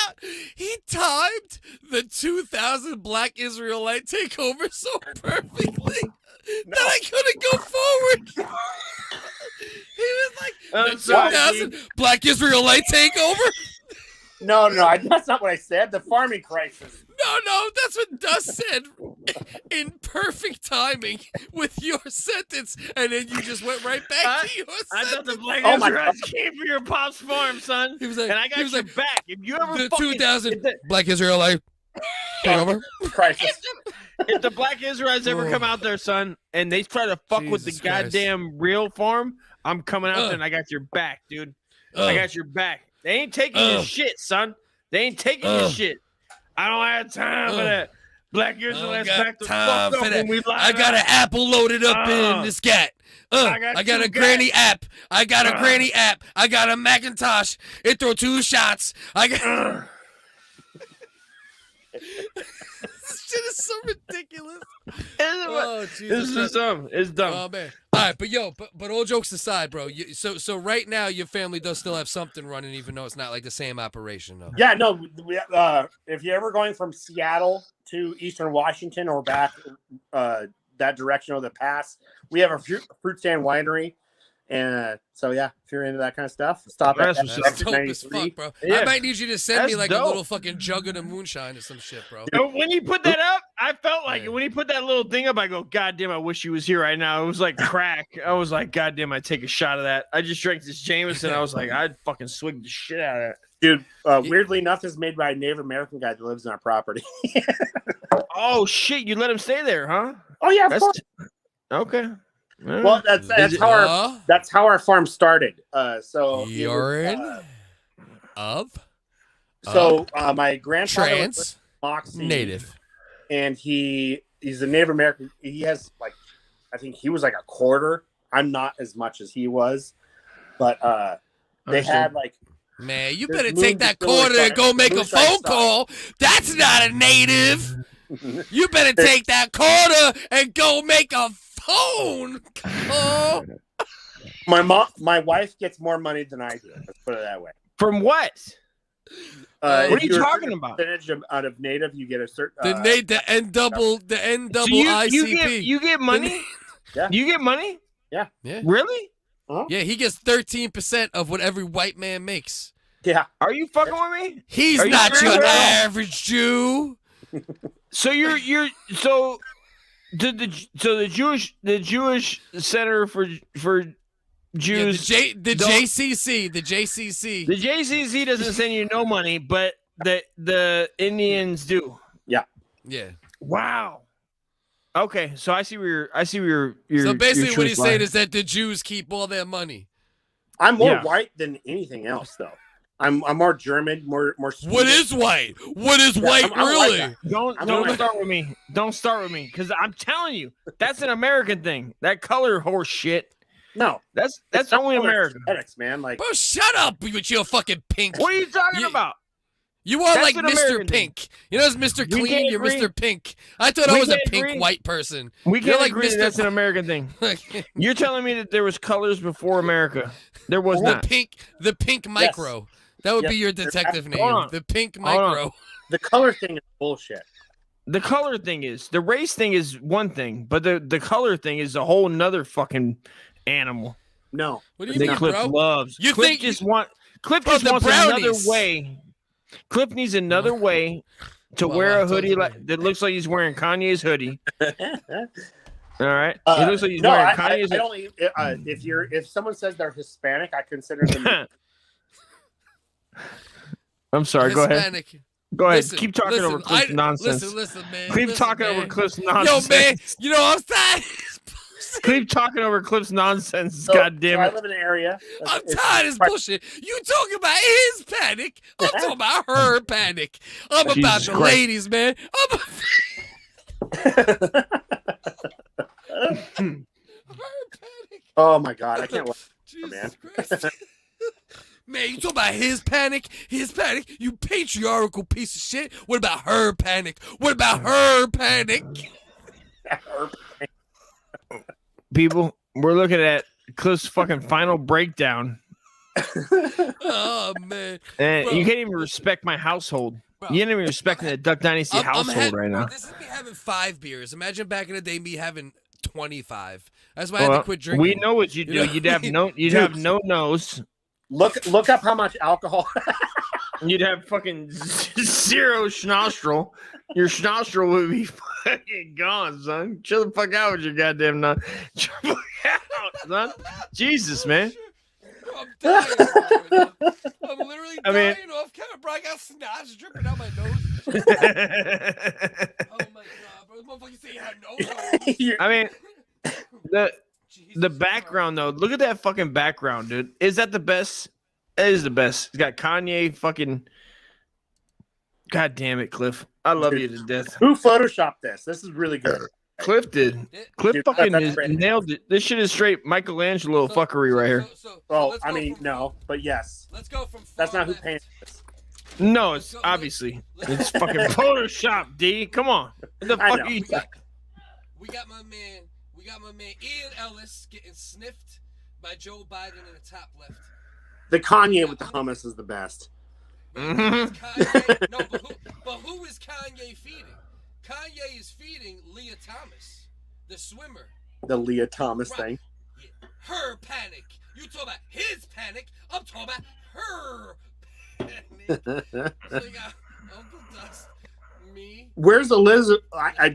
out. He timed the 2000 Black Israelite takeover so perfectly that I couldn't go forward. He was like, the 2000 Black Israelite takeover? No, that's not what I said. The farming crisis. No, that's what Dust said in perfect timing with your sentence, and then you just went right back to your sentence. I thought the Black Israelites came for your pop's farm, son. He was like, and I got your back. If you ever the 2000 Black Israelite takeover crisis. If the Black Israelites ever come out there, son, and they try to fuck with the goddamn real farm, I'm coming out there and I got your back, dude. I got your back. They ain't taking your shit, son. They ain't taking your shit. I don't have time for that. Black Israelites back the fuck up when we live. I got an apple loaded up in this cat. I got a granny app. I got a granny app. I got a Macintosh. It throw 2 shots. I got. This shit is so ridiculous. Oh, Jesus. This is dumb. It's dumb. Oh man. All right, but all jokes aside, bro. So right now your family does still have something running, even though it's not like the same operation, though. Yeah, no. If you're ever going from Seattle to Eastern Washington or back that direction of the pass, we have a fruit stand winery. And so yeah, if you're into that kind of stuff, stop at that's dope as fuck, bro. Yeah. I might need you to send me like a little fucking jug of the moonshine or some shit, bro. When he put that up, I felt like when he put that little thing up, I go, God damn, I wish he was here right now. It was like crack. I was like, God damn, I'd take a shot of that. I just drank this Jameson. I was like, I'd fucking swig the shit out of it. Dude, weirdly enough, this is made by a Native American guy that lives on our property. Oh shit, you let him stay there, huh? Oh yeah, of course. Okay. Well, that's how our farm started. So urine of my grandfather trans was Moxie, native, and he's a Native American. He has like, I think he was like a quarter. I'm not as much as he was, but they had like. Man, you better take that quarter and go make a phone call. That's not a native. You better take that quarter and go make a phone call. My wife gets more money than I do. Let's put it that way. From what? What are if you you're a talking certain about? Percentage out of native, you get a certain. The N double So ICP. you get money? Yeah. You get money? Yeah. Yeah. Really? Huh? Yeah, he gets 13% of what every white man makes. Yeah. Are you fucking with me? He's Are you not serious? your average Jew. So you're so the Jewish Center for Jews. The don't- JCC. The JCC doesn't send you no money, but the Indians do. Yeah. Wow. Okay, so I see where you're. So basically, your what he's truth saying lies. is that the Jews keep all their money. I'm more Yeah. white than anything else, though. I'm more German, more. What Swedish. is white? What is white I'm a white really? guy. Don't I'm don't alright. start with me. Don't start with me, because I'm telling you, that's an American thing. That color horse shit. No, That's it's not only color American. aesthetics, man. Like, Bro, shut up with your fucking pink. What are you talking You- about? You are That's like an Mr. American thing. Pink. You know, it's Mr. We Clean. can't You're agree. Mr. Pink. I thought I We was a can't pink agree. white person. We You're can't like agree that Mr. that's an American thing. You're telling me that there was colors before America? There was the not. the pink micro. That would be Yes. your detective name. Hold on. The pink Hold on. micro. the color thing is bullshit. The color thing is the race thing is one thing, but the color thing is a whole nother fucking animal. No, What do you That mean, Cliff bro? loves. You Cliff think- just want Cliff Bro, just the wants brownies. another way. Cliff needs another way to Well, wear I a told hoodie you, like man. that looks like he's wearing Kanye's hoodie. All right, he looks like he's no, wearing I Kanye's. only if someone says they're Hispanic, I consider them. I'm sorry. Go ahead. Hispanic. Go ahead. Listen, Keep talking listen, over Cliff's nonsense. Listen, man. Keep listen, talking over man. Cliff's Yo, nonsense. man. You know what I'm saying? Keep talking over Cliff's nonsense. So, God damn I it. live in an area. I'm tired of this bullshit. You talking about his panic. I'm talking about her panic. I'm about Jesus the Christ. ladies, man. Her panic. Oh my god, I can't wait. Jesus Christ. Man, you talking about his panic? His panic? You patriarchal piece of shit. What about her panic? What about her panic? People, we're looking at Cliff's fucking final breakdown. Oh, man. And Bro. you can't even respect my household. Bro. You ain't even respecting the Duck Dynasty household right now. This is me having 5 beers. Imagine back in the day me having 25. That's why I had Well, to quit drinking. we know what you do. You know? You'd have no nose. Look up how much alcohol. You'd have fucking zero schnostrel. Your schnostrel would be fucking gone, son. Chill the fuck out with your goddamn nose. Chill the fuck out, son. Jesus, man. I'm dying. Right now. I'm literally I mean- dying off camera, bro. I got snot dripping out my nose. Oh my god, bro. This motherfucker say you had no nose. I mean, the background though. Look at that fucking background, dude. Is that the best? It is the best. It's got Kanye fucking. God damn it, Cliff. I love you to death. Who photoshopped this? This is really good. Cliff did. Cliff Dude, fucking that's is, great. nailed it. This shit is straight Michelangelo fuckery right here. Oh, let's I go mean, from- no, but yes. Let's go from That's far not who left. painted this. No, it's obviously it's fucking Photoshop, D. Come on. What the I fuck know. are you We got my man Ian Ellis getting sniffed by Joe Biden in the top left. The Kanye with the hummus is the best. Mhm. Kanye, no, but who is Kanye feeding? Kanye is feeding Leah Thomas, the swimmer. The Leah Thomas Right. thing. Yeah. Her panic. You talk about his panic. I'm talking about her panic. So you got Uncle Dust, me. Where's the Liz?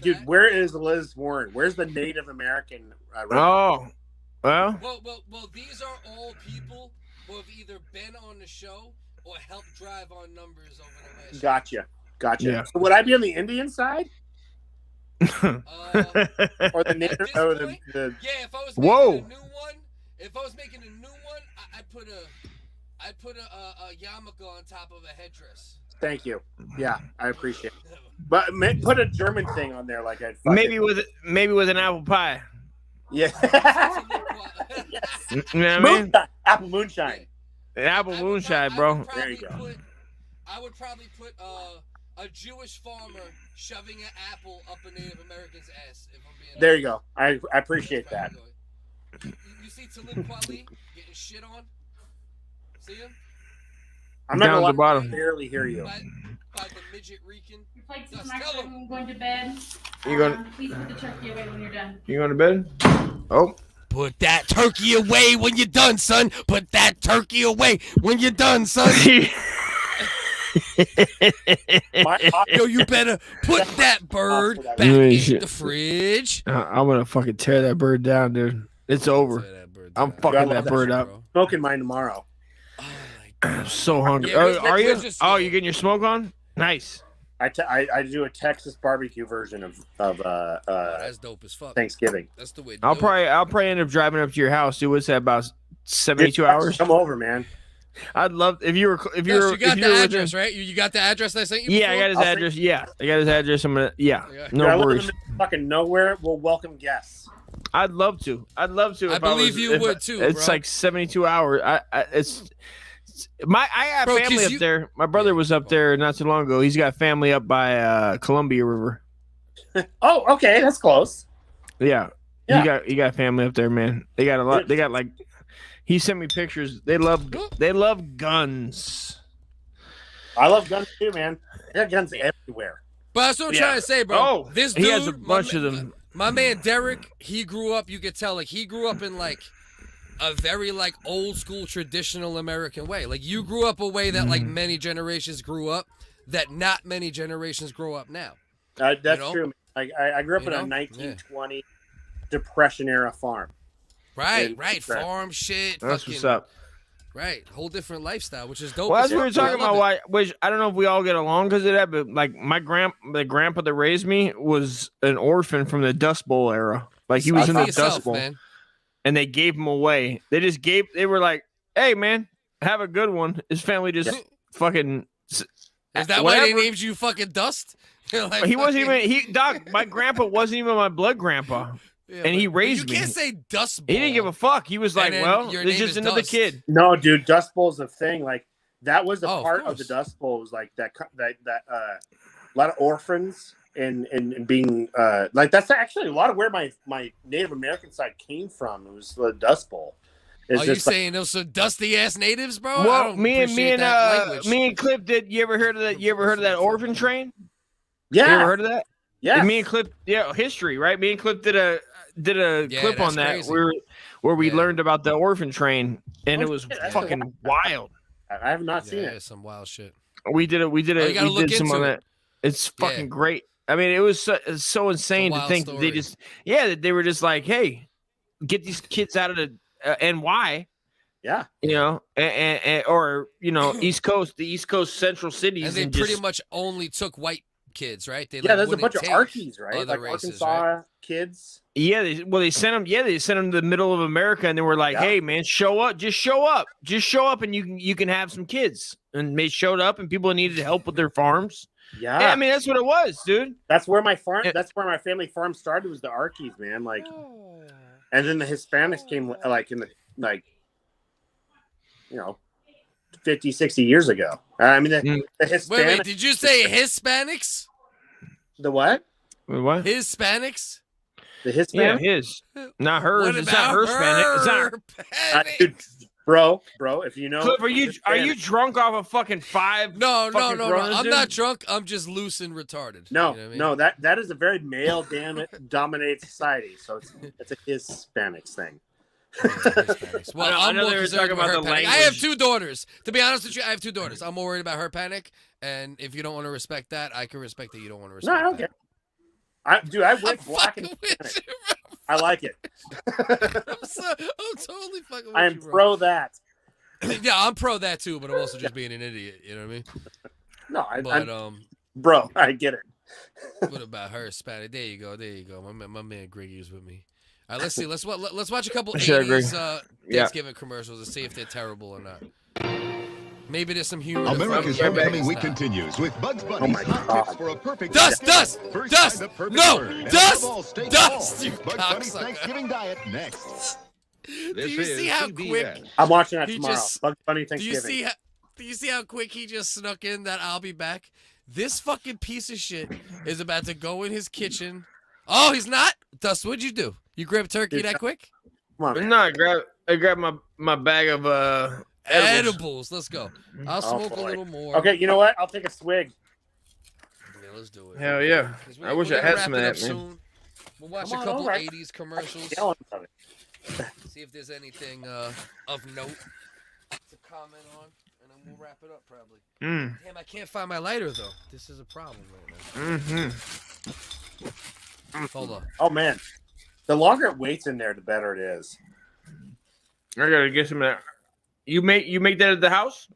Dude, where is Liz Warren? Where's the Native American? Oh, well. Well, these are all people who have either been on the show or helped drive our numbers over the last Gotcha. Yeah. So would I be on the Indian side year. or the Native? this Or point, the Yeah, if I was Whoa. making a new one, I'd put a yarmulke on top of a headdress. Thank you. Yeah, I appreciate it. But put a German thing on there, like I maybe with an apple pie. yeah. You know what I mean? Moonshine. Apple moonshine. An apple moonshine, bro. There you go. I would probably put a Jewish farmer shoving an apple up a Native American's ass. If I'm being There honest. you go. I appreciate that. You see Talib Kweli getting shit on? See him? I'm not Down gonna at the bottom. barely hear you. By the midget reeking. Your plates is microwave. I'm going to bed. You going? Please put the turkey away when you're done. You going to bed? Oh. Put that turkey away when you're done, son. Put that turkey away when you're done, son. Yo, you better put that bird back in the fridge. I'm gonna fucking tear that bird down, dude. It's over. I'm fucking that bird up. Smoking mine tomorrow. I'm so hungry. Yeah, Are you? Oh, you getting your smoke on? Nice. I do a Texas barbecue version of that's dope as fuck. Thanksgiving. That's the way. I'll probably end up driving up to your house, dude. What's that, about 72 hours? Come over, man. I'd love if you were You got the address, right? You got the address I sent you. Yeah, I got his address. Yeah, I got his address. I'm gonna. Yeah, no I live worries. in the middle of fucking nowhere. We'll welcome guests. I'd love to. I believe you would too. It's bro. like 72 hours. I got Bro, family up there. My brother was up there not too long ago. He's got family up by Columbia River. Oh, okay, that's close. Yeah. He got family up there, man. They got a lot. They got like. He sent me pictures. They love guns. I love guns too, man. There are guns everywhere. But that's what I'm trying to say, bro. Oh, this dude, he has a bunch of them. My man Derek, he grew up. You could tell, like he grew up in like a very like old school traditional American way. Like you grew up a way that like many generations grew up, that not many generations grow up now. That's true. Like I grew up in a 1920 Depression era farm. Right. Farm shit. That's fucking, what's up. Right. Whole different lifestyle, which is dope. Well, that's what we were talking about. Why? Which I don't know if we all get along because of that, but like the grandpa that raised me was an orphan from the Dust Bowl era. Like he was in the Dust Bowl, man. And they gave him away. They were like, "Hey, man, have a good one." His family just fucking. Is that why they named you fucking Dust? Like, he wasn't even. Doc, my grandpa wasn't even my blood grandpa. Yeah, and he raised me. You can't say Dust Bowl. He didn't give a fuck. He was like, well, it's just another kid. No, dude, Dust Bowl's a thing. Like that was the part of the Dust Bowl was like that a lot of orphans and being like that's actually a lot of where my Native American side came from. It was the Dust Bowl. Are you saying those some dusty ass natives, bro? Well, me and Clip did. You ever heard of that? You ever heard of that orphan train? Yeah. You ever heard of that? Yeah. Me and Clip, history, right? Me and Clip did a clip on that where we learned about the orphan train, and it was fucking wild. I have not seen it. Some wild shit. We did some on that. It's fucking great. I mean, it was so insane to think that they were just like, hey, get these kids out of the NY. Yeah, or East Coast, the East Coast central cities, and they pretty much only took white kids, right? There's a bunch of Arkies, right? Like races, Arkansas kids. Yeah, they sent them. Yeah, they sent them to the middle of America, and they were like, "Hey, man, show up! Just show up, and you can have some kids." And they showed up, and people needed help with their farms. Yeah, I mean that's what it was, dude. That's where my farm. That's where my family farm started. Was the Arkies, man? Like, and then the Hispanics came like in the 50, 60 years ago. I mean, the Hispanics. Wait, did you say Hispanics? The what? What? Hispanics? The Hispanics? Yeah, his. Not hers. It's not her Hispanic. It's not. Dude, bro, if you know. Cliff, are you drunk off of fucking five? No. I'm not drunk. I'm just loose and retarded. No, you know what I mean? no, that is a very male dominated society. So it's a Hispanics thing. Well, I'm more concerned about her panic. I have 2 daughters. To be honest with you, I have 2 daughters. I'm more worried about her panic, and if you don't want to respect that, I can respect that you don't want to respect that. No, okay. I went black and Hispanic. I like it. I'm totally fucking with I am you, bro. pro that. Yeah, I'm pro that too, but I'm also just being an idiot. You know what I mean? No, bro, I get it. What about her Hispanic? There you go. My man Griggy's with me. All right, let's see. Let's watch a couple 80s Thanksgiving commercials and see if they're terrible or not. Maybe there's some humor. America's Homecoming Week continues with Bugs Bunny's hot tips for a perfect Dust. No, Dust. You Bugs Bunny's Thanksgiving diet next. Do you see how quick? I'm watching that tomorrow. Bugs Bunny Thanksgiving. Do you see how quick he just snuck in that I'll be back? This fucking piece of shit is about to go in his kitchen. Oh, he's not? Dust, what'd you do? You grabbed turkey that quick? Come on, man. No, I grabbed my bag of Edibles. Let's go. I'll Oh, smoke a boy. little more. Okay, you know what? I'll take a swig. Yeah, let's do it. Hell yeah. 'Cause I wish I gonna had wrap some of it that, up man. soon. We'll watch Come a on couple over. 80s commercials. Yelling about it. See if there's anything of note to comment on, and then we'll wrap it up probably. Damn, I can't find my lighter though. This is a problem right now. Hold on. Oh man, the longer it waits in there, the better it is. I gotta get some of that. You make that at the house?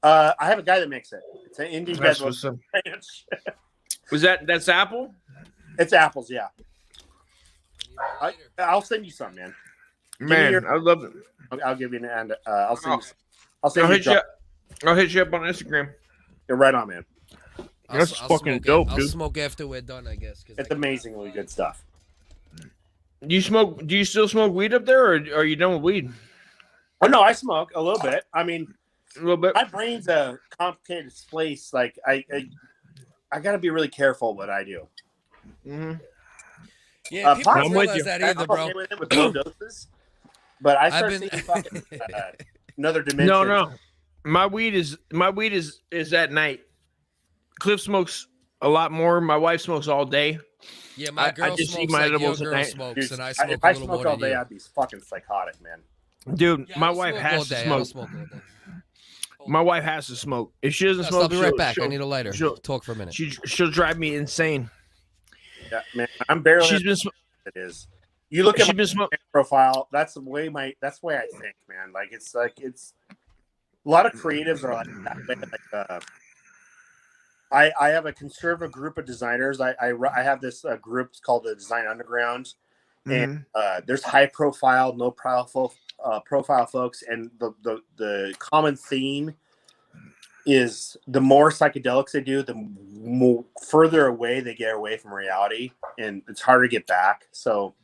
I have a guy that makes it. It's an indie That's bedroom what's up. ranch. Was that's Apple? It's apples, yeah. I'll send you some, man. Give me Man, I love it. I'll give you an I'll send you. I'll I'll hit you. you. I'll hit you up on Instagram. You're right on, man. That's fucking dope, I'll dude. smoke after we're done, I guess. It's amazingly good stuff. Do you still smoke weed up there, or are you done with weed? Oh no, I smoke a little bit. I mean, a little bit. My brain's a complicated place. Like I got to be really careful what I do. Mm-hmm. Yeah, people pot- don't realize that either, I'm bro. okay with it with low doses, but I start I've been- seeing fucking, another dimension. No. My weed is at night. Cliff smokes a lot more. My wife smokes all day. Yeah, my girl I just smokes eat my like your edibles at girl night. smokes, Dude, and I smoke if a I little more smoked all than day, you. I'd be fucking psychotic, man. Dude, Yeah, my I'll wife smoke all has to day. I'll smoke. smoke all day. My wife has to smoke. If she doesn't Gus, smoke, I'll be right she'll- back. I she'll- need a lighter. she'll- Talk for a minute. She'll drive me insane. Yeah, man, I'm barely. She's been. It is. You look at She's my been smoking. profile. That's the way That's the way I think, man. Like it's a lot of creatives are like that way. Like, I have a conservative group of designers. I have this group called the Design Underground, and there's high profile, no profile folks, and the common theme is the more psychedelics they do, the more further away they get away from reality, and it's harder to get back. So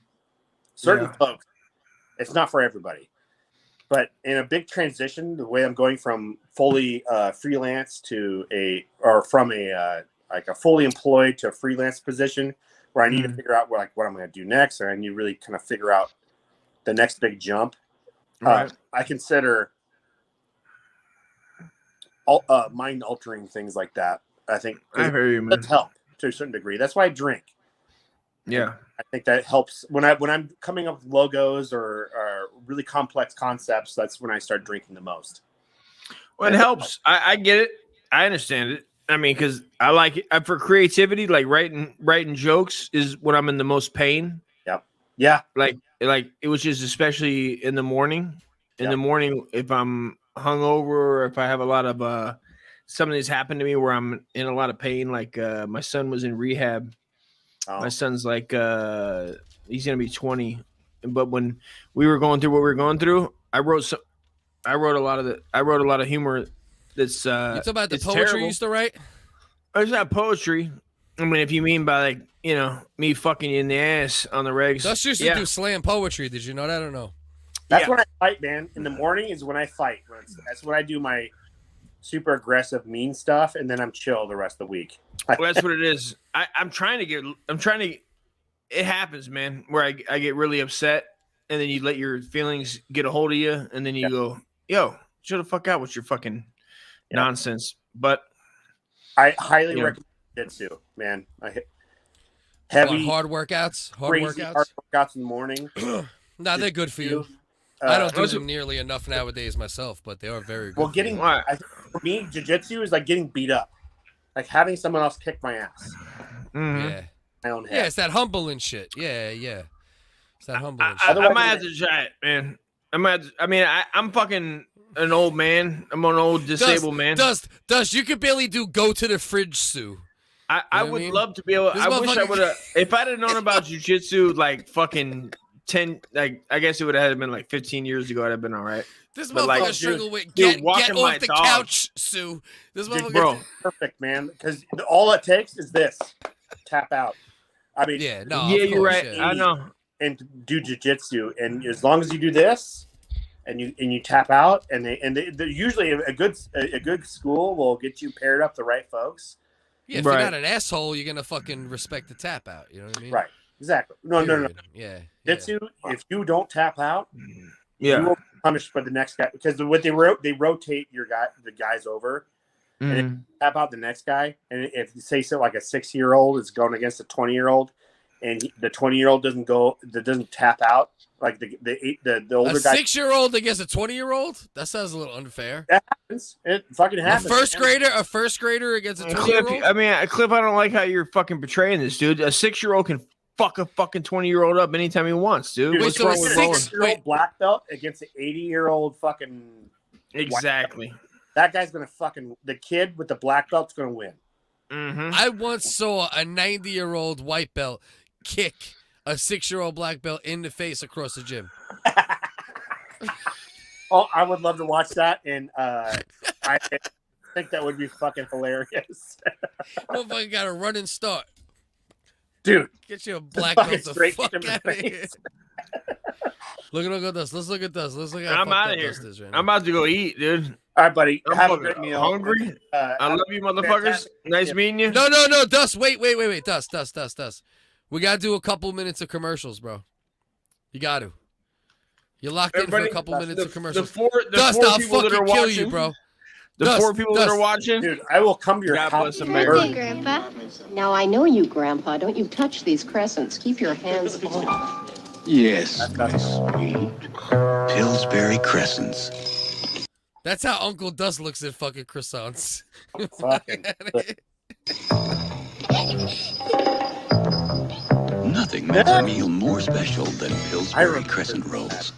certain folks, it's not for everybody. But in a big transition, the way I'm going from fully freelance to from a fully employed to a freelance position, where I need to figure out what I'm going to do next, or I need to really kind of figure out the next big jump. Right. I consider mind altering things like that. I think I hear you, man. that's help to a certain degree. That's why I drink. Yeah. I think that helps when I'm coming up with logos or really complex concepts. That's when I start drinking the most. Well, it helps. I get it. I understand it. I mean, because I like it for creativity. Like writing jokes is when I'm in the most pain. Yep. Yeah. Like it was just especially in the morning. In the morning, if I'm hungover or if I have a lot of something that's happened to me where I'm in a lot of pain. Like my son was in rehab. My son's like he's gonna be 20, but when we were going through what we were going through, I wrote a lot of humor. That's You talking about the it's poetry terrible. you used to write? It's not poetry. I mean, if you mean by me fucking you in the ass on the regs, Dust used to do slam poetry. Did you know that or no? That's when I fight, man. In the morning is when I fight. That's when I do my super aggressive, mean stuff, and then I'm chill the rest of the week. Well, that's what it is. I'm trying to. It happens, man, where I get really upset, and then you let your feelings get a hold of you, and then you go, "Yo, chill the fuck out with your fucking nonsense." But I highly recommend jiu-jitsu, man. Heavy, hard workouts. Hard workouts in the morning. Nah, they're good for you. I don't do them nearly enough nowadays myself, but they are very good. Well, for me, jiu-jitsu is like getting beat up, like having someone else kick my ass. Yeah. My own head. Yeah, it's that humbling shit. Yeah. It's that humbling shit. I might have to try it, man. I'm fucking an old man. I'm an old disabled man. Dust, you could barely go to the fridge, Sue. I would love to be able. I wish I would have. If I'd have known about jujitsu, like fucking 10, like I guess it would have been like 15 years ago. I'd have been all right. This But, motherfucker like, struggle with dude, get walking my off the dog. couch, Sue. This motherfucker, bro. Perfect, man. Because all it takes is this: tap out. I mean, yeah, you're right. Yeah. I know. And do jiu-jitsu, and as long as you do this, and you tap out, and they usually a good school will get you paired up the right folks. Yeah, if you're not an asshole, you're gonna fucking respect the tap out. You know what I mean? Right. Exactly. No. Yeah. Jiu-jitsu. If you don't tap out, Yeah. you will punished for the next guy because what they rotate the guys over, and if you tap out the next guy, and if you say so like a 6-year-old is going against a 20-year-old, and the 20-year-old doesn't tap out like the older guy. A 6-year-old against a 20-year-old? That sounds a little unfair. That happens. It fucking happens. A first grader against a 20-year-old? I mean, Cliff, I don't like how you're fucking portraying this, dude. A 6-year-old can fuck a fucking 20-year-old up anytime he wants, dude. Wait, What's so wrong a with 6-year-old black belt against an 80-year-old fucking exactly? That guy's gonna fucking the kid with the black belt's gonna win. I once saw a 90-year-old white belt kick a 6-year-old black belt in the face across the gym. Oh, I would love to watch that, and I think that would be fucking hilarious. Motherfucker got a running start. Dude, get you a black fucking belt the straight fuck to the out of here. face. Look at this. Let's look at this. Let's look at how I'm out of here. right I'm about to go eat, dude. All right, buddy. I'm Have a fucking great meal. hungry. I love you, motherfuckers. Fantastic. Nice meeting you. No, Dust. Wait. Dust. We got to do a couple minutes of commercials, bro. You got to. You're locked in for a couple minutes of commercials. Dust, I'll fucking kill you, bro. The 4 people that are watching. Dude, I will come to your God house. bless America. Okay, Grandpa. Now, I know you, Grandpa. Don't you touch these crescents. Keep your hands off. Yes, my sweet Pillsbury crescents. That's how Uncle Dust looks at fucking croissants. Fucking. Nothing makes a meal more special than Pillsbury crescent rolls.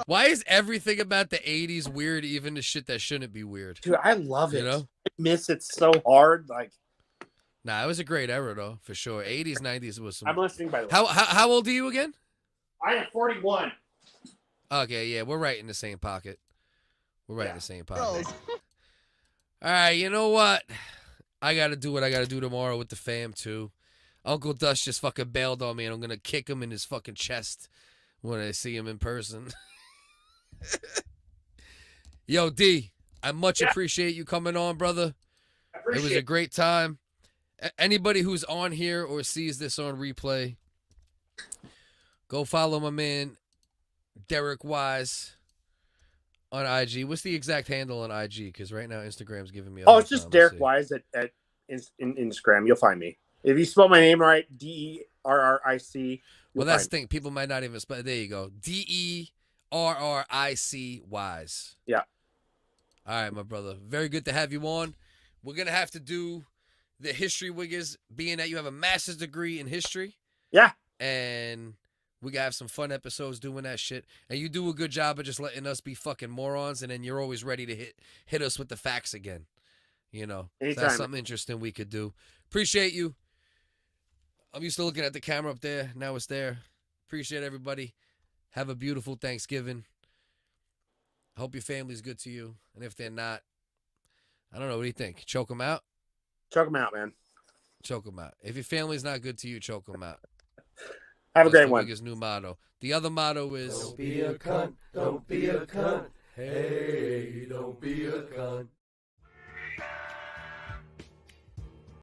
Why is everything about the 80s weird, even the shit that shouldn't be weird? Dude, I love it. You know? I miss it so hard. Like, nah, it was a great era, though, for sure. 80s, 90s was some... I'm listening, by the way. How old are you again? I am 41. Okay, yeah, we're right in the same pocket. We're right in the same pocket. All right, you know what? I got to do what I got to do tomorrow with the fam, too. Uncle Dust just fucking bailed on me, and I'm going to kick him in his fucking chest when I see him in person. Yo, D, I much appreciate you coming on, brother. It was a great time. Anybody who's on here or sees this on replay, go follow my man, Derek Wise, on IG. What's the exact handle on IG? Because right now Instagram's giving me a it's just Derek Wise at Instagram. You'll find me. If you spell my name right, DERRIC. Well, that's the thing. People might not even spell. There you go. DERRIC Wise. Yeah. All right, my brother. Very good to have you on. We're going to have to do the history WHiggaz, being that you have a master's degree in history. Yeah. And we got to have some fun episodes doing that shit. And you do a good job of just letting us be fucking morons, and then you're always ready to hit us with the facts again. You know, so that's something interesting we could do. Appreciate you. I'm used to looking at the camera up there. Now it's there. Appreciate everybody. Have a beautiful Thanksgiving. I hope your family's good to you. And if they're not, I don't know. What do you think? Choke them out? Choke them out, man. Choke them out. If your family's not good to you, choke them out. Have a great one. That's the WHiggaz new motto. The other motto is... Don't be a cunt. Don't be a cunt. Hey, don't be a cunt.